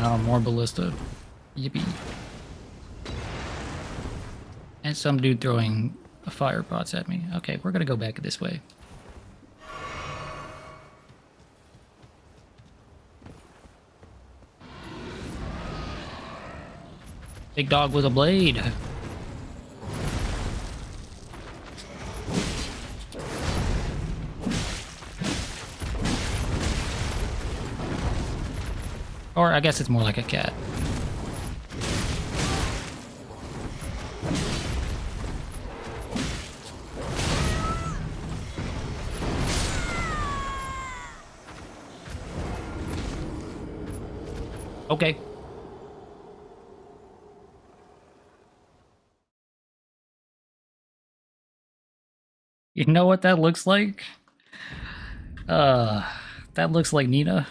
Oh, more ballista. Yippee. And some dude throwing a fire pots at me. Okay, we're gonna go back this way. Big dog with a blade. Or I guess it's more like a cat. Okay. You know what that looks like? That looks like Nina.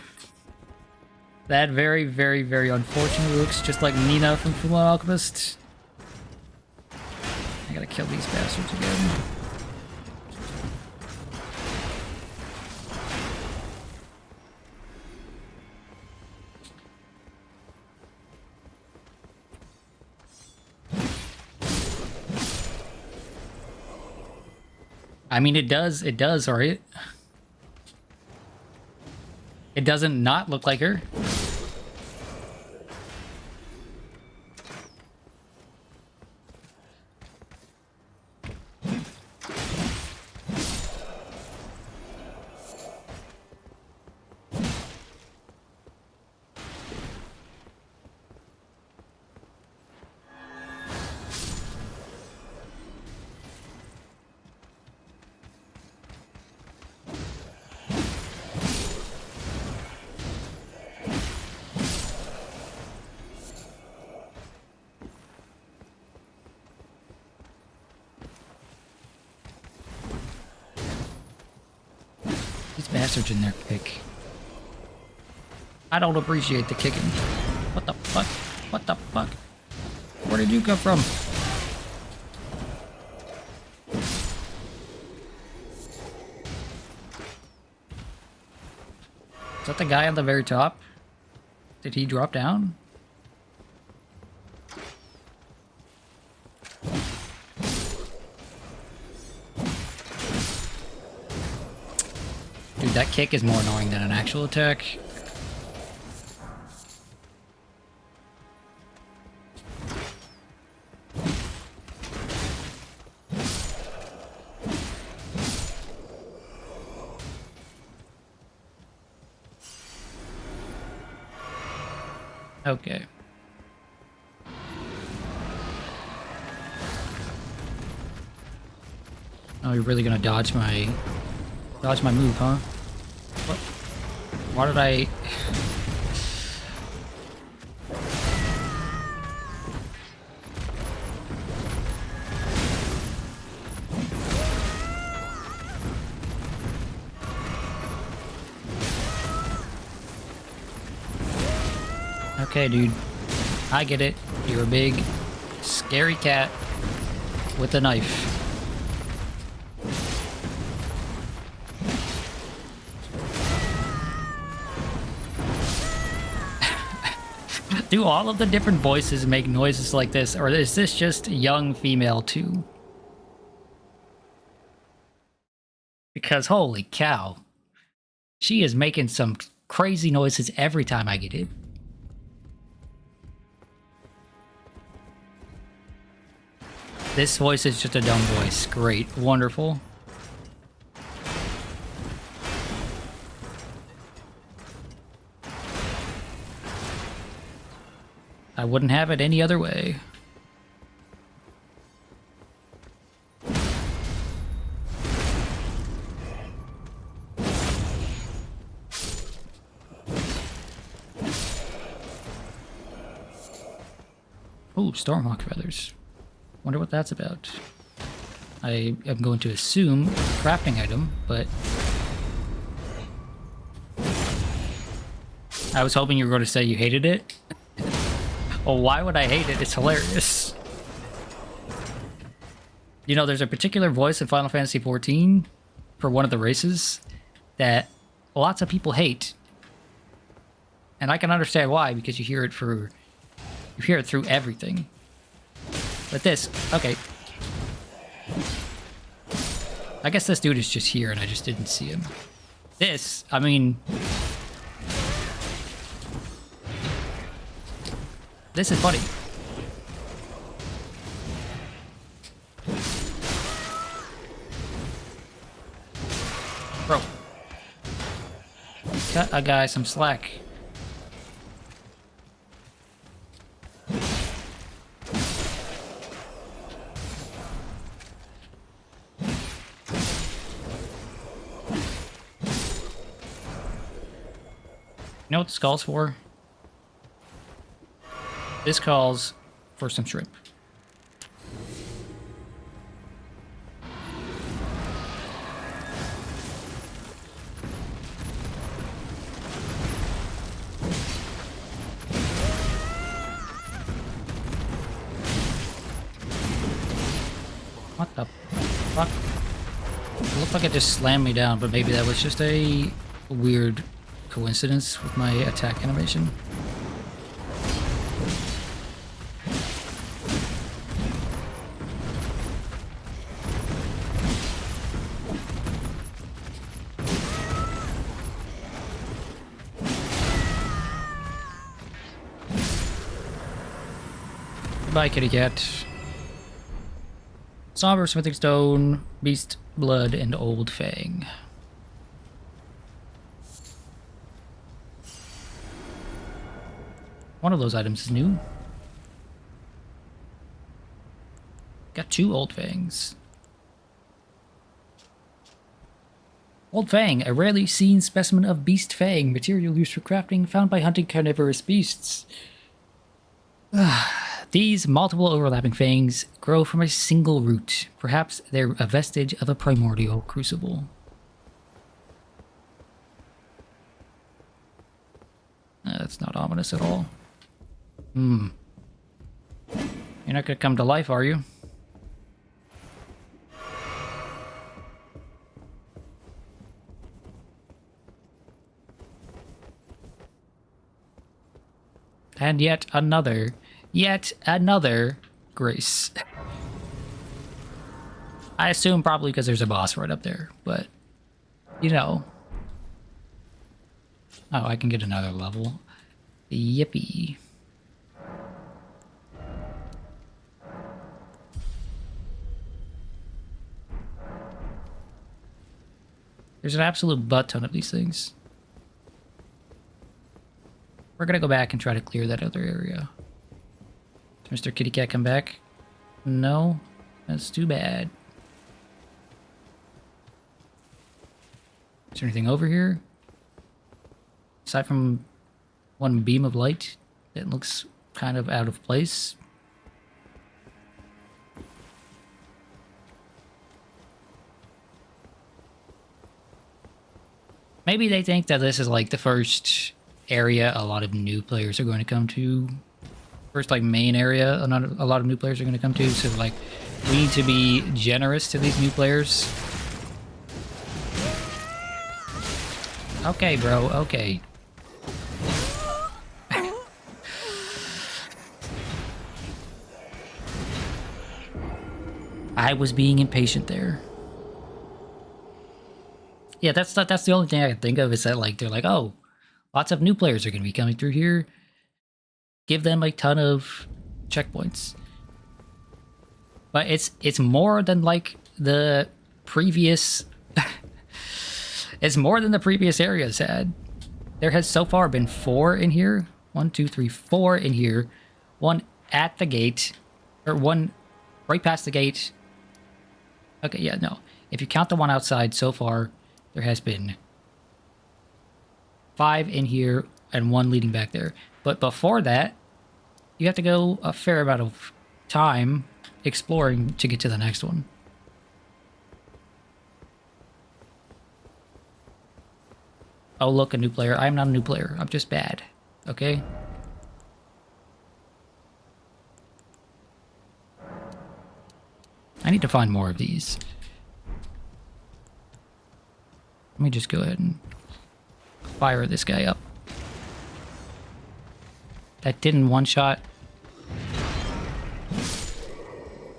That very, very, very unfortunately looks just like Nina from Fullmetal Alchemist. I gotta kill these bastards again. I mean, it does, right? It doesn't not look like her. These bastards in there kick. I don't appreciate the kicking. What the fuck? What the fuck? Where did you come from? Is that the guy on the very top? Did he drop down? Dude, that kick is more annoying than an actual attack. Okay. Oh, you're really gonna dodge my move, huh? What? Why did I? Okay, dude. I get it. You're a big, scary cat with a knife. Do all of the different voices make noises like this, or is this just young female too? Because holy cow, she is making some crazy noises every time I get hit. This voice is just a dumb voice. Great. Wonderful. I wouldn't have it any other way. Ooh, Stormhawk feathers. Wonder what that's about. I am going to assume crafting item, but I was hoping you were going to say you hated it. Well, why would I hate it? It's hilarious. You know, there's a particular voice in Final Fantasy XIV for one of the races that lots of people hate. And I can understand why, because you hear it through everything. But this, okay. I guess this dude is just here and I just didn't see him. This, I mean... This is funny. Bro. Cut a guy some slack. You know what this calls for? This calls for some shrimp. What the fuck? It looked like it just slammed me down, but maybe that was just a weird coincidence with my attack animation. Goodbye, kitty cat. Somber Smithing Stone, Beast Blood, and Old Fang. One of those items is new. Got 2 Old Fangs. Old Fang, a rarely seen specimen of beast fang, material used for crafting, found by hunting carnivorous beasts. These multiple overlapping fangs grow from a single root. Perhaps they're a vestige of a primordial crucible. That's not ominous at all. You're not gonna come to life, are you? And yet another grace. I assume probably because there's a boss right up there, but you know. Oh, I can get another level. Yippee. There's an absolute butt ton of these things. We're gonna go back and try to clear that other area. Did Mr. Kitty Cat come back? No? That's too bad. Is there anything over here? Aside from one beam of light that looks kind of out of place. Maybe they think that this is like the first area a lot of new players are going to come to. First, like, main area a lot of new players are going to come to. So, like, we need to be generous to these new players. Okay, bro. Okay. I was being impatient there. Yeah, that's the only thing I can think of is that, like, they're like, oh, lots of new players are going to be coming through here. Give them a ton of checkpoints. But it's more than, like, the previous... it's more than the previous areas had. There has so far been 4 in here. 1, 2, 3, 4 in here. 1 at the gate. Or 1 right past the gate. Okay, yeah, no. If you count the one outside so far, there has been 5 in here and 1 leading back there. But before that, you have to go a fair amount of time exploring to get to the next one. Oh, look, a new player. I'm not a new player. I'm just bad. Okay? I need to find more of these. Let me just go ahead and fire this guy up. That didn't one-shot.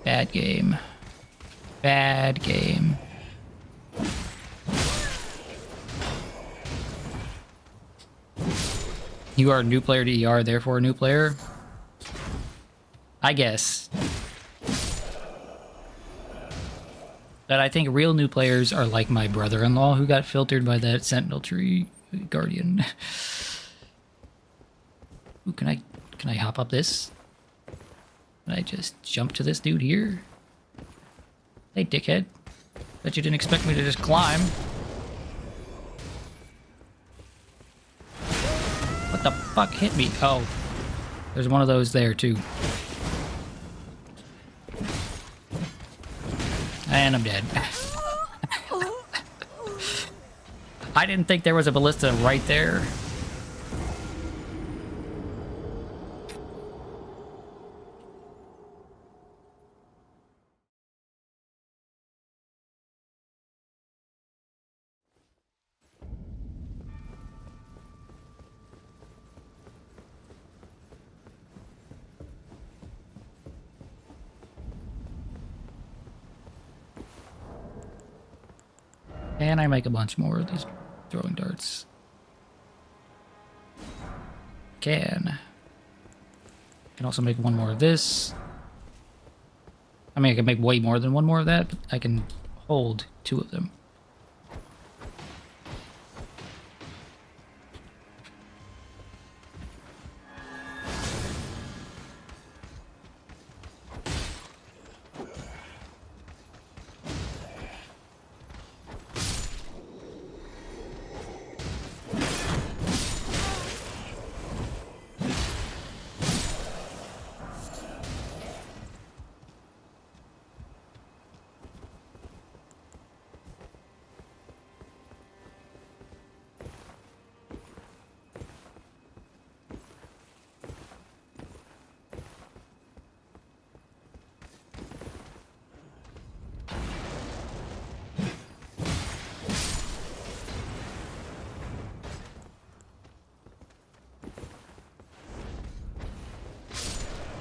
Bad game. Bad game. You are a new player to ER, therefore a new player? I guess. But I think real new players are like my brother-in-law who got filtered by that Sentinel Tree Guardian. Ooh, can I hop up this? Can I just jump to this dude here? Hey, dickhead. Bet you didn't expect me to just climb. What the fuck hit me? Oh, there's one of those there too. And I'm dead. I didn't think there was a ballista right there. Can I make a bunch more of these throwing darts? Can also make one more of this. I mean, I can make way more than one more of that, but I can hold 2 of them.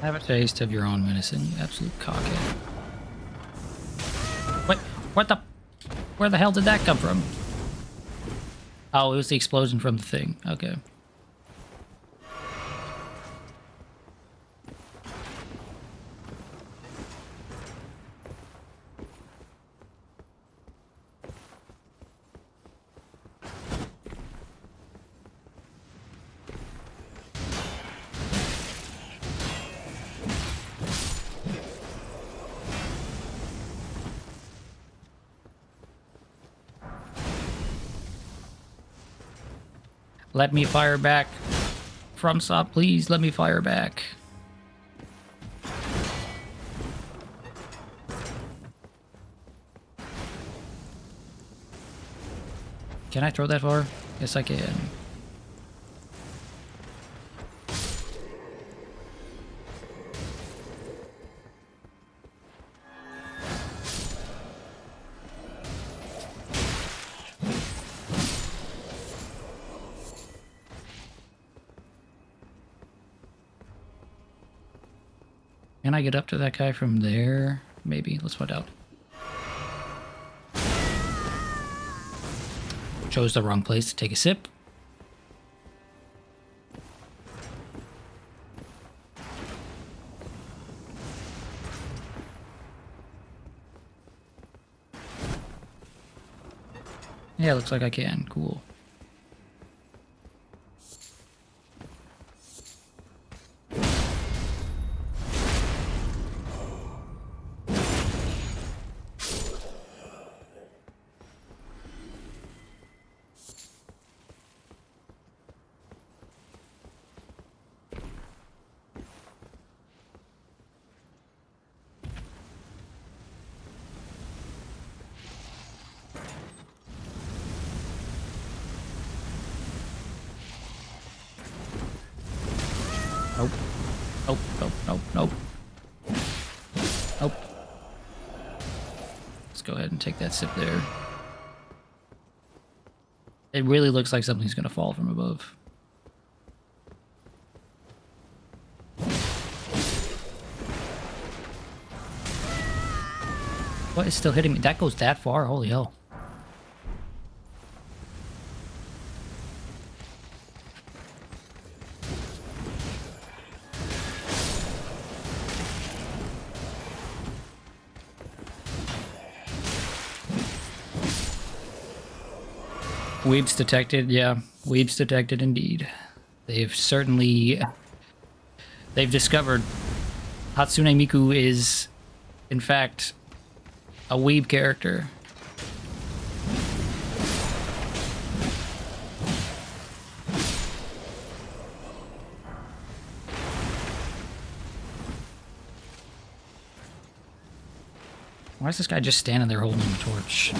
Have a taste of your own medicine, you absolute cockhead. Wait, what the? Where the hell did that come from? Oh, it was the explosion from the thing. Okay. Let me fire back. FromSoft, please let me fire back. Can I throw that far? Yes, I can. Can I get up to that guy from there? Maybe. Let's find out. Chose the wrong place to take a sip. Yeah, looks like I can. Cool. Nope. Nope, nope, nope, nope. Nope. Let's go ahead and take that sip there. It really looks like something's gonna fall from above. What is still hitting me? That goes that far? Holy hell. Weeps detected, yeah. Weeps detected indeed. They've certainly... They've discovered Hatsune Miku is, in fact, a weeb character. Why is this guy just standing there holding a torch?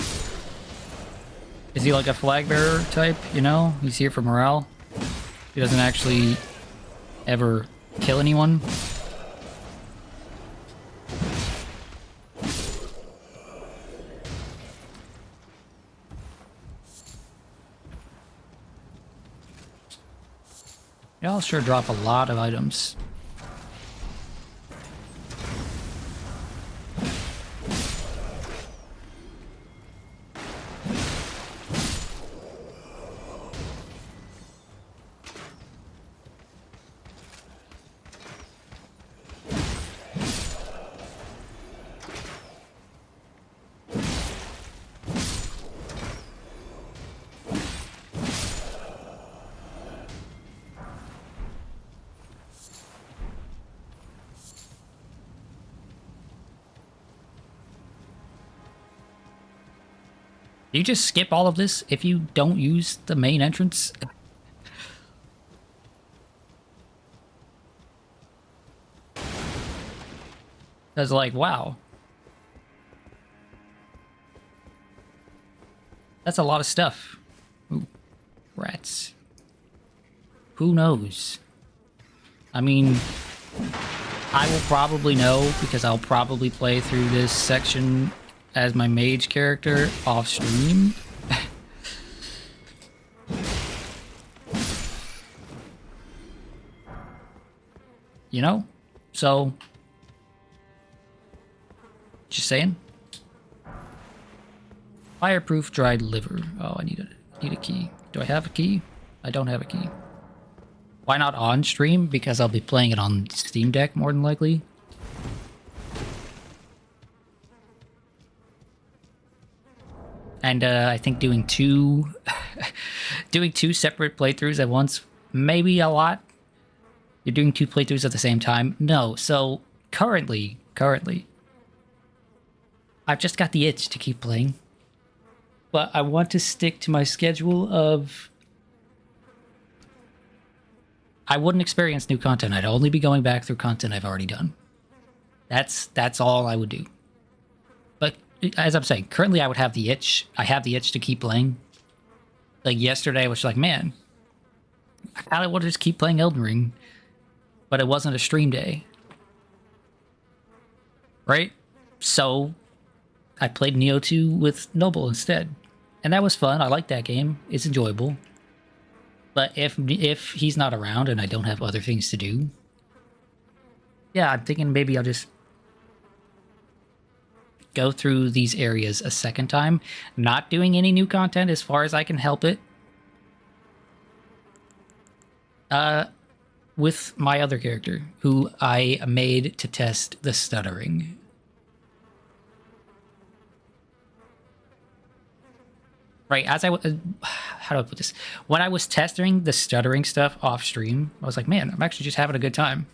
Is he like a flag bearer type, you know? He's here for morale. He doesn't actually ever kill anyone. Y'all sure drop a lot of items. Do you just skip all of this if you don't use the main entrance? That's like, wow. That's a lot of stuff. Ooh, rats. Who knows? I mean, I will probably know because I'll probably play through this section as my mage character off stream. You know? So, just saying. Fireproof dried liver. Oh, I need a key. Do I have a key? I don't have a key. Why not on stream? Because I'll be playing it on Steam Deck more than likely. And I think doing two separate playthroughs at once, maybe a lot. You're doing 2 playthroughs at the same time? No. So currently, I've just got the itch to keep playing. But I want to stick to my schedule of... I wouldn't experience new content. I'd only be going back through content I've already done. That's all I would do. But as I'm saying, currently I would have the itch. I have the itch to keep playing. Like yesterday, I was like, man, I kind of want to just keep playing Elden Ring. But it wasn't a stream day. Right? So I played Neo 2 with Noble instead. And that was fun. I like that game. It's enjoyable. But if he's not around and I don't have other things to do, yeah, I'm thinking maybe I'll just go through these areas a second time, not doing any new content as far as I can help it. With my other character, who I made to test the stuttering. Right, as how do I put this? When I was testing the stuttering stuff off stream, I was like, man, I'm actually just having a good time.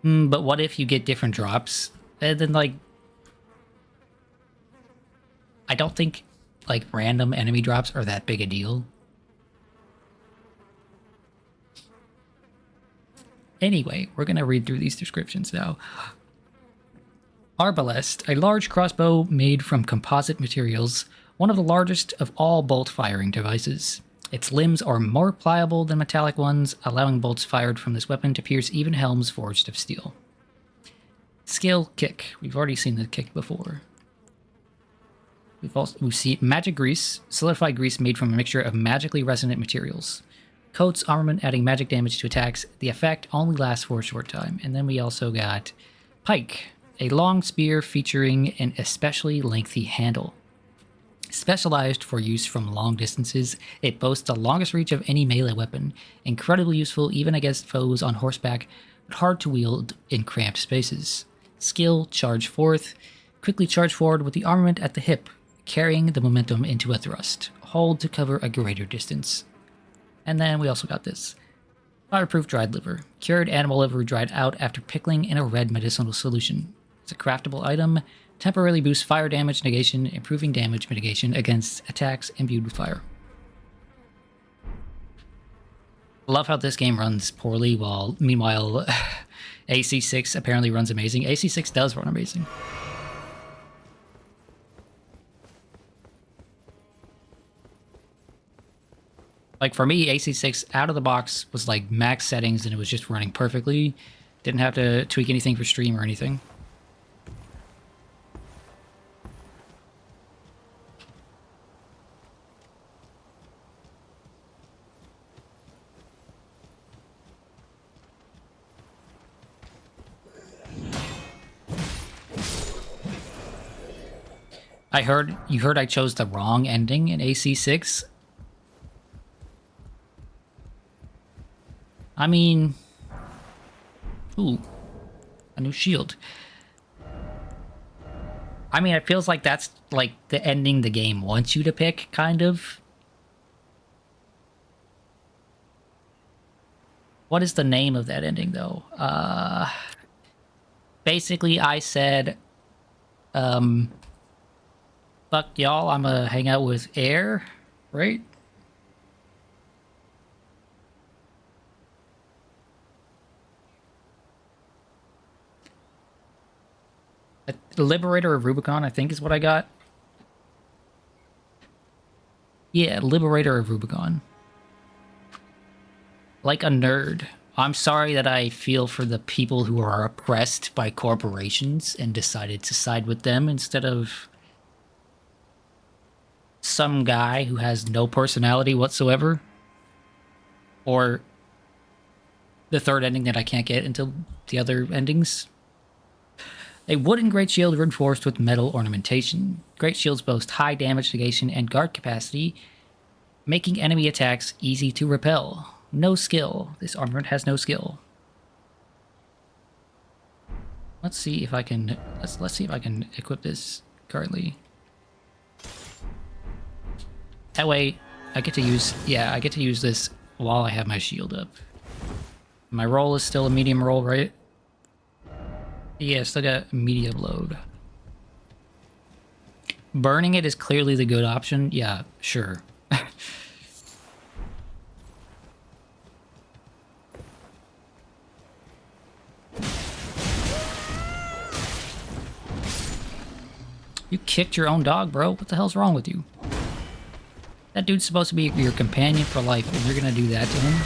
But what if you get different drops? And then, like... I don't think, like, random enemy drops are that big a deal. Anyway, we're gonna read through these descriptions now. Arbalest, a large crossbow made from composite materials, one of the largest of all bolt-firing devices. Its limbs are more pliable than metallic ones, allowing bolts fired from this weapon to pierce even helms forged of steel. Skill, kick. We've already seen the kick before. We've seen magic grease, solidified grease made from a mixture of magically resonant materials. Coats armament adding magic damage to attacks. The effect only lasts for a short time. And then we also got pike, a long spear featuring an especially lengthy handle. Specialized for use from long distances, it boasts the longest reach of any melee weapon, incredibly useful even against foes on horseback, but hard to wield in cramped spaces. Skill, charge forth, quickly charge forward with the armament at the hip, carrying the momentum into a thrust. Hold to cover a greater distance. And then we also got this. Fireproof dried liver. Cured animal liver dried out after pickling in a red medicinal solution. It's a craftable item. Temporarily boosts fire damage negation, improving damage mitigation against attacks imbued with fire. Love how this game runs poorly, while meanwhile AC6 apparently runs amazing. AC6 does run amazing. Like for me, AC6 out of the box was like max settings and it was just running perfectly. Didn't have to tweak anything for stream or anything. You heard I chose the wrong ending in AC6? I mean... Ooh. A new shield. I mean, it feels like that's, like, the ending the game wants you to pick, kind of. What is the name of that ending, though? Basically, I said... Fuck y'all, I'm gonna hang out with air, right? The Liberator of Rubicon, I think is what I got. Yeah, Liberator of Rubicon. Like a nerd. I'm sorry that I feel for the people who are oppressed by corporations and decided to side with them instead of some guy who has no personality whatsoever. Or the third ending that I can't get until the other endings. A wooden great shield reinforced with metal ornamentation. Great shields boast high damage negation and guard capacity, making enemy attacks easy to repel. No skill. This armament has no skill. Let's see if I can let's see if I can equip this currently. That way I get to use this while I have my shield up. My roll is still a medium roll, right? Yeah, still got medium load. Burning it is clearly the good option. Yeah, sure. You kicked your own dog, bro. What the hell's wrong with you? That dude's supposed to be your companion for life, and you're gonna do that to him?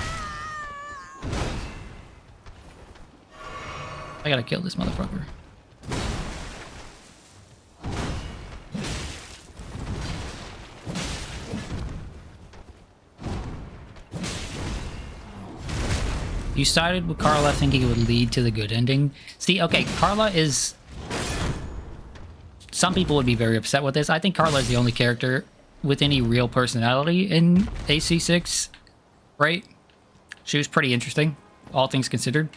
I gotta kill this motherfucker. You started with Carla thinking it would lead to the good ending. See, okay, Carla is... Some people would be very upset with this. I think Carla is the only character with any real personality in AC6, right? She was pretty interesting, all things considered.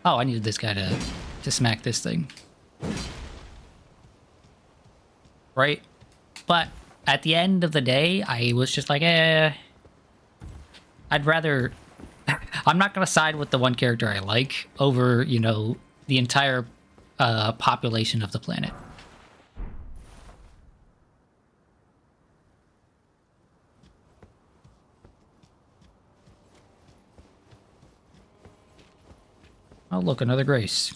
Oh, I needed this guy to smack this thing. Right? But at the end of the day, I was just like, I'd rather... I'm not going to side with the one character I like over, you know, the entire population of the planet. Oh, look, another grace.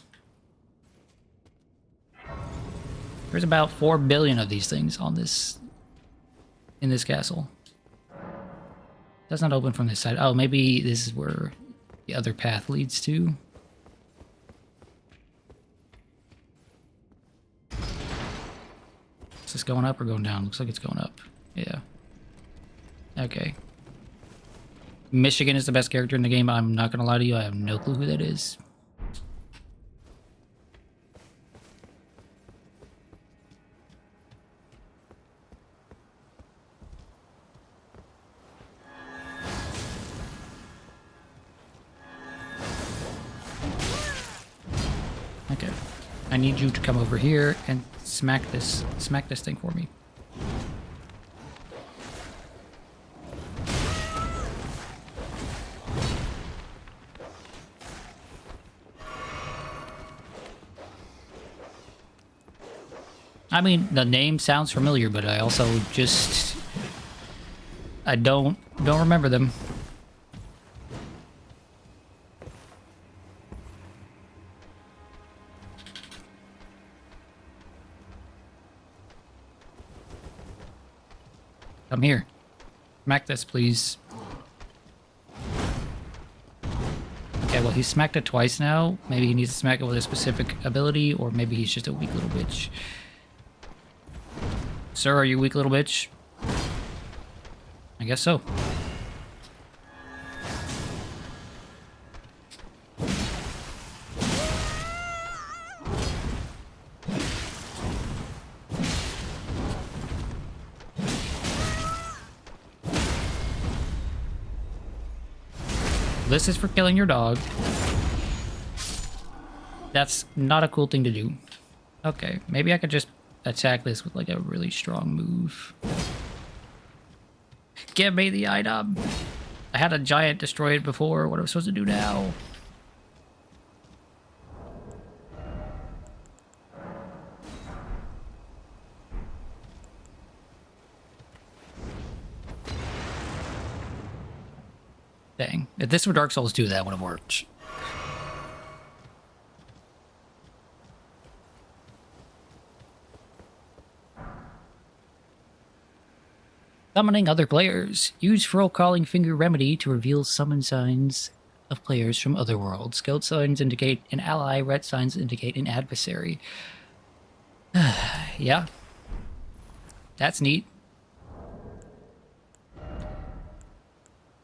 There's about 4 billion of these things on this... in this castle. Does not open from this side. Oh, maybe this is where the other path leads to. Is this going up or going down? Looks like it's going up. Yeah. Okay. Michigan is the best character in the game. I'm not gonna lie to you. I have no clue who that is. Okay. I need you to come over here and smack this thing for me. I mean, the name sounds familiar, but I also just... I don't remember them. Come here. Smack this, please. Okay, well, he smacked it twice now. Maybe he needs to smack it with a specific ability, or maybe he's just a weak little bitch. Sir, are you a weak little bitch? I guess so. This is for killing your dog. That's not a cool thing to do. Okay, maybe I could just attack this with like a really strong move. Give me the item! I had a giant destroy it before. What am I supposed to do now? Dang. If this were Dark Souls 2, that would have worked. Summoning other players. Use Furl Calling Finger Remedy to reveal summon signs of players from other worlds. Goat signs indicate an ally, red signs indicate an adversary. Yeah. That's neat.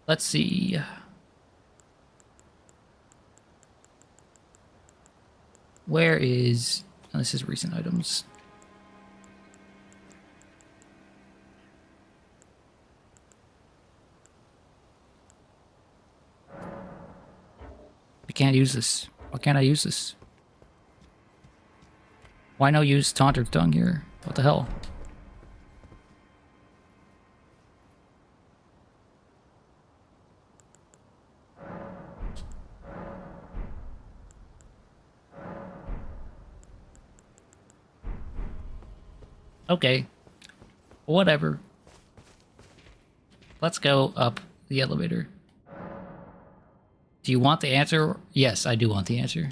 Let's see. Where is... Oh, this is recent items. I can't use this. Why can't I use this? Why no use Taunter's Tongue here? What the hell? Okay. Whatever. Let's go up the elevator. Do you want the answer? Yes, I do want the answer.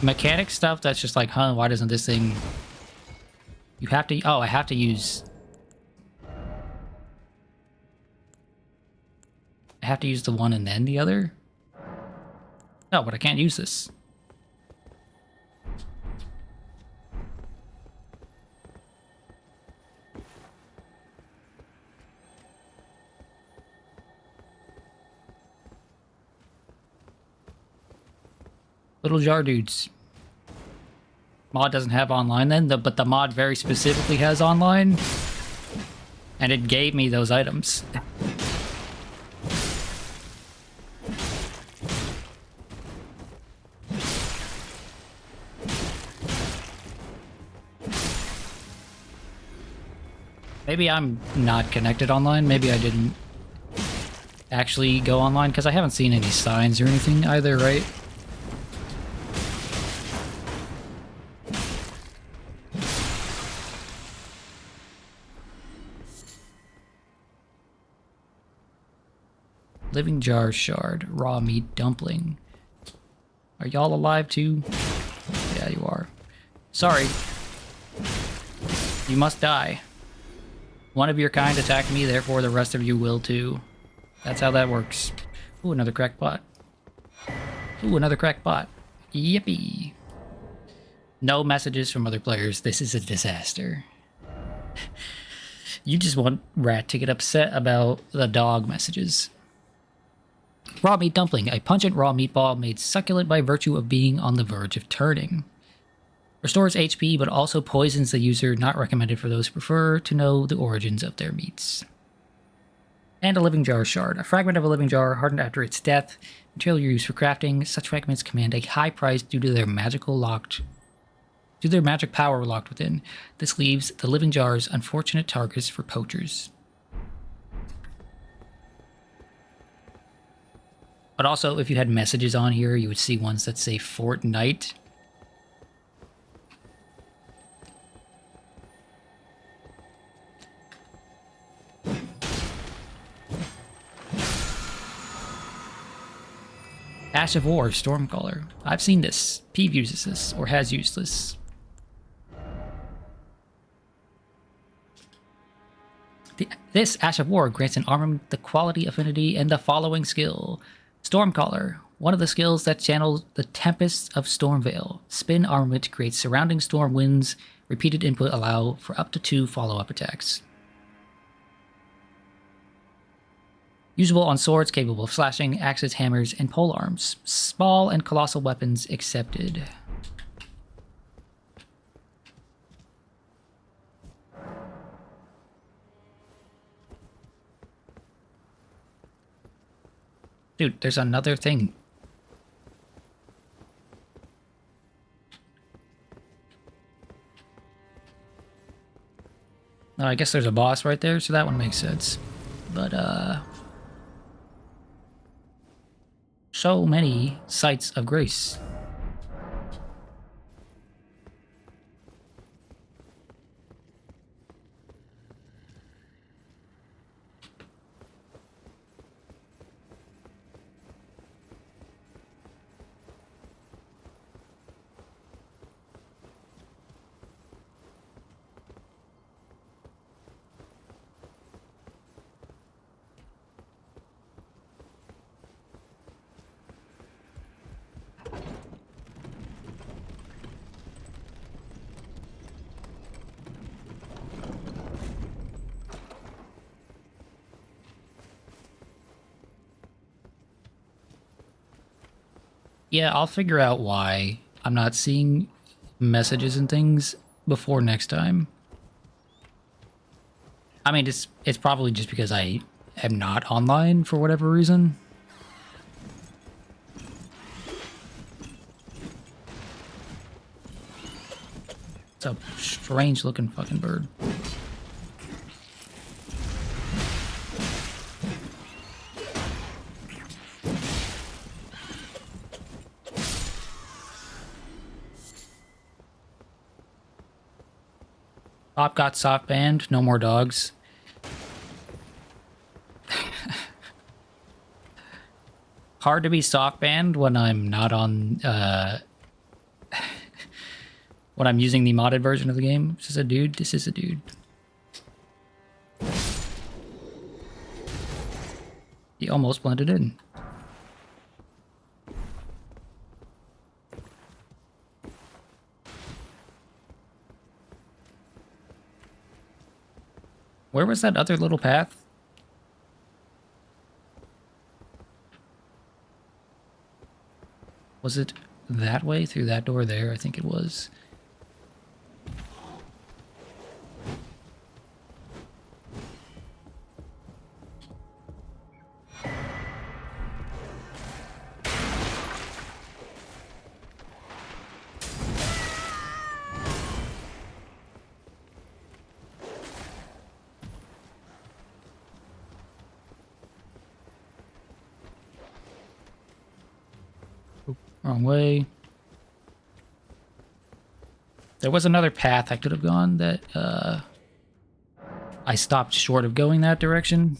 Mechanic stuff that's just like, huh, why doesn't this thing... You have to... Oh, I have to use... I have to use the one and then the other? No, but I can't use this. Little jar dudes. Mod doesn't have online then, but the mod very specifically has online. And it gave me those items. Maybe I'm not connected online. Maybe I didn't actually go online, because I haven't seen any signs or anything either, right? Living jar shard, raw meat dumpling. Are y'all alive too? Yeah, you are. Sorry. You must die. One of your kind attacked me, therefore the rest of you will too. That's how that works. Ooh, another cracked bot. Ooh, another cracked bot. Yippee. No messages from other players. This is a disaster. You just want Rat to get upset about the dog messages. Raw meat dumpling, a pungent raw meatball made succulent by virtue of being on the verge of turning. Restores HP, but also poisons the user, not recommended for those who prefer to know the origins of their meats. And a living jar shard, a fragment of a living jar hardened after its death, material you use for crafting. Such fragments command a high price due to their magic power locked within. This leaves the living jars unfortunate targets for poachers. But also, if you had messages on here, you would see ones that say Fortnite. Ash of War, Stormcaller. I've seen this. Peeve uses this, or has used this. This Ash of War grants an armament the quality, affinity, and the following skill. Stormcaller. One of the skills that channels the Tempests of Stormvale. Spin armament creates surrounding storm winds. Repeated input allow for up to 2 follow-up attacks. Usable on swords capable of slashing, axes, hammers, and polearms. Small and colossal weapons accepted. Dude, there's another thing. Oh, I guess there's a boss right there, so that one makes sense. But, so many sites of grace. Yeah, I'll figure out why I'm not seeing messages and things before next time. I mean, it's probably just because I am not online for whatever reason. It's a strange looking fucking bird. Pop got soft banned, no more dogs. Hard to be soft banned when I'm not on, when I'm using the modded version of the game. This is a dude, this is a dude. He almost blended in. Where was that other little path? Was it that way through that door there? I think it was. Wrong way. There was another path I could have gone that I stopped short of going that direction.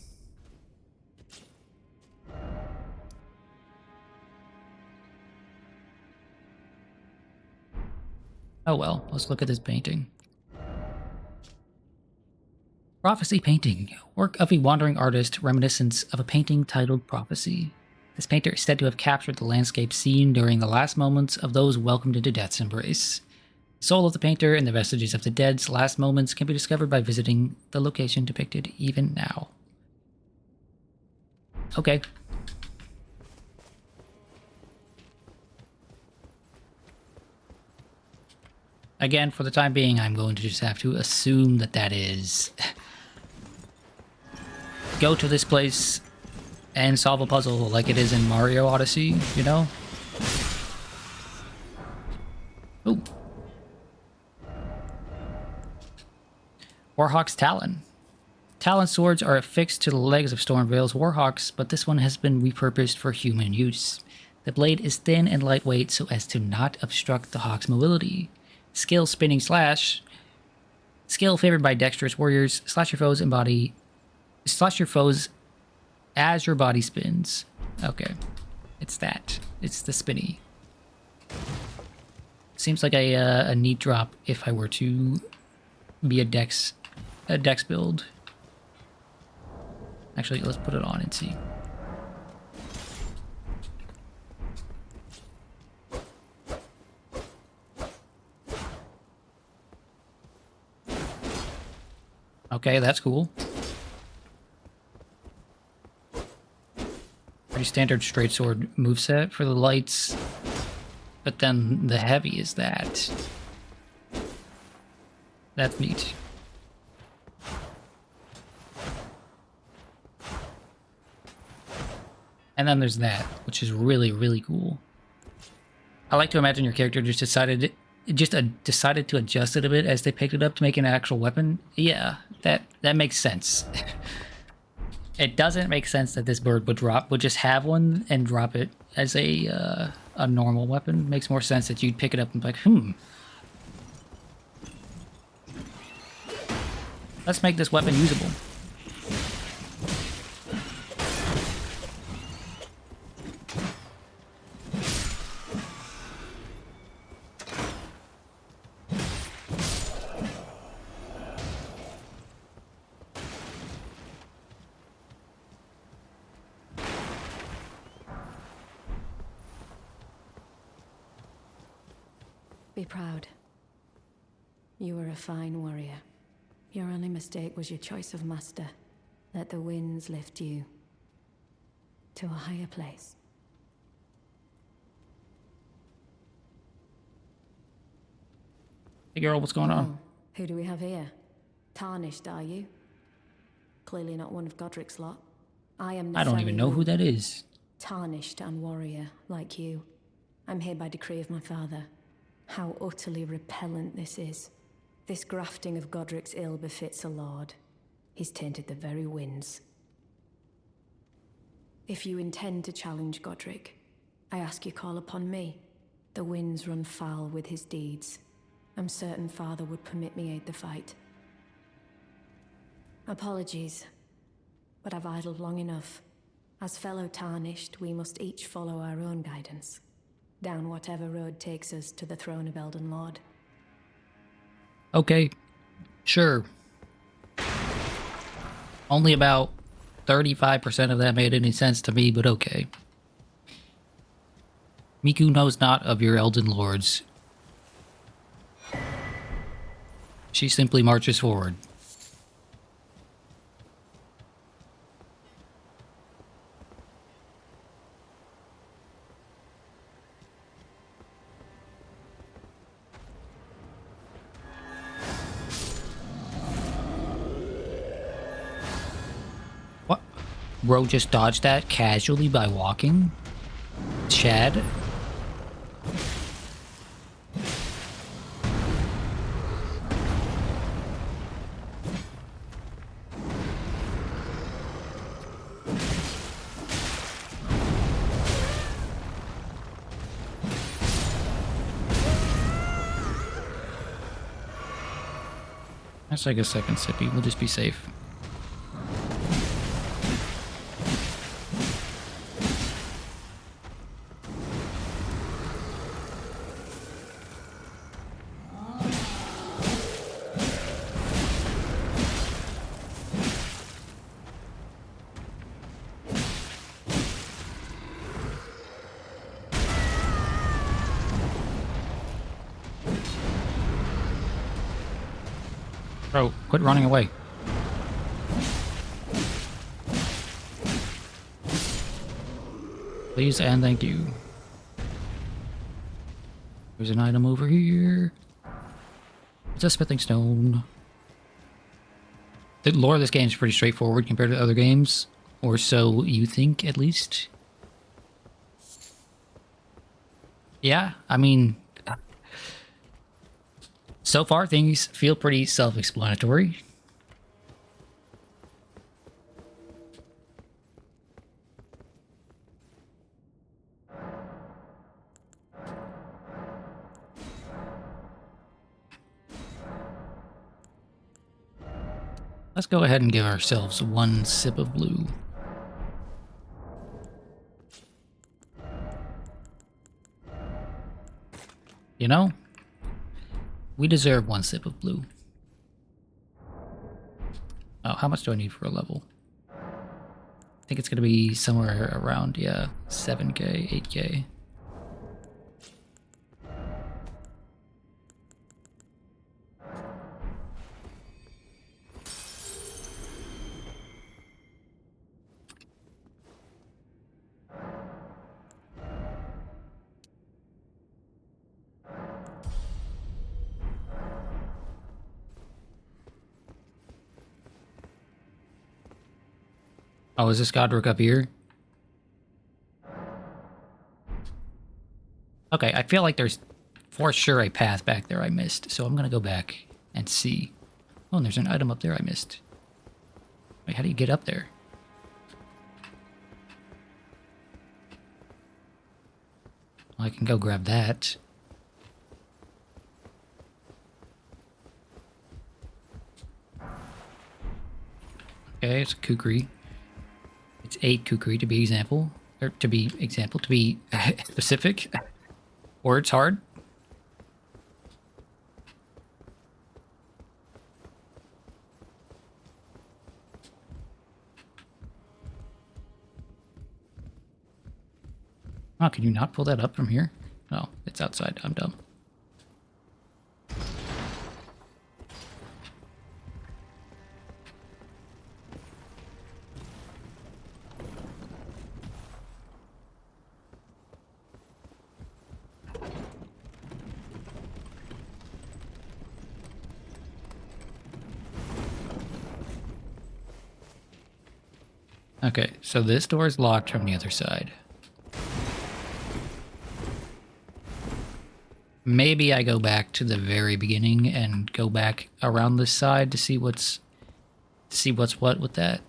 Oh well, let's look at this painting. Prophecy painting. Work of a wandering artist, reminiscence of a painting titled Prophecy. This painter is said to have captured the landscape seen during the last moments of those welcomed into death's embrace. The soul of the painter and the vestiges of the dead's last moments can be discovered by visiting the location depicted even now. Okay. Again, for the time being, I'm going to just have to assume that that is... go to this place and solve a puzzle like it is in Mario Odyssey, you know? Ooh. Warhawk's Talon. Talon swords are affixed to the legs of Stormveil's Warhawks, but this one has been repurposed for human use. The blade is thin and lightweight so as to not obstruct the hawk's mobility. Skill spinning slash. Skill favored by dexterous warriors. Slash your foes as your body spins. Okay. It's that. It's the spinny. Seems like a neat drop if I were to be a dex build. Actually, let's put it on and see. Okay, that's cool. Pretty standard straight sword moveset for the lights, but then the heavy is that. That's neat. And then there's that, which is really, really cool. I like to imagine your character just decided to adjust it a bit as they picked it up to make an actual weapon. Yeah, that makes sense. It doesn't make sense that this bird would just have one and drop it as a normal weapon. Makes more sense that you'd pick it up and be like, let's make this weapon usable. Be proud. You were a fine warrior. Your only mistake was your choice of master. Let the winds lift you to a higher place. Hey girl, what's going on? Oh, who do we have here? Tarnished, are you? Clearly not one of Godric's lot. I am I don't even know who that is. Tarnished and warrior, like you. I'm here by decree of my father. How utterly repellent this is. This grafting of Godric's ill befits a lord. He's tainted the very winds. If you intend to challenge Godric, I ask you call upon me. The winds run foul with his deeds. I'm certain father would permit me aid the fight. Apologies, but I've idled long enough. As fellow Tarnished, we must each follow our own guidance, down whatever road takes us to the throne of Elden Lord. Okay, sure. Only about 35% of that made any sense to me, but okay. Miku knows not of your Elden Lords. She simply marches forward. What? Bro just dodged that casually by walking? Chad? That's like a second sippy. We'll just be safe. Bro, quit running away. Please and thank you. There's an item over here. It's a smithing stone. The lore of this game is pretty straightforward compared to other games. Or so you think, at least. Yeah, I mean... So far, things feel pretty self-explanatory. Let's go ahead and give ourselves one sip of blue. You know, we deserve one sip of blue. Oh, how much do I need for a level? I think it's going to be somewhere around, yeah, 7k, 8k. Oh, is this Godric up here? Okay, I feel like there's for sure a path back there I missed, so I'm gonna go back and see. Oh, and there's an item up there I missed. Wait, how do you get up there? Well, I can go grab that. Okay, it's a kukri. It's 8 kukri to be example. Or to be specific. Or it's hard. Oh, can you not pull that up from here? Oh, it's outside. I'm dumb. Okay, so this door is locked from the other side. Maybe I go back to the very beginning and go back around this side to see what's what with that.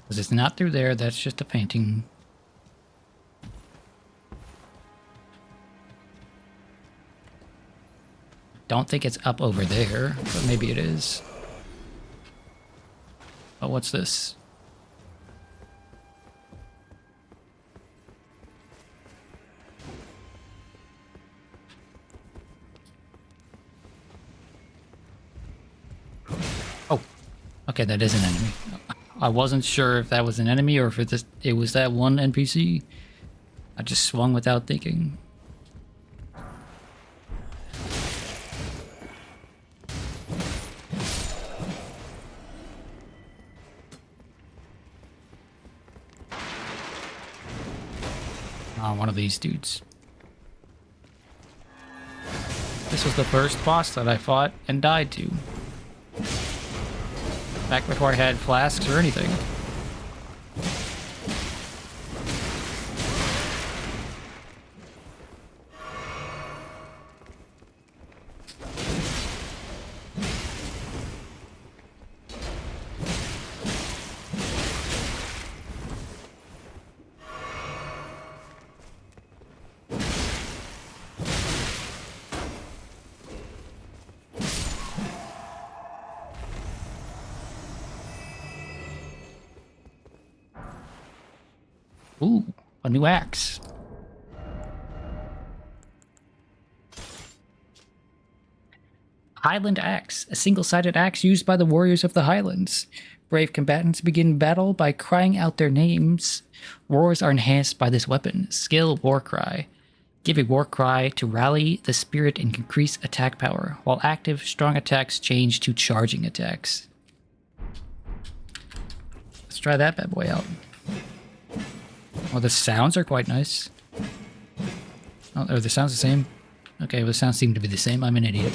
Because it's not through there, that's just a painting. Don't think it's up over there, but maybe it is. Oh, what's this? Oh, okay, that is an enemy. I wasn't sure if that was an enemy or if it was that one NPC. I just swung without thinking. One of these dudes. This was the first boss that I fought and died to. Back before I had flasks or anything. Ooh, a new axe. Highland Axe, a single-sided axe used by the warriors of the Highlands. Brave combatants begin battle by crying out their names. Roars are enhanced by this weapon. Skill War Cry. Give a war cry to rally the spirit and increase attack power. While active, strong attacks change to charging attacks. Let's try that bad boy out. Oh, the sounds are quite nice. Oh, are the sounds the same? Okay, well, the sounds seem to be the same. I'm an idiot.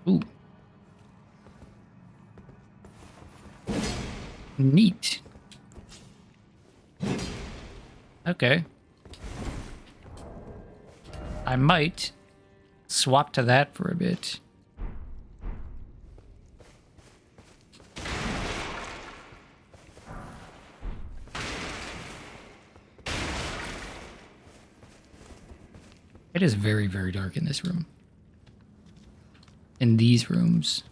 Ooh. Neat. Okay. I might swap to that for a bit. It is very, very dark in this room. In these rooms.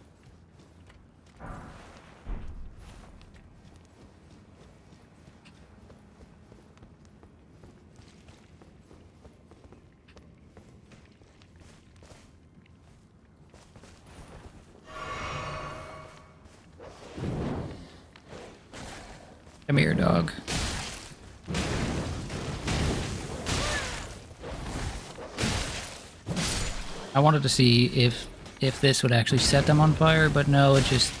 Come here, dog. I wanted to see if this would actually set them on fire, but no, it just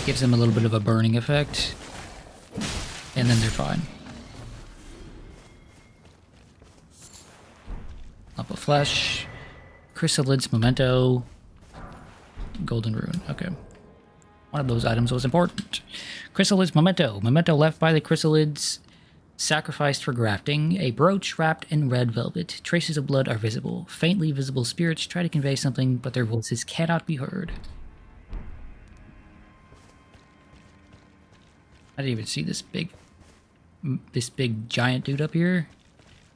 gives them a little bit of a burning effect. And then they're fine. Lump of flesh. Chrysalids, memento. Golden rune. Okay. One of those items was important. Chrysalids memento. Memento left by the chrysalids sacrificed for grafting. A brooch wrapped in red velvet. Traces of blood are visible. Faintly visible spirits try to convey something, but their voices cannot be heard. I didn't even see this big giant dude up here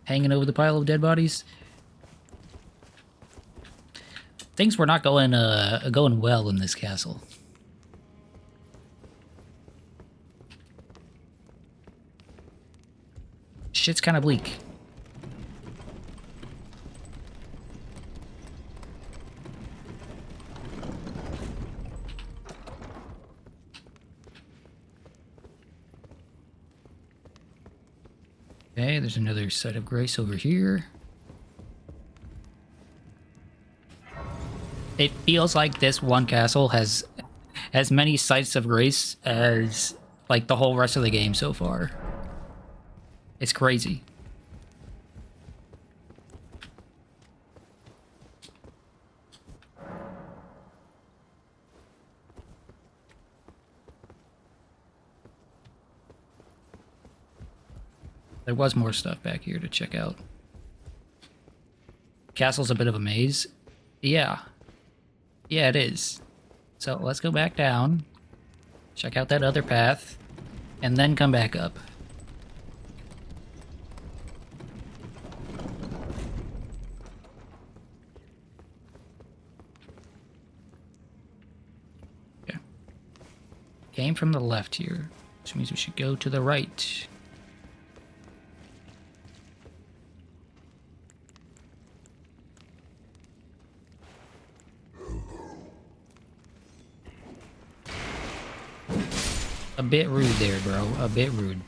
hanging over the pile of dead bodies. Things were not going well in this castle. Shit's kind of bleak. Okay, there's another site of grace over here. It feels like this one castle has as many sites of grace as like the whole rest of the game so far. It's crazy. There was more stuff back here to check out. Castle's a bit of a maze. Yeah. Yeah, it is. So let's go back down. Check out that other path. And then come back up. Okay. Came from the left here, which means we should go to the right. A bit rude there, bro. A bit rude.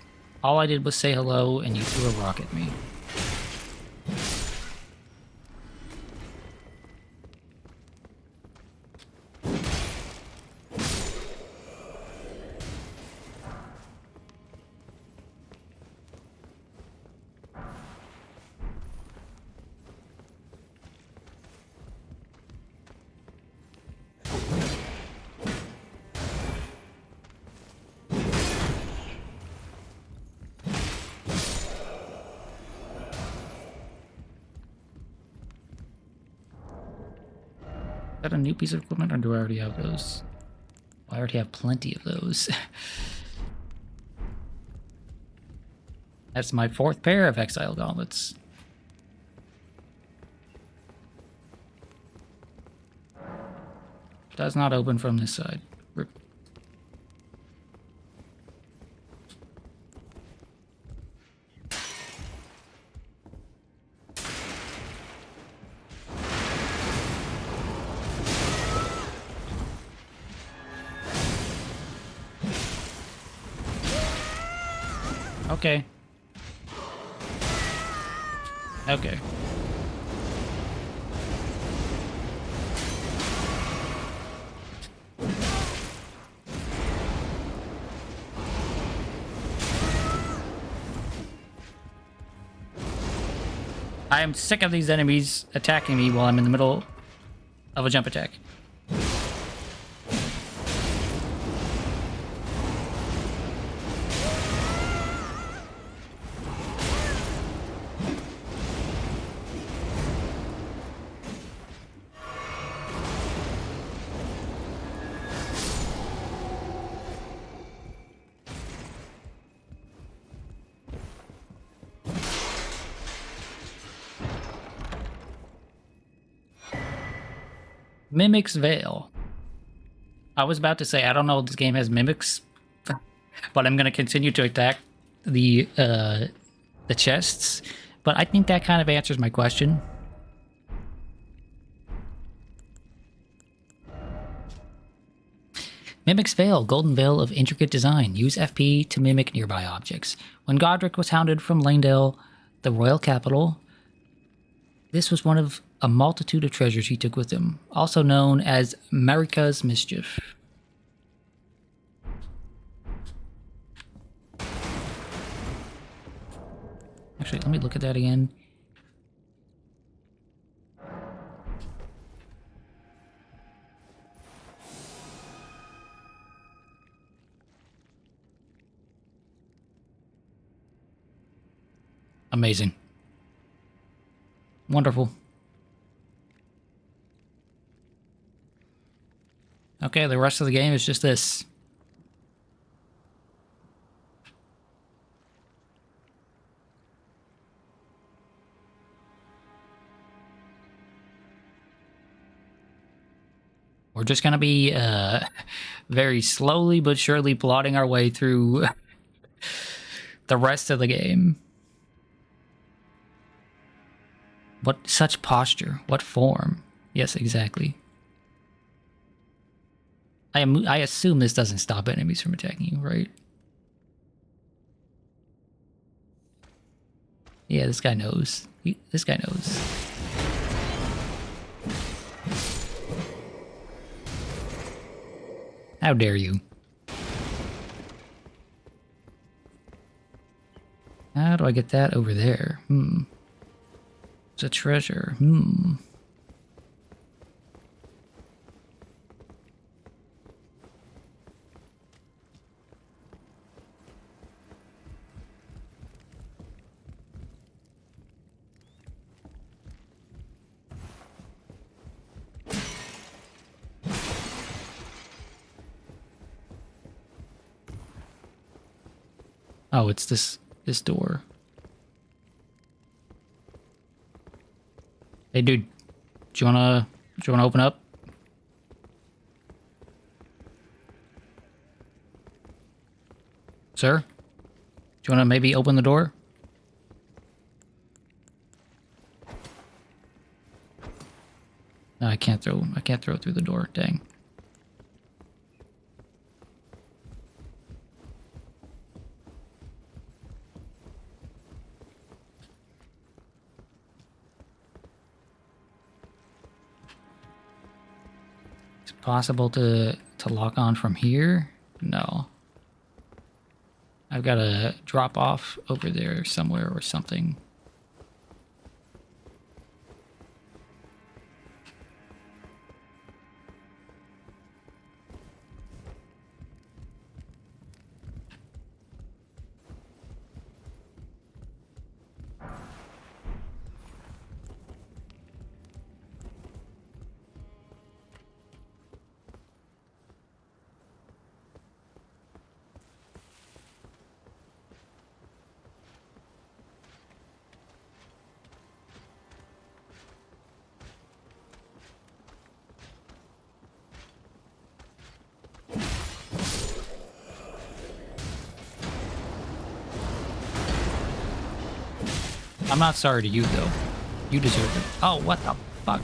All I did was say hello, and you threw a rock at me. Is that a new piece of equipment, or do I already have those? I already have plenty of those. That's my 4th pair of Exile Gauntlets. Does not open from this side. Rip. Okay. Okay. I am sick of these enemies attacking me while I'm in the middle of a jump attack. Mimic's Veil. I was about to say, I don't know if this game has mimics, but I'm going to continue to attack the chests. But I think that kind of answers my question. Mimic's Veil, Golden Veil of intricate design. Use FP to mimic nearby objects. When Godric was hounded from Langdale, the royal capital, this was one of a multitude of treasures he took with him, also known as Marika's Mischief. Actually, let me look at that again. Amazing. Wonderful. Okay, the rest of the game is just this. We're just going to be very slowly but surely plodding our way through the rest of the game. What such posture? What form? Yes, exactly. I assume this doesn't stop enemies from attacking you, right? Yeah, this guy knows. This guy knows. How dare you? How do I get that over there? It's a treasure. Oh, it's this door. Hey, dude, do you wanna open up? Sir? Do you wanna maybe open the door? No, I can't throw it through the door, dang. Is it possible to lock on from here? No. I've got to drop off over there somewhere or something. I'm not sorry to you, though. You deserve it. Oh, what the fuck?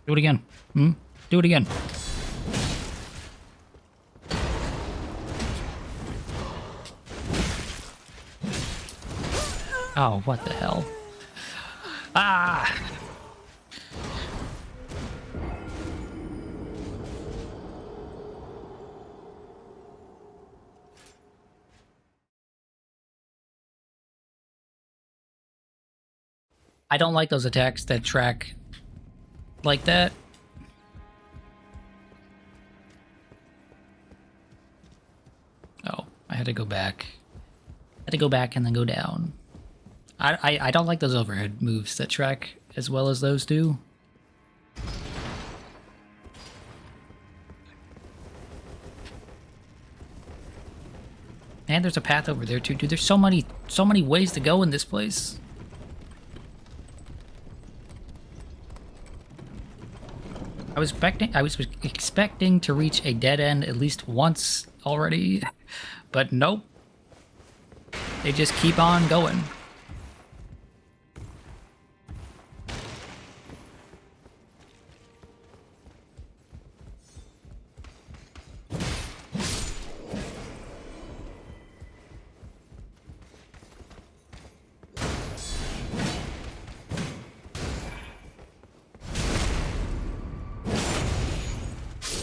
Do it again. Do it again. Oh, what the hell? Ah! I don't like those attacks that track like that. Oh, I had to go back. I had to go back and then go down. I don't like those overhead moves that track as well as those do. And there's a path over there too, dude. There's so many ways to go in this place. I was expecting to reach a dead end at least once already, but nope. They just keep on going.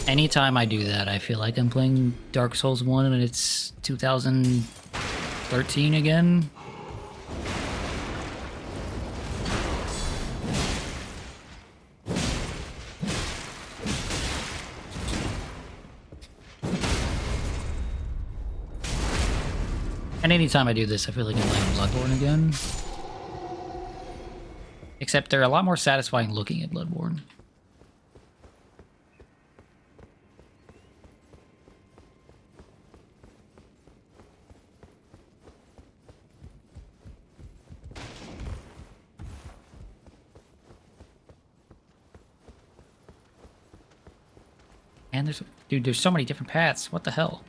Anytime I do that, I feel like I'm playing Dark Souls 1 and it's 2013 again. And anytime I do this, I feel like I'm playing Bloodborne again. Except they're a lot more satisfying looking at Bloodborne. And there's so many different paths. What the hell?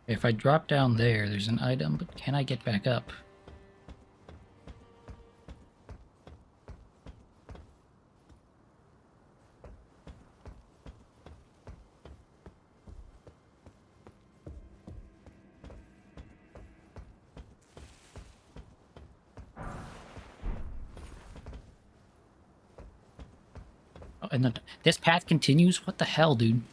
If I drop down there, there's an item, but can I get back up? Oh, and then this path continues? What the hell, dude?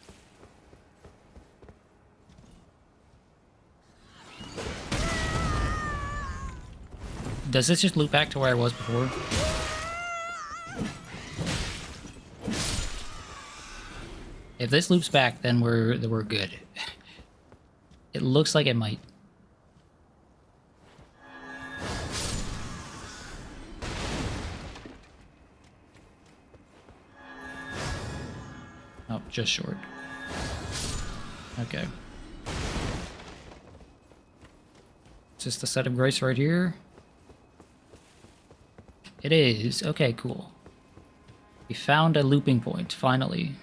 Does this just loop back to where I was before? If this loops back, then we're good. It looks like it might. Oh, just short. Okay. Is this the set of grace right here? It is. Okay, cool. We found a looping point, finally.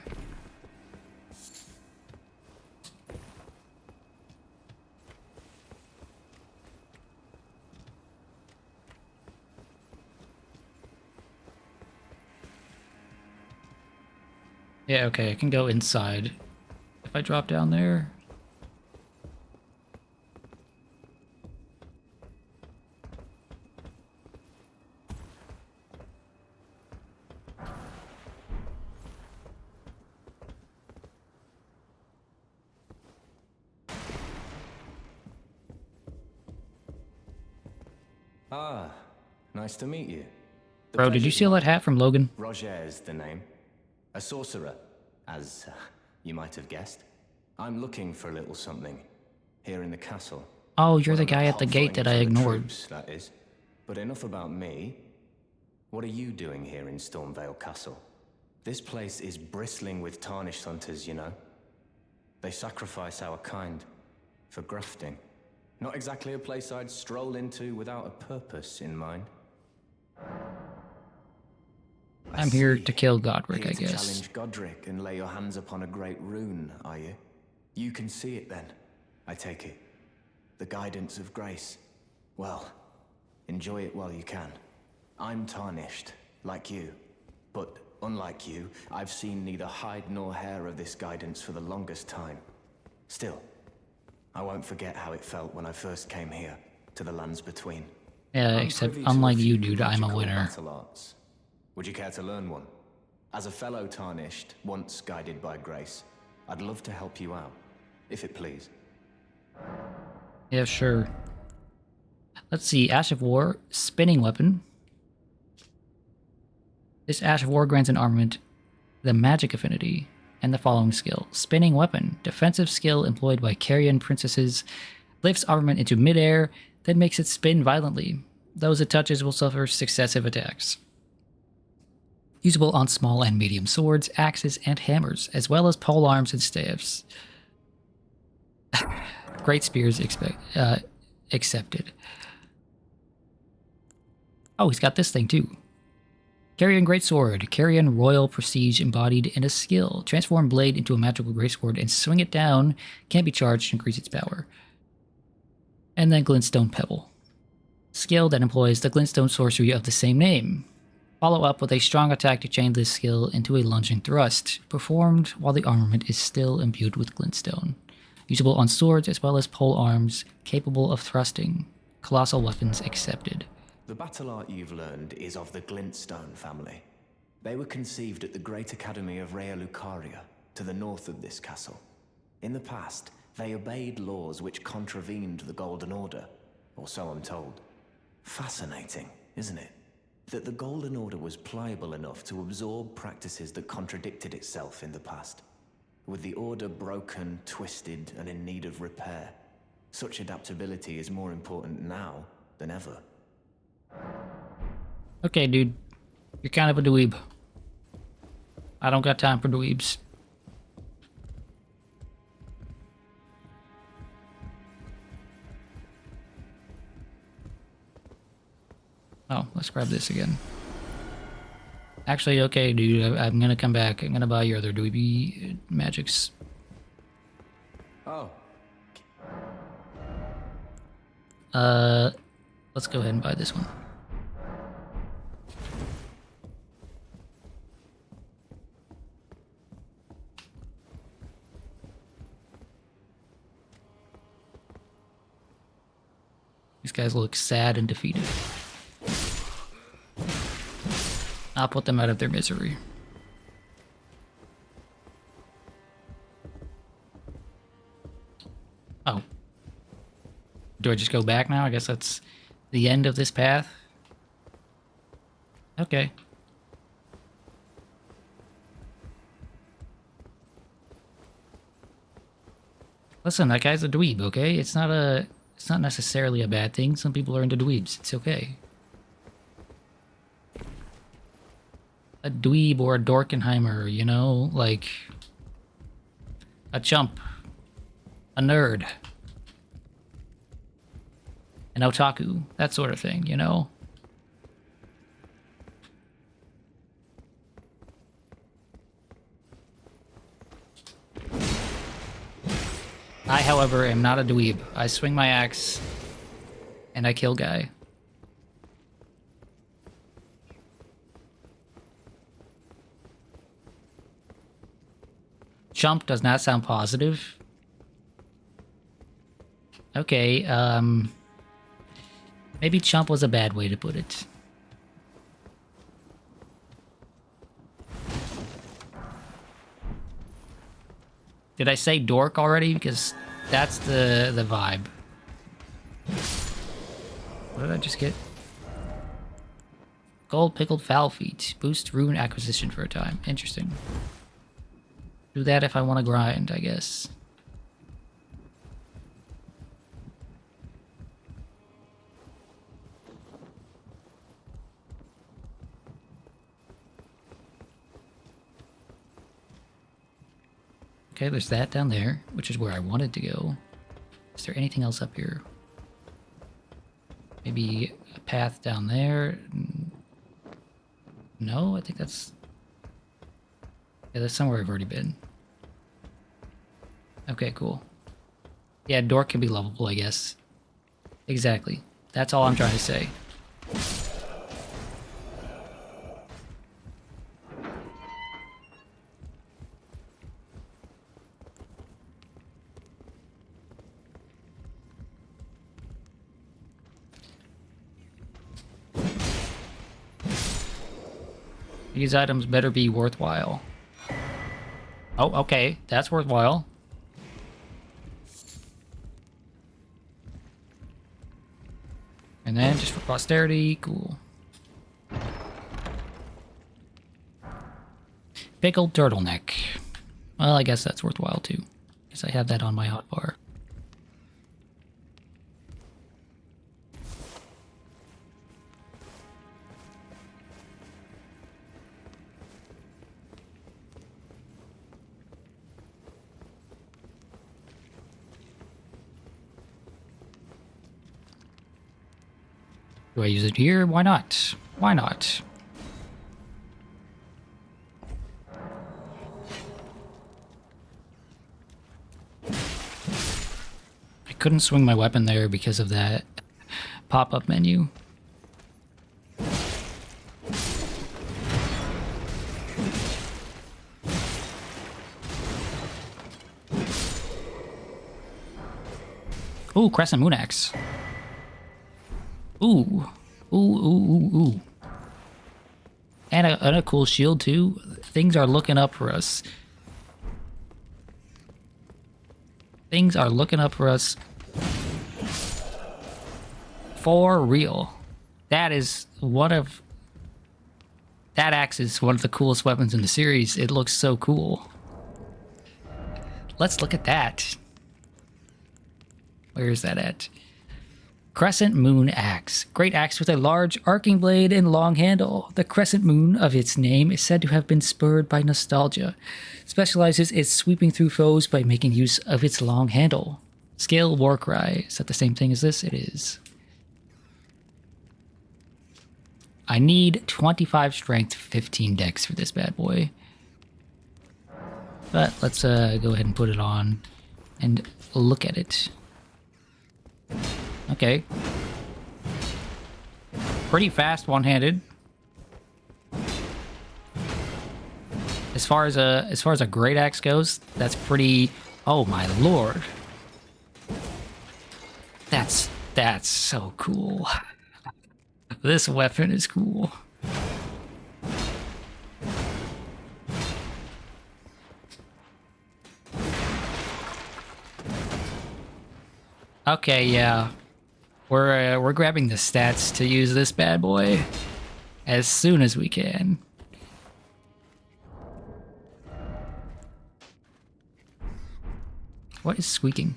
Yeah, okay, I can go inside. If I drop down there... Ah, nice to meet you. The Bro, did you pleasure's steal that mine. hat from Logan? Roger's the name. A sorcerer, as you might have guessed. I'm looking for a little something here in the castle. Oh, you're the I'm guy not at the hot gate footing that it I for the ignored. troops, that is. But enough about me. What are you doing here in Stormvale Castle? This place is bristling with tarnished hunters, you know. They sacrifice our kind for grafting. Not exactly a place I'd stroll into without a purpose in mind. I'm here see. to kill Godric, Here I to guess. challenge Godric and lay your hands upon a great rune, are you? You can see it then, I take it. The guidance of grace. Well, enjoy it while you can. I'm tarnished, like you. But unlike you, I've seen neither hide nor hair of this guidance for the longest time. Still, I won't forget how it felt when I first came here, to the lands between. Yeah, I'm except privy to a unlike you, few dude, I'm a magical winner. battle arts. Would you care to learn one? As a fellow tarnished, once guided by grace, I'd love to help you out, if it please. Yeah, sure. Let's see, Ash of War, spinning weapon. This Ash of War grants an armament, the magic affinity, and the following skill. Spinning weapon, defensive skill employed by Carrion princesses, lifts armament into midair, then makes it spin violently. Those it touches will suffer successive attacks. Usable on small and medium swords, axes, and hammers, as well as pole arms and staves. Great spears accepted. Oh, he's got this thing too. Carrion Greatsword. Carrion Royal Prestige embodied in a skill. Transform blade into a magical greatsword and swing it down. Can't be charged to increase its power. And then Glintstone Pebble. Skill that employs the Glintstone sorcery of the same name. Follow up with a strong attack to chain this skill into a lunging thrust, performed while the armament is still imbued with glintstone. Usable on swords as well as pole arms, capable of thrusting. Colossal weapons accepted. The battle art you've learned is of the Glintstone family. They were conceived at the Great Academy of Rea Lucaria, to the north of this castle. In the past, they obeyed laws which contravened the Golden Order, or so I'm told. Fascinating, isn't it? That the Golden Order was pliable enough to absorb practices that contradicted itself in the past. With the Order broken, twisted, and in need of repair, such adaptability is more important now than ever. Okay, dude. You're kind of a dweeb. I don't got time for dweebs. Oh, let's grab this again. Actually, okay, dude, I'm gonna come back. I'm gonna buy your other dweeby magics. Oh. Let's go ahead and buy this one. These guys look sad and defeated. I'll put them out of their misery. Oh. Do I just go back now? I guess that's the end of this path. Okay. Listen, that guy's a dweeb, okay? It's not necessarily a bad thing. Some people are into dweebs. It's okay. A dweeb or a Dorkenheimer, you know? Like... a chump. A nerd. An otaku. That sort of thing, you know? I, however, am not a dweeb. I swing my axe, and I kill guy. Chump does not sound positive. Okay, maybe chump was a bad way to put it. Did I say dork already? Because that's the vibe. What did I just get? Gold pickled fowl feet. Boost rune acquisition for a time. Interesting. Do that if I want to grind, I guess. Okay, there's that down there, which is where I wanted to go. Is there anything else up here? Maybe a path down there? No, I think that's... yeah, that's somewhere I've already been. Okay, cool. Yeah, dork can be lovable, I guess. Exactly. That's all I'm trying to say. These items better be worthwhile. Oh, okay. That's worthwhile. And then, just for posterity, cool. Pickled turtleneck. Well, I guess that's worthwhile too. Guess I have that on my hotbar. Do I use it here? Why not? Why not? I couldn't swing my weapon there because of that pop-up menu. Ooh, Crescent Moon Axe. Ooh. Ooh, ooh, ooh, ooh. And a cool shield, too. Things are looking up for us. Things are looking up for us. For real. That is one of... that axe is one of the coolest weapons in the series. It looks so cool. Let's look at that. Where is that at? Crescent Moon Axe. Great axe with a large arcing blade and long handle. The crescent moon of its name is said to have been spurred by nostalgia. Specializes in sweeping through foes by making use of its long handle. Skill Warcry. Is that the same thing as this? It is. I need 25 strength, 15 dex for this bad boy. But let's go ahead and put it on and look at it. Okay. Pretty fast one-handed. As far as a great axe goes, that's pretty. Oh my lord. That's so cool. This weapon is cool. Okay, yeah. We're grabbing the stats to use this bad boy as soon as we can. What is squeaking?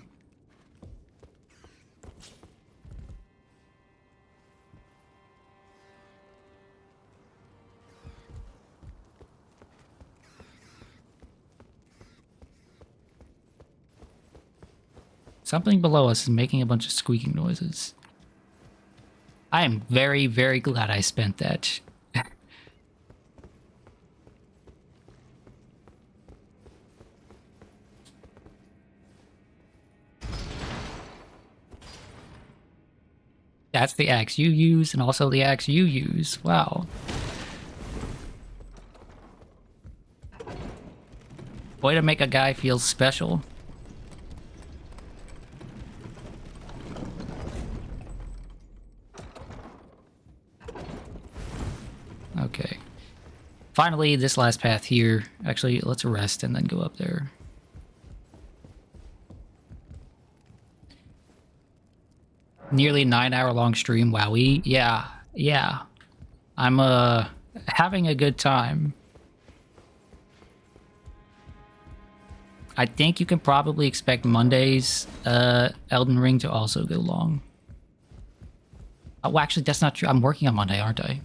Something below us is making a bunch of squeaking noises. I am very, very glad I spent that. That's the axe you use, and also the axe you use. Wow. Way to make a guy feel special. Okay. Finally, this last path here. Actually, let's rest and then go up there. Nearly 9-hour-long stream. Wowie. Yeah. I'm having a good time. I think you can probably expect Monday's Elden Ring to also go long. Oh, well, actually, that's not true. I'm working on Monday, aren't I?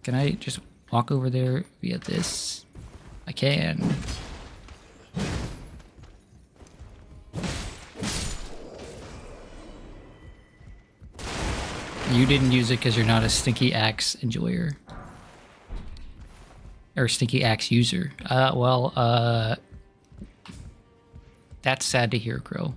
Can I just walk over there via this? I can. You didn't use it because you're not a stinky axe enjoyer. Or stinky axe user. That's sad to hear, Crow.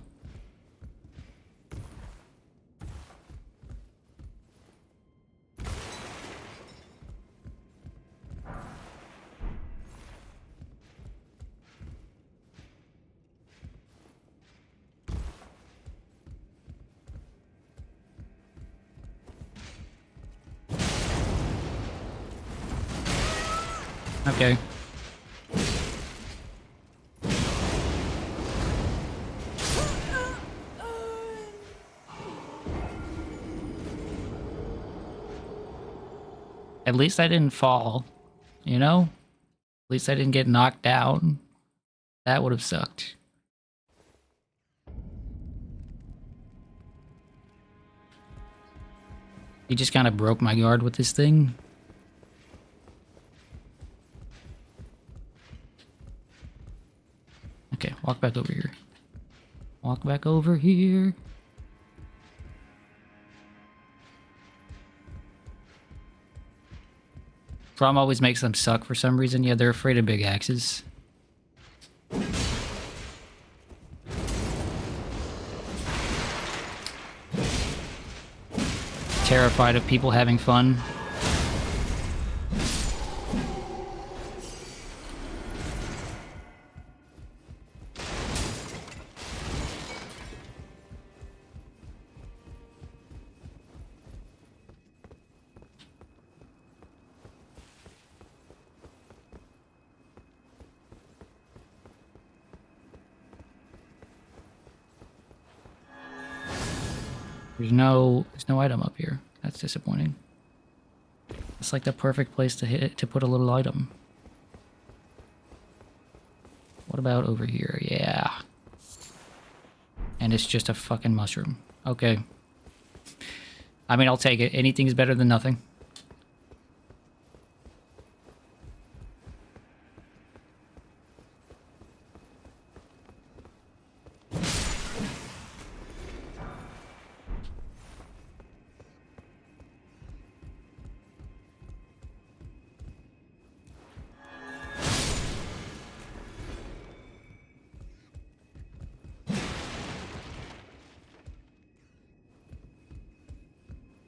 Okay. At least I didn't fall, you know? At least I didn't get knocked down. That would have sucked. He just kind of broke my guard with this thing. Okay, walk back over here. Walk back over here. Prom always makes them suck for some reason. Yeah, they're afraid of big axes. Terrified of people having fun. There's no item up here. That's disappointing. It's like the perfect place to to put a little item. What about over here? Yeah. And it's just a fucking mushroom. Okay. I mean, I'll take it. Anything's better than nothing.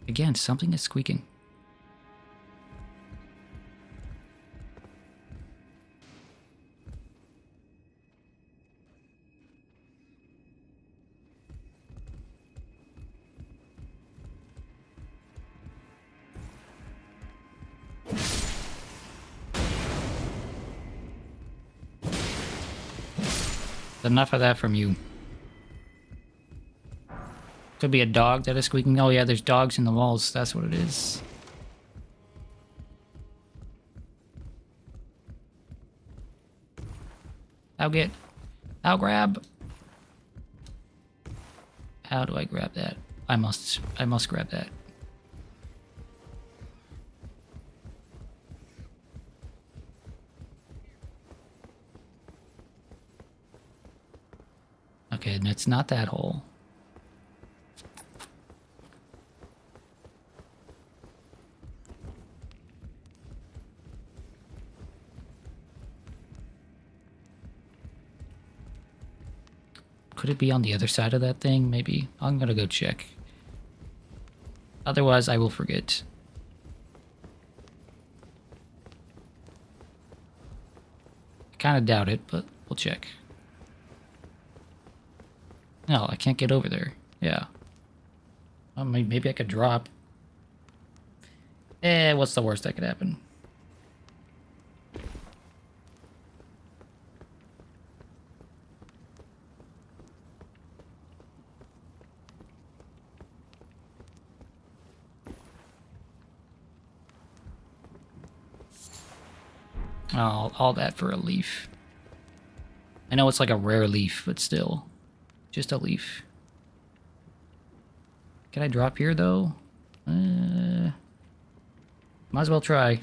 Again, something is squeaking. Enough of that from you. Could be a dog that is squeaking. Oh yeah, there's dogs in the walls. That's what it is. I'll grab. How do I grab that? I must grab that. Okay, and it's not that hole. Could it be on the other side of that thing? Maybe. I'm gonna go check. Otherwise, I will forget. Kind of doubt it, but we'll check. No, I can't get over there. Yeah. Maybe I could drop. What's the worst that could happen? All that for a leaf. I know it's like a rare leaf, but still. Just a leaf. Can I drop here, though? Might as well try.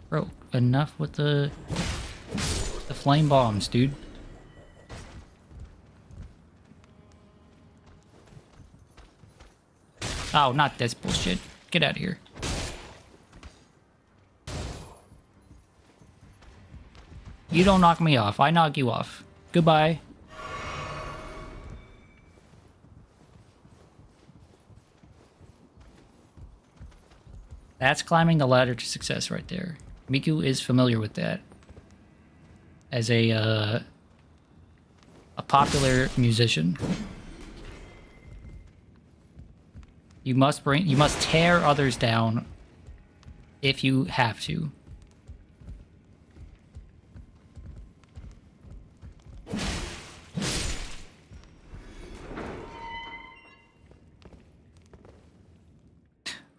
Bro, enough with the flame bombs, dude. Oh, not this bullshit. Get out of here. You don't knock me off. I knock you off. Goodbye. That's climbing the ladder to success right there. Miku is familiar with that. As a popular musician. You must tear others down if you have to.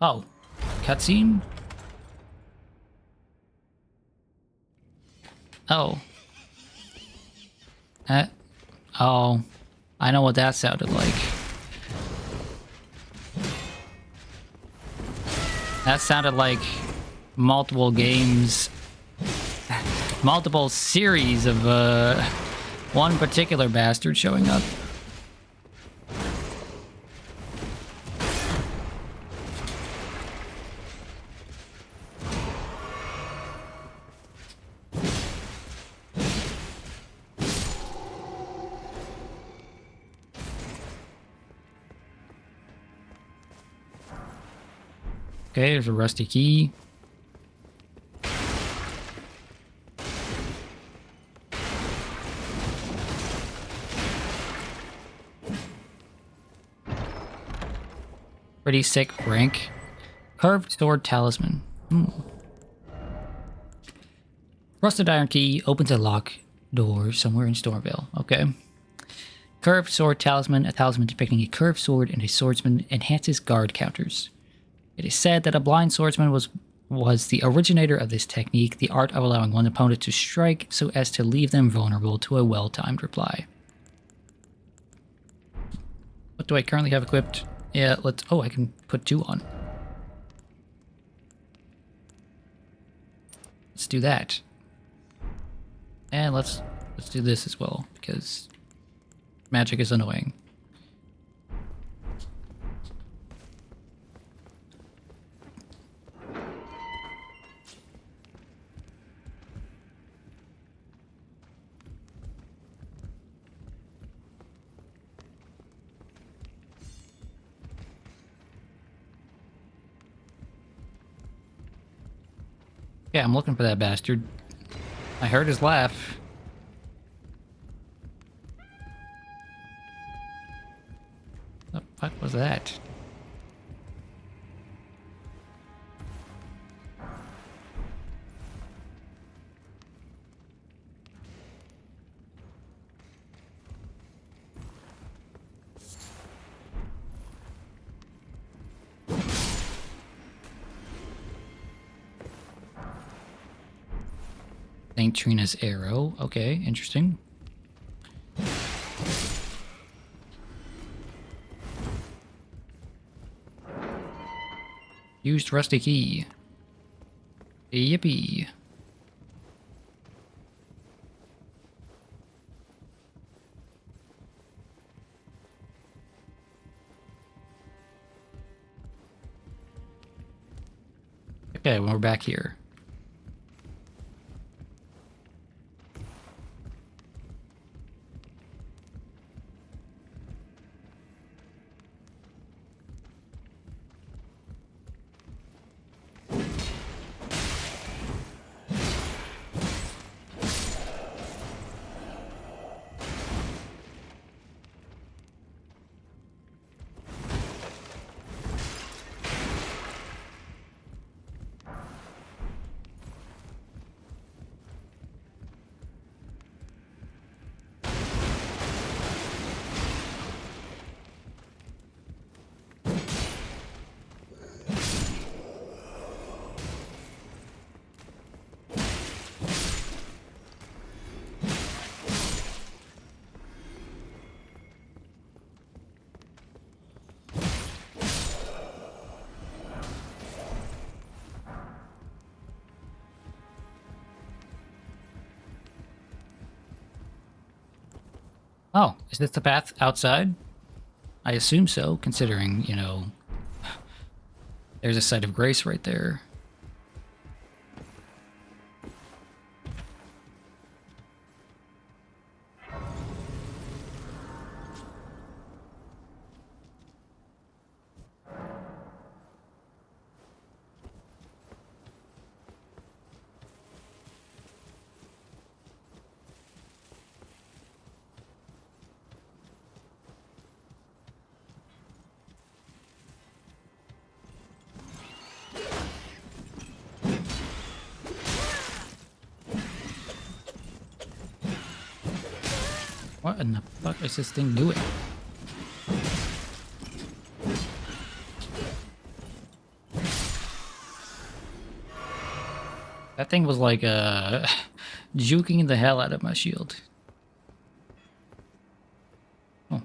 Oh, cutscene? Oh. Oh. I know what that sounded like. That sounded like multiple games, multiple series of one particular bastard showing up. Okay, there's a rusty key. Pretty sick rank. Curved sword talisman. Rusted iron key opens a lock door somewhere in Stormvale. Okay. Curved sword talisman. A talisman depicting a curved sword and a swordsman enhances guard counters. It is said that a blind swordsman was the originator of this technique, the art of allowing one opponent to strike so as to leave them vulnerable to a well-timed reply. What do I currently have equipped? Yeah, oh, I can put 2 on. Let's do that. And let's do this as well, because magic is annoying. Yeah, I'm looking for that bastard. I heard his laugh. The fuck was that? St. Trina's arrow. Okay, interesting. Used rusty key. Yippee. Okay, well, we're back here. Oh, is this the path outside? I assume so, considering, you know, there's a site of grace right there. What in the fuck is this thing doing? That thing was like, juking the hell out of my shield. Oh.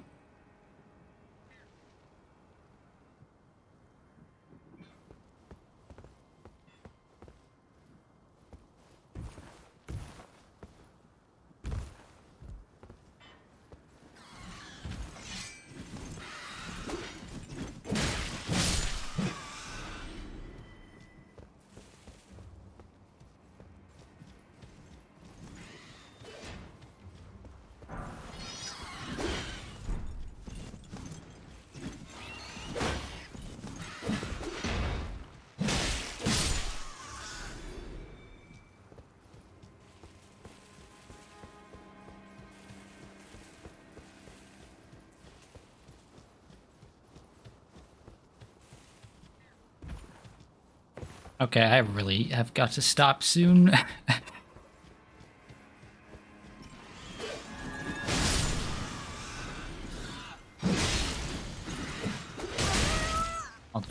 Okay, I really have got to stop soon.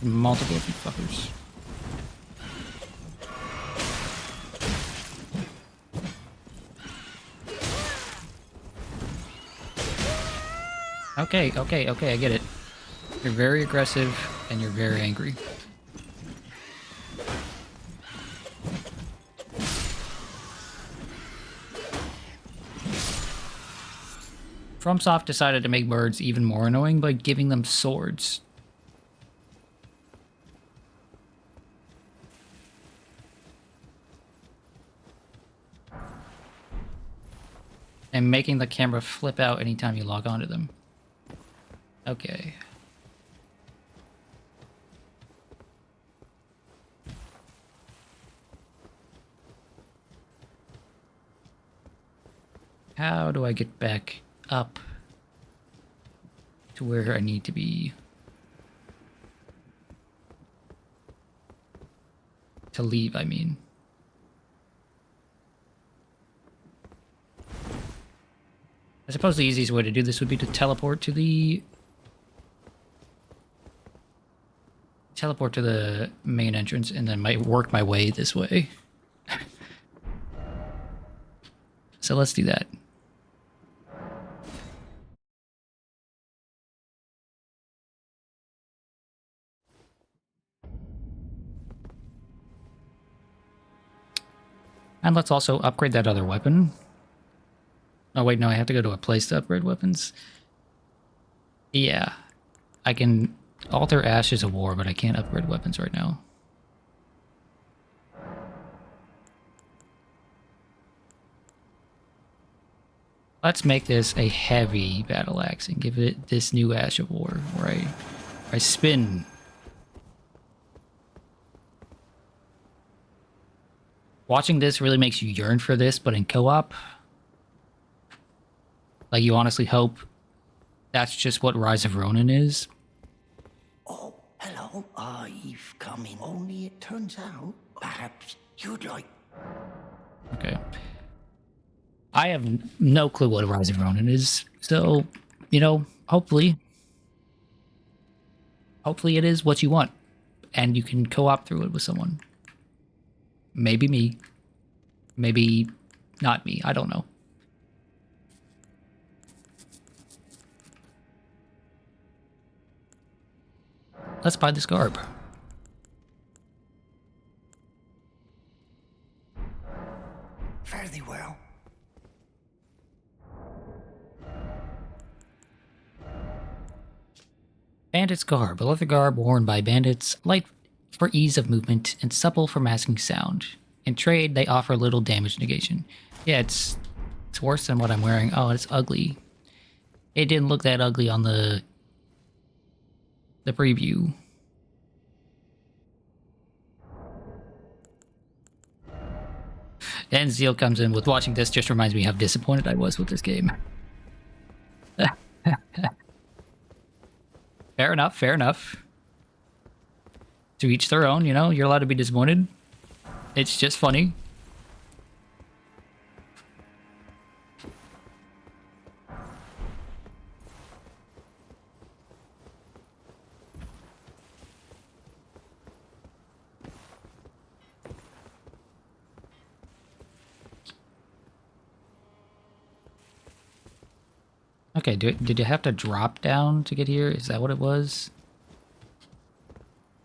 Multiple of you fuckers. Okay, I get it. You're very aggressive and you're very angry. FromSoft decided to make birds even more annoying by giving them swords. And making the camera flip out anytime you log onto them. Okay. How do I get back up to where I need to be? To leave, I mean. I suppose the easiest way to do this would be to teleport to the main entrance and then might work my way this way. So let's do that. And let's also upgrade that other weapon. Oh wait, no, I have to go to a place to upgrade weapons. Yeah. I can alter Ashes of War, but I can't upgrade weapons right now. Let's make this a heavy battle axe and give it this new Ash of War where I spin. Watching this really makes you yearn for this, but in co-op, like you honestly hope that's just what Rise of Ronin is. Oh, hello. I've come in. Only it turns out, perhaps you'd like... Okay. I have no clue what Rise of Ronin is, so, you know, hopefully it is what you want, and you can co-op through it with someone. Maybe me. Maybe not me. I don't know. Let's buy this garb. Fare thee well. Bandit's garb. A leather garb worn by bandits, light for ease of movement and supple for masking sound. In trade, they offer little damage negation. Yeah, it's worse than what I'm wearing. Oh, it's ugly. It didn't look that ugly on the preview. And Zeal comes in with watching this just reminds me how disappointed I was with this game. Fair enough, fair enough. To each their own, you know, you're allowed to be disappointed. It's just funny. Okay, did you have to drop down to get here? Is that what it was?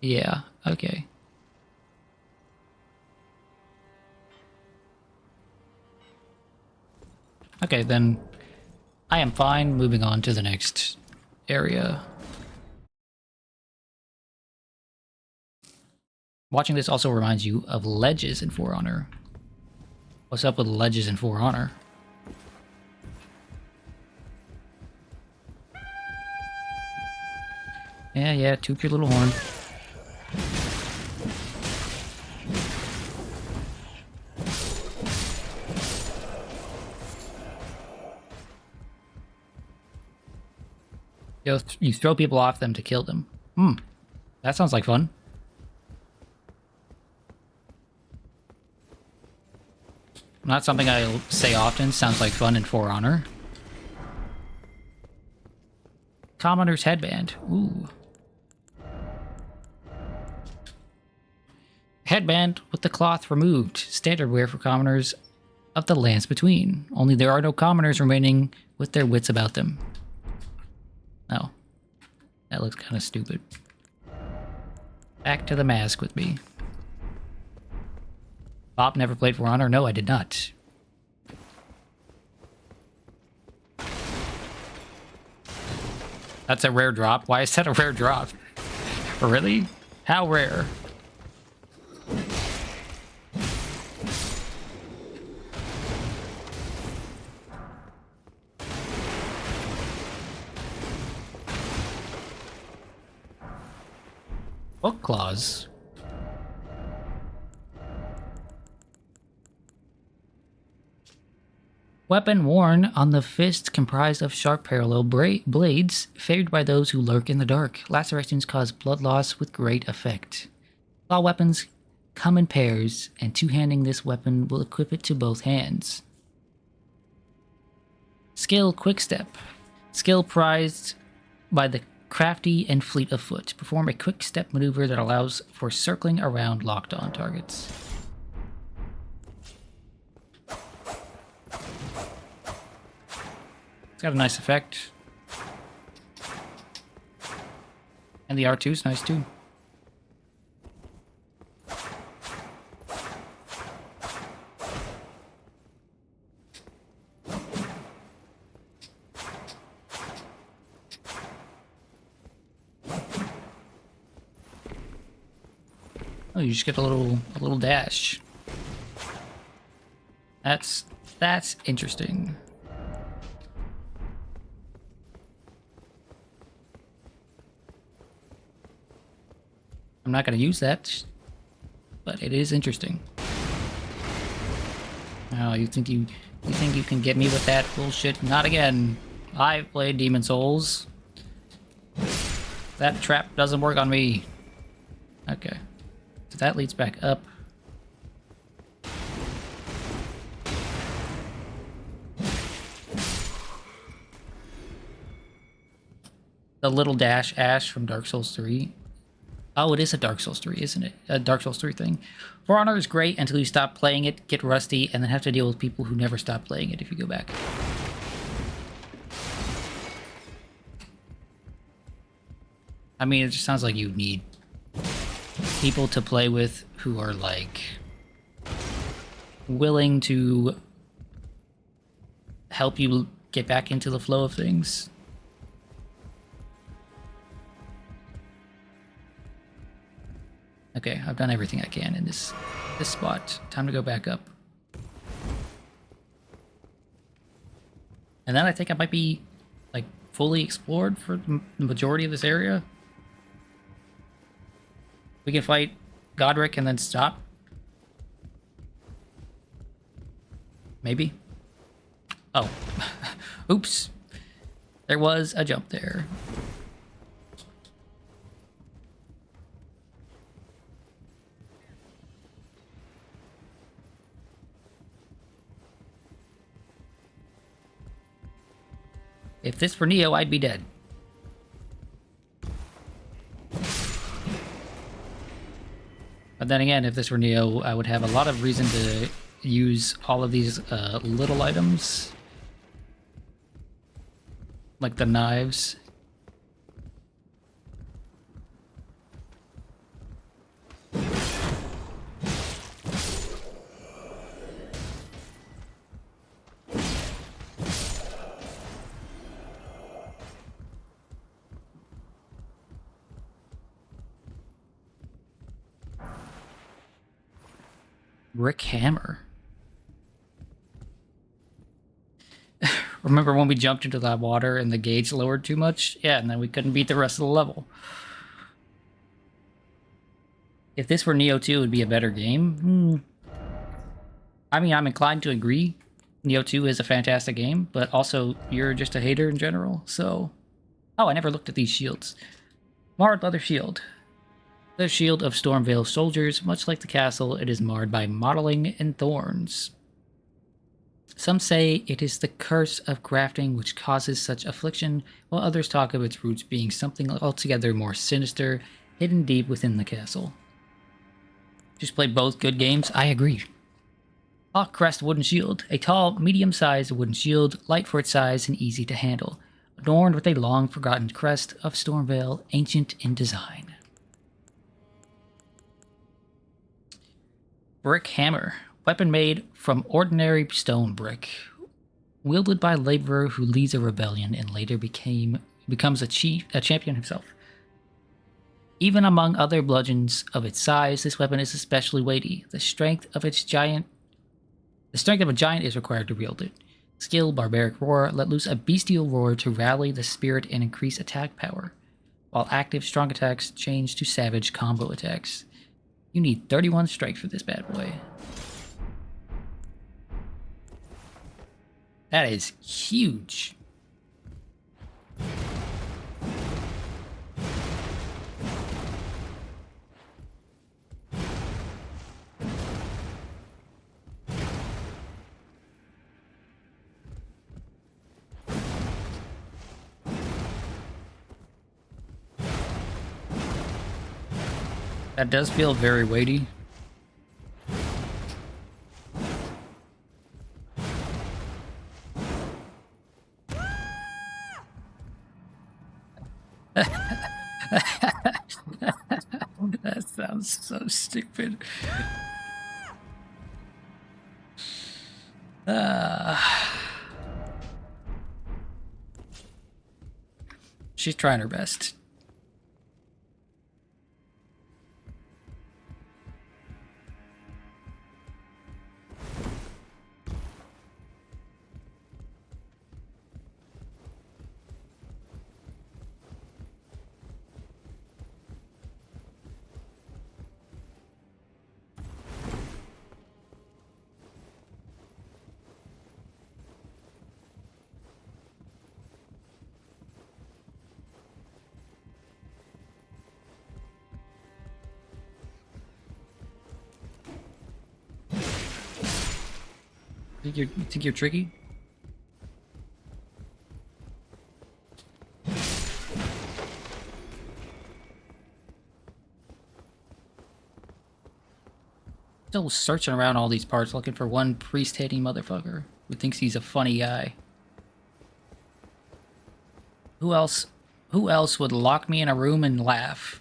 Yeah, okay. Okay, then I am fine moving on to the next area. Watching this also reminds you of ledges in For Honor. What's up with ledges in For Honor? Yeah, toot your little horn. You throw people off them to kill them. That sounds like fun. Not something I'll say often. Sounds like fun in For Honor. Commoner's Headband. Ooh. Headband with the cloth removed. Standard wear for commoners of the lands between. Only there are no commoners remaining with their wits about them. Oh. That looks kind of stupid. Back to the mask with me. Bob never played For Honor? No, I did not. That's a rare drop? Why is that a rare drop? Really? How rare? Book clause. Weapon worn on the fist comprised of sharp parallel blades, feared by those who lurk in the dark. Lacerations cause blood loss with great effect. Claw weapons come in pairs, and two-handing this weapon will equip it to both hands. Skill Quickstep. Skill prized by the crafty and fleet of foot. Perform a quick step maneuver that allows for circling around locked-on targets. It's got a nice effect. And the R2 is nice too. Oh, you just get a little dash. That's interesting. I'm not going to use that, but it is interesting. Oh, you think you can get me with that bullshit? Not again. I've played Demon Souls. That trap doesn't work on me. Okay. So that leads back up. The little dash Ash from Dark Souls 3. Oh, it is a Dark Souls 3, isn't it? A Dark Souls 3 thing. For Honor is great until you stop playing it, get rusty, and then have to deal with people who never stop playing it if you go back. I mean, it just sounds like you need people to play with who are, like, willing to help you get back into the flow of things. Okay, I've done everything I can in this spot. Time to go back up. And then I think I might be, like, fully explored for the majority of this area. We can fight Godric and then stop. Maybe. Oh. Oops. There was a jump there. If this were Neo, I'd be dead. But then again, if this were Neo, I would have a lot of reason to use all of these little items. Like the knives. Brick hammer. Remember when we jumped into that water and the gauge lowered too much? Yeah, and then we couldn't beat the rest of the level. If this were Neo 2, it would be a better game. I mean, I'm inclined to agree. Neo 2 is a fantastic game, but also you're just a hater in general, so... Oh, I never looked at these shields. Marred leather shield. The shield of Stormvale soldiers, much like the castle, it is marred by mottling and thorns. Some say it is the curse of grafting which causes such affliction, while others talk of its roots being something altogether more sinister, hidden deep within the castle. Just played both good games? I agree. Hawk Crest Wooden Shield. A tall, medium-sized wooden shield, light for its size and easy to handle. Adorned with a long-forgotten crest of Stormvale, ancient in design. Brick Hammer. Weapon made from ordinary stone brick. Wielded by a laborer who leads a rebellion and later becomes a champion himself. Even among other bludgeons of its size, this weapon is especially weighty. The strength of a giant is required to wield it. Skill, Barbaric Roar, let loose a bestial roar to rally the spirit and increase attack power. While active, strong attacks change to savage combo attacks. You need 31 strength for this bad boy. That is huge. That does feel very weighty. That sounds so stupid. She's trying her best. You think you're tricky? Still searching around all these parts looking for one priest-hating motherfucker who thinks he's a funny guy. Who else would lock me in a room and laugh?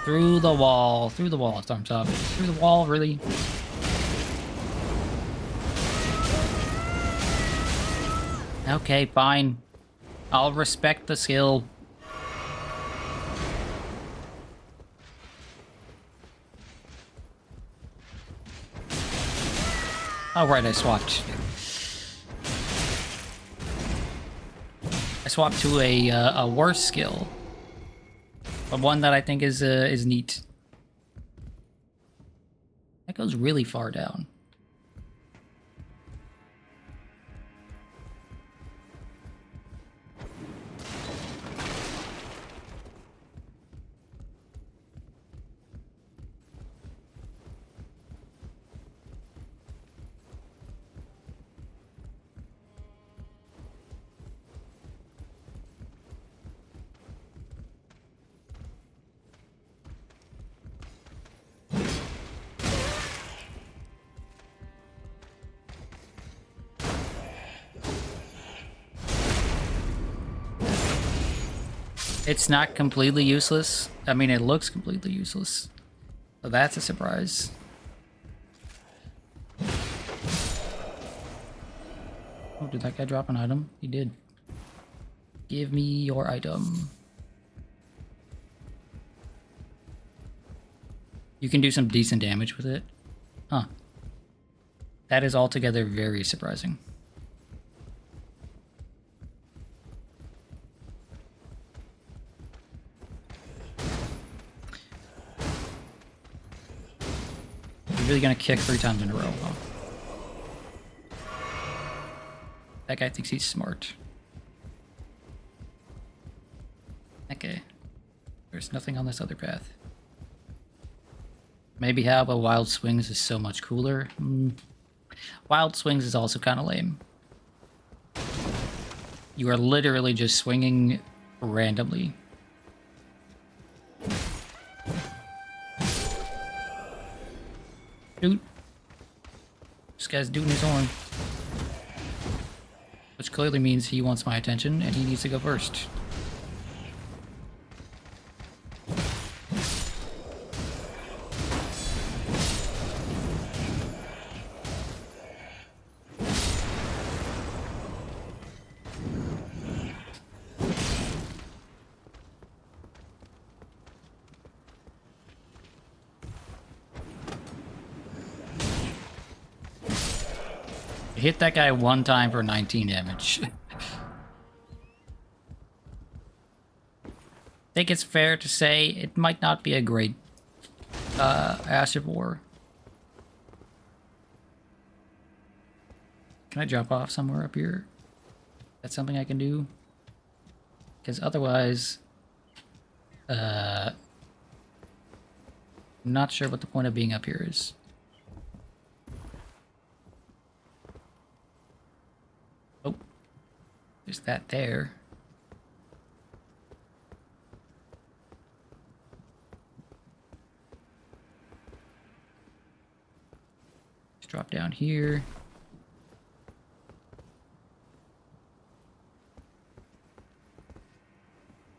Through the wall, Stormtop. Through the wall, really? Okay, fine. I'll respect the skill. Oh, right, I swapped. I swapped to a worse skill. But one that I think is neat. That goes really far down. It's not completely useless. I mean, it looks completely useless. So that's a surprise. Oh, did that guy drop an item? He did. Give me your item. You can do some decent damage with it. Huh. That is altogether very surprising. Really gonna kick 3 times in a row. Huh? That guy thinks he's smart. Okay. There's nothing on this other path. Maybe how about Wild Swings is so much cooler? Wild Swings is also kind of lame. You are literally just swinging randomly. Dude. This guy's doing his horn. Which clearly means he wants my attention and he needs to go first. Hit that guy one time for 19 damage. think it's fair to say it might not be a great Acid War. Can I drop off somewhere up here? That's something I can do? Because otherwise, I'm not sure what the point of being up here is. Oh, there's that there. Let's drop down here.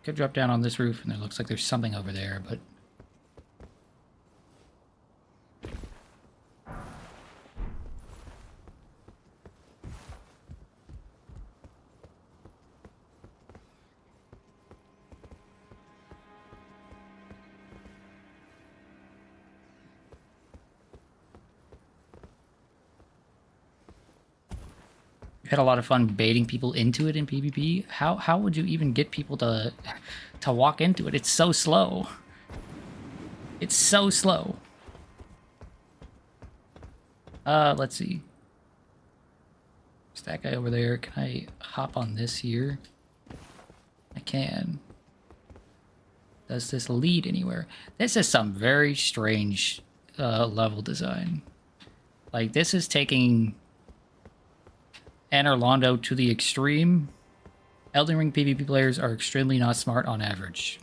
Could drop down on this roof, and there looks like there's something over there, but... had a lot of fun baiting people into it in PvP. How would you even get people to walk into it? It's so slow. It's so slow. Let's see. There's that guy over there. Can I hop on this here? I can. Does this lead anywhere? This is some very strange level design. Like, this is taking Anor Londo to the extreme. Elden Ring PvP players are extremely not smart on average.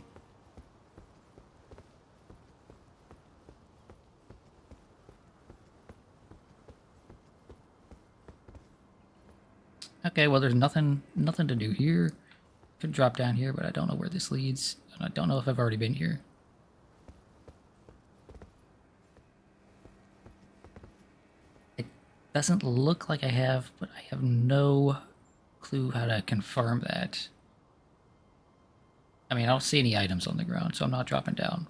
Okay, well, there's nothing to do here. Could drop down here, but I don't know where this leads. And I don't know if I've already been here. It doesn't look like I have, but I have no clue how to confirm that. I mean, I don't see any items on the ground, so I'm not dropping down.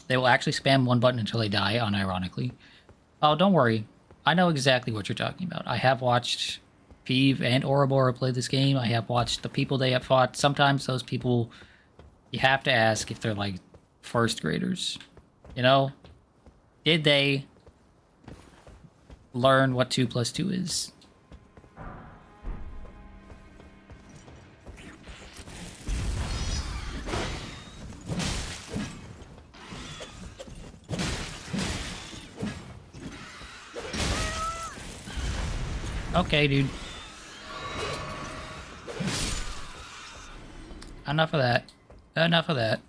They will actually spam one button until they die, unironically. Oh, don't worry. I know exactly what you're talking about. I have watched Peeve and Ouroboros play this game. I have watched the people they have fought. Sometimes those people, you have to ask if they're like first graders. You know? Did they learn what 2 + 2 is? Okay, dude. Enough of that. Enough of that.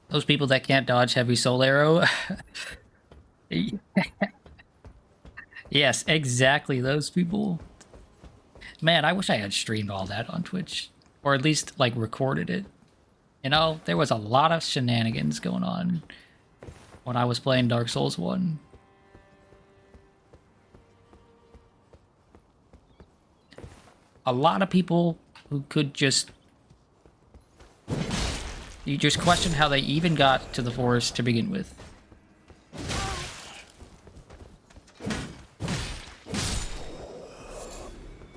Those people that can't dodge heavy soul arrow. Yes, exactly those people. Man, I wish I had streamed all that on Twitch. Or at least, like, recorded it. You know, there was a lot of shenanigans going on when I was playing Dark Souls 1. A lot of people who could just... You just question how they even got to the forest to begin with.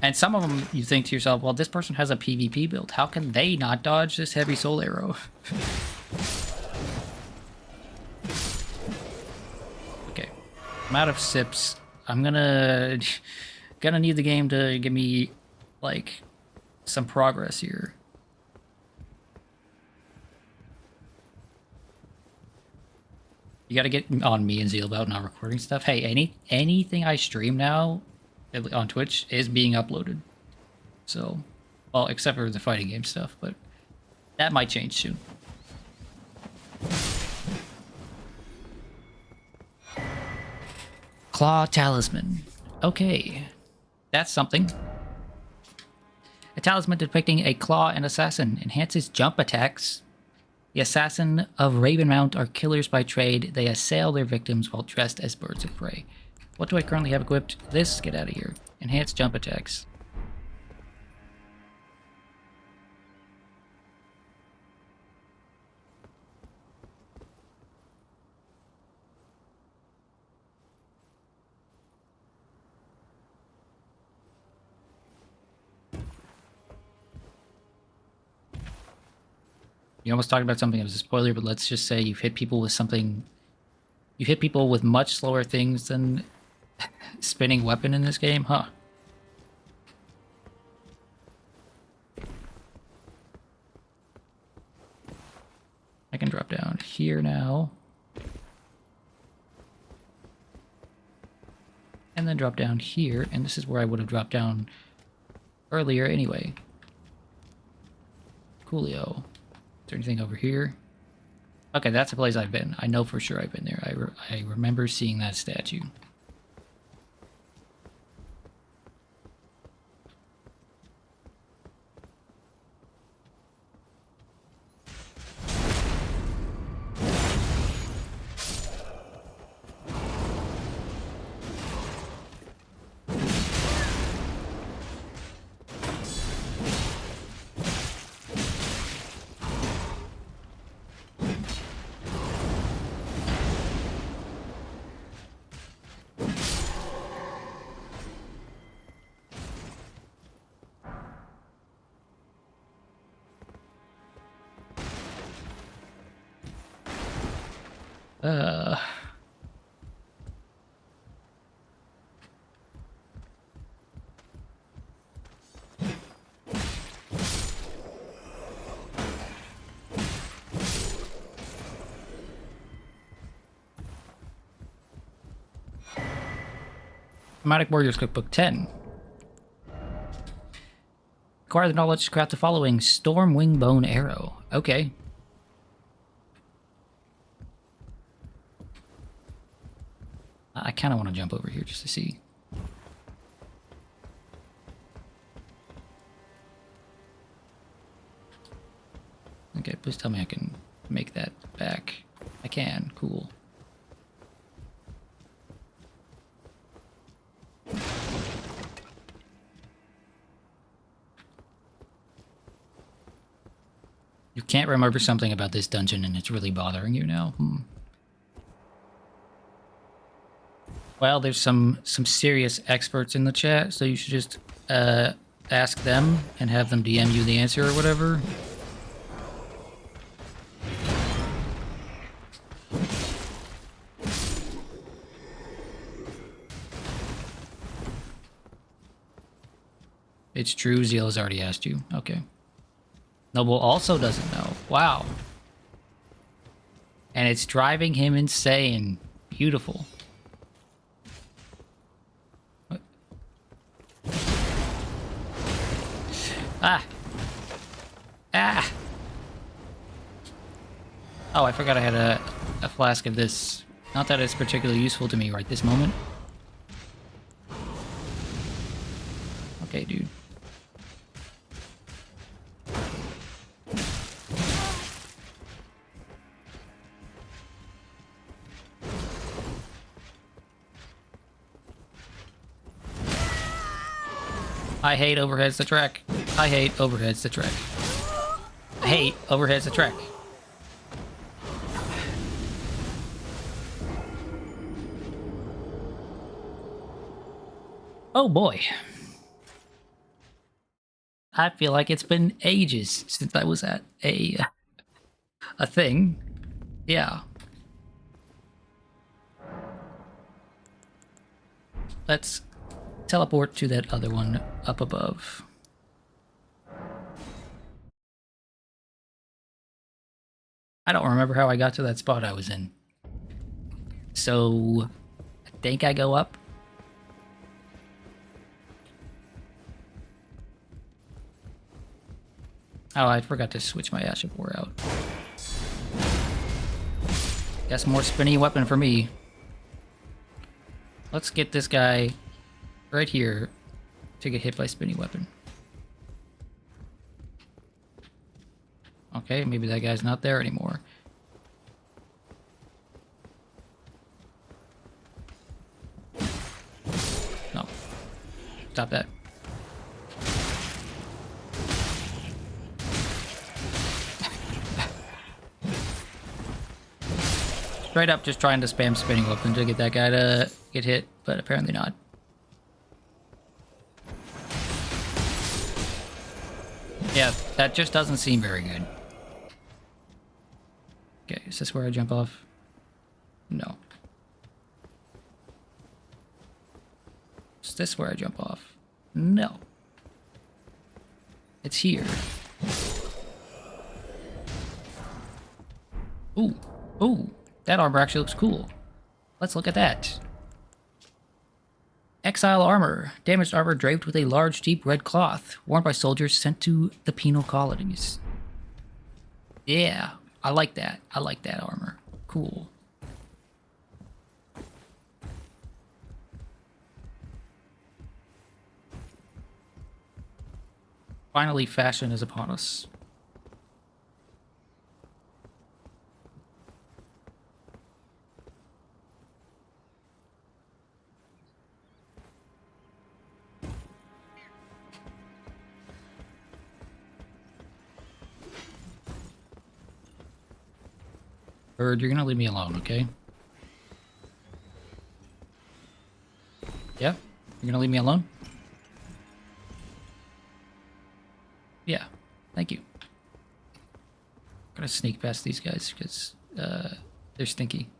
And some of them, you think to yourself, well, this person has a PvP build. How can they not dodge this heavy soul arrow? Okay. I'm out of sips. I'm gonna need the game to give me, like, some progress here. You gotta get on me and Zeal about not recording stuff. Hey, anything I stream now on Twitch is being uploaded. So, well, except for the fighting game stuff, but that might change soon. Claw Talisman. Okay, that's something. A talisman depicting a claw and assassin enhances jump attacks. The assassin of Ravenmount are killers by trade. They assail their victims while dressed as birds of prey. What do I currently have equipped? This? Get out of here. Enhanced jump attacks. You almost talked about something that was a spoiler, but let's just say you've hit people with something. You've hit people with much slower things than spinning weapon in this game, huh? I can drop down here now. And then drop down here, and this is where I would have dropped down earlier anyway. Coolio. Is there anything over here? Okay, that's a place I've been. I know for sure I've been there. I remember seeing that statue. Chromatic Warriors Cookbook 10. Acquire the knowledge to craft the following Storm Wing Bone Arrow. Okay. I kind of want to jump over here just to see. Okay, please tell me I can make that back. I can. Cool. You can't remember something about this dungeon and it's really bothering you now? Well, there's some serious experts in the chat, so you should just ask them and have them DM you the answer or whatever. It's true, Zeal has already asked you. Okay. Noble also doesn't know. Wow. And it's driving him insane. Beautiful. What? Ah. Ah. Oh, I forgot I had a flask of this. Not that it's particularly useful to me right this moment. Okay, dude. I hate overheads the track. I hate overheads the track. I hate overheads the track. Oh boy. I feel like it's been ages since I was at a thing. Yeah. Let's teleport to that other one up above. I don't remember how I got to that spot I was in. So, I think I go up. Oh, I forgot to switch my Ash of War out. Guess more spinny weapon for me. Let's get this guy right here to get hit by spinny weapon. Okay, maybe that guy's not there anymore. No. Stop that. Straight up just trying to spam spinning weapon to get that guy to get hit, but apparently not. Yeah, that just doesn't seem very good. Okay, is this where I jump off? No. Is this where I jump off? No. It's here. Ooh. Ooh. That armor actually looks cool. Let's look at that. Exile armor. Damaged armor draped with a large, deep red cloth, worn by soldiers sent to the penal colonies. Yeah, I like that. I like that armor. Cool. Finally, fashion is upon us. Bird, you're gonna leave me alone, okay? Yeah? You're gonna leave me alone? Yeah. Thank you. I'm gonna sneak past these guys because they're stinky.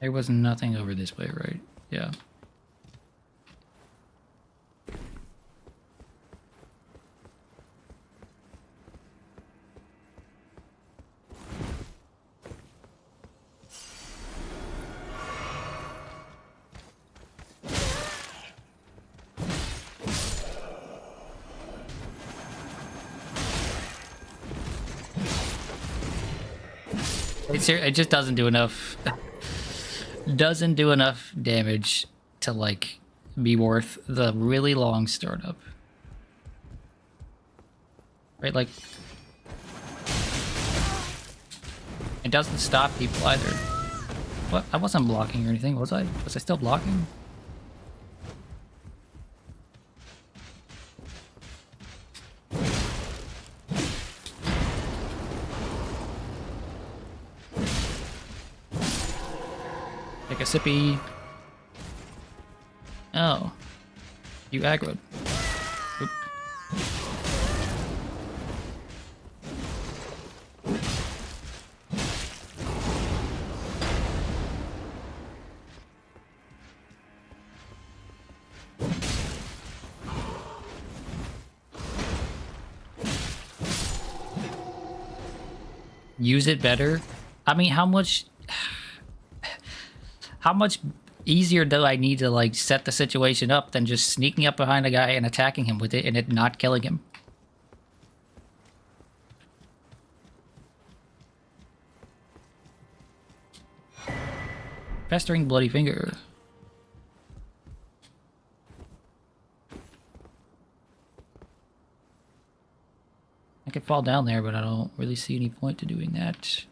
There was nothing over this way, right? Yeah. It just doesn't do enough. Doesn't do enough damage to like be worth the really long startup. Right, like it doesn't stop people either. What? I wasn't blocking or anything, was I? Was I still blocking? Take a sippy. Oh. You aggroed. Oop. Use it better? I mean, how much easier do I need to like set the situation up than just sneaking up behind a guy and attacking him with it and it not killing him? Festering bloody finger. I could fall down there, but I don't really see any point to doing that.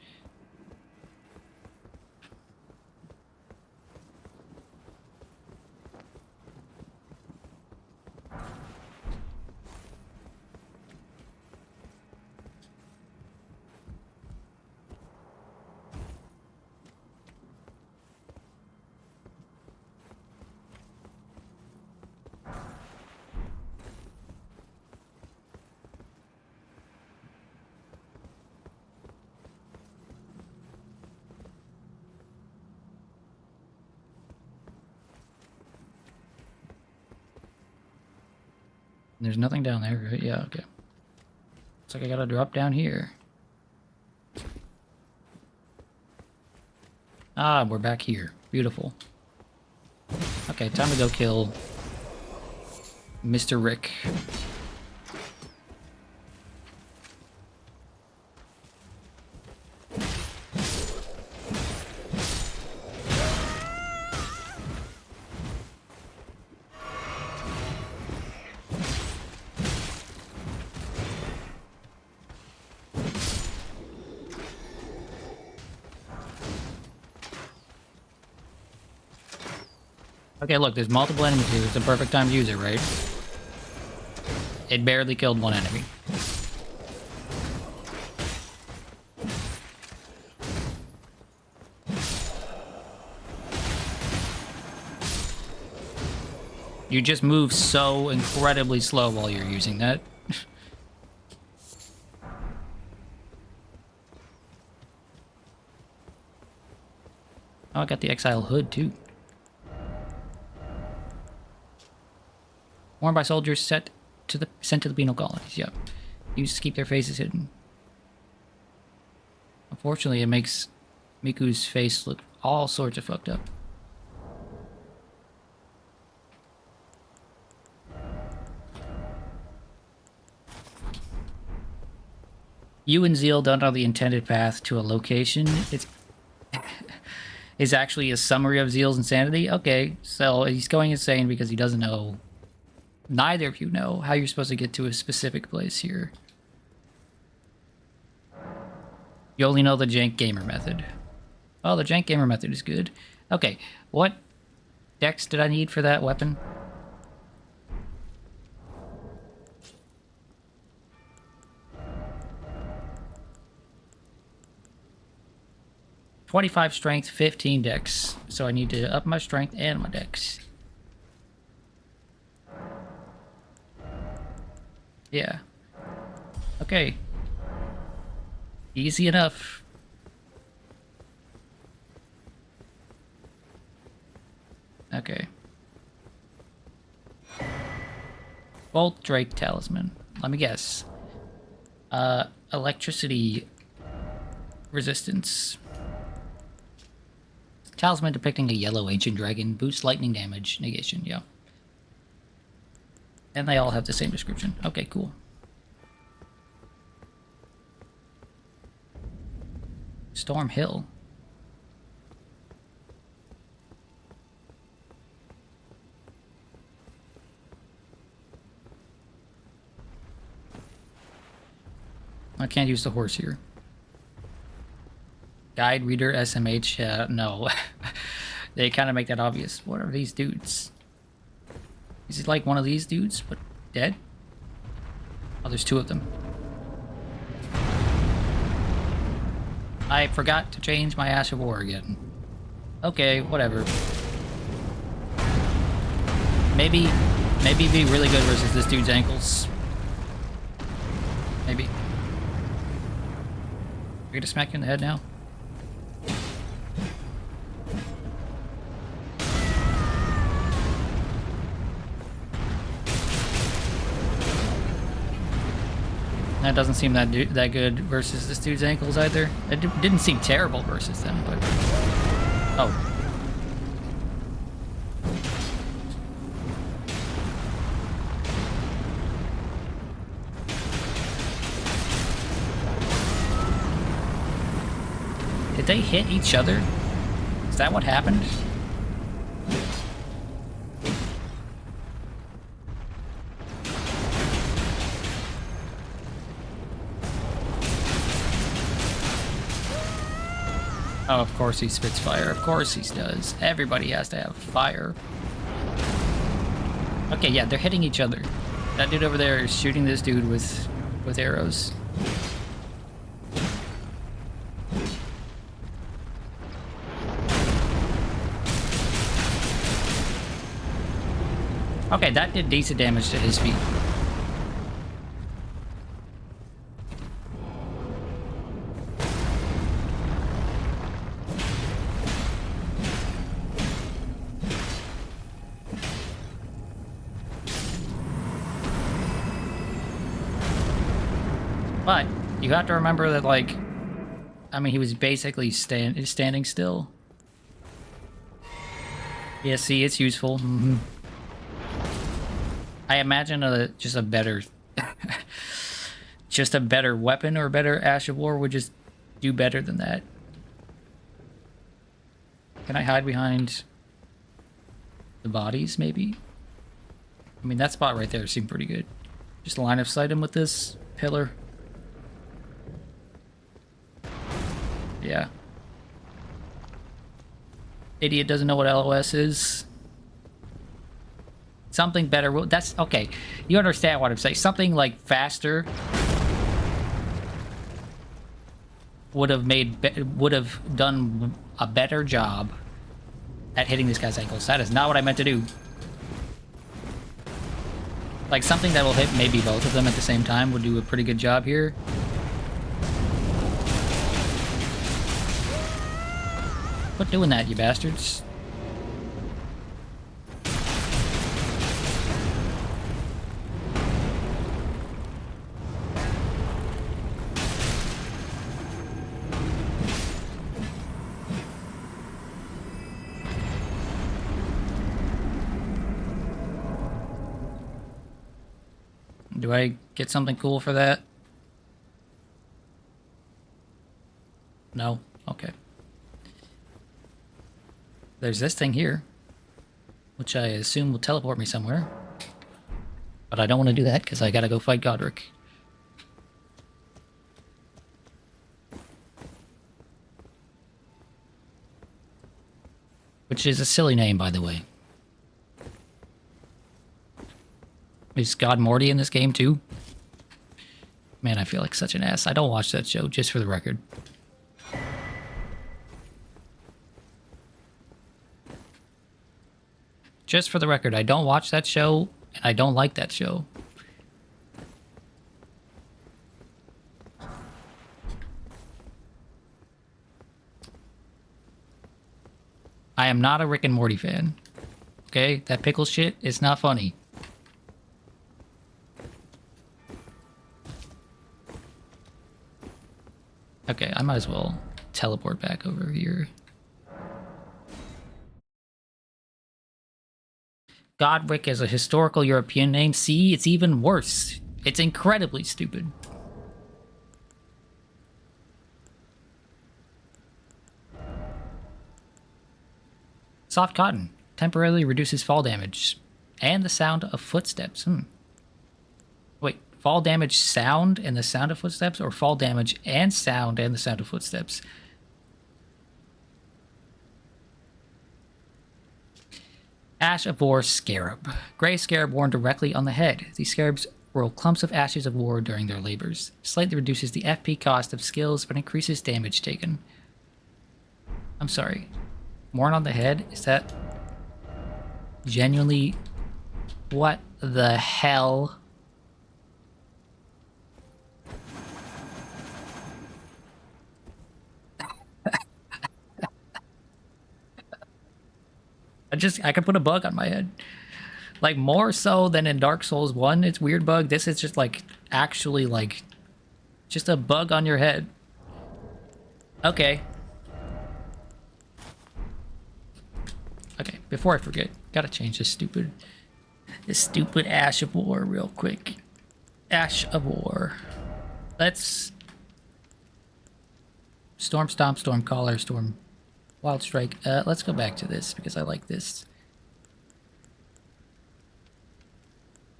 There's nothing down there, right? Yeah, okay. Looks like I gotta drop down here. Ah, we're back here. Beautiful. Okay, time to go kill Mr. Rick. Okay, look, there's multiple enemies here. It's the perfect time to use it, right? It barely killed one enemy. You just move so incredibly slow while you're using that. Oh, I got the Exile Hood, too. Worn by soldiers sent to the penal colonies, yep. Used to keep their faces hidden. Unfortunately, it makes Miku's face look all sorts of fucked up. You and Zeal don't know the intended path to a location. It's actually a summary of Zeal's insanity. Okay, so he's going insane because he doesn't know. Neither of you know how you're supposed to get to a specific place here. You only know the jank gamer method. Oh, the jank gamer method is good. Okay, what dex did I need for that weapon? .25 strength, 15 dex. So I need to up my strength and my dex. Yeah. Okay. Easy enough. Okay. Bolt Drake Talisman. Let me guess. Electricity resistance. Talisman depicting a yellow ancient dragon. Boosts lightning damage. Negation, yeah. And they all have the same description. Okay, cool. Storm Hill. I can't use the horse here. Guide, reader, SMH, no. They kind of make that obvious. What are these dudes? Is it like one of these dudes, but dead? Oh, there's two of them. I forgot to change my Ash of War again. Okay, whatever. Maybe be really good versus this dude's ankles. Maybe. We're gonna smack you in the head now. That doesn't seem that good versus this dude's ankles either. It didn't seem terrible versus them, but... Oh. Did they hit each other? Is that what happened? Oh, of course he spits fire. Of course he does. Everybody has to have fire. Okay, yeah, they're hitting each other. That dude over there is shooting this dude with arrows. Okay, that did decent damage to his feet. But you have to remember that, like, I mean, he was basically standing still. Yeah, see, it's useful. Mm-hmm. I imagine just a better weapon or a better Ash of War would just do better than that. Can I hide behind the bodies, maybe? I mean, that spot right there seemed pretty good. Just line of sight him with this pillar. Yeah. Idiot doesn't know what LOS is. Something better. That's okay. You understand what I'm saying. Something like faster would have done a better job at hitting this guy's ankles. That is not what I meant to do. Like something that will hit maybe both of them at the same time would do a pretty good job here. Quit doing that, you bastards. Do I get something cool for that? No? Okay. There's this thing here, which I assume will teleport me somewhere. But I don't want to do that because I gotta go fight Godric. Which is a silly name, by the way. Is God Morty in this game too? Man, I feel like such an ass. I don't watch that show, just for the record. Just for the record, I don't watch that show, and I don't like that show. I am not a Rick and Morty fan. Okay? That pickle shit is not funny. Okay, I might as well teleport back over here. Godric is a historical European name. See, it's even worse. It's incredibly stupid. Soft cotton temporarily reduces fall damage and the sound of footsteps. Wait, fall damage sound and the sound of footsteps, or fall damage and sound and the sound of footsteps? Ash of War Scarab. Gray scarab worn directly on the head. These scarabs roll clumps of ashes of war during their labors. Slightly reduces the FP cost of skills, but increases damage taken. I'm sorry. Worn on the head? Is that genuinely... What the hell? I could put a bug on my head. Like, more so than in Dark Souls 1, it's weird bug. This is just, like, actually, like, just a bug on your head. Okay. Okay, before I forget, gotta change this stupid Ash of War real quick. Ash of War. Let's... Storm Stomp, Storm Caller, Storm... Wild Strike. Let's go back to this because I like this.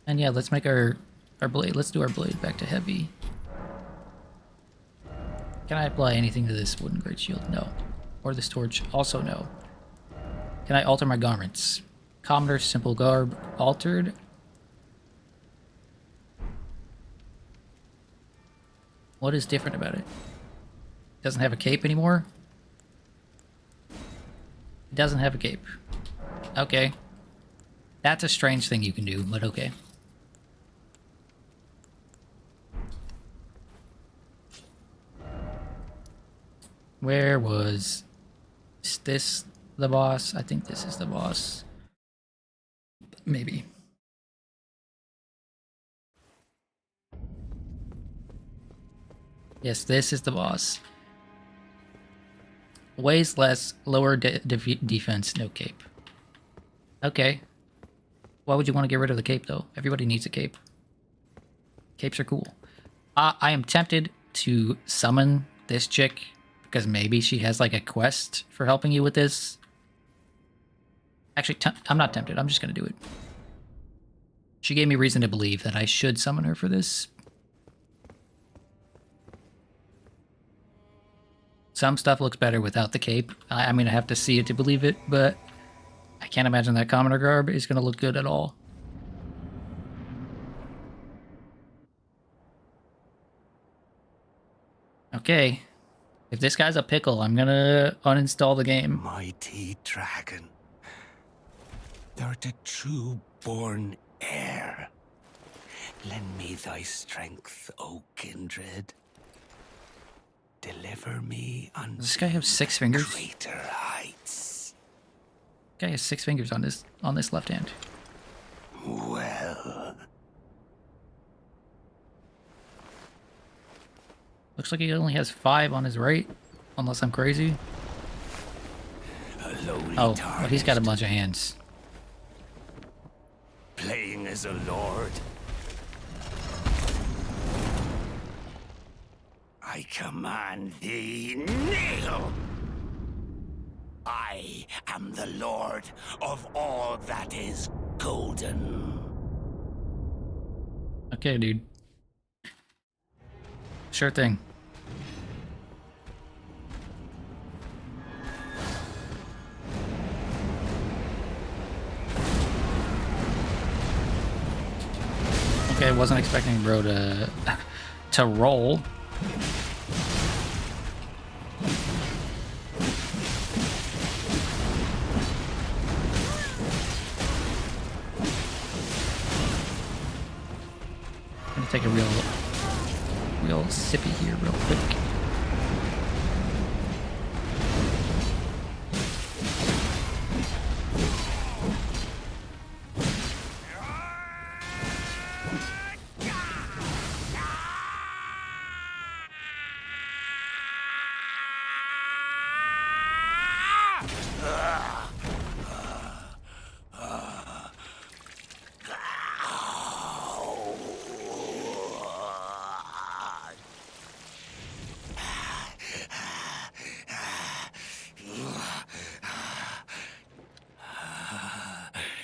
And yeah, let's make our blade. Let's do our blade back to heavy. Can I apply anything to this wooden great shield? No. Or this torch? Also no. Can I alter my garments? Commoner, simple garb, altered. What is different about it? Doesn't have a cape anymore? It doesn't have a cape. Okay. That's a strange thing you can do, but okay. Where was... Is this the boss? I think this is the boss. Maybe. Yes, this is the boss. Weighs less, lower defense, no cape. Okay. Why would you want to get rid of the cape, though? Everybody needs a cape. Capes are cool. I am tempted to summon this chick, because maybe she has, like, a quest for helping you with this. Actually, I'm not tempted. I'm just going to do it. She gave me reason to believe that I should summon her for this. Some stuff looks better without the cape. I mean, I have to see it to believe it, but I can't imagine that commoner garb is going to look good at all. Okay. If this guy's a pickle, I'm gonna uninstall the game. Mighty dragon. Thou art a true born heir. Lend me thy strength, O kindred. Deliver me unto Does this guy have 6 fingers? greater heights. Guy has 6 fingers on this left hand. Well, Looks like he only has 5 on his right, unless I'm crazy. a lowly Oh, but he's got a tarnished, bunch of hands. playing as a lord. I command thee, kneel! I am the lord of all that is golden. Okay, dude. Sure thing. Okay, I wasn't expecting bro to roll. I'm gonna take a real sippy here real quick.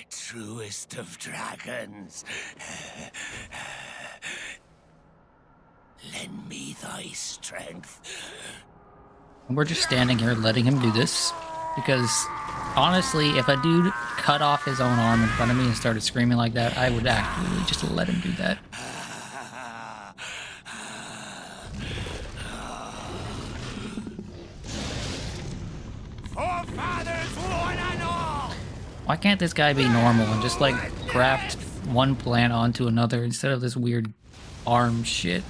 Truest of dragons. Lend me thy strength. And we're just standing here letting him do this because honestly, if a dude cut off his own arm in front of me and started screaming like that, I would actually just let him do that. Forefathers, one and all! Why can't this guy be normal and just like graft one plant onto another instead of this weird arm shit?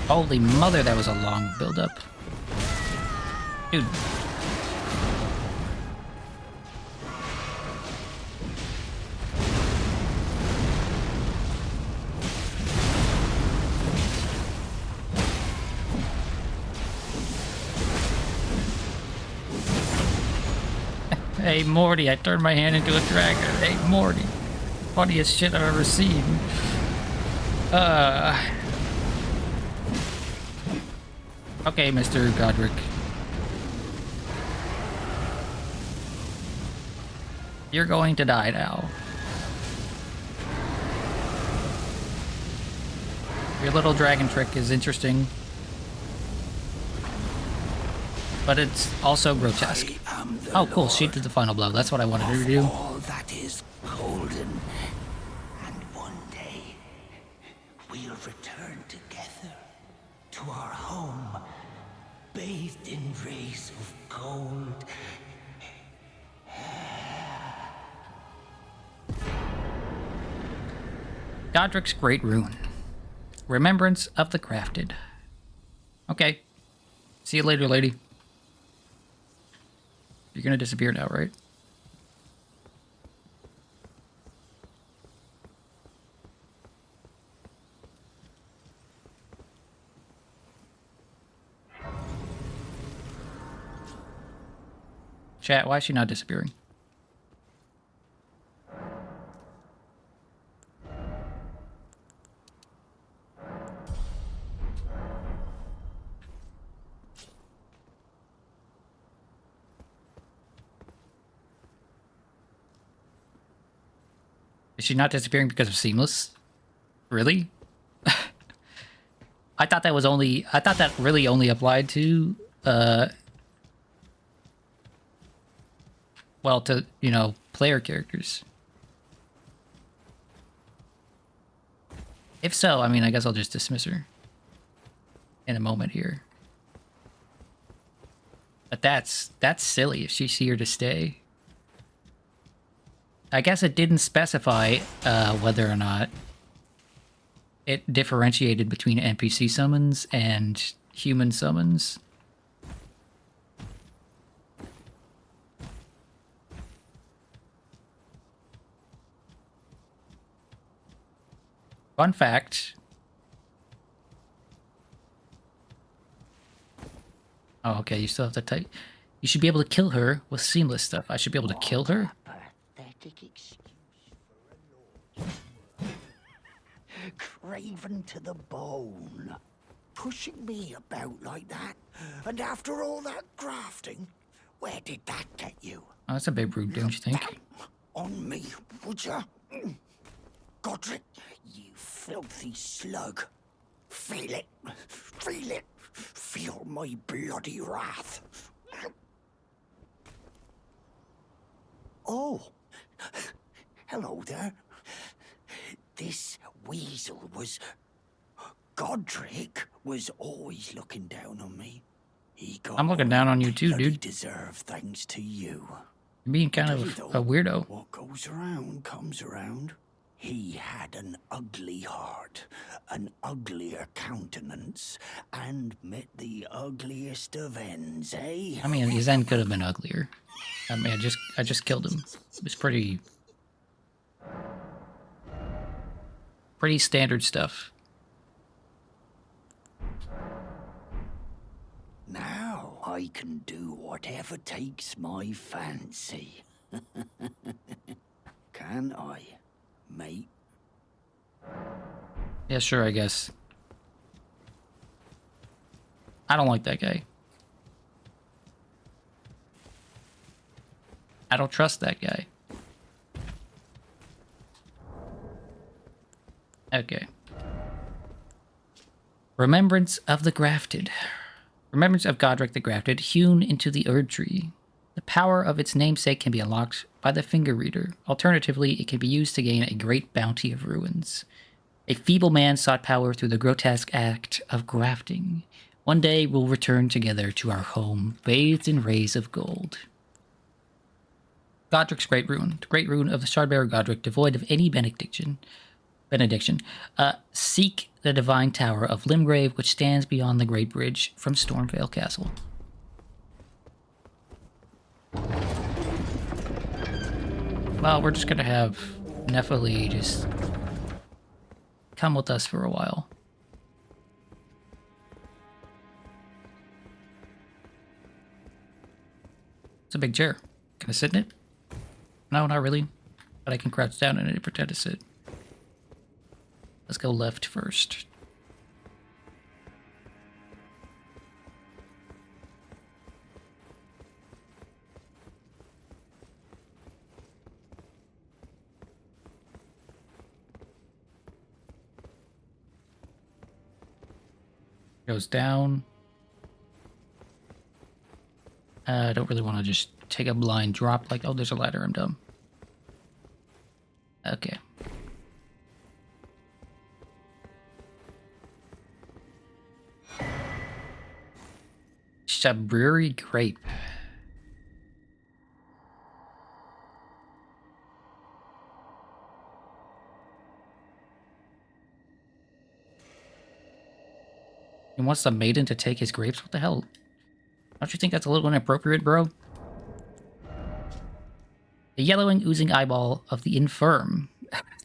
Holy mother, that was a long build-up. Dude. Hey Morty, I turned my hand into a dragon. Hey Morty. Funniest shit I've ever seen. Okay, Mr. Godric. You're going to die now. Your little dragon trick is interesting. But it's also grotesque. Oh, cool. She did the final blow. That's what I wanted her to do. All that is golden. And one day, we'll return together to our home, bathed in rays of gold. Godric's Great Rune. Remembrance of the Crafted. Okay. See you later, lady. You're gonna disappear now, right? Chat, why is she not disappearing? Is she not disappearing because of Seamless? Really? I thought that really only applied to, well, to, you know, player characters. If so, I mean, I guess I'll just dismiss her in a moment here. But that's silly if she's here to stay. I guess it didn't specify whether or not it differentiated between NPC summons and human summons. Fun fact. Oh, okay, you still have to type. You should be able to kill her with seamless stuff. I should be able to kill her? Pathetic excuse for a lord. Craven to the bone. Pushing me about like that. And after all that grafting, where did that get you? Oh, that's a bit rude, don't you think? On me, would ya? Godric, you filthy slug. Feel it. Feel it. Feel my bloody wrath. Oh. Hello there. This weasel was... Godric was always looking down on me. I'm looking down on you too, dude. Deserve thanks to you. You're being kind of a weirdo. What goes around comes around. He had an ugly heart, an uglier countenance, and met the ugliest of ends, eh? I mean, his end could have been uglier. I mean, I just killed him. It was pretty standard stuff. Now I can do whatever takes my fancy. Can I, mate? Yeah, sure, I guess. I don't like that guy. I don't trust that guy. Okay. Remembrance of the Grafted. Remembrance of Godric the Grafted, hewn into the Erd Tree. The power of its namesake can be unlocked by the Finger Reader. Alternatively, it can be used to gain a great bounty of ruins. A feeble man sought power through the grotesque act of grafting. One day we'll return together to our home, bathed in rays of gold. Godric's Great Rune. The Great Rune of the Shardbearer Godric, devoid of any benediction. Seek the Divine Tower of Limgrave, which stands beyond the Great Bridge from Stormvale Castle. Well, we're just gonna have Nephili just come with us for a while. It's a big chair. Can I sit in it? No, not really. But I can crouch down in it and pretend to sit. Let's go left first. Goes down. I don't really want to just take a blind drop like, oh, there's a ladder, I'm dumb. Okay. Shabriri Grape. He wants the maiden to take his grapes? What the hell? Don't you think that's a little inappropriate, bro? The yellowing, oozing eyeball of the infirm.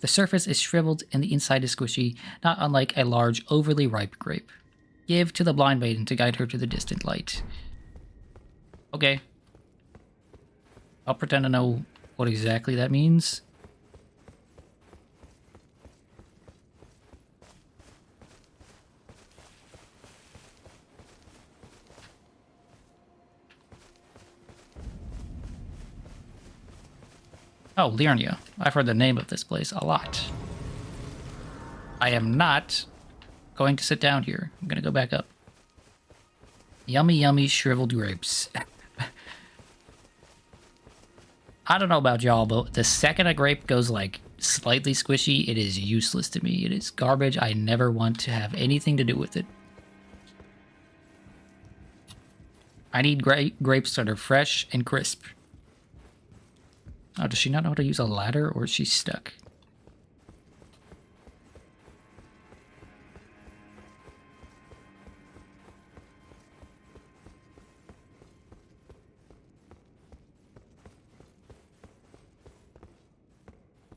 The surface is shriveled and the inside is squishy, not unlike a large, overly ripe grape. Give to the blind maiden to guide her to the distant light. Okay. I'll pretend to know what exactly that means. Oh, Liurnia. I've heard the name of this place a lot. I am not going to sit down here. I'm going to go back up. Yummy, yummy shriveled grapes. I don't know about y'all, but the second a grape goes like slightly squishy, it is useless to me. It is garbage. I never want to have anything to do with it. I need grapes that are fresh and crisp. Oh, does she not know how to use a ladder, or is she stuck?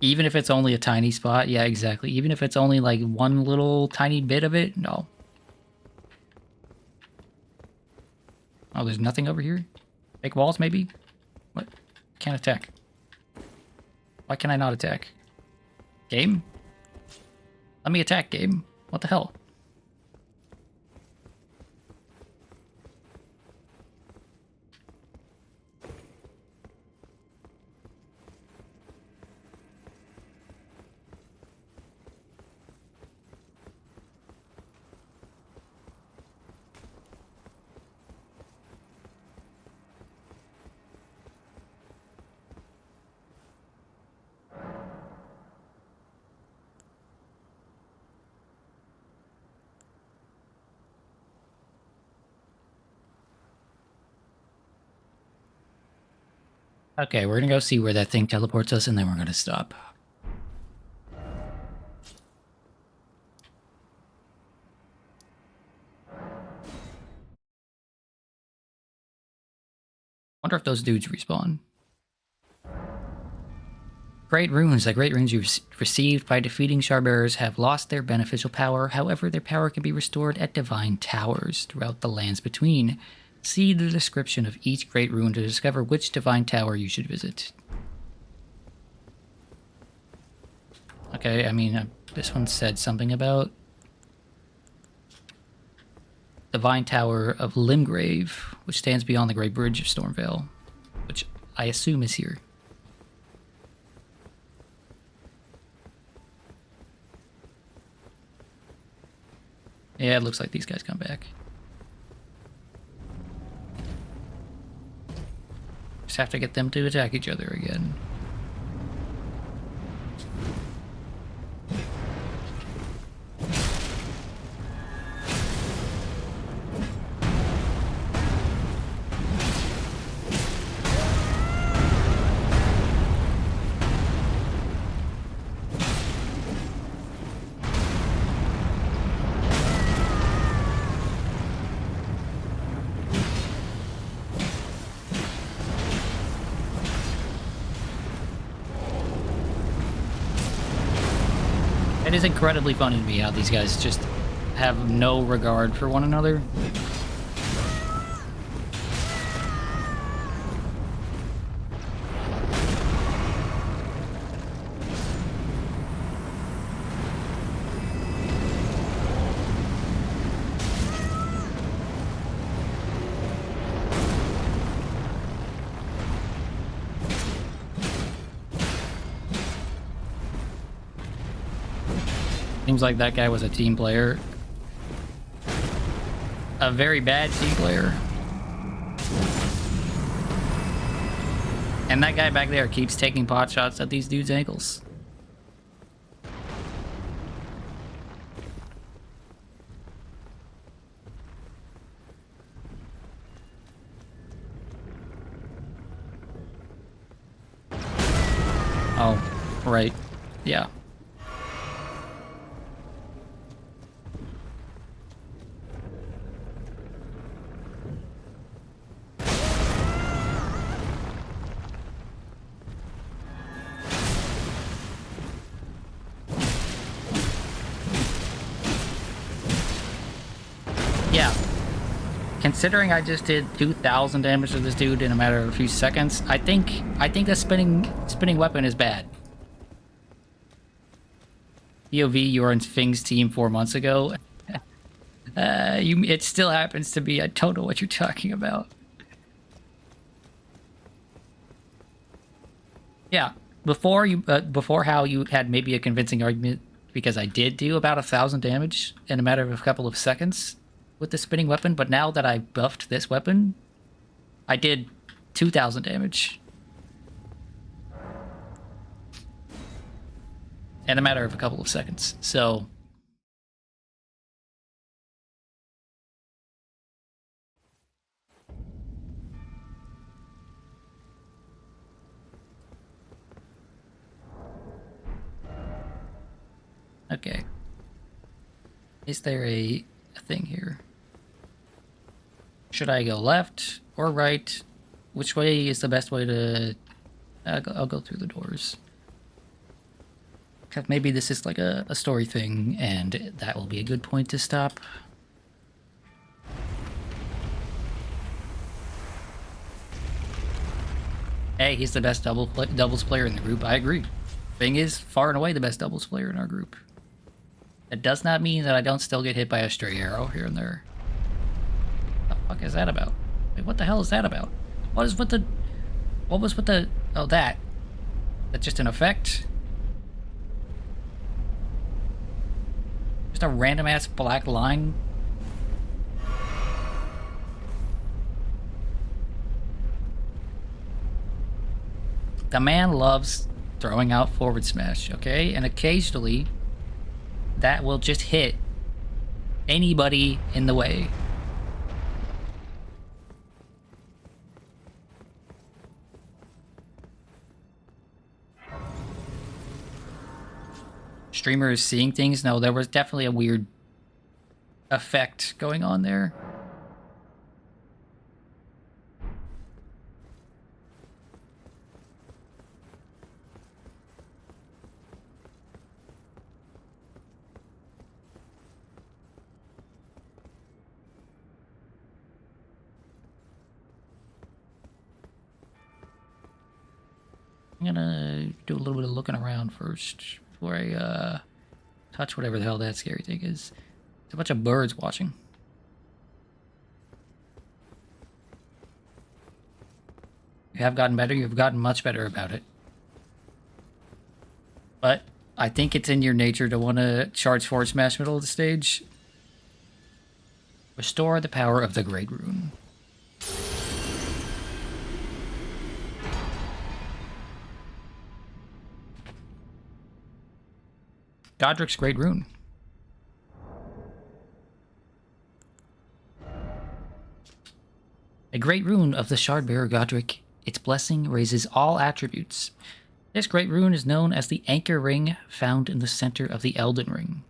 Even if it's only a tiny spot, yeah, exactly. Even if it's only like one little tiny bit of it, no. Oh, there's nothing over here? Fake walls, maybe? What? Can't attack. Why can I not attack? Game? Let me attack, game. What the hell? Okay, we're gonna go see where that thing teleports us, and then we're gonna stop. Wonder if those dudes respawn. Great runes. The great runes you've received by defeating Sharbearers have lost their beneficial power. However, their power can be restored at divine towers throughout the lands between. See the description of each great rune to discover which divine tower you should visit. Okay, I mean, this one said something about Divine Tower of Limgrave, which stands beyond the Great Bridge of Stormvale, which I assume is here. Yeah, it looks like these guys come back. Just have to get them to attack each other again. It is incredibly funny to me how these guys just have no regard for one another. Seems like that guy was a team player. A very bad team player. And that guy back there keeps taking pot shots at these dudes' ankles. Oh, right. Yeah. Yeah. Considering I just did 2,000 damage to this dude in a matter of a few seconds, I think the spinning weapon is bad. POV, you were in Fing's team 4 months ago. It still happens to be. I don't know what you're talking about. Yeah, before how you had maybe a convincing argument because I did do about 1,000 damage in a matter of a couple of seconds with the spinning weapon, but now that I buffed this weapon, I did 2,000 damage. in a matter of a couple of seconds. So okay. Is there a thing here? Should I go left or right? Which way is the best way to... I'll go through the doors. Because maybe this is like a story thing, and that will be a good point to stop. Hey, he's the best doubles player in the group. I agree. Thing is, far and away the best doubles player in our group. That does not mean that I don't still get hit by a stray arrow here and there. What the fuck is that about? Wait, what the hell is that about? What was with the... Oh, that. That's just an effect? Just a random ass black line? The man loves throwing out forward smash, okay? And occasionally, that will just hit anybody in the way. Streamers seeing things? No, there was definitely a weird effect going on there. I'm gonna do a little bit of looking around first before I touch whatever the hell that scary thing is. There's a bunch of birds watching. You have gotten better. You've gotten much better about it. But I think it's in your nature to want to charge forward smash middle of the stage. Restore the power of the Great Rune. Godric's Great Rune. A great rune of the Shardbearer Godric. Its blessing raises all attributes. This great rune is known as the Anchor Ring, found in the center of the Elden Ring.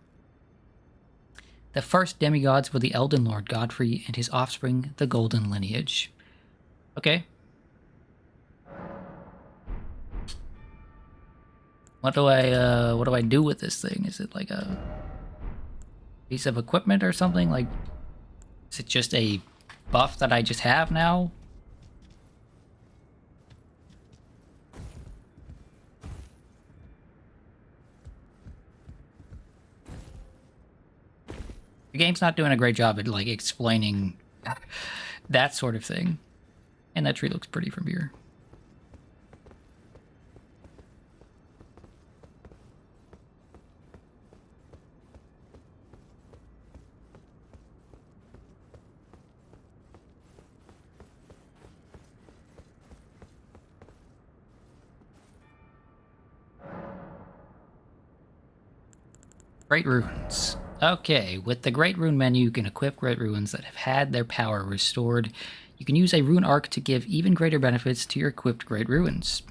The first demigods were the Elden Lord Godfrey and his offspring, the Golden Lineage. Okay. What do I do with this thing? Is it like a piece of equipment or something? Like, is it just a buff that I just have now? The game's not doing a great job at, like, explaining that sort of thing. And that tree looks pretty from here. Great Runes. Okay, with the Great Rune menu, you can equip Great Runes that have had their power restored. You can use a Rune Arc to give even greater benefits to your equipped Great Runes.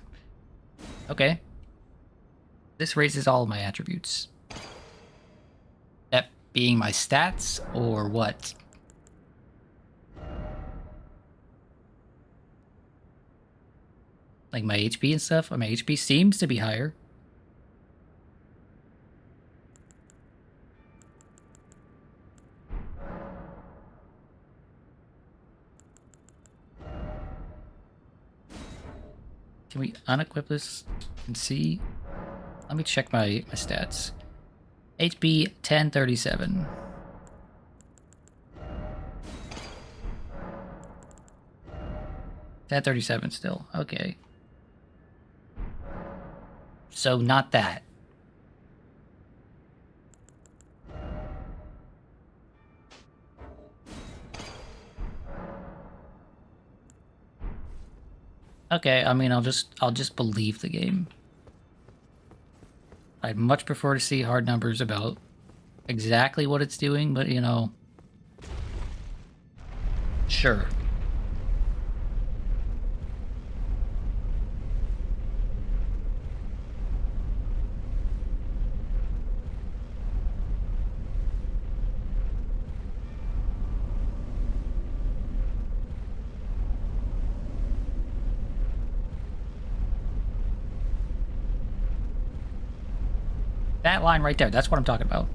Okay. This raises all of my attributes. That being my stats, or what? Like my HP and stuff? My HP seems to be higher. Can we unequip this and see? Let me check my stats. HP 1037. 1037 still. Okay. So not that. Okay, I mean I'll just believe the game. I'd much prefer to see hard numbers about exactly what it's doing, but you know, sure. That line right there, that's what I'm talking about.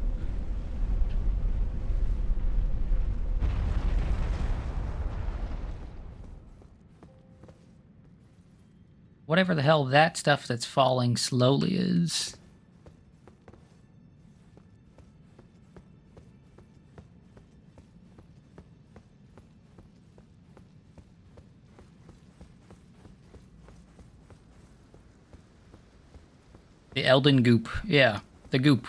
Whatever the hell that stuff that's falling slowly is. The Elden goop. Yeah, the goop.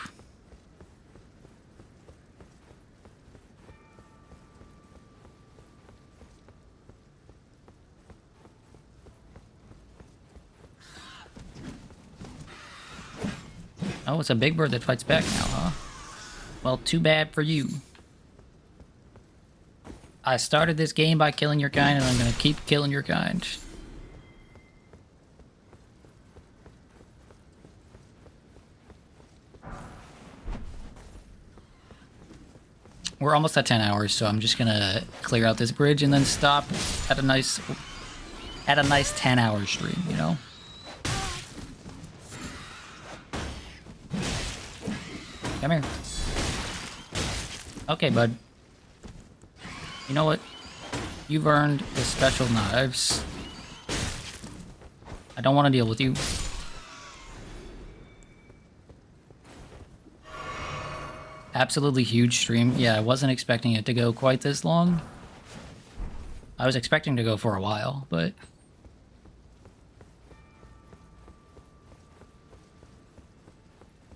Oh, it's a big bird that fights back now, huh? Well, too bad for you. I started this game by killing your kind, and I'm gonna keep killing your kind. We're almost at 10 hours, so I'm just gonna clear out this bridge and then stop at a nice 10-hour stream, you know? Come here. Okay, bud. You know what? You've earned the special knives. I don't want to deal with you. Absolutely huge stream. Yeah, I wasn't expecting it to go quite this long. I was expecting to go for a while, but...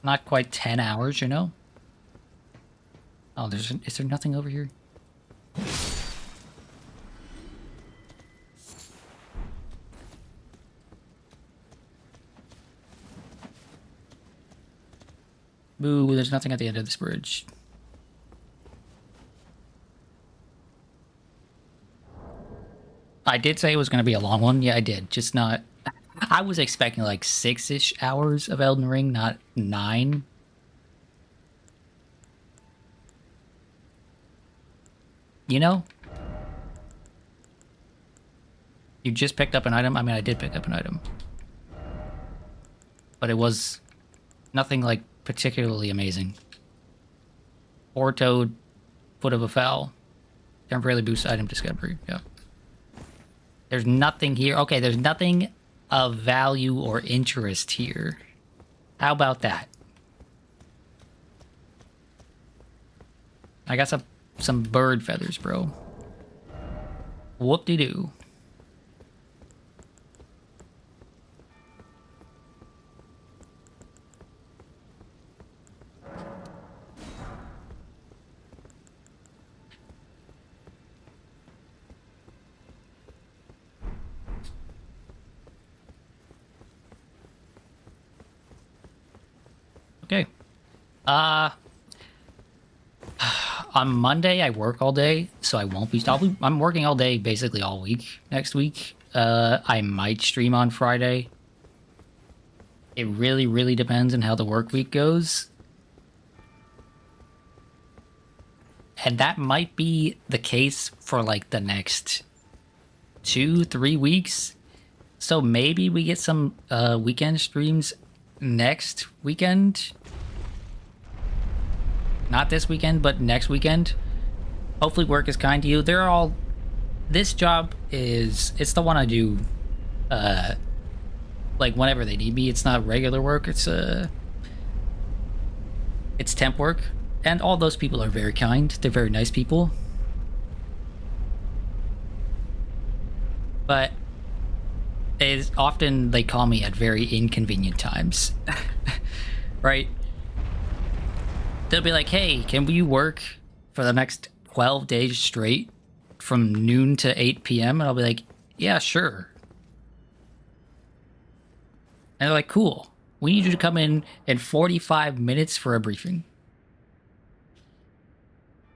not quite 10 hours, you know? Oh, is there nothing over here? Boo, there's nothing at the end of this bridge. I did say it was going to be a long one. Yeah, I did. Just not... I was expecting like 6-ish hours of Elden Ring, not 9. You know? You just picked up an item? I mean, I did pick up an item. But it was nothing like particularly amazing. Or Toad, Foot of a Fowl. Temporarily boosts item discovery. Yeah. There's nothing here. Okay, there's nothing of value or interest here. How about that? I got some bird feathers, bro. Whoop-de-doo. Okay. On Monday, I work all day, so I won't be... I'm working all day basically all week next week. I might stream on Friday. It really, really depends on how the work week goes. And that might be the case for like the next 2-3 weeks. So maybe we get some weekend streams next weekend. Not this weekend, but next weekend. Hopefully work is kind to you. They're all... This job is... It's the one I do, like, whenever they need me. It's not regular work. It's temp work. And all those people are very kind. They're very nice people. But... it's often they call me at very inconvenient times. Right? They'll be like, hey, can we work for the next 12 days straight from noon to 8 p.m.? And I'll be like, yeah, sure. And they're like, cool. We need you to come in 45 minutes for a briefing.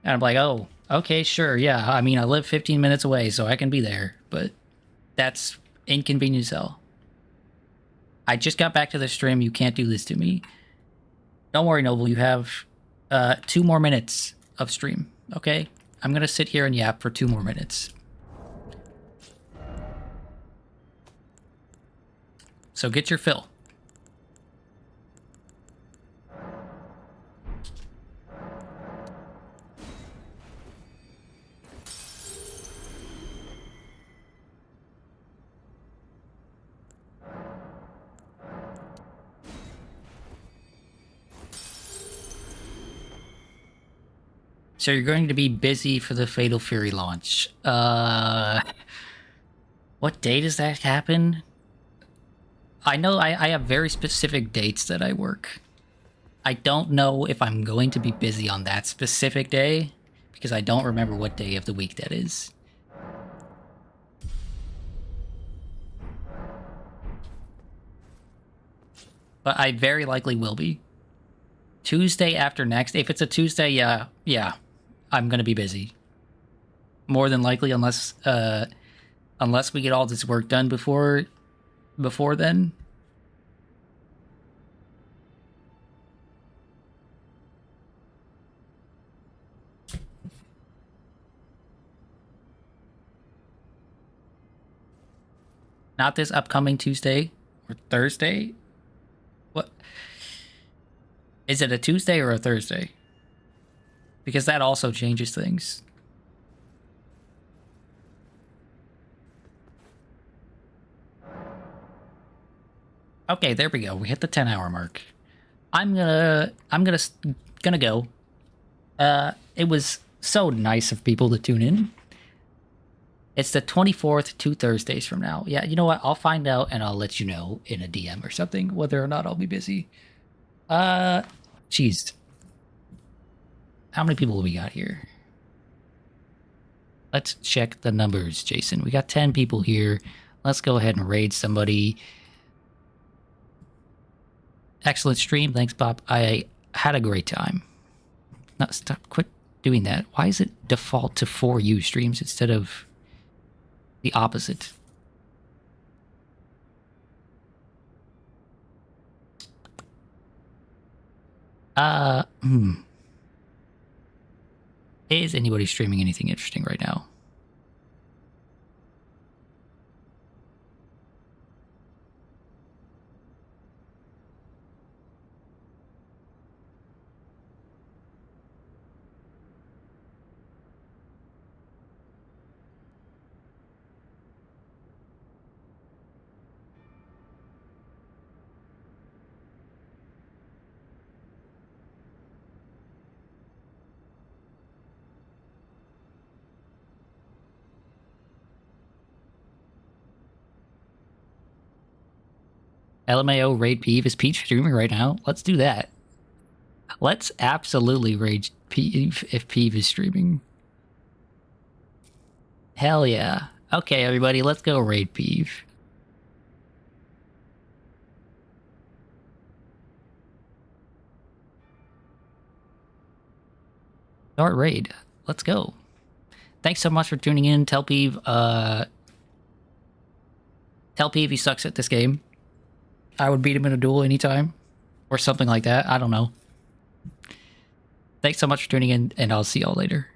And I'm like, oh, okay, sure, yeah. I mean, I live 15 minutes away, so I can be there. But that's inconvenient as hell. I just got back to the stream. You can't do this to me. Don't worry, Noble. You have 2 more minutes of stream, okay? I'm going to sit here and yap for 2 more minutes. So get your fill. So you're going to be busy for the Fatal Fury launch. What day does that happen? I know I have very specific dates that I work. I don't know if I'm going to be busy on that specific day, because I don't remember what day of the week that is. But I very likely will be. Tuesday after next. If it's a Tuesday, yeah, I'm gonna be busy. More than likely, unless we get all this work done before then. Not this upcoming Tuesday or Thursday. What? Is it a Tuesday or a Thursday? Because that also changes things. Okay, there we go. We hit the 10-hour mark. I'm gonna go. It was so nice of people to tune in. It's the 24th, 2 Thursdays from now. Yeah, you know what? I'll find out and I'll let you know in a DM or something whether or not I'll be busy. Jeez. How many people we got here? Let's check the numbers, Jason. We got 10 people here. Let's go ahead and raid somebody. Excellent stream. Thanks, Bob. I had a great time. No, stop. Quit doing that. Why is it default to 4U streams instead of the opposite? Is anybody streaming anything interesting right now? LMAO raid Peeve. Is Peach streaming right now? Let's do that. Let's absolutely raid Peeve if Peeve is streaming. Hell yeah. Okay, everybody, let's go raid Peeve. Start raid. Let's go. Thanks so much for tuning in. Tell Peeve he sucks at this game. I would beat him in a duel anytime. Or something like that. I don't know. Thanks so much for tuning in, and I'll see y'all later.